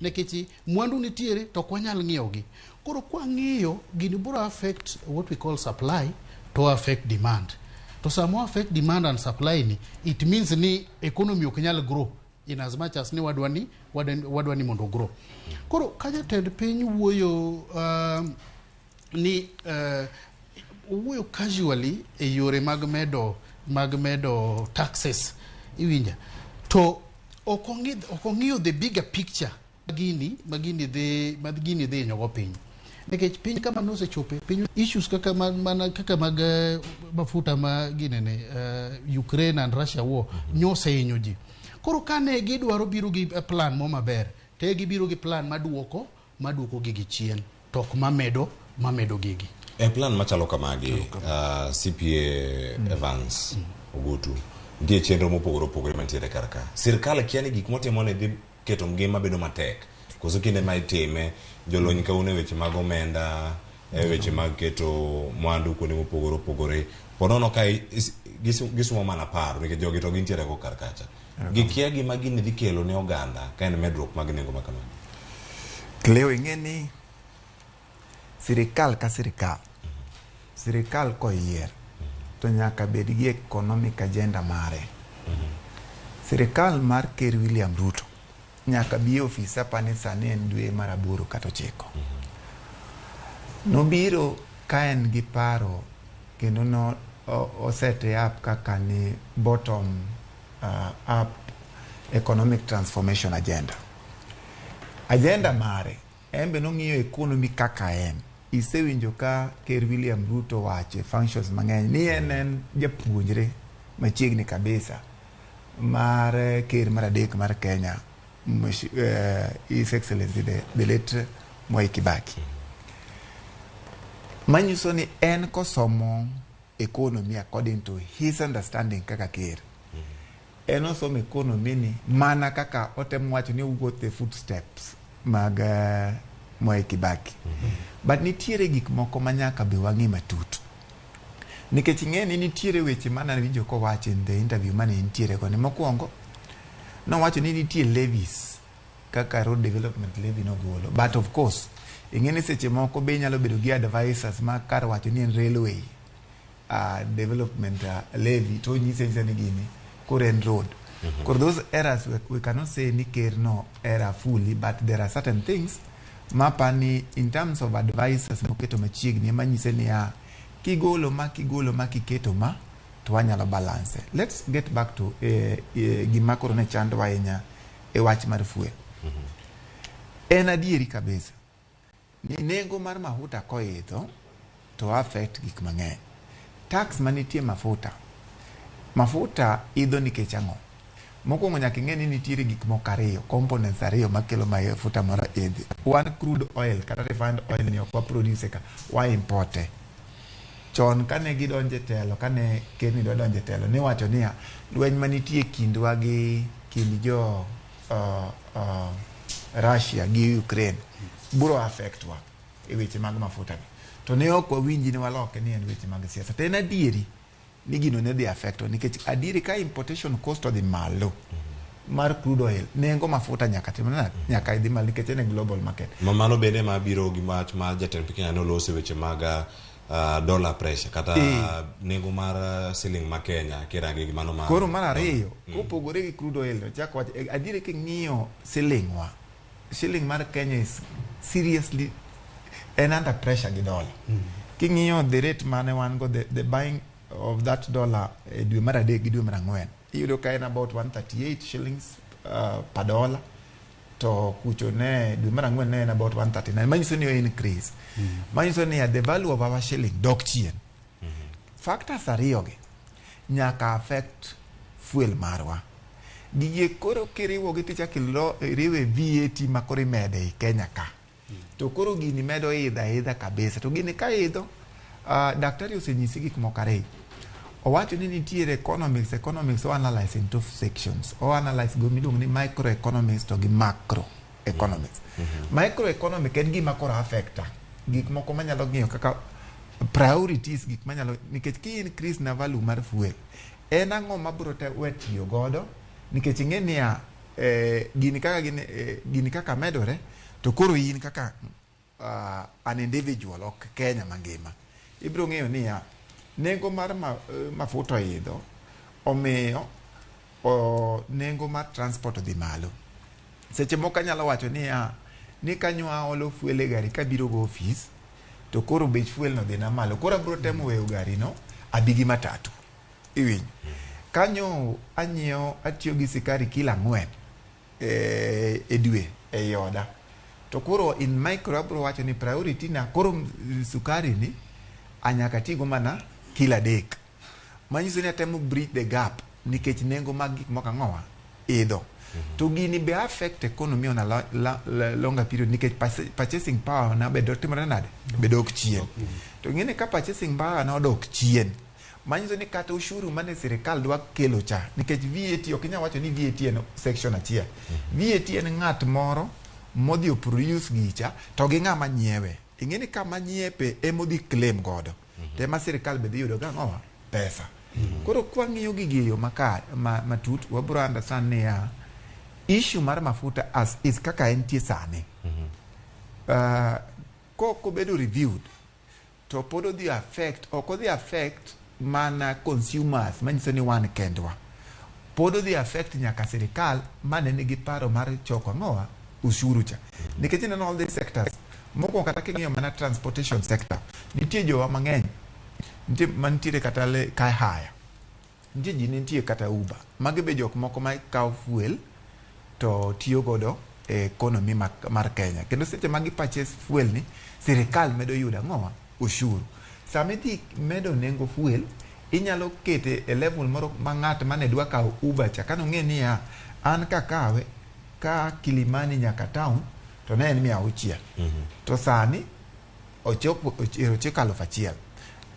nekech mwandu nitiere to kwanyal ng'iewogi. Koro kwa ng'iyo gini biro affect what we call supply to affect demand. To samo affect demand and supply ni, it means ni economy ok nyal grow in as much as ni wadwani mondo grow. Koro kaja tend piny wuoyo wuoyo casually e yore mag medo taxes. Iwinja to okong'iyo the bigger picture magini dhi nyogo piny, nikech piny kama nosechope piny issues kaka kaka mag mafuta ma ginene Ukraine and Russia war nyose hinyo ji. Koro kane gidwaro biro gi plan mo maber, te gibiro gi plan maduoko gigi chien, tok mamedo gigi. E plan machalo kamagi, CPA Evans Ogutu, nitie chenro mopogore mantiere karka. Sirkal kia ni gik motimo ne dhi keto ngima bedo matek, koso kinde ma itime jolony kauno weche mag omenda, weche mag keto mwandu kuonde mopogore ponono kai gisumo mana paro nikech jogi to gintiere go karkacha. Gikia gima gini dhi kelo ne oganda ka en medruok mag nengo makama. Cleo ing'eni sirikal ka sirikal koyier to nyaka bed gi economic agenda mare. Sirikal mar Ker William Ruto nyaka bi ofisa pane sani en dwe mar 8 kata 9. Nobiro ka en gi paro kendo no osete up kaka ni bottom up economic transformation agenda mare. Embe nong'iyo economy kaka en. Isewinjo ka Ker William Ruto wache functions mang'eny ni en japuonjre machiegni kabisa mar Ker mar adek mar Kenya, His Excellency the late Mwai Kibaki. Manyiso ni en kosomo economy according to his understanding kaka Ker. En osomo economy ni mana kaka otemo wacho ni owuotho e footsteps mag Mwai Kibaki. But nitiere gik moko manyaka be wang'i matut, nikech ing'eni nitiere weche mana winjo ko wacho in the interview mane nitiere koni. Mokwongo no wacho ni nitiere levies kaka road development levy no golo, but of course ing'eni seche moko be nyalo bedo gi advisors ma kar wacho ni en railway development levy to nyise ni gini kore en road. For those errors we cannot say ni Ker no error fully, but there are certain things mapani in terms of advisors moketo machiegni manyise ni kigolo ma kiketo ma to wanyalo balance. Let's get back to gima koro ne chando ahinya e wach mar fuel. En adieri kabisa ni nengo mar mafuta koidho to affect gik mang'eny. Tax manitie mafuta idho nikech ang'o? Mokwongo nyaka ing'e ni nitiere gik moko ariyo, components ariyo makelo mafuta moro idhi. One, crude oil kata refined oil ni ok waproduce ka, wa importe. Chon kane gidonje telo, kane Ker ni donje telo, ni wacho niya lweny manitie kindwa gi kind jo Russia gi Ukraine biro affect wa e weche mag mafuta ni. To ne ok wawinji ni waloke ni en weche mag siasa. To en adieri ni gino ne dhi affect nikech adieri ka importation cost odhi malo mar crude oil, nengo mafuta nyaka idhi malo nikech en global market. Mano bende ma biro gi mach mar jatend piny no lose weche mag dollar pressure kata nengo mar siling ma Kenya kirangi gi mano mar koro mar ariyo kopogore gi crude oil chak wach adiere king'iyo shilling mar Kenya is seriously under pressure gi dollar king'iyo the rate mane wan go the buying of that dollar dwe mar adek gi dwe mar ang'wen iyudo ka en about 138 shillings per dollar to kucho ne dwe mar ang'wen ne en about 139 manyiso ni increase manyiso ni the value of our shilling dok chien factors ariyo gi nyaka affect fuel marwa gige koro kiriwo gi ticha iriwe VAT ma koro imede i Kenya ka to koro gini medo idha kabisa to gini ka idho daktari osenyisi gik moko ariyo owacho ni nitiere economics o analyze in two sections o analyze go miluongo ni microeconomics to gi macroeconomics microeconomic en gima koro affecta gik moko manyalo ng'iyo kaka priorities gik manyalo nikech ki increase na value mar fuel en ang'o mabiro te wetiyo godo nikech ing'e niya gini kaka medore to koro in kaka an individual ok Kenya mangima ibiro ng'eyo niya nengo mar mafuta oidho omiyo nengo mar transport dhi malo seche moko anyalo wacho niya ni kanyo aolo fuel e gari kabiro go office to koro bech fuel no dhi na malo koro abiro temo weyo gari no abigi matatu iwinjo kanyo atiyo gi sikari kila 4 e dwe e yoda to koro in micro abiro wacho ni priority na koro sukari ni anyaka tigo mana kila dek manyiso ni atemo bridge the gap nikech nengo mag gik moko ang'owa idho to gini be affect economy on a longer period nikech purchasing power na bedo timore nade bedo ok chien to ngine ka purchasing power na odok chien manyiso ni kata ushuru mane sirikal dwa kelo cha nikech VAT ok inyalo wacho ni VAT en section achiel VAT en ng'at moro modhi produce gicha to gi ng'ama nyiewe ing'eni kama nyiepe emodhi claim godo tema sirikal be dhi yudo ga ng'owa pesa koro kwa ng'iyo gigiyo makar matut wabro understand ni issue mar mafuta as is kaka entie sani ko bedo reviewed to pod odhi affect mana consumers manyiso ni wan kendwa pod odhi affect nyaka sirikal mane nigi paro mar choko ng'owa ushuru cha nikech in all these sectors moko kata king'iyo mana transportation sector nitie jowa mang'eny mantiere kata ka haya nitie ji nitie kata Uber magi be jok moko ma kawo fuel to tiyo godo e economy mar Kenya kendo seche magi purchase fuel ni sirikal medo yudo ng'owa ushuru sama idhi medo nengo fuel inyalo kete e level moro ma ng'at mane dwa kawo Uber cha kano ng'e niya an kakawe ka Kilimani nyaka town to ne en 600 to sani ochopo 1,000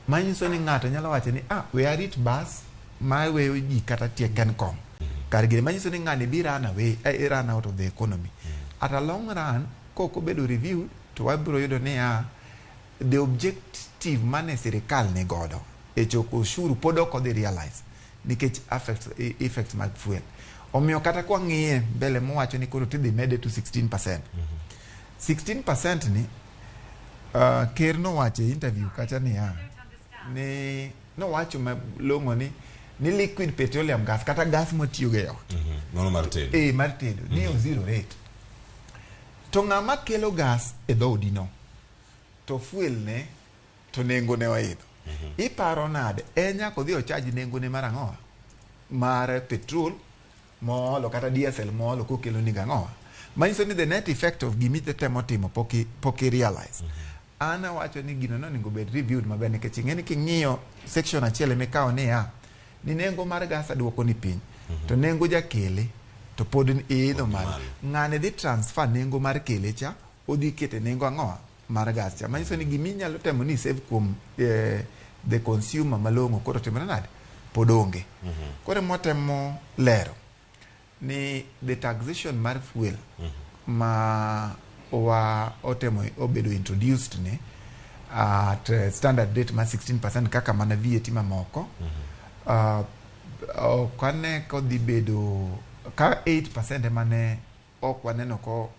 manyiso ni ng'ato nyalo wacho ni we arit bus ma weyo ji kata tie Kencom kar gire manyiso ni ng'ani bi run away run out of the economy at a long run koko bedo review to wabiro yudo ni the objective mane sirikal ne godo e choko ushuru pod ok odhi realize nikech effects mag fuel omiyo kata kwa ng'iye mbele mowacho ni koro tidhi mede to 16%. 16% ni ker nowacho interview kacha ni nowacho malong'o ni liquid petroleum gas kata gas motiyo go e ot nono mar tedo mar tedo ni zero rate to ng'ama kelo gas e dhoudi no to fuel ne to nengo ne oidho iparo nade nyaka odhi ochaji nengo ne mar ang'owa mar petrol moolo kata diesel moolo kokelo ni gang'owa manyiso ni the net effect of gimite temo timo poki realize ana wacho ni gino nonego bed reviewed maber nikech ing'eni king'iyo section achiel emikawo ni nengo mar gas aduoko ni piny to nengo jakele to pod idho malo ng'ane dhi transfer nengo mar kele cha odhi kete nengo ang'owa mar gas cha manyiso ni giminyalo temo ni save kuom the consumer malong'o koro timore nade pod onge koro motemo lero ni the taxation mar fuel ma otemo obedo introduced ni at standard rate ma 16% kaka mana VAT mamoko okane kodhi bedo ka 8% mane okwaneno ko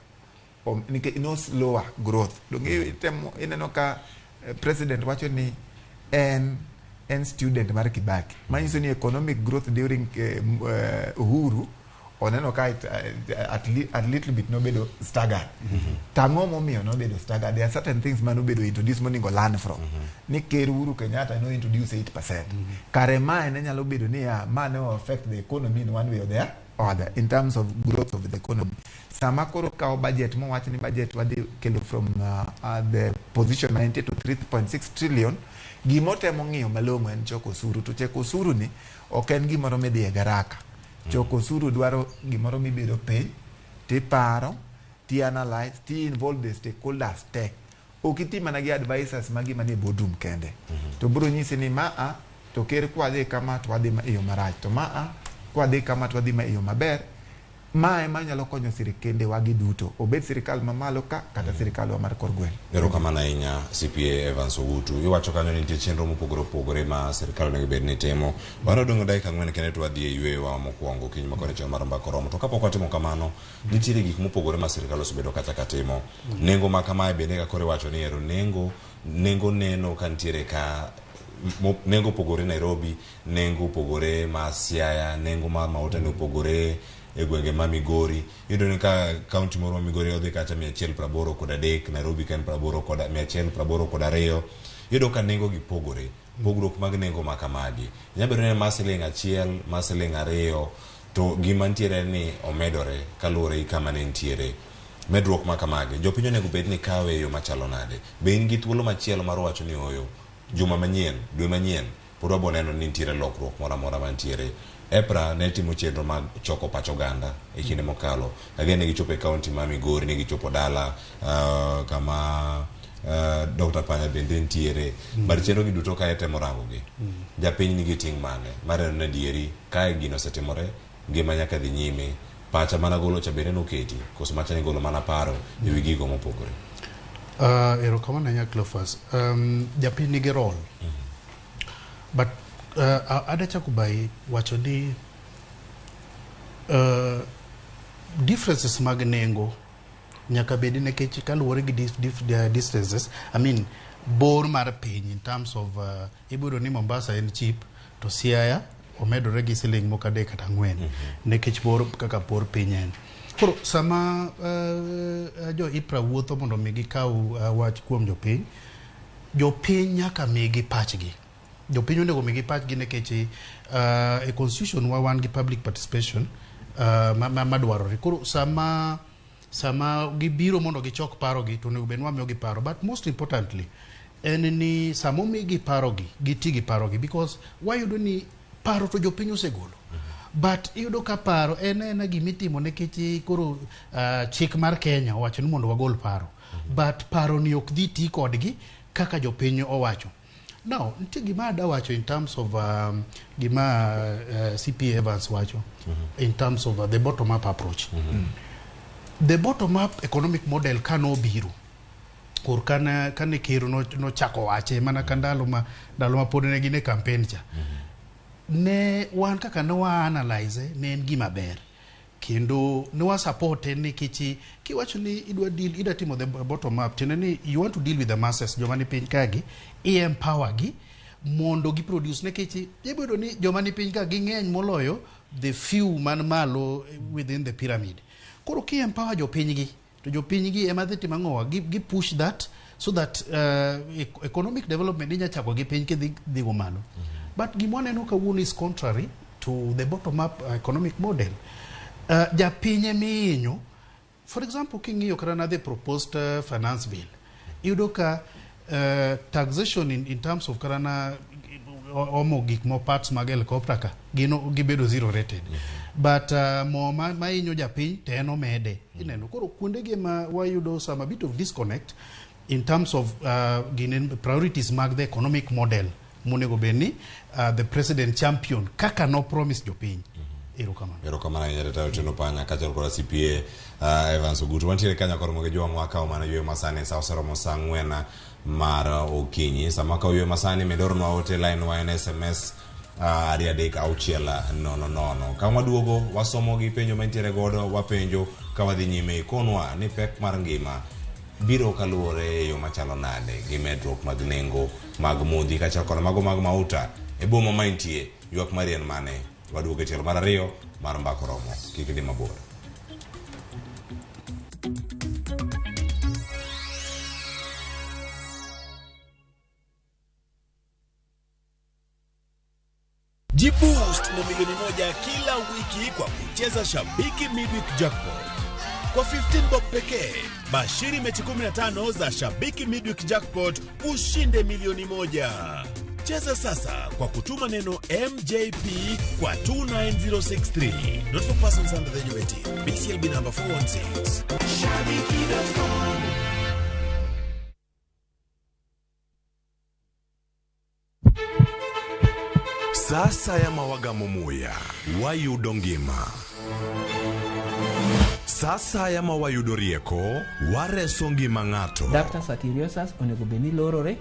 no slower growth donge ineno ka president wacho ni en student mar Kibaki. Manyiso ni economic growth during Uhuru oneno ka at little bit nobedo staggered. Tang'o momiyo nobedo staggered. There are certain things man nobedo introduce monego learn from. Ni ker Uhuru Kenyatta no introduce 8%. Kare mae ne nyalo bedo ni ma ne affect the economy in one way or the other in terms of growth of the economy. Sama koro kao budget mo wacho ni budget wadhi kelo from the position 90 to 3.6 trillion. Gimotemo ng'iyo malong'o en choko osuru. To choko osuru ni ok en gimoro midhi e garaka. Choko osuru dwaro gimoro mibedo piny, tiparo, ti analyze, ti involve the stakeholders te. Okiti mana gi advisors magi manie boardroom kende. To bro nyisi ni to ker kwadhi kama to wadhi ma iyo marach. To kwadhi kama to wadhi ma iyo maber. Ema nyalo konyo sirikende wagi duto. Obed sirikal mamalo ka kata sirikal wa mar kor gweng'. Erokamano ahinya CPA Evans Ogutu. Iwacho kanyo ni nitie chenro mopogore opogore ma sirikal onego bed ni timo. Bang' dongo dakika 4 kende to wadhi e yweyo wa mokwongo kiny makore chon mar mbaka romo. To kapok watimo kamano, nitiere gik mopogore ma sirikal osebedo kacha timo. Nengo ma kamae bende ka kore wacho ni ero nengo neno ka nitiere ka nengo pogore Nairobi, nengo pogore ma Siaya, nengo ma Mauta pogore e gwenge ma Migori. Yudo ni ka kaunti moro ma Migori odhi kata 180 kod 3, Nairobi ka en 180 kod 2. Yudo ka nengo gi pogore. Pogruok mag nengo ma kamagi. Nyabedo ni masiling achiel, masiling 2, to gima ntiere ni omedore kaluwore gi kama ne ntiere. Medruok ma kamagi. Jopiny onego bed ni kawe yo machalo nade. Be in gi thuolo machielo mar wacho ni oyo juma manyien, dwe manyien, pod waboneno ni ntiere lokruok moro amora mantiere. EPRA ne timo chenro mag choko pach oganda e kinde mokalo. Adhi ne gichopo e kaunti ma Migori, ne gichopo dala kama Dr. Panya bende ntiere. Bar chenro gi duto ka etemo rango gi. Japiny nigi ting' mane mar na dieri kae gino setimore, ngima nyaka dhi nyime. Pacha mana golo cha bende noketi, koso macha ni golo mana paro e wi gigo mopogore. Erokamano ahinya Cleophas. Japiny nigi role. But adachako bai wacho ni differences mag nengo nyaka bedi nekech kaluwore gi distances, I mean bor mar piny in terms of ibudo ni Mombasa en cheap to Siaya omedore gi siling moko 3 kata 4 nekech bor kaka bor piny en. Koro sama jo IPRA wuotho mondo mi gikaw wach kuom jopiny nyaka migi pachgi. Jopiny onego migi pachgi nekech e constitution wa wan gi public participation madwarore. Koro sama gibiro mondo gichok parogi to onego bed ni wamiyogi paro. But most importantly en ni samo migi parogi, giti gi parogi, because wayudo ni paro to jopiny osegolo. But iyudo ka paro en gimitimo nekech koro chik mar Kenya owacho ni mondo wagol paro. But paro ni ok dhi ti kodgi kaka jopiny owacho. Now, nitie gima ada wacho in terms of gima CPA Evans wacho in terms of the bottom-up approach. The bottom-up economic model kano biro kur kane kiro no chako wache mana ka ndalo ma pod ne gine campaign cha. Ne wan kaka ne wa analyze ne en gima ber. Kendo ne wa support ni kichi kiwacho ni ida timo the bottom up tena ni you want to deal with the masses joma ni piny kagi empower gi mondo gi produce ne kichi ibedo ni joma ni piny kagi ng'eny moloyo the few man malo within the pyramid. Koro ki empower jopiny gi to jopiny gi ema dhi timo ng'owa gi push that so that economic development inya chako gi piny ki dhi go malo. But gimoneno kawuono is contrary to the bottom up economic model. Japinye miinyo, for example, king'iyo kata the proposed finance bill, iyudo ka taxation in terms of karana omo gik mo parts mag helicopter ka gibedo zero rated. But mo mainyo japiny teno mede. Ineno koro kuonde gi ma wayudo some a bit of disconnect in terms of priorities mag the economic model. Monego beni the president champion kaka no promise jopiny. Erokamano ahinya Dr. Otieno Panya kachal kod CPA Evans Ogutu. Wantiere kanya koro moge jwa mwaka mana ywe masani sa osero saa 4 mar okinyi. Sama ka ywe masani medornwa ote line wa SMS 33600. Kama duogo wasomo gi penjo mantiere godo wapenjo ka wadhi nyime ikonwa ni pek mar ngima biro kaluwore yo machalo nade gi medruok mag nengo mag modhi kaachiel kod mago mag mauta e boma ma intie. Ywak mari en mane? Waduogo e tielo mar ariyo mar mbako romo. Kik idhi mabor. Jiboost na milioni 1 kila wiki kwa kucheza Shabiki Midweek Jackpot. Kwa 15 bob pekee, bashiri mechi 15 za Shabiki Midweek Jackpot ushinde milioni 1. Cheza sasa kwa kutuma neno MJP kwa 29063. Not for persons under the age of 18. BCLB number 416. Shabiki.com. Sasa ya mawagamo muya wayudo ngima. Sasa ya mawayudo rieko wareso ngima ng'ato. Ductus arteriosus onego beni lorore,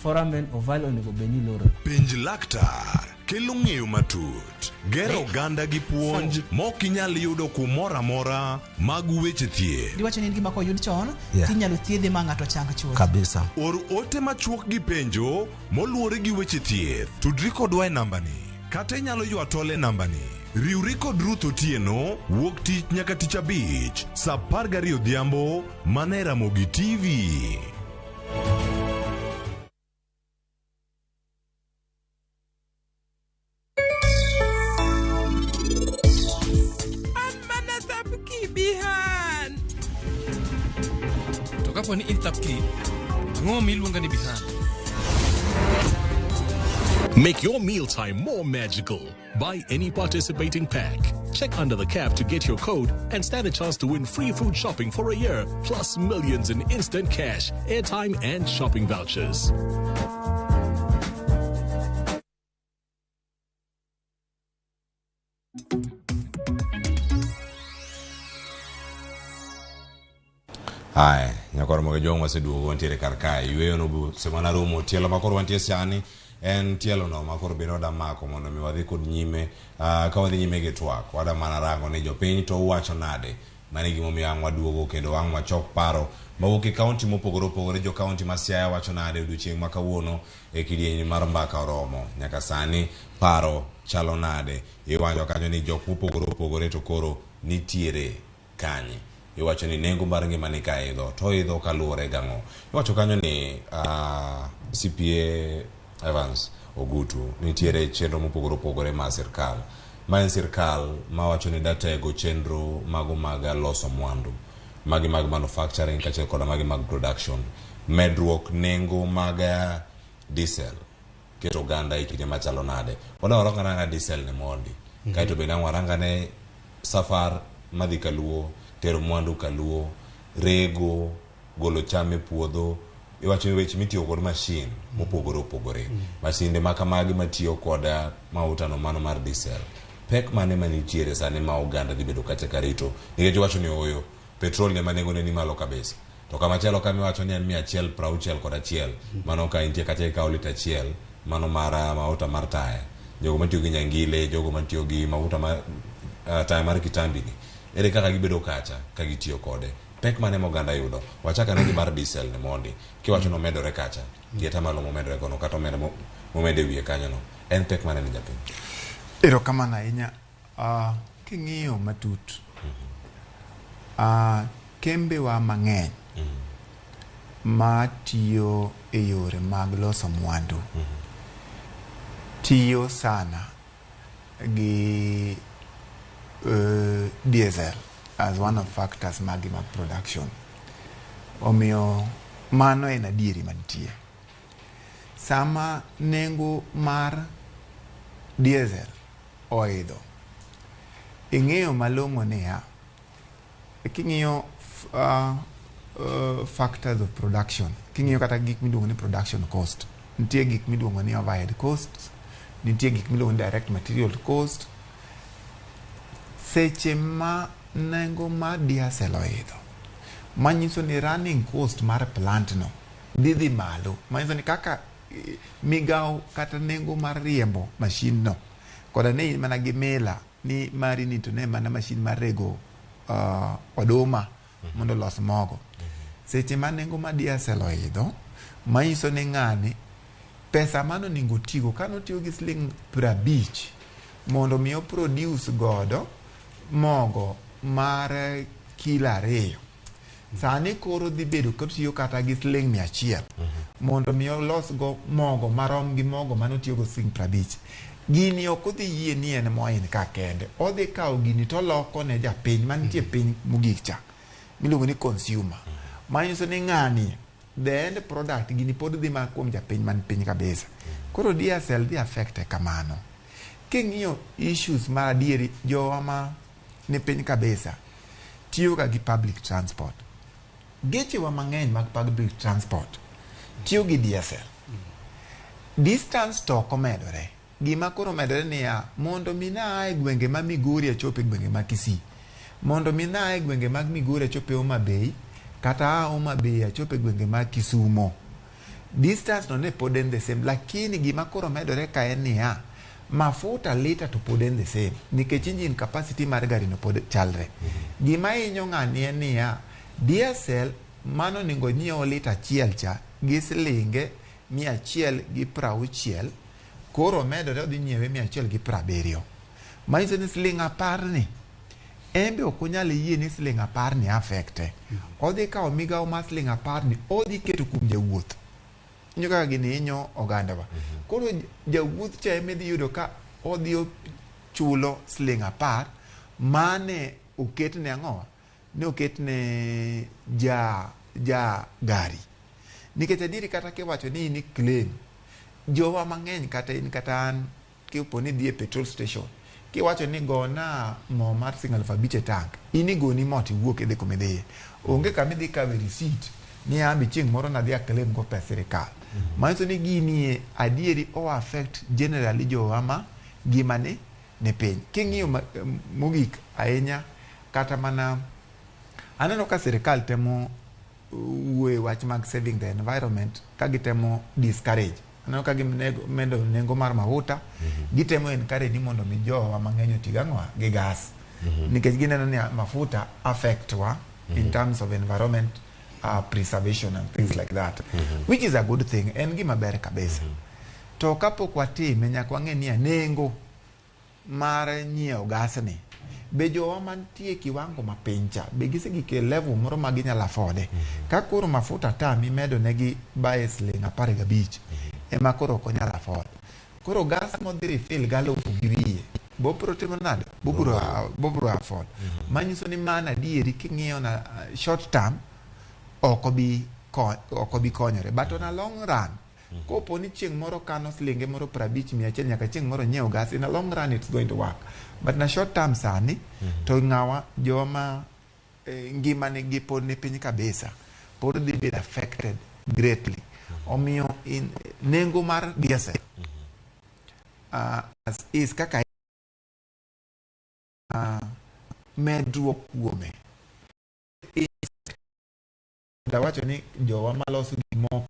foramen oval onego beni lorore. Pinj laktar kelo ng'eyo matut, gero oganda gi puonj mok inyal yudo kumoro amora mag weche thieth. Diwacho ni gima koyud chon, tinyalo thiedhe ma ng'ato chang chuth. Kabisa. Or ote machuok gi penjo moluwore gi weche thieth. Tudri kodwa e nambani. Kata inyalo ywa tole nambani. Riwri kod Ruth Otieno wuok tich nyaka tich abich saa 12 odhiambo mana e Ramogi TV. Kaponi intapki ngo milunga ni bihan. Make your mealtime more magical. Buy any participating pack. Check under the cap to get your code and stand a chance to win free food shopping for a year, plus millions in instant cash, airtime, and shopping vouchers. Hai, nyakoro moge jong waseduogo wantiere kar kae. Yweyo no bu semana romo tielo makoro wantie sani en tielo no makoro biro da mako mondo mi wadhi kod nyime ka wadhi nyime gi twak. Wada mana rango ni jopiny to uwacho nade. Mani gimo mi ang waduogo kendo ang wachok paro mawuok e kaunti mopogore opogore. Jo kaunti ma Siaya wacho nade odiochieng' ma kawuono e kidieny mar mbaka oromo. Nyaka sani paro chalo nade. Iwacho kanyo ni jok mopogore opogore to koro nitiere kanye. Iwacho ni nengo mar ngima ni ka idho to idho kaluwore gang'o. Iwacho kanyo ni CPA Evans Ogutu nitiere chenro mopogore opogore ma sirkal. Ma en sirkal ma wacho ni datego chenro mago mag loso mwandu. Magi mag manufacturing kaachiel kod magi mag production. Medruok nengo mag diesel. Keto ganda ikine machalo nade. Wada waranga diesel ni mondi. Kaito bena waranga ne safar madhi kaluo. Tero mwandu kaluo, rego, golo chame puodho. Iwacho ni weche mitiyo kod machine mopogore opogore. Mashinde makamagi matiyo kod mauta no mano mar diesel. Pek mane manitiere sani ma oganda dhi bedo kacha karito. Nikech wacho ni oyo petrol ne manengo ne ni malo kabisa. To kama chelo kama wacho ni en 161 kod achiel. Mano ka intie kacha ikaw lita achiel, mano mara mauta mar taya. Jogo matiyo gi nyangile, jogo matiyo gi mauta mar taya mar kitambi ni. Ere kaka gibedo kacha ka gitiyo kode. Pek mane moganda yudo. Wachaka negi mar diesel ni mondi. Kiwacho no medore kacha. Gieta malo momedore kono kata momede wiye kanyo no. En pek mane ni japiny. Ero kama na inya king'iyo matut. Kembe wa mang'eny ma tiyo e yore mag loso mwandu. Tiyo sana gi diesel as one of factors magi mag production. Omiyo mano en adieri mantie. Sama nengo mar diesel oidho, ing'eyo malong'o niya, king'iyo factors of production, king'iyo kata gik miluongo ni production cost, nitie gik miluongo ni overhead costs, nitie gik miluongo ni direct material cost. Seche ma nengo mar diesel oidho, manyiso ni running cost mar plant no dhi malo. Manyiso ni kaka migao kata nengo mar riembo machine no koda ne mana gi mela ni mari ni to ne mana machine mar rego oduma mondo los mogo. seche ma nengo ma diesel oidho, manyiso ni ng'ani pesa mano ningo tigo kano tiyo gi siling 50 mondo mi produce godo mogo mar kilo 2. Sani koro dhi bedo kotiyo kata gi siling 100 mondo mi los go mogo marom gi mogo mano tiyo go siling 50. Gini ok odhi yie ni en moin ka kende. Odhi kawo gini to loko ne japiny manitie piny mogik cha miluongo ni consumer. Manyiso ni ng'ani the end product gini pod dhi ma kuom japiny man piny kabisa. Koro diesel dhi affect kamano. King'iyo issues mar adieri jowa ma ni piny kabisa tiyo ga gi public transport. Geche wa mang'eny mag public transport tiyo gi diesel. Distance to komedore. Gima koro medore niya, mondo mina e gwenge ma Migori achope gwenge ma Kisii, mondo mina e gwenge mag Migori achope Homa Bay, kata Homa Bay achope gwenge ma Kisumo, distance no ne pod en the same. Lakini gima koro medore ka en niya, mafuta lita to pod en the same, nikech engine capacity mar gari no pod chalre. Gima hinyo ng'ani en niya, diesel mano ningo nyiewo lita 1 cha gi silinge 160, koro medore odhi nyiewe 170. Manyiso ni siling 10 ni embe ok onyal yie ni siling 10 ni affecte. Odhi kawo migawo mar siling 10 ni odhi keto kuom jawuoth. Inyo kaka gini hinyo oganda wa. Koro jawuoth cha eme dhi yudo ka odhi chulo siling 10 mane oketne ang'owa, ne oketne ja gari. Nikech adieri kata kiwacho ni ni claim jowa mang'eny kata in kata an kipo ni dhi e petrol station kiwacho ni gona mo mar siling 5,000 tank, ini goni mo tiwuok idhi kumidhiye. Onge kama idhi kawe receipt ni ambi chieng' moro nadhi a claim go pesa sirikal. Manyiso ni gini adieri o affect generally jowa ma gimane ne piny. King'iyo mogik ahinya kata mana aneno ka sirikal temo uwe wach mag saving the environment ka gitemo discourage. Aneno ka gimedo nengo mar mafuta, gitemo encourage ni mondo mi jowa mang'eny otiga ng'wa gi gas. Nikech gineno ni mafuta affect wa in terms of environment preservation and things like that, which is a good thing. En gima ber kabisa. To kapok watime nyaka wang'e ni nengo mar nyiewo gas ni be jowa mantie kiwango mapiny cha be gisegike level moro ma ginyalo afford. Ka koro mafuta tami medo negi bae siling 15 ema koro ok onyalo afford. Koro gas modhi refill galufu gi wiye bobro timo nade bobro afford. Manyiso ni mana adieri king'iyo na short term ok obi konyore, but on a long run kopo ni chieng' moro kano silinge moro 50-100 nyaka chieng' moro nyiewo gas, in a long run it's going to work. But na short term sani to ng'awa joma ngima ni gipod ni piny kabisa pod dhi be affected greatly. Omiyo in nengo mar diesel as is kaka medruok kuome. Dawacho ni jowa maloso gimoko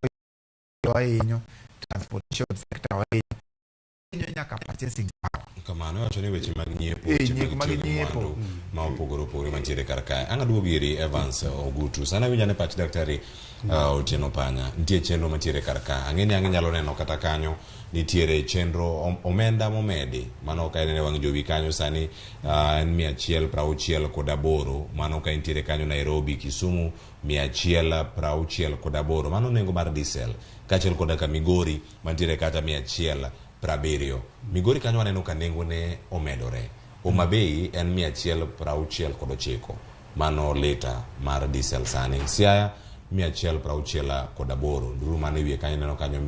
ahinyo transportation sector ahinyo nyaka purchasing power. Kamano wacho ni weche mag nyiepo ma opogore opogore mantiere kar kae. Ang' aduogo iri Evans Ogutu. Sana winja ne pach daktari Otieno Panya. Nitie chenro mantiere kar kae. Ang'e ni ang' nyalo neno kata kanyo nitiere chenro omenda momedi. Mano ka en wang' jowi kanyo sani en 168. Mano ka nitiere kanyo Nairobi, Kisumu 168. Mano nengo mar diesel. Kaachiel koda ka Migori mantiere kata 170. Migori kanyo waneno ka nengo ne omedore. Homa Bay en 169. Mano lita mar diesel sani. Siaya 168. Nduru mane wiye kanyo neno kanyo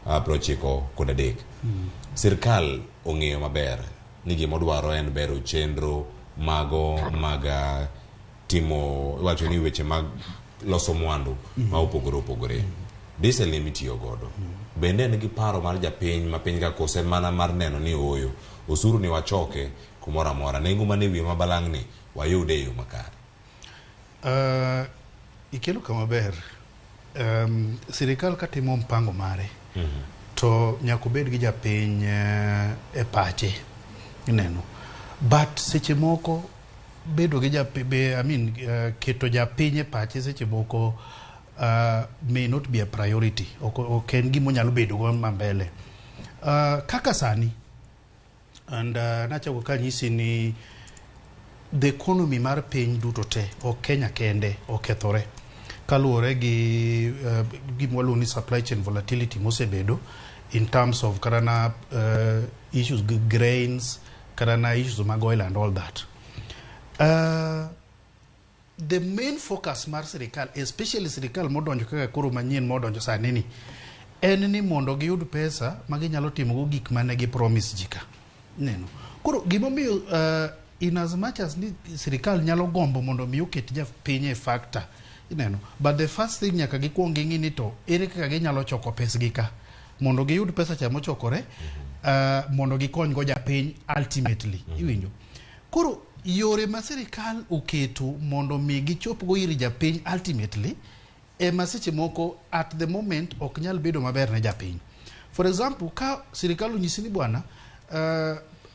93. Sirkal ong'eyo maber ni gimodwaro en bero chenro mag timo wacho ni weche mag loso mwandu ma opogore opogore. Diesel ni mitiyo godo. Bende en gi paro mar japiny ma piny ka kose mana mar neno ni oyo osuru ni wachoke kumora mora nengo mane wiye mabalang' ni wayude e yo makare. Ikelo kama ber. Sirikal katimo mpango mare to nyaka bed gi japiny e pache neno. But seche moko bedo gi keto japiny e pache seche moko may not be a priority. Okay, gimo nyalo bedo go mambele. Kaka sani, and nacha kanyisi ni the economy mar piny duto te, o Kenya kende, okethore. Kaluwore gi gimwaluongo ni supply chain volatility mosebedo in terms of karana issues grains, karana issues mag oil and all that. The main focus mar sirikal, especially sirikal modonjo kaka koro manyien modonjo sani ni, en ni mondo giyud pesa ma ginyalo timogo gik mane gi promise jika. Neno. Koro gimomiyo in as much as ni sirikal nyalo gombo mondo mi oket japiny e factor, neno. But the first thing nyaka gikwong ng'i ni to ere kaka ginyalo choko pesgi ka mondo giyud pesa cha mochokore mondo gikony go japiny ultimately. Iwinjo. Koro yore ma sirikal oketo mondo mi gichop go ir japiny ultimately seche moko at the moment ok nyal bedo maber ne japiny. For example, ka sirikal onyisi ni bwana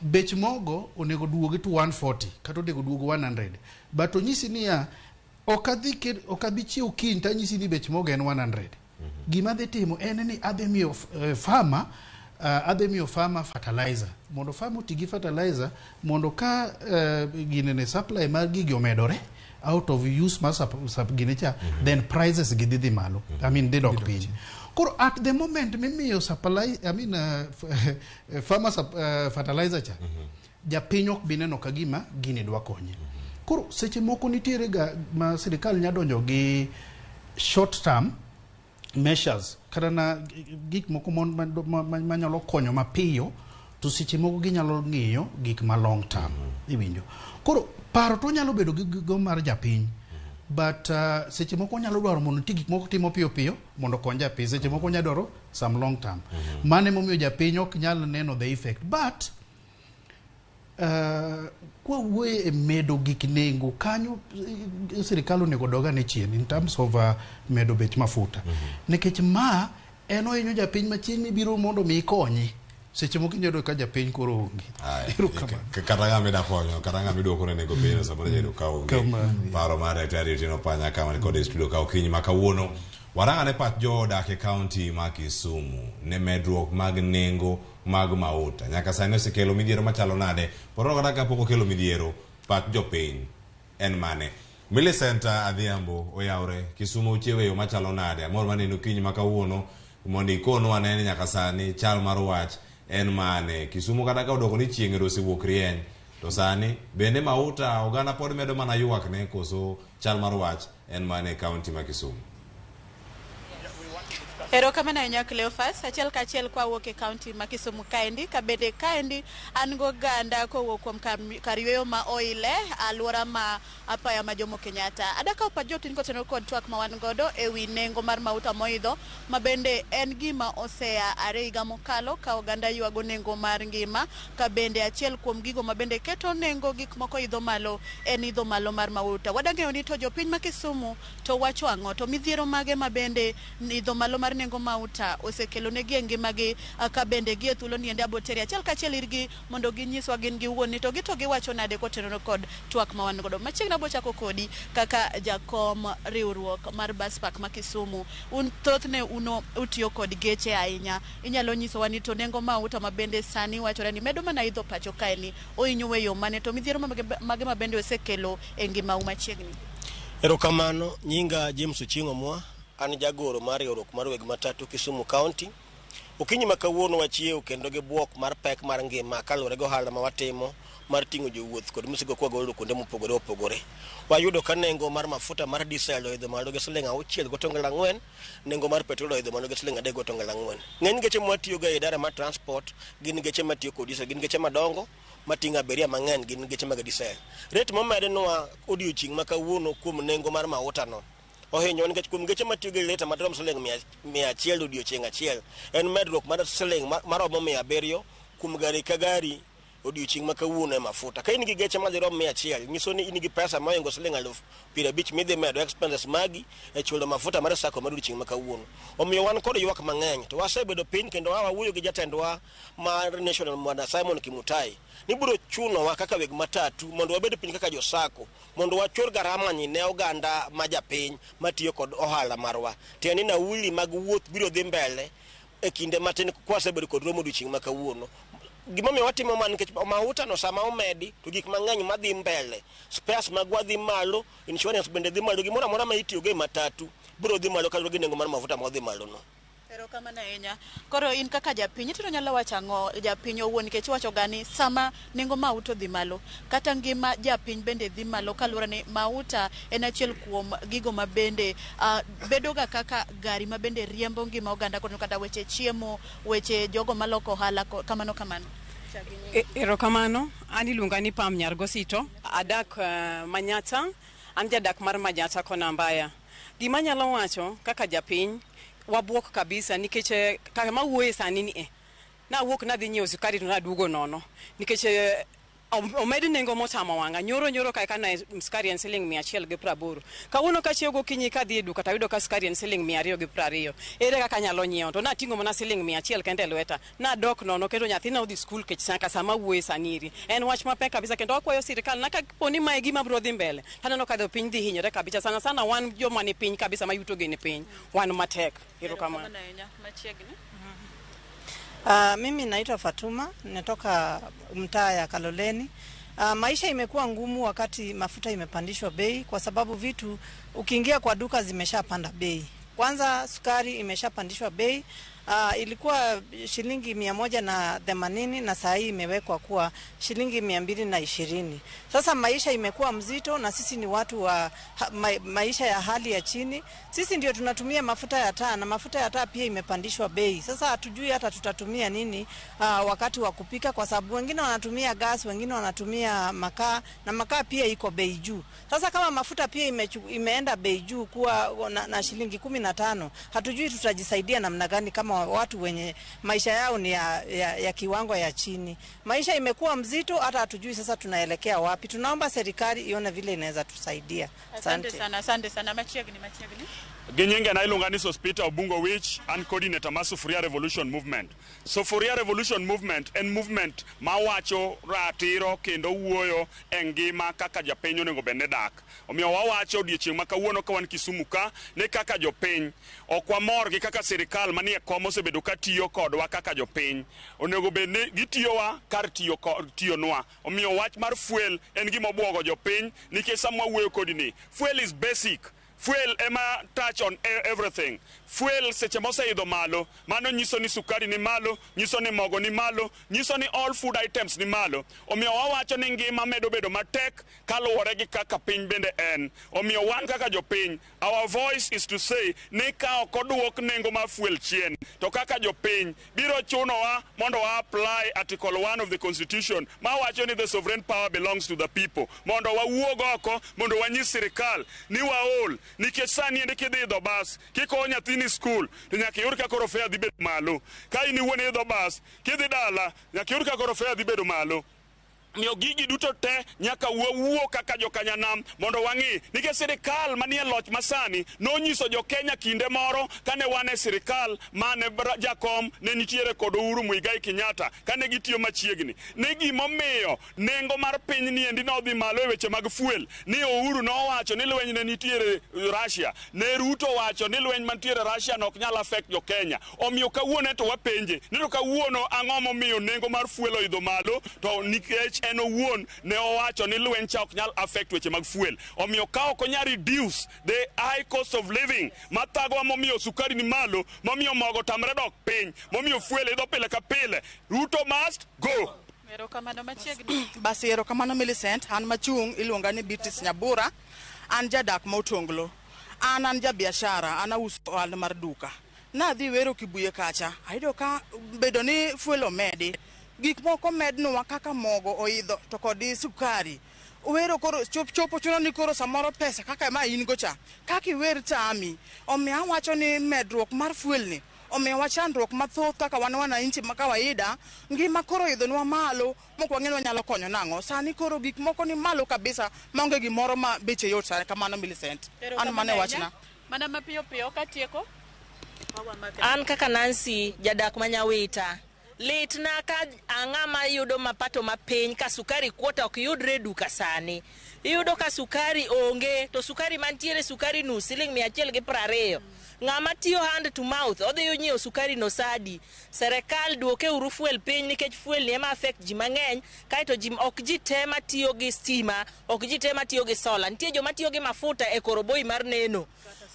bech mogo onego duogi to 140 kata onego duogo 100, but onyisi ni okabi chieo kiny tanyisi ni bech mogo en 100. Gima dhi timo en ni adhi miyo farmer fertilizer mondo farmer otigi fertilizer mondo ka ginene supply mar gigi omedore out of use mar ginecha, then prices gidhi malo. I mean they dok piny. Koro at the moment mimiyo supply, farmer fertilizer cha japiny ok bineno ka gima gini dwa konye. Koro seche moko nitiere ga ma sirikal nyadonjo gi short term measures karana gik moko manyalo konyo mapiyo, to seche moko ginyalo ng'iyo gik ma long term. Iwinjo. Koro paro to nyalo bedo go mar japiny, but seche moko nyalo dwaro mondo gik moko timo piyo piyo mondo kony japiny, seche moko nyalo dwaro some long term. Mane momiyo japiny ok nyalo neno the effect. But kwa wuoye medo gik nengo kanyo sirikal onego doga ne chien in terms of medo bech mafuta. Nikech ma en ohinyo japiny machiegni biro mondo mi konye. Seche moko nyalo ka japiny koro onge. Kata ng'ama da konyo, kata ng'ama idwoko ne nego piny samoro nyalo ka onge. Paro mar daktari Tino Panya kama ni kod studio ka okinyi ma kawuono. Waranga ne pat jodak e county ma Kisumu ne medruok mag nengo mag mauta. Nyaka sani osekelo midhiero machalo nade. Poro kata kapok okelo midhiero pat jopiny en mane. Millicent Adhiambo oyawre Kisumu ochiewe yo machalo nade. Amor maneno kinyi ma kawuono mondo ikonwa anene nyaka sani chal mar wach en mane. Kisumu kata ka odoko ni chieng' rosi wuok rieny, to sani bende mauta oganda pod medo mana ywak ne koso chal mar wach en mane county ma Kisumu. Erokamano ahinya Cleophas, achiel kachiel kwa wuok e county ma Kisumu kaendi, kabende kaendi an go ganda kowuok kuom kar yweyo ma oile alwora ma apaya ma Jomo Kenyatta. Adaka pa jotin kotenore kod twak ma wan godo e wi nengo mar mauta moidho, ma bende en gima osea are higa mokalo ka oganda ywago nengo mar ngima, ka bende achiel kuom gigo ma bende keto nengo gik moko idho malo en idho malo mar mauta. Wadang'eyo ni to jopiny ma Kisumu to wacho ang'o, to midhiero mage ma bende idho malo mar nengo mauta osekelo negi ngimagi, ka bende gi e thuolo ni ende aboteri achiel kachiel irgi mondo ginyiswa gin giwuon ni to giwacho nade kotenore kod twak ma wan godo. Machiegni abo chako kodi kaka jakom riwruok mar bus park ma Kisumu. Un thothne uno utiyo kod geche ahinya, inyalo nyisowa ni to nengo mauta ma bende sani wachore ni medo mana idho pacho kaeni ohinyo weyo mane, to midhiero mage ma bende osekelo e ngima machiegni? Erokamano, nyinga James Ochingo Mwa, an jagoro mar riwruok mar weg matatu Kisumu County. Okinyi ma kawuono wachiewo kendo gi buok mar pek mar ngima kaluwore gi ohala ma watimo mar ting'o jowuoth kod misigo kwa golo kuonde mopogore opogore. Wayudo ka nengo mar mafuta mar diesel oidho malo gi siling 6.4, nengo mar petrol oidho malo gi siling 3.4. Ng'eny geche mwatiyo ga e idara mar transport gin geche matiyo kod diesel, gin geche madongo mating'o abiria mang'eny, gin geche mag diesel. Rate momedenwa odiochieng' ma kawuono kuom nengo mar mauta no ohinyo nikech kuom geche matiyo gi lita madirom siling 100 odiochieng' achiel en medruok mar siling maromo 700 kuom gari ka gari odiochieng' ma kawuono e mafuta. Ka in gi geche madhi rom 100, nyiso ni in gi pesa moingo $50,000 midhi medo expenses magi e chulo mafuta mar sako mar odiochieng' ma kawuono. Omiyo wan kod ywak mang'eny, to wasebedo piny kendo wawuoyo gi jatendwa mar National Mwana Simon Kimutai ni biro chunowa kaka weg matatu mondo wabed piny kaka josako, mondo wachor garama ni ne oganda ma japiny matiyo kod ohala marwa. Tieni nauli mag wuoth biro dhi mbele e kinde matin kwasebedo kod romo odiochieng' ma kawuono. Gimomiyo watimo man nikech mauta no sama omedi to gik mang'eny madhi mbele, spares magwa dhi malo, insurance bende dhi malo, gimoro amora ma itiyo go e matatu biro dhi malo kaluwore gi nengo mar mafuta modhi malo no. Erokamano ahinya. Koro in kaka japiny to nyalo wacho ang'o japiny owuon nikech wacho gani sama nengo mauta dhi malo kata ngima japiny bende dhi malo kaluwore ni mauta en achiel kuom gigo ma bende bedo ga kaka gari ma bende riembo ngima oganda kata weche chiemo, weche jogo maloko ohala kamano. Erokamano, an iluonga ni Pam Nyargosito, adak Manyata, an jadak mar Manyata kona mbaya. Gima nyalo wacho kaka japiny wabuok kabisa nikech kama wuoye sani ni na wuok na dhi nyiewo sukari to na duogo nono nikech omed nengo motamo wanga nyoro kai kana sukari en siling 180. Kawuono ka chiego kinyi ka dhi e duka tayudo ka sukari en siling 220. Ere kaka nyalo nyiewo to na tingo mana siling 100 kende lweta na dok nono kendo nyathina odhi skul kech saka sama wuoye saniri en wach mapek kabisa kendo akwayo sirikal na ka poni mae gima bro dhi mbele taneno ka piny dhi hinyore kabisa sana wan joma ni piny kabisa mayuto gene piny wan matek. Erokamano. Mimi naitwa Fatuma, natoka mtaa ya Kaloleni. Maisha imekuwa ngumu wakati mafuta imepandishwa bei kwa sababu vitu ukiingia kwa duka zimeshapanda bei. Kwanza sukari imeshapandishwa bei. Ilikuwa shilingi 180 na saa hii imewekwa kuwa shilingi 220. Sasa maisha imekuwa mzito na sisi ni watu wa maisha ya hali ya chini. Sisi ndio tunatumia mafuta ya taa na mafuta ya taa pia imepandishwa bei. Sasa hatujui hata tutatumia nini wakati wa kupika kwa sababu wengine wanatumia gas, wengine wanatumia makaa na makaa pia iko bei juu. Sasa kama mafuta pia imeenda bei juu kuwa na shilingi 15, hatujui tutajisaidia namna gani kama watu wenye maisha yao ni ya kiwango ya chini. Maisha imekuwa mzito hata hatujui sasa tunaelekea wapi. Tunaomba serikali ione vile inaweza tusaidia. Asante sana. Machiegni. Ginyinge na ilunga ni Sospita Obungo Wich and coordinator ma Sufuria Revolution Movement. Sufuria Revolution Movement en movement ma wacho ratiro kendo wuoyo e ngima kaka japiny onego bende dak. Omiyo wawacho odiochieng' ma kawuono ka wan Kisumu ka ne kaka jopiny ok wamor gi kaka sirikal manie kom osebedo ka tiyo kodwa kaka jopiny. Onego bende gitiyowa kar tiyonwa. Omiyo wach mar fuel en gima obwogo jopiny nikech sama wuoyo kodini. Fuel is basic. Fuel ema touch on everything. Fuel seche moseidho malo, mano nyiso ni sukari ni malo, nyiso ni mogo ni malo, nyiso ni all food items ni malo. Omiyo wawacho ni ngima medo bedo matek kaluwore gi kaka piny bende en. Omiyo wan kaka jopiny, our voice is to say ni ka ok oduok nengo mar fuel chien, to kaka jopiny biro chunowa mondo wa apply article 1 of the constitution ma wacho ni the sovereign power belongs to the people. Mondo wawuog oko, mondo wanyis sirikal ni waol nikech sani ende kidhi idho bas kikowo nyathini skul to nyaka iyud ka koro fare dhi bedo malo. Ka in iwuon idho bas kidhi dala nyaka iyud ka koro fare dhi bedo malo. Miyo gigi duto te nyaka wawuo kaka jokanyanam mondo wang'i nikech sirikal manie loch masani nonyiso jo Kenya kinde moro kane wan e sirikal mane jakom ne nitiere kod Uhuru Muigai Kenyatta kane gitiyo machiegni ne gimomiyo nengo mar piny ni endi nodhi malo e weche mag fuel ni Uhuru nowacho ni lweny ne nitiere Russia, ne Ruto wacho ni lweny mantiere Russia no ok nyal affect jo Kenya. Omiyo kawuono to wapenje ni to kawuono ang'o momiyo nengo mar fuel oidho malo to nikech en owuon ne owacho ni lweny cha ok nyal affect weche mag fuel. Omiyo ka ok onya reduce the high cost of living mathagwa momiyo sukari ni malo, momiyo mogo tamre dok piny, momiyo fuel idho pile ka pile. Ruto must go. Erokamano machiegni. Basi erokamano Millicent, an machung' iluonga ni Bitis Nyabura, an jadak Motonglo. An jabiashara, an auso ohala mar duka. Nadhi wero Kibuye kacha, ayudo ka bedo ni fuel omedi. Gik moko mednwa kaka mogo oidho to kod sukari. Wero koro chopo chuno ni koro samoro pesa kaka ma in gocha. Kaka iwer tami, omiyo awacho ni medruok mar fuel ni omiyowa chandruok mathoth kaka wan wananchi ma kawaida. Ngima koro idhonwa malo mok wang'eyo nyalo konyo nang'o. Sani koro gik moko ni malo kabisa maonge gimoro ma beche yot sani kamano Millicent. An mane wachna. Mana mapiyo piyo katieko. An kaka Nancy jadak manyawita. Litna ka ang'ama yudo mapato mapiny ka sukari kuota ok yudre duka sani. Iyudo ka sukari onge, to sukari mantiere sukari nus $120. Ng'ama tiyo hand to mouth, odhi yonyiewo sukari no sadi. Serikal duoke uru fuel piny nikech fuel ni ema affect ji mang'eny, kaito ok ji te matiyo gi stima, ok ji te matiyo gi sola. Nitie joma tiyo gi mafuta e koroboi mar neno.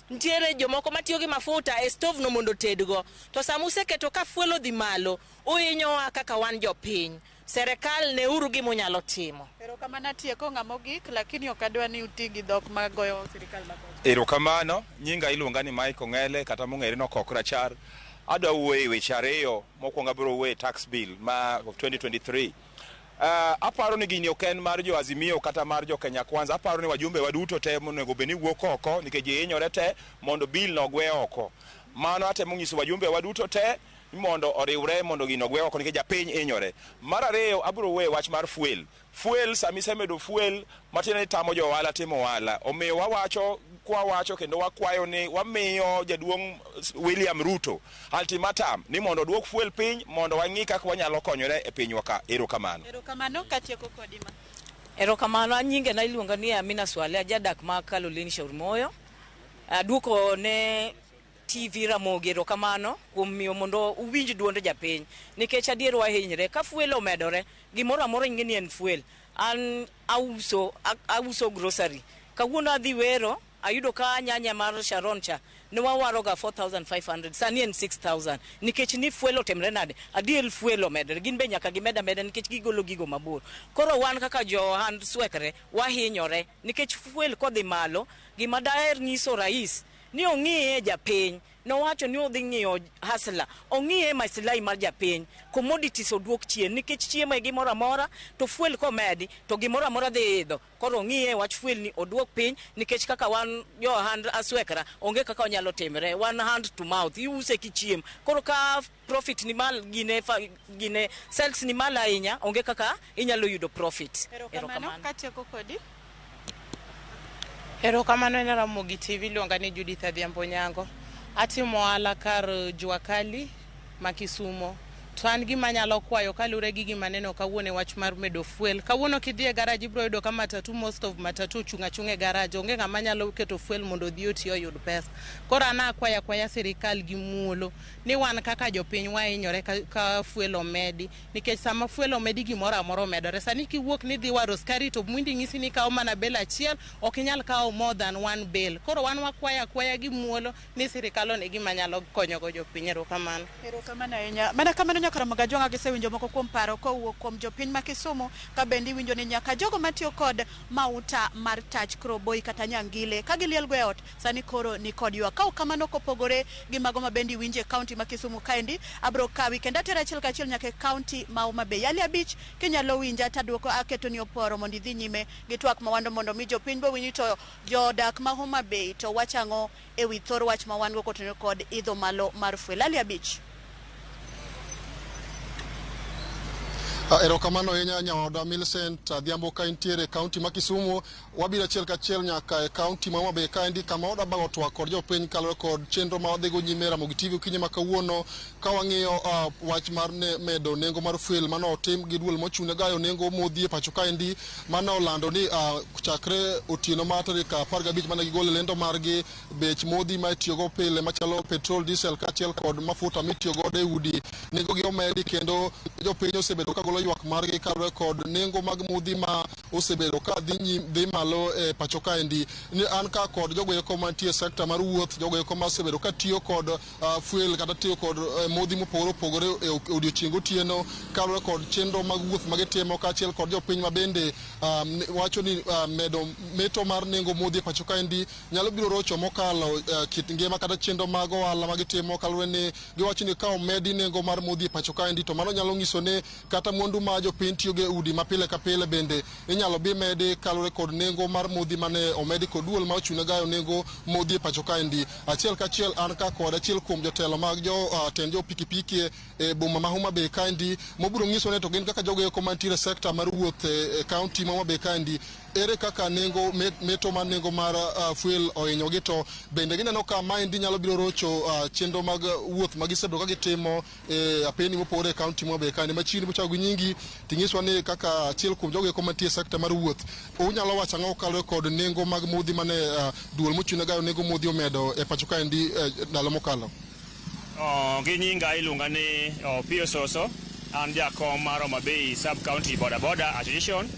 Ntiere jomoko matiyo gi mafuta e stove no mondo tedgo. To samuse keto ka fuel odhi malo, uinyowa kaka wan jopiny. Serikal ne uru gi munyalo timo. Erokamano tieko ng'amogik, lakini ok adwa ni uti gi dhok magoyo sirikal makocha. Erokamano, nyinga iluonga ni Mike Ong'ele kata mong'ere no Kokrachar. Adwa wuoyo e weche ariyo, mokwongo abiro wuoyo e tax bill ma 2023. Aparo ni gini ok en mar jo Azimio kata mar jo Kenya Kwanza. Aparo ni wajumbe waduto te monego beni wuok oko nikech hinyore te mondo bill no gwe oko. Mano atemo nyiso wajumbe waduto te mondo oriwre mondo gino gwe oko nikech japiny hinyore. Mar ariyo abiro wuoyo wach mar fuel. Fuel samise medo fuel matiende tamo jo ohala timo ohala. Omiyo wawacho kendo wakwayo ni wamiyo jaduong' William Ruto ultimatum ni mondo duok fuel piny mondo wang'i kaka wanyalo konyore e pinywa ka. Erokamano. Erokamano katieko kodima. Erokamano, nyinge na iluonga ni Amina Swale, jadak ma Kaloleni Shauri Moyo. Duoko ne TV Ramogi erokamano kuom miyo mondo uwinj duond japiny nikech adier wahinyre ka fuel omedore gimoro amora ing'eni en fuel. An auso grocery. Kawuono adhi wero ayudo ka nyanya mar Sharon cha ne wawaro ga 4,500 sani en 6,000 nikech ni fuel otemre nade. Adier fuel omedore, gin be nyaka gimeda nikech gigolo gigo mabor. Koro wan kaka jo hand swekre wahinyore nikech fuel kodhi malo. Gima daher nyiso rais ni ong'iye japiny, nowacho ni odhi ng'iyo hasla, ong'iye maslahi mar japiny, commodities oduok chien nikech chiemo e gimoro amora to fuel komedi to gimoro amora dhi idho. Koro ong'iye wach fuel ni oduok piny nikech kaka wan jo hand aswekra onge kaka onyalo timre, wan hand to mouth, iuse kichiem. Koro ka profit ni mal gine sales ni mal ahinya onge kaka inyalo yudo profit. Erokamano katieko kodi. Erokamano ne Ramogi TV, luonga ni Judith Adhiambo Nyango. Atimo ohala kar Jua Kali ma Kisumo. To an gima nyalo kwayo kalure gi gima neno kawuono wach mar medo fuel. Kawuono kidhi e garage ibro yudo ka matatu, most of matatu chunga e garage. Onge ng'ama nyalo keto fuel mondo odhi otiyo yud pesa. Koro ana kwaya sirikal gi muolo ni wan kaka jopiny wahinyore ka fuel omedi nikech sama fuel omedi gimoro amora omedore. Sani kiwuok ni dhi waro skari to mwindi ng'isi ni kawo mana bel achiel, ok inyal kawo more than one bel. Koro wan wakwaya gi muolo ni sirikal one gima nyalo konyo go jopiny. Erokamano. Erokamano ahinya. Mana kamano nyaka Ramogi jonga gisewinjo moko kuom paro kowuok kuom jopiny ma Kisumu ka bendi winjo ni nyaka jogo matiyo kod mauta mar tach kroboi kata nyangile ka giliel go e ot sani koro ni kod ywa. Ka kamano kopogore gi mago ma bendi winje kaunti ma Kisumu kaendi abro kawi kendo atera achiel kachiel nyaka kaunti ma Homa Bay. Yali abich kinyalo winja taduoko aketo ni oporo mondo idhi nyime gi twak mawando mondo mi jopiny bo winji to jodak ma Homa Bay to wachango e wi thor wach ma wan go kotenore kod idho malo mar fuel. Yali abich. Erokamano ahinya nyaoda Millicent Adhiambo ka intiere kaunti ma Kisumu. Wabiro achiel kachiel nyaka e kaunti ma Homa Bay kaendi kama odabago twak kod jopiny kalore kod chenro ma wadhigo nyime Ramogi TV kinye ma kawuono ka wang'iyo wach mar medo nengo mar fuel mano otim gi duol mochune gayo nengo modhi e pacho kaendi mano olando ni chakre otieno ma tarik 15 mane gigolo lendo margi bech modhi ma itiyogo pile machalo petrol, diesel kaachiel kod mafuta mitiyogo e udi nengo gi omedi kendo jopiny osebedo ka golo ywak margi kalore kod nengo mag modhi ma osebedo ka dhi malo e pacho kaendi. Ni an ka kod jogo eko mantie sekta mar wuoth, jogo eko ma osebedo ka tiyo kod fuel kata tiyo kod modhi mopogore opogore e odiochieng' otieno kalore kod chenro mag wuoth magitimo kaachiel kod jopiny ma bende wacho ni medo meto mar nengo modhi e pacho kaendi nyalo biro rocho mokalo kit ngima kata chenro mag ohala magitimo kalore ni giwacho ni ka omedi nengo mar modhi e pacho kaendi to mano nyalo nyiso ni kata mwandu ma jopiny tiyogo e udi ma pile ka pile bende inyalo bi medi kaluwore kod nengo mar modhi mane omedi kod duol ma ochune gayo nengo modhi e pacho kaendi. Achiel kachiel an ka kod achiel kuom jotelo mag tend jo pikipiki e boma ma Homa Bay kaendi mobiro nyiso ne to gin kaka jogo eko mantiere sekta mar wuoth e kaunti ma Homa Bay kaendi ere kaka nengo meto mar nengo mar fuel ohinyogi to bende gineno ka maendi nyalo biro rocho chenro mag wuoth ma gisebedo ka gitimo e apeni mopogore e kaunti ma Homa Bay kaendi. Machiegni bochago nyingi tinyiswa ni kaka achiel kuom jogo eko mantie sekta mar wuoth unyalo wacho ang'o kaluwore kod nengo mag modhi mane duol mochune gayo nengo modhi omedo e pacho kaendi ndalo mokalo. Gi nyinga iluonga ni Pio Soso, an jakom mar Homa Bay Sub County Boda Boda Association.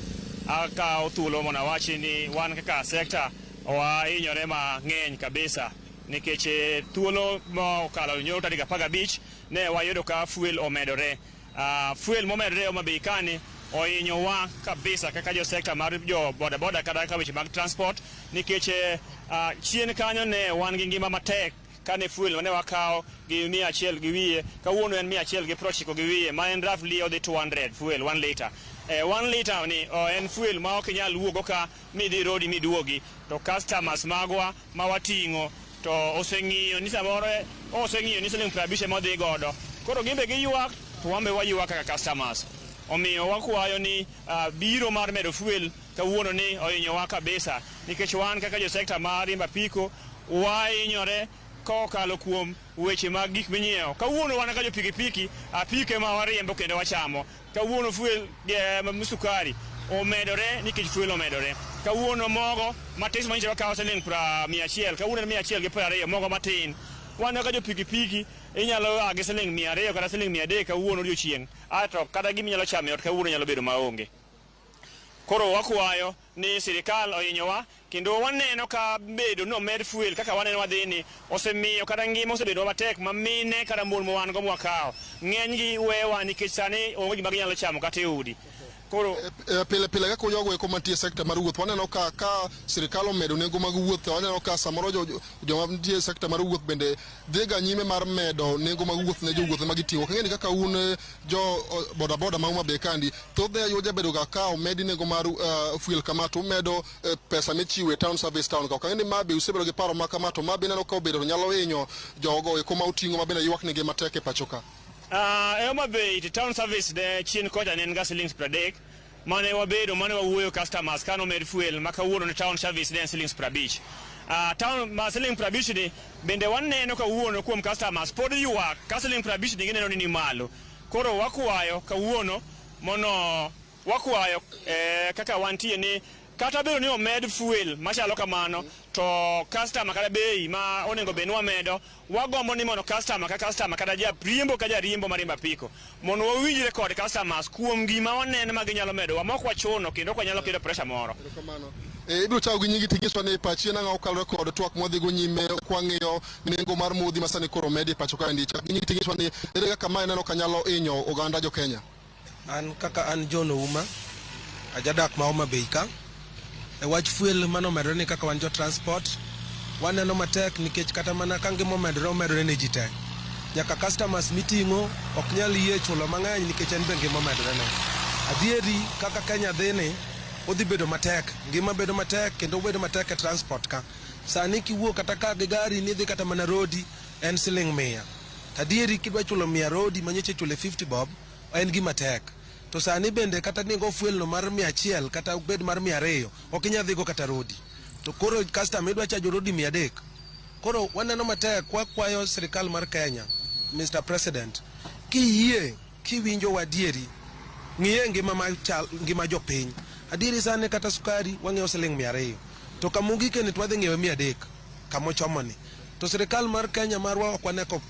Akawo thuolo mondo awachi ni wan kaka sekta wahinyore mang'eny kabisa nikech thuolo mokalo nyoro tarik 15 ne wayudo ka fuel omedore. Fuel momedore Homa Bay kani ohinyowa kabisa kaka jo sekta mar jo boda boda kata ka weche mag transport nikech chien kanyo ne wan gi ngima matek kane fuel mane wakawo gi 100 gi wiye, kawuono en 190 gi wiye, ma en roughly odhi 200 fuel 1 liter. 1 liter ni en fuel ma ok nyal wuogo ka midhi rodi miduogi, to customers magwa ma wating'o to oseng'iyo ni samoro oseng'iyo ni siling 50 ma odhi godo, koro gimbe giywak to wambe waywak kaka customers. Omiyo wakwayo ni biro mar medo fuel kawuono ni ohinyowa kabisa nikech wan kaka jo sekta mar riembo apiko wahinyore kokalo kuom weche mag gik minyiewo. Kawuono wan ka jo pikipiki apike ma wariembo kendo wachamo, kawuono fuel sukari omedore nikech fuel omedore. Kawuono mogo matis ma nyicha kawo siling 100, kawuono 120, mogo matin. Wan ka jo pikipiki inyalo agi siling 200 kata siling 300 kawuono odiochieng', ato kata giminyalo chamo e ot kawuono nyalo bedo maonge. Koro wakwayo ni sirikal ohinyowa kendo waneno ka bedo no med fuel kaka waneno wadhini osemiyo kata ngima osebedo matek ma mine kata mon mo wan go mwakawo ng'enygi wewa nikech sani onge gima ginyalo chamo kata e udi. Koro pile kaka jogo eko mantie sekta mar wuoth waneno ka sirikal omedo nengo mag wuoth, waneno ka samoro joma mantie sekta mar wuoth bende dhiga nyime mar medo nengo mag wuoth ne jowuoth ma gitiyo. King'eni kaka un jo boda boda ma Homa Bay kandi thoth yoja bedo ga ka omedi nengo mar fuel kama to medo pesa michiwe town service town ka king'eni ma be usebedo gi paro ma kama to ma be neno ka obedo nyalo hinyo jogo eko ma uting'o ma bende ywak negi matek e pacho ka. Homa Bay town service de chien kocha ne en ga siling 30 mane wabedo mane wawuoyo customers kano med fuel ma kawuono ne town service ne siling 50. Town ma siling 50 ni bende waneno kawuono kuom customers pod ywak ka siling 50 ni gineno ni malo. Koro wakwayo kawuono mono wakwayo kaka wantie ni kata bedo ni omed fuel machalo kamano to customer kata bei ma onego bed ni wamedo, wagombo ni mono customer kata jariembo ka jariembo mariembo apiko mono wawinjre kod customers kuom gima waneno ma ginyalo medo wamok wachono kendo wanyalo kedo pressure moro. Ibiro chawo gi nyingi tinyiswa ni pachi nang'o kalore kod twak modhigo nyime kwang'iyo nengo mar modhi masani koro medi pacho kaendi. Nyingi tinyiswa ni ere kaka mae neno kanyalo hinyo oganda jo Kenya. An kaka an John Ouma ajadak ma Homa Bay ka e wach fuel mano medore ni kaka wan jo transport waneno matek nikech kata mana ka ngima omedore ne ji te nyaka customers miting'o ok nyal yie chulo mang'eny nikech en be ngima omedore ne. Adieri kaka Kenya dhini odhi bedo matek, ngima bedo matek kendo bedo matek e transport ka. Sani kiwuok kata ka gi gari ni dhi kata mana rodi en siling 100. Adieri kidwa chulo 100 rodi manyeche chule 50 bob en gima tek. To sani bende kata nengo fuel no mar 100 kata bed mar 200 ok inyal dhigo kata rodi. To koro customer idwa chajo rodi 300. Koro waneno matek, wakwayo sirikal mar Kenya, Mr. President, kiyie kiwinjo wadieri ng'iye ngima jopiny. Adieri sani kata sukari wang'iewo siling 200 to kamogike ni twadhi ng'iewe 300 kamochomoni. To sirikal mar Kenya marwa ok waneko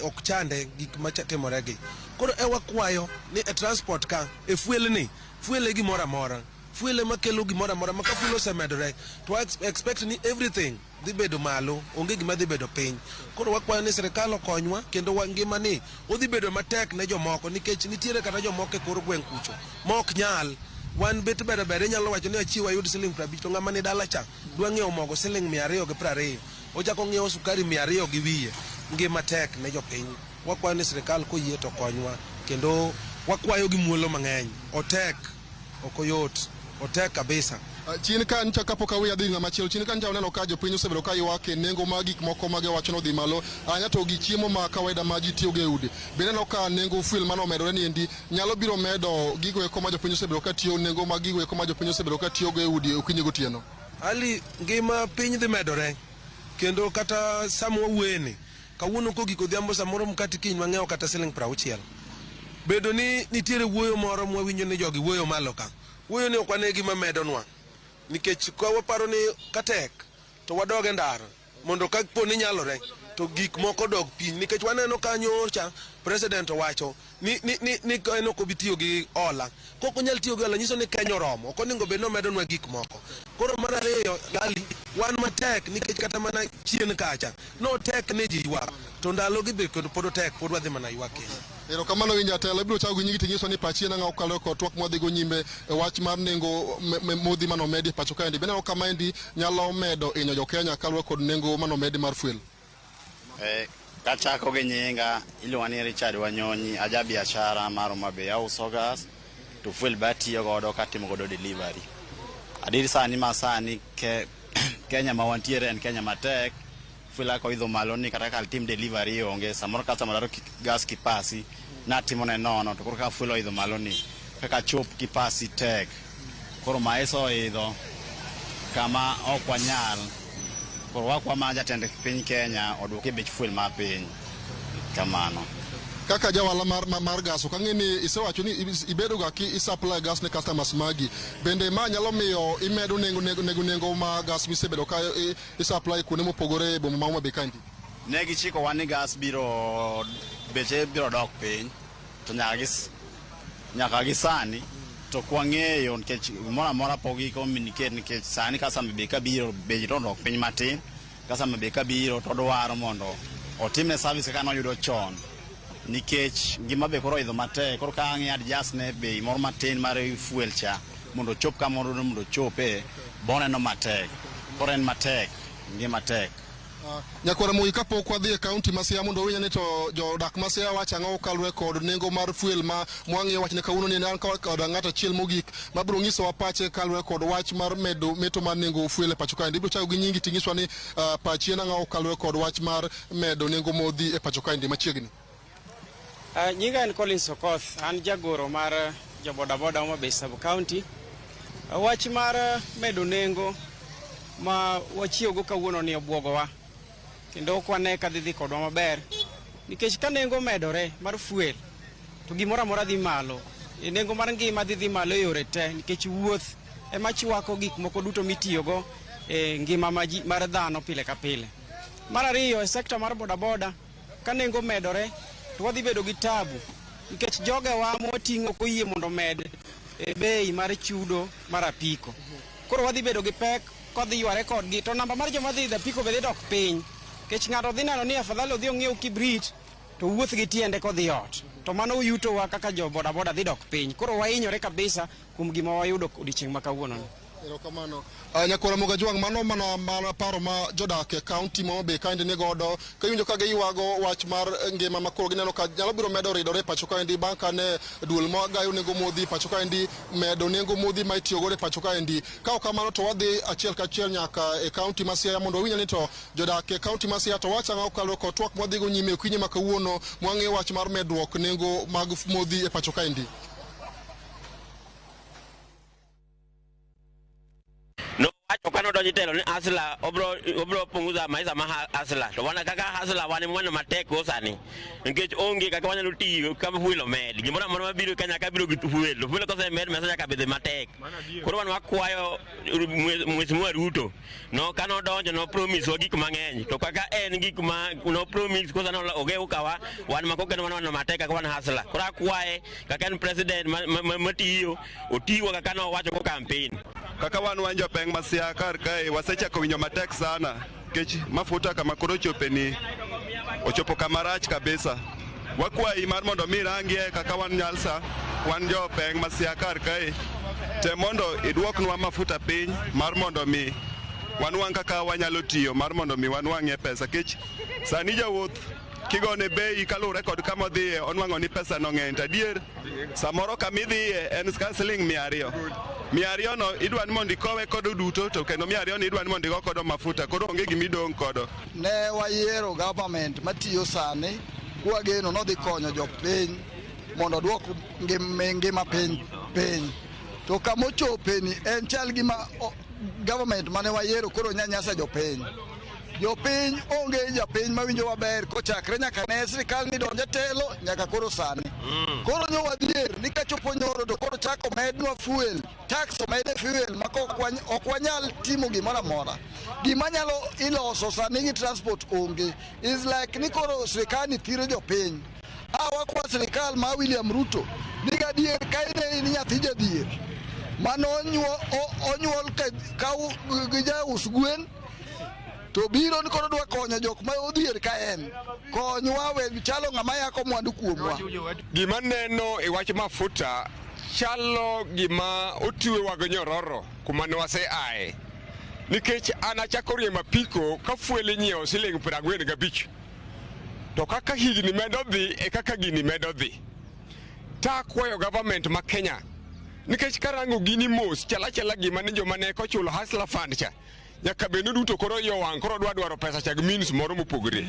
ok chande gik matimoregi. Koro wakwayo ni e transport ka e fuel ni fuel e gimoro amora, fuel ema kelo gimoro amora maka fuel osemedore to expect ni everything dhi bedo malo, onge gima dhi bedo piny. Koro wakwayo ni sirikal okonywa kendo ngima ni odhi bedo matek ne jomoko nikech nitiere kata jomoko e kor gweng' kucho ma ok nyal. Wan bet bere nyalo wacho ni achiwa yud siling 50 to ng'ama ni dala cha dwa ng'iewo mogo siling 220, ochako ng'iewo sukari 200 gi wiye. Ngima tek ne jopiny. wakwayo ni sirikal koyie to konywa kendo wakwayo gi muolo mang'eny. Otek, okoyot, otek kabisa. Chien kan cha kapok awiya dhi ng'ama chielo chien kan cha oneno ka jopiny osebedo ka ywak e nengo mag gik moko ma giwacho no dhi malo anya to gi chiemo ma kawaida ma ji tiyogo e udi. Bende neno ka nengo fuel mano omedore ni endi nyalo biro medo gigo eko ma jopiny osebedo ka tiyo nengo ma gigo eko ma jopiny osebedo ka tiyogo e udi okinyi gotieno. Ali ngima piny dhi medore kendo kata samwa wuene kawuono kogik odhiambo samoro mkati kiny mang'ew kata Sh60. Bedo ni nitiere wuoyo moro mwawinjo ni jogi wuoyo malo ka. Wuoyo ni okwane gima medonwa. Nikech kwa waparo ni katek to wadoge ndara mondo ka poni nyalore to gik moko dog piny nikech waneno kanyo cha president owacho ni eno ko bitiyo gi ola koko nyal tiyo gi ola nyiso ni Kenya romo ok oningo bedno medonwa gik moko. Koro mar ariyo lali wan matek nikech kata mana chien kacha no tek ne ji ywak to ndalo gi be pod tek pod wadhi mana ywak Kenya. Erokamano winja telo ibiro chago nyingi tinyiso ni pachi na ng'aw kalo ko twak modhi go nyime wach mar nengo modhi mano medi pacho kaendi bende kama endi nyalo medo inyo jo Kenya kalwe kod nengo mano medi mar fuel. Kachako gi nyinga iluongo ni Richard Wanyonyi aja biashara mar Homabay auso gas to fuel batiyo godo katimo godo delivery. Adiri sani masani Kenya ma wantiere en Kenya matek fuel ko idho malo ni kata kal tim delivery onge samoro kata malaro gas kipasi na timo ne nono to ka fuel idho malo ni kaka chop kipasi tek koro maeso idho kama okwanyal koro wakwa ma jatend piny Kenya oduoke bech fuel ma piny kamano. Kaka jawala mar gas okang'eni isewacho ni ibedo ga ki supply gas ne customers magi bende ma nyalo miyo imedo nengo ma gas misebedo ka supply kuonde mopogore e boma ma Homabay kaendi. Ne gichiko wan ni gas biro beche biro dok piny to nyaka gi sani to kwang'eyo nikech moro amora pogi communicate nikech sani kasa Homabay ka biro beche to dok piny matin kasa Homabay ka biro to dwaro mondo otimne service kaka noyudo chon nikech ngima be koro idho matek koro ka ang'e adjust ne bei moro matin mar fuel cha mondo chop kamoro mondo chope boneno matek koro en matek ngima tek. Nyakwara Moi kapok wadhi e kaunti ma Siaya mondo winja ni to jodak ma Siaya wacho ang'o kalwe kod nengo mar fuel ma mwang'iyo wach ne kawuono ni an kod ng'ato achiel mogik ma biro nyisowa pache kalwe kod wach mar meto mar nengo fuel e pacho kaendi. Ibiro chago gi nyingi tinyiswa ni pachi en ang'o kalwe kod wach mar medo nengo modhi e pacho kaendi machiegni. Nyinga en Collins Okoth, an jagoro mar jobodaboda Homabay sub county. Wach mar medo nengo ma wachiyogo kawuono ni obwogowa kendo ok wane ka dhi kodwa maber nikech ka nengo medore mar fuel to gimoro amora dhi malo nengo mar ngima dhi malo yore te nikech wuoth ema chwako gik moko duto mitiyogo e ngima mar dhano pile ka pile. Mar ariyo e sekta mar bodaboda ka nengo medore to wadhi bedo gi tabu nikech jogewa moting'o koyie mondo med e bei mar chudo mar apiko koro wadhi bedo gi pek kodhi yware kodgi to namba mar joma dhi apiko be dhi dok piny nikech ng'ato dhi neno ni afadhali odhi ong'iew kibrit to wuoth gi tiende kodhi ot to mano yutowa kaka jo bodaboda dhi dok piny koro wahinyore kabisa kuom gima wayudo odiochieng' ma kawuono. Erokamano. Nyakwara Mogajwang' mano mana paro ma jodak e kaunti ma Homabay kaendi ni godo kawinjo ka giywago wach mar ngima ma koro gineno ka nyalo biro medo ridore pacho kaendi bang' kane duol ma gayo nengo modhi pacho kaendi medo nengo modhi ma itiyo godo e pacho kaendi. Ka ok kamano to wadhi achiel kachiel nyaka e kaunti ma Siaya mondo winja ni to jodak e kaunti ma Siaya to wach ang'o kalwe kod twak modhi go nyime okinyi ma kawuono mwang'eyo wach mar medruok nengo mag modhi e pacho kaendi. Okano donji telo ni asla obro punguza maisha ma asla to wana kaka asla wane mwana mateko sani nikech onge kaka wanya luti kama fuelo med gimora moro mabiro Kenya ka biro gitu fuelo ko se med mesa ka bede matek koro wan wakwayo Mheshimiwa Ruto no kano donjo no promise gik mang'eny to kaka en gik ma no promise ko sano oge ukawa wan makoke no wana matek ka wan asla koro akwaye kaka en president matiyo otiwa kaka no wacho ko campaign kaka wan wanjo peng ma Siaya kar kae wasechako winjo matek sana kech mafuta kama koro ochopo kama rach kabisa. Wakwayi mar mondo mi rangie kaka wan nyalsa wan jo peng ma Siaya kar kae te mondo idwoknwa mafuta piny mar mondo mi wan wang' kaka wanyalo tiyo mar mondo mi wan wang'e pesa kech sani jawuoth kigone bei kalure kod kama odhiye onwang'o ni pesa no ng'eny tadier samoro kamidhiye en ska siling 200 200 no idwa ni mondo ikowe kod duto to kendo 200 no idwa ni mondo igo kod mafuta koro onge gimidong' kodo. Ne wayiero government matiyo sani kwageno nodhi konyo jopiny mondo duok ngima piny to kamochopeni en chal gima government mane wayiero koro nyanyasa jopiny onge japiny mawinjo maber kochakre nyaka ne sirikal ni donje telo nyaka koro sani koro nyo wadhier ni kachopo nyoro to koro chako mednwa fuel tax omede fuel ma ok wanyal timo gimoro amora gima nyalo iloso sani gi transport onge is like ni koro sirikal ni thiro jopiny wakwa sirikal ma William Ruto ni gadier kaine ni nyathi jadhier mano onyuol ka gija usgwen to biro ni koro dwa konyo jok ma odhier ka en konywa we chalo ng'ama yako mwandu kuomwa. Gima neno e wach mafuta chalo gima otiwe wag nyororo kuma ne wase ae nikech an achako riembo apiko ka fuel nyiewo siling 45 to kaka higni medo dhi e kaka gini medo dhi ta kwayo government ma Kenya nikech karango gini mos chala gima ni joma ne kochulo hustler fund cha nyaka beno duto koro yo wang koro dwaro pesa chag means moro mopogore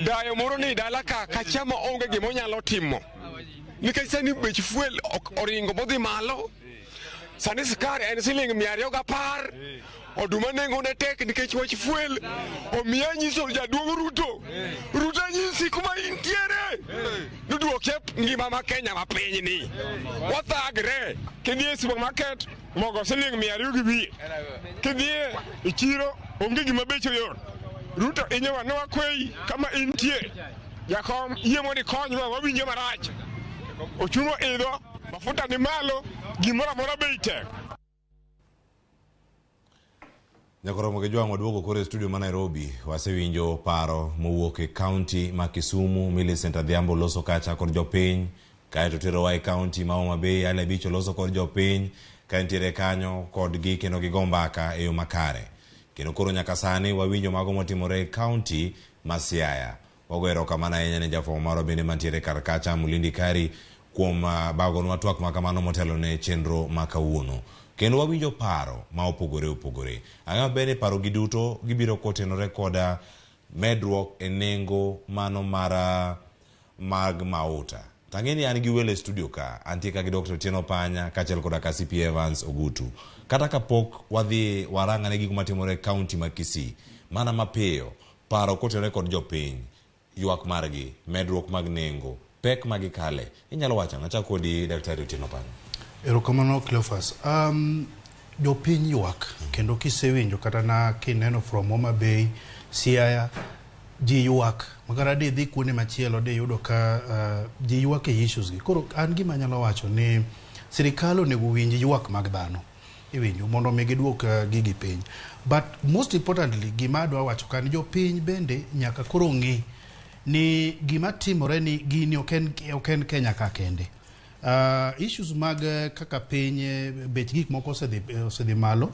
dayo moro ni dala ka chama onge gimo nyalo timo nikech sani bech fuel oringo bodhi malo sani skari en siling 210 oduma nengo ne tek nikech wach fuel omiya nyiso jaduong' Ruto nyisi kuma intiere nuduoke ngima ma Kenya ma piny ni wathagre kidhie supermarket mogo siling 200 kidhie e chiro onge gima becho yor Ruto inyewa ne wakwei kama intie jakom yie mondo ikonywa wawinjo marach ochumo idho mafuta ni malo gimoro amora bei tek. Nyakoromo Kejwang' waduogo kore studio ma Nairobi wasewinjo paro mowuok e county ma Kisumu. Millicent Adhiambo loso kacha kod jopiny kae to tero wa e county ma Homa Bay Ale bicho loso kod jopiny kae ntiere kanyo kod gi kendo gigo mbaka e yo makare kendo koro nyaka sani wawinjo mago motimore e county ma Siaya. Wagoero kamana ahinya ne jafwambo marwa bende mantiere kar kacha Mulindi Kari kuom bagonwa twak ma kamano motelo ne chenro ma kawuono. Kendo wawinjo paro ma opogore. Ang'ama bende paro giduto gibiro kotenore koda medruok e nengo mano mag mauta. Tangeni an gi wele studio ka antie ka gi Dr. Tieno Panya kachel koda ka CP Evans Ogutu. Kata kapok wadhi waranga ne gik matimore county ma Kisii mana mapiyo paro kotenore kod jopiny ywak margi medruok mag nengo pek magikale inyalo wacha ngacha kodi Dr. Tieno Panya. Erokamano Cleophas. Jopiny ywak kendo kisewinjo kata na kineno from Homa Bay, Siaya, ji ywak magara dhi kuonde machielo de yudo ka ji ywak e issues gi. Koro an gima nyalo wacho ni sirikal onego winj ywak mag dhano. Iwinjo mondo mi giduok gigi piny. But most importantly gima adwa wacho kan jopiny bende nyaka koro ng'i ni gima timore ni gini oken Kenya ka kende. Issues mag kaka piny bech gik moko osedhi malo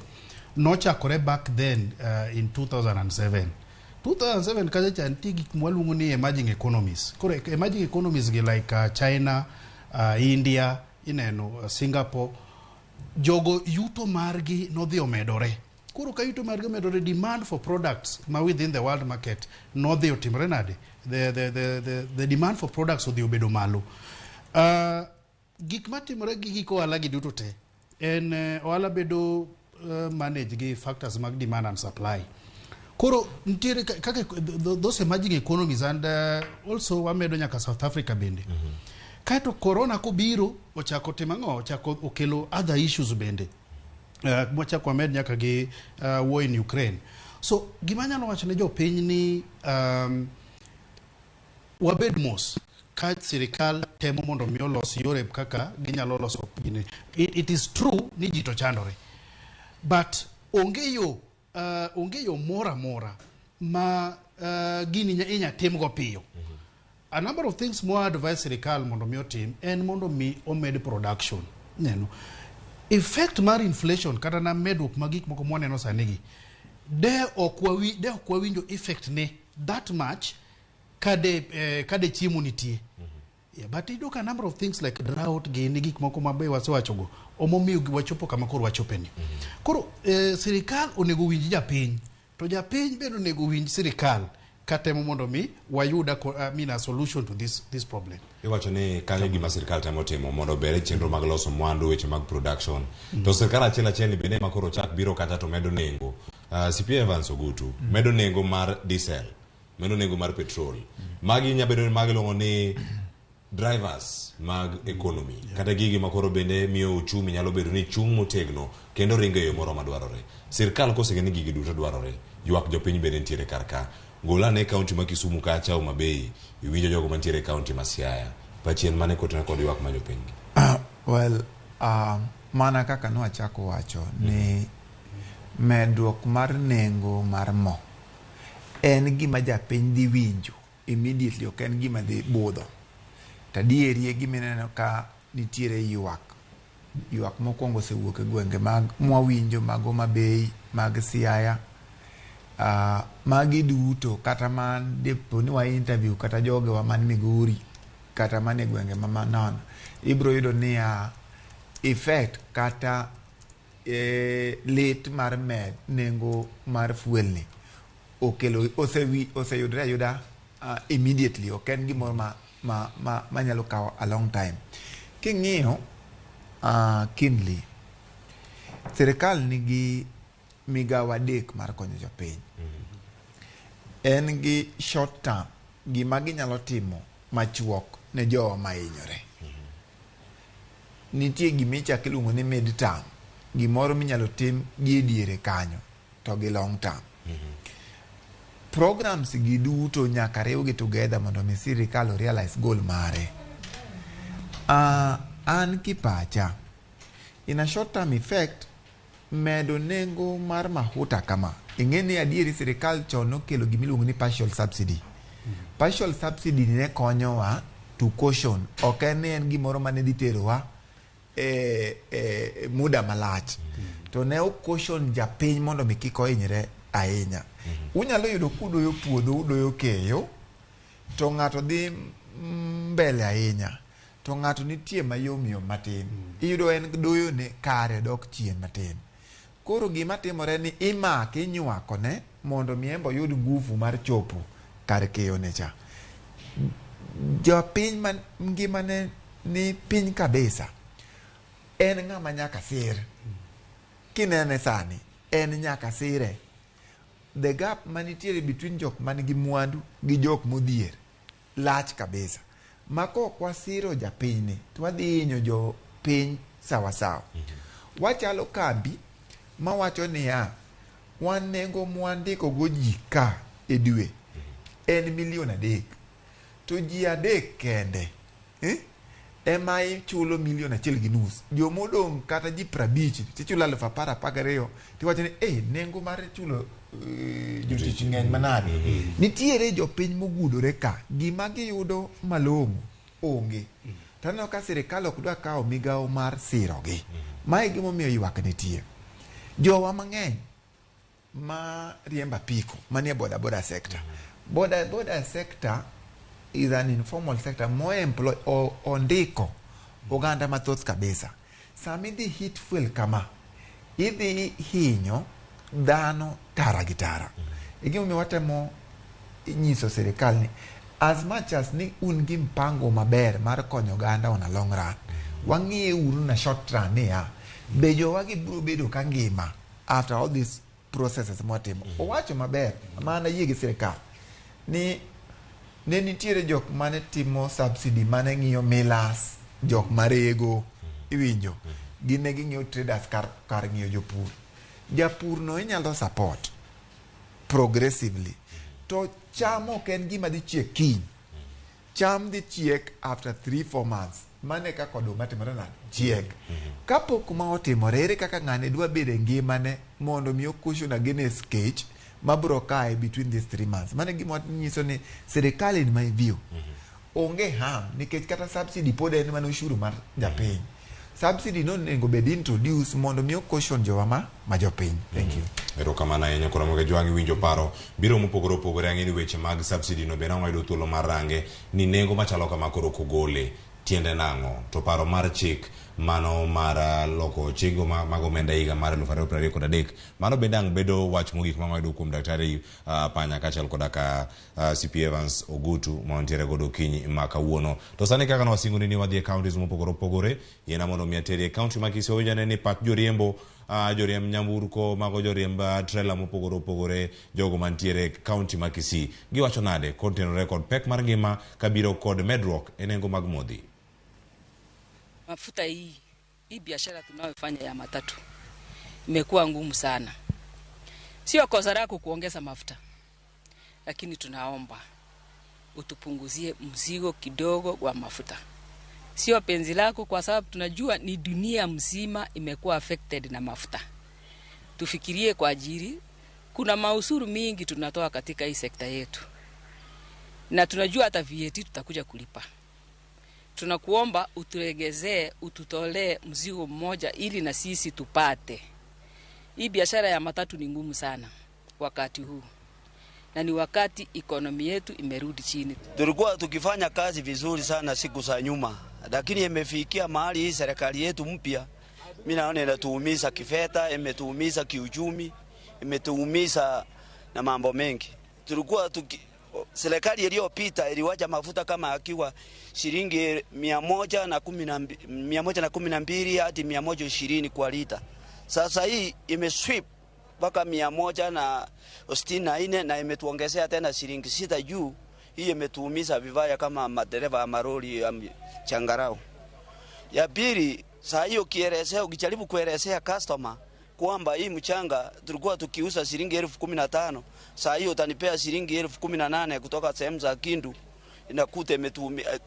nochakore back then in 2007 kacha chanti gik mwaluongo ni emerging economies. Koro emerging economies gi like China, India, Singapore, jogo yuto margi nodhi omedore. Koro ka yuto margi omedore, demand for products ma within the world market nodhi otimore nade. The demand for products odhi obedo malo. Gik matimore gi giko ohala gi duto te en ohala bedo manage gi factors mag demand and supply. Koro ntiere kaka those emerging economies and also wamedo nyaka South Africa bende. Kato corona ko biro ochako timango ochako okelo other issues bende. Mwachako wamed nyaka gi war in Ukraine. So gimanyalo wacho ne jopiny ni wabed mos ka sirikal temo mondo mi olos yore kaka ginyalo loso gini. It is true ni jito chandore, but onge yo mora ma gini inya tim go piyo. A number of things more advice sirikal mondo mi otim en mondo mi omed production. Effect mar inflation kata na medruok magik moko mwaneno sanigi de okwawinjo effect ne that much kade chiemo nitie. Yeah, but you look a number of things like drought, gik moko mabe wasewachogo omomiyo wachopo kama koro wachopeni. Koro sirikal onego winj japiny, to japiny bende onego winj sirikal katemo mondo mi wayuda a solution to this problem. Iwacho ni kanyo gima sirikal temo timo mondo bere chenro mag loso mwandu, weche mag production. To sirikal achiel ni bende makoro chak biro kata to medo nengo. CP Evans Ogutu medo nengo mar diesel, medo nengo mar petrol. Magi nyabedo mag longo ni drivers mag economy. Kata gigi makoro bende miyo uchumi nyalo bedo ni chung motegno kendo ringo yo moro madwarore. Sirikal kosegeni gigi duto dwarore, ywak jopiny bende ntiere karka. Gola ne kaunti ma Kisumu kacha Homa Bay, iwinjo jogo mantiere kaunti ma Siaya. Pachien mane kotena kod ywak ma jopiny. Well, mana kaka nwachako wacho ni medruok mar nengo mar mo en gima japiny dhi winjo immediately, ok en gima dhi budho. Tadieri gima neno ka nitiere ywak mokwongo osewuok e gwenge mag mwawinjo mag Homa Bay, mag Siaya. Magi duto kata man depo ni wa interview kata jogewa man Migori kata man e gwenge ma nono, ibro yudo ni effect kata lit mar med nengo mar fuel ni okelo oseyudre ayuda immediately, ok en gimoro ma nyalo kawo a long time. King'iyo Kinley, sirikal nigi migawo adek mar konyo jopiny. En gi short term, gima ginyalo timo machuok ne jowa mahinyore. Nitie gimichak iluongo ni mid term, gimoro minyalo tim gi diere kanyo, to gi long term. Programs gi duto nyaka riwgi together mondo mi sirikal realize goal mare. An kipacha, in a short term effect, medo nengo mar mahuta kama. Ingeni adieri sirikal chono kelo gimiluongo ni partial subsidy. Partial subsidy ne konyowa to caution, ok en gimoro mane dhi terowa muda malach. To ne o caution japiny mondo mi kik ohinyre ahinya. Unyalo yudo kudoyo puodho, udoyo keyo, to ng'ato dhi mbele ahinya, to ng'ato nitie mayom matin. Iyudo en doyo ne kare dok chien matin. Koro gima timore ni imake inywakone mondo miembo yud nguvu mar chopo kar keyo necha. Jopiny man ngimane ni piny kabisa, en ng'ama nyaka sir. Kinene sani, en nyaka sire. The gap manitiere between jok man gi mwandu gi jok modhier lach kabisa. Mako kwa siro japiny ni, twadhi inyo jo piny sawa. Wachalo kambi mawacho niya, wan nengo mwandiko go ji ka e dwe en 3 million. To ji 3 kende ema ichulo 1.5 million. Jomodong kata ji 50 tichulo 10,000 tiwacho ni nengo mar chulo jotich ng'eny manade. Nitiere jopiny mogudore ka, gima giyudo malong'o onge. Taneno ka sirikal ok dwa kawo migawo mar sirogi. Mae gimomiyo ywak nitie. Jowa mang'eny ma riemba piko manie boda sector. Boda sector is an informal sector, more employ ondiko oganda mathoth kabisa. Sami dhi hit fuel kama, idhi hinyo dhano tara gi tara. Gimomiyo watemo nyiso sirikal ni as much as ni un gi mpango maber mar konyo oganda on a long run, wang'iye uru na short run niya, be jowa gibiro bedo ka ngima after all these processes motimo. Owacho maber, mana yie gi sirikal ni ne nitiere jok mane timo subsidy mane ng'iyo millers, jok marego, iwinjo, gine ging'iyo traders kar ng'iyo jopur. Japur no inyalo support progressively. To cham ok en gima dhi chiek kiny. Cham dhi chiek after 3-4 months. Mane kaka oduma timore nade? Chiek. Kapok ma otimore, ere kaka ng'ane dwa bedo ngimane mondo mi cushion against kech mabro kae between these 3 months. Mane gima nyiso ni sirikal in my view onge ham nikech kata subsidy pod en mana ushuru mar japiny. subsidy no nego bed introduce mondo mi caution jowama majopiny. Thank you. Erokamano ahinya koro moge jwangi winjo paro biro mopogore opogore ang'eni weche mag subsidy no bende ang'o yudo thuolo mar range ni nengo machalo kama koro kogole tiende nang'o to paro mar chik mano mar loko chengo mag omenda higa mar 2023 mano bende ang' bedo wach mogik ma ng'ayudo kuom daktari Panya kaachiel koda ka CP Evans Ogutu ma wantiere godo kinyi ma kawuono. To sani kaka nwasingoni ni wadhi e counties mopogore opogore yena mondo mi ateri e county ma Kisii owinjane ni pat joriembo joriemb nyamburko mago joriemb trailer mopogore opogore jogo mantiere county ma Kisii giwacho nade kontenore kod pek mar ngima kabiro kod medruok e nengo mag modhi. Mafuta hii biashara tunayofanya ya matatu imekuwa ngumu sana. Sio kosa lako kuongeza mafuta, lakini tunaomba utupunguzie mzigo kidogo wa mafuta. Sio penzi lako, kwa sababu tunajua ni dunia mzima imekuwa affected na mafuta. Tufikirie kwa ajili kuna mausuru mingi tunatoa katika hii sekta yetu, na tunajua hata VAT tutakuja kulipa. Tunakuomba uturegezee, ututolee mzigo mmoja ili na sisi tupate. Hii biashara ya matatu ni ngumu sana wakati huu, na ni wakati ekonomi yetu imerudi chini. Tulikuwa tukifanya kazi vizuri sana siku za nyuma, lakini imefikia mahali hii serikali yetu mpya mimi naona inatuumiza kifedha, imetuumiza kiuchumi, imetuumiza na mambo mengi. Tulikuwa serikali iliyopita iliwacha mafuta kama akiwa shilingi 112 hadi 120 kwa lita. Sasa hii imesweep mpaka 164 na imetuongezea tena shilingi 6 juu. Hii imetuumiza vibaya kama madereva ya maroli ya changarau. Ya pili, saa hiyo ukijaribu kuelezea customer kwamba hii mchanga tulikuwa tukiuza shilingi 15,000, saa hiyo utanipea shilingi 18,000 kutoka sehemu za Kindu, inakuta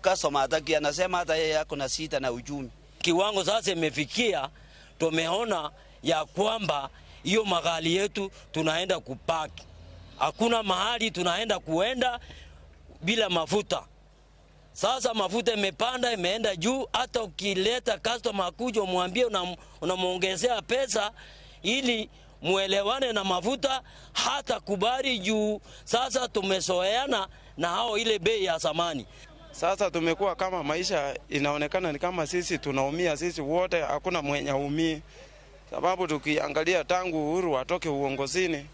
customer hataki, anasema hata yeye yako na sita na uchumi. Kiwango sasa imefikia, tumeona ya kwamba hiyo magari yetu tunaenda kupaki. Hakuna mahali tunaenda kuenda bila mafuta. Sasa mafuta imepanda, imeenda juu. Hata ukileta customer kuja umwambie unamuongezea pesa ili muelewane na mafuta, hata kubali juu. Sasa tumesoeana na hao ile bei ya zamani. Sasa tumekuwa kama maisha inaonekana ni kama sisi tunaumia sisi wote, hakuna mwenye umii. Sababu tukiangalia tangu Uhuru atoke uongozini,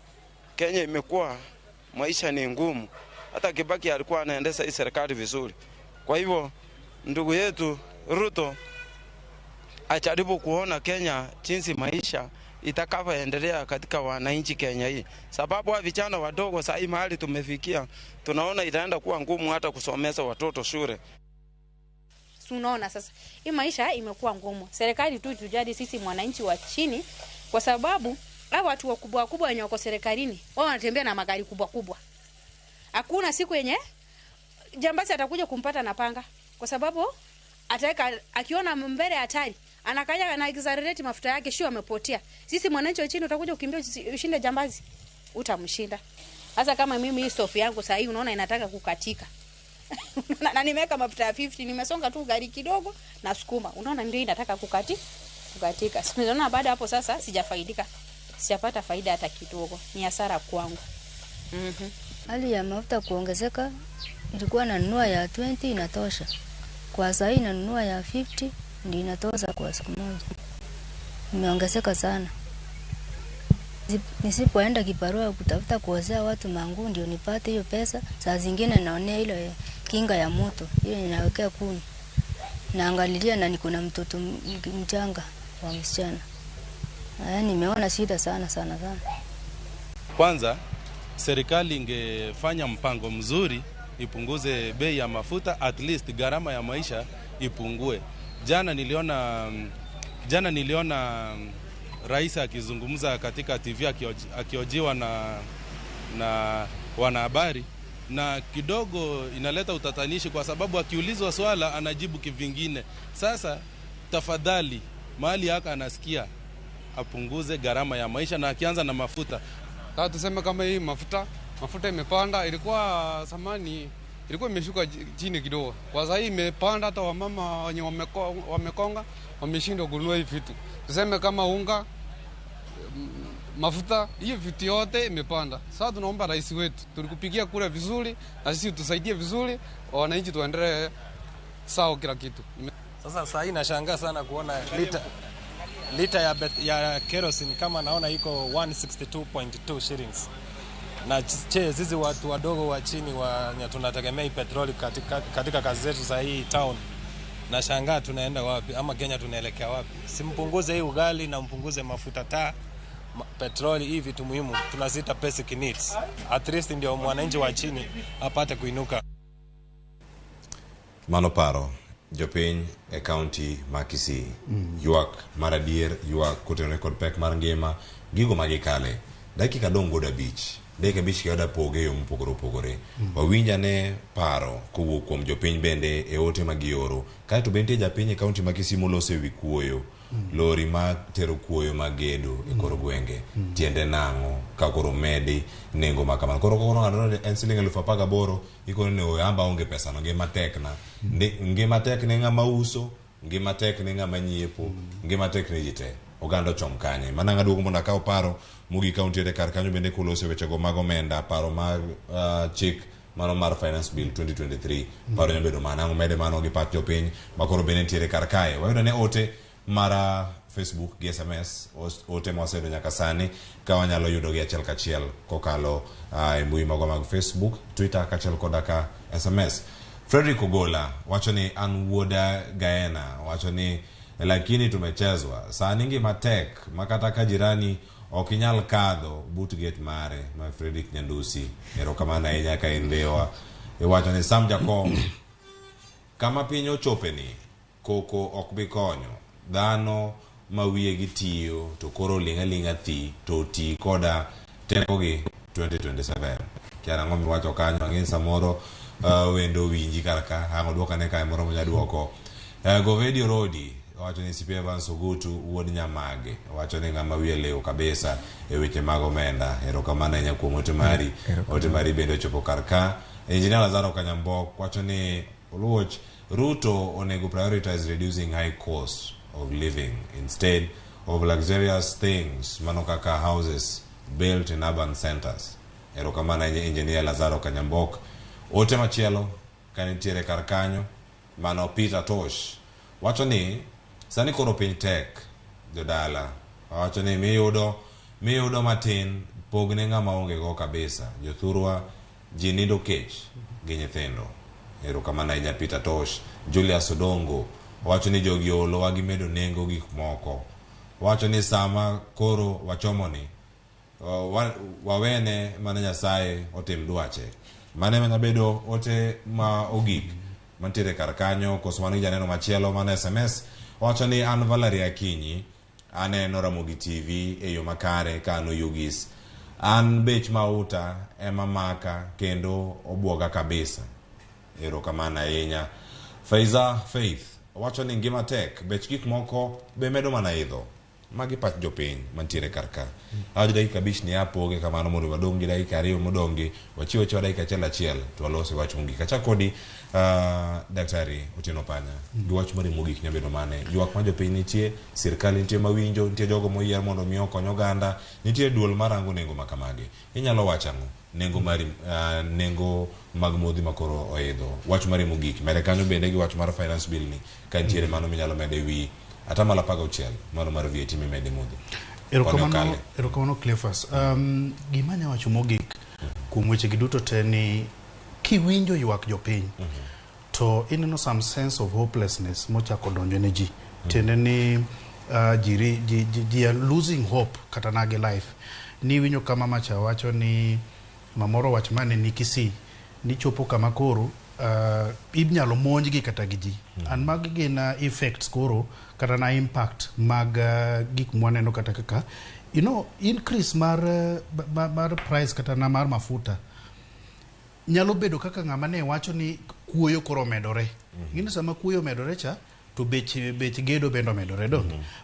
Kenya imekuwa maisha ni ngumu. Hata Kibaki alikuwa anaendesha hii serikali vizuri. Kwa hivyo ndugu yetu Ruto ajaribu kuona Kenya jinsi maisha itakavyoendelea katika wananchi Kenya hii. Sababu wa vijana wadogo sasa hii mahali tumefikia, tunaona itaenda kuwa ngumu hata kusomesha watoto shule. Tunaona sasa hii maisha imekuwa ngumu. Serikali tu tujadi sisi mwananchi wa chini, kwa sababu hao watu wakubwa wakubwa wenye wako serikalini wao wanatembea na magari kubwa kubwa. Hakuna siku yenye jambazi atakuja kumpata na panga, kwa sababu ataweka akiona mbele hatari anakaja na exaggerate mafuta yake, shio amepotea. Sisi mwananchi wa chini utakuja kukimbia ushinde jambazi, utamshinda. Sasa kama mimi hii stove yangu sasa hii unaona inataka kukatika na nimeweka mafuta ya 50, nimesonga tu gari kidogo na sukuma, unaona ndio inataka kukatika. Unaona baada hapo sasa sijafaidika, sijapata faida hata kidogo, ni hasara kwangu. Hali ya mafuta kuongezeka, ilikuwa nanunua ya 20 inatosha. Kwa sasa hii nanunua ya 50 ndio inatosha kwa siku moja. Imeongezeka sana. Nisipoenda kibarua kutafuta kuozea watu mangu ndio nipate hiyo pesa, saa zingine naonea ile kinga ya moto, ile ninawekea kuni. Naangalilia na niko na mtoto mchanga wa msichana. Nimeona shida sana. Kwanza serikali ingefanya mpango mzuri, ipunguze bei ya mafuta, at least gharama ya maisha ipungue. Jana niliona rais akizungumza katika TV akiojiwa na wanahabari, na kidogo inaleta utatanishi kwa sababu akiulizwa swala anajibu kivingine. Sasa tafadhali mahali haka anasikia apunguze gharama ya maisha, na akianza na mafuta. Tuseme kama hii mafuta imepanda, ilikuwa zamani ilikuwa imeshuka chini kidogo. Kwa sasa hii imepanda, hata wamama wenye wamekonga wameshindwa kununua hivi vitu. Tuseme kama unga, mafuta, hiyo vitu yote imepanda. Sasa tunaomba rais wetu, tulikupigia kura vizuri na sisi tusaidie vizuri, wananchi tuendelee sawa kila kitu. Sasa hii nashangaa sana kuona lita ya kerosene kama naona iko 162.2 shillings. Na sisi watu wadogo wa chini tunategemea petroli katika kazi zetu za hii town. Nashangaa tunaenda wapi ama Kenya tunaelekea wapi? Simpunguze hii ugali na mpunguze mafuta taa, petroli, hivi vitu muhimu tunazita basic needs. At least ndio mwananchi wa chini apate kuinuka. Manoparo jopiny e county ma Kisii yuak maradier yuak kutene kod pek mar ngima gigo magikale dakika dong goda beach dakika beach kioda poge yo mpogore opogore wawinja ne paro kowuok kuom jopiny bende e ote magioro kaeto bende japiny e county ma Kisii molose wi kuoyo lori mag tero kuoyo magedo e kor gwenge tiende nango ka koro medi nengo makamano koro ngado en siling 18,000 iko ne oyamba onge pesa no ngima tek na ngima tek ne ngama uso ngima tek ne ngama nyiepo ngima tek ne jite ogando chom kanye mana ngado mondo akaw paro mugi county de kar kanyo bende kolose weche go mag omenda paro mag chik mano mar finance bill 2023 paro nyabedo manango mede mano gi pat jopiny makoro bende tiere kar kae wayudo ne ote mara Facebook gi SMS ote mosedo nyaka sani ka wanyalo yudo gi achiel kachiel kokalo e mbui mago mag Facebook, Twitter kachiel kodaka SMS. Frederick Ogola wacho ni an wuoda Gaena wacho ni lakini tumechezwa sani ngima tek makata ka jirani okinyal kadho boot gate mare ma Frederick Nyandusi erokamana ahinya ka indewa wacho ni Sam Jakom kama piny ochopeni koko ok bi konyo dhano mawiye gi tiyo to koro linga thi to ti koda teko gi 2027 kiara ngomi wacho kanyo ngin samoro wendo winji karaka hango duoka ne kai moro monya duoko Govedio Rodi wacho ni CP Evans Ogutu wuod Nyamage wacho ni ngama wiye leo kabisa e weche mag omenda erokamana nya kuom ote mari bende chopo karka Engineer Lazaro Kanyambok wacho ni Oluoch Ruto onego prioritize reducing high cost of living instead of luxurious things manokaka houses built in urban centers. Erokamana Engineer Lazaro Kanyambok ote machielo kanitiere kar kanyo mano Peter Tosh wacho ni sani koro piny tek jodala wacho ni miyudo matin pogne ngama onge go kabisa jothurwa ji nindo kech gi nyithindo erokamana nya Peter Tosh. Julius Odongo wacho ni jogi olo wagi medo nengo gik moko wacho ni sama koro wachomoni wawene mana Nyasaye otim dwache mane manya bedo ote ma ogik mantiere kar kanyo koso mano janeno machielo mana SMS wacho ni an Valeria Akinyi aneno Ramogi TV e yo makare kano Yugis an bech mauta ema maka kendo obwoga kabisa erokamana ahinya. Faiza Faith wacho ni ngima tek bech gik moko be medo mana idho magi pat jopiny mantiere karka awjo dakika bich ni apoge kamano mondo wadongi dakika ariyo modongi wachiwo dakika achiel to walose wach mogik acha kodi Daktari Otieno Panya gi wach mari mogik nyabedo mane ywak ma jopiny nitie sirkal nitie mawinjo nitie jogo moyier mondo miyo konyo oganda nitie duol marango nengo makamagi inyalo wachango nengo mari nengo mag modhi makoro oidho wach mari mogik mere kanyo bende gi wach mar finance bill ni ka nitiere mano minyalo mede wi atamala paga uchiel mano mar VAT mimede modhi erokamano Cleophas gimanya wacho mogik kuom weche giduto te ni kiwinjo ywak jopiny to ineno some sense of hopelessness mochako donjo ne ji tende ni ji are losing hope kata nage life ni winyo kama macha wacho ni mamoro wach mane ni Kisii ni chopo kama koro inyalo monj gi kata gi ji an mag gina effects koro kata na impact mag gik mwaneno kata kaka increase mar price kata na mar mafuta nyalo bedo kaka ngama ne wacho ni kuoyo koro medore ngine sama kuoyo medore cha to bech gedo bendo medore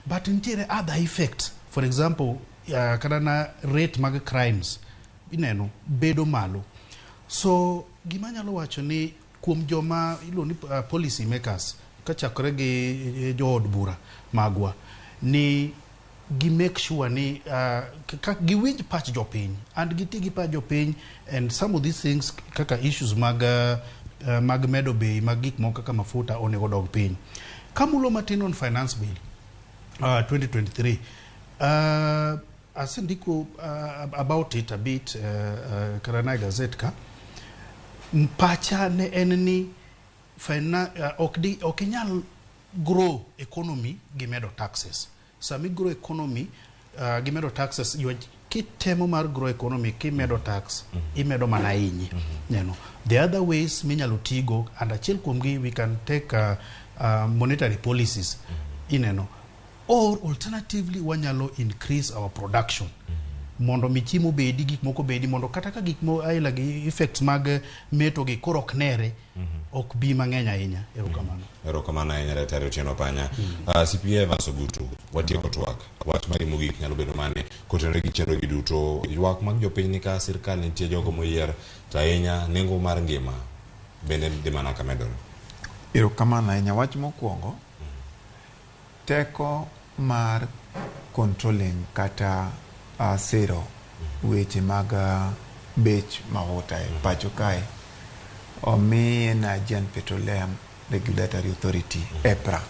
but nitiere other effects for example kana na rate mag crimes ineno bedo malo So gima nyalo wacho ni kuom joma iluongo ni policy makers kachakore gi jood bura magwa ni gi make sure ni gi winj pach jopiny and gi tigi pach jopiny and some of these things kaka issues mag medo bei mag gik moko kaka mafuta onego dog piny. Kamulo matin on finance bill 2023 asindiko about it a bit Karana Gazette ka pacha ne en ni ok nyal grow economy gi medo taxes. Sami grow economy gi medo taxes kitemo mar grow economy ki medo tax imedo mana inyi. You know, the other ways minyalo tigo and achiel kuom gi we can take monetary policies or alternatively wanyalo increase our production mondo michimo bedi gik moko bedi mondo kata ka gik mo aila gi effects mag meto gi korok nere ok bi mang'eny ahinya. Erokamano ahinya Daktari Otieno Panya. CPA Evans Ogutu watieko twak wach mar mogik nyalo bedo mane kotenore gi chenro gi duto ywak mag jopiny ni ka sirkal nitie jogo moyier to ahinya nengo mar ngima bende dhi mana ka medore. Erokamano ahinya. Wach mokwongo teko mar controlling kata sero weche mag bech mafuta e pacho kae omi na Nigerian Petroleum Regulatory Authority EPRA.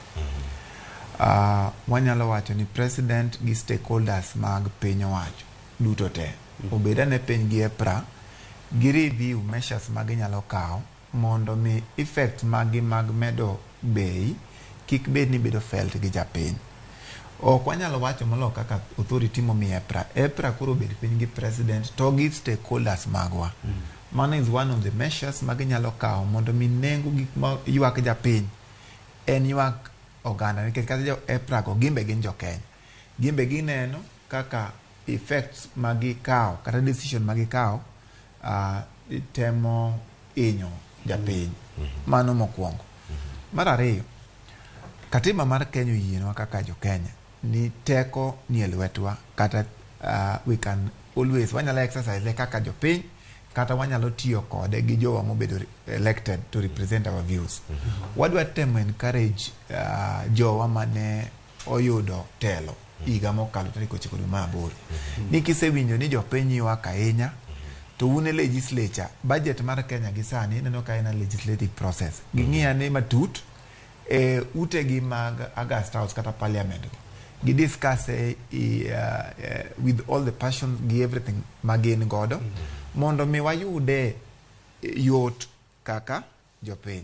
Wanyalo wacho ni president gi stakeholders mag piny owacho duto te obeda ne piny gi EPRA gi review measures mag nyalo kawo mondo mi effect mag medo bei kik bed ni bedo felt gi japiny. Ok wanyalo wacho molo kaka authority momi EPRA kuro bed piny gi president to gi stakeholders magwa. Mano is one of the measures mag nyalo kawo mondo mi nengo gik ma ywak japiny en ywak oganda nikech kata jo EPRA go gimbe gin jo Kenya. Gimbe gineno kaka effects magi kawo kata decision magi kawo temo inyo japiny. Mano mokwongo. Mar ariyo, katiba mar Kenya yienwa kaka jo Kenya ni teko ni elwetwa kata we can always wanyalo exercise kaka jopiny kata wanyalo tiyo kode gi jowa mobedo elected to represent our views. Wadwa temo encourage jowa mane oyudo telo higa mokalo tarik 9 dwe mar 8 ni kisewinjo ni jopiny ywak ahinya to une legislature budget mar Kenya gi sani neno ka en legislative process ging'iya ne matut utegi mag August House kata parliament gi discuss with all the passion gi everything magin godo mondo mi wayude yot kaka jopiny.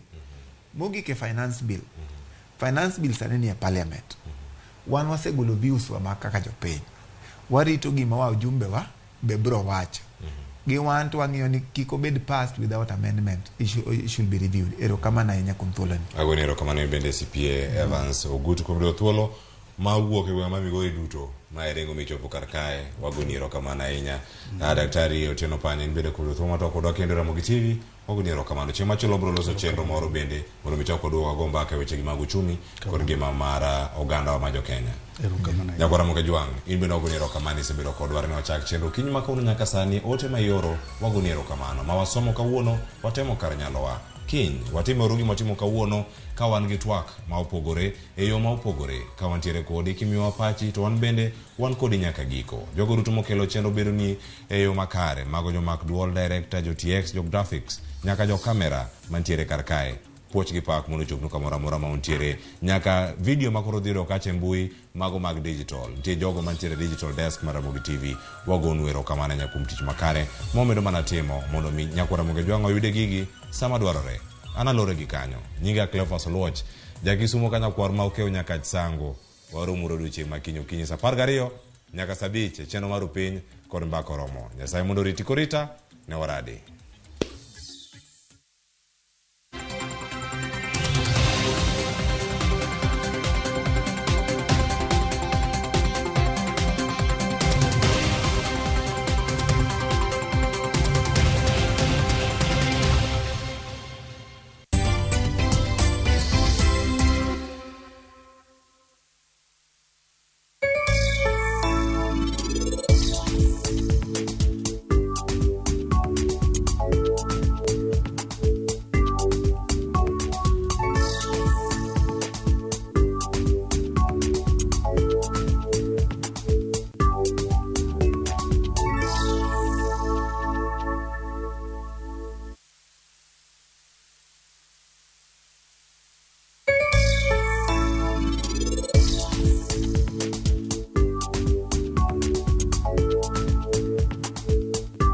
Mogik e finance bill sani ni e parliament. Wan wasegolo views wa kaka jopiny warito gima wa ujumbe wa be bro wacho gi wan to wang'iyo ni kiko bed passed without amendment. It should be reviewed. Erokamano ahinya kuom thuoloni. Agoni erokamano bende CPA Evans Ogutu kuom do thuolo ma wuok e wang' ma migori duto ma erengo michopo kar kae. Wagoni erokamano ahinya. Daktari Otieno Panya bende kuom do thuolo ma to kodwa kendo Ramogi TV wagoni erokamano. Chieng' machielo bro loso chenro moro bende mondo michok kodwa go mbaka weche gi mag uchumi kod ngima mar oganda wa ma jo Kenya. Nyakora Ramogi Jwang in bende wagoni erokamano isebedo kodwa ne wachak chenro kiny ma kawuono nyaka sani ote ma ioro wagoni erokamano ma wasomo kawuono watemo kar nyalowa kiny watimo rugi matimo kawuono ka wan gi twak ma opogore e yo ma opogore ka wantiere kodi kimiwa pachi to wan bende wan kodi nyaka giko. Jogo duto mokelo chenro bedo ni e yo makare mago jo mak duol director jo TX jo graphics nyaka jo kamera mantiere kar kae puoch gi pak mondo chopno kamoro amora ma untiere nyaka video makoro dhiro kache mbui mago mag digital nitie jogo mantiere digital desk mar Ramogi TV wagonu erokamano nyakum tich makare momedo mana timo mondo mi nyakora Ramogi Jwang oyude gigi sama dwarore. Analore gi kanyo nyinga Cleophas Oluoch jakisumo kanya kwar ma okeo nyaka sango waromo odiochieng' makinyo kinyi sa 12 nyaka sa 5 chenro mar piny kod mbaka romo. Nyasaye mondo riti korita ne waradi.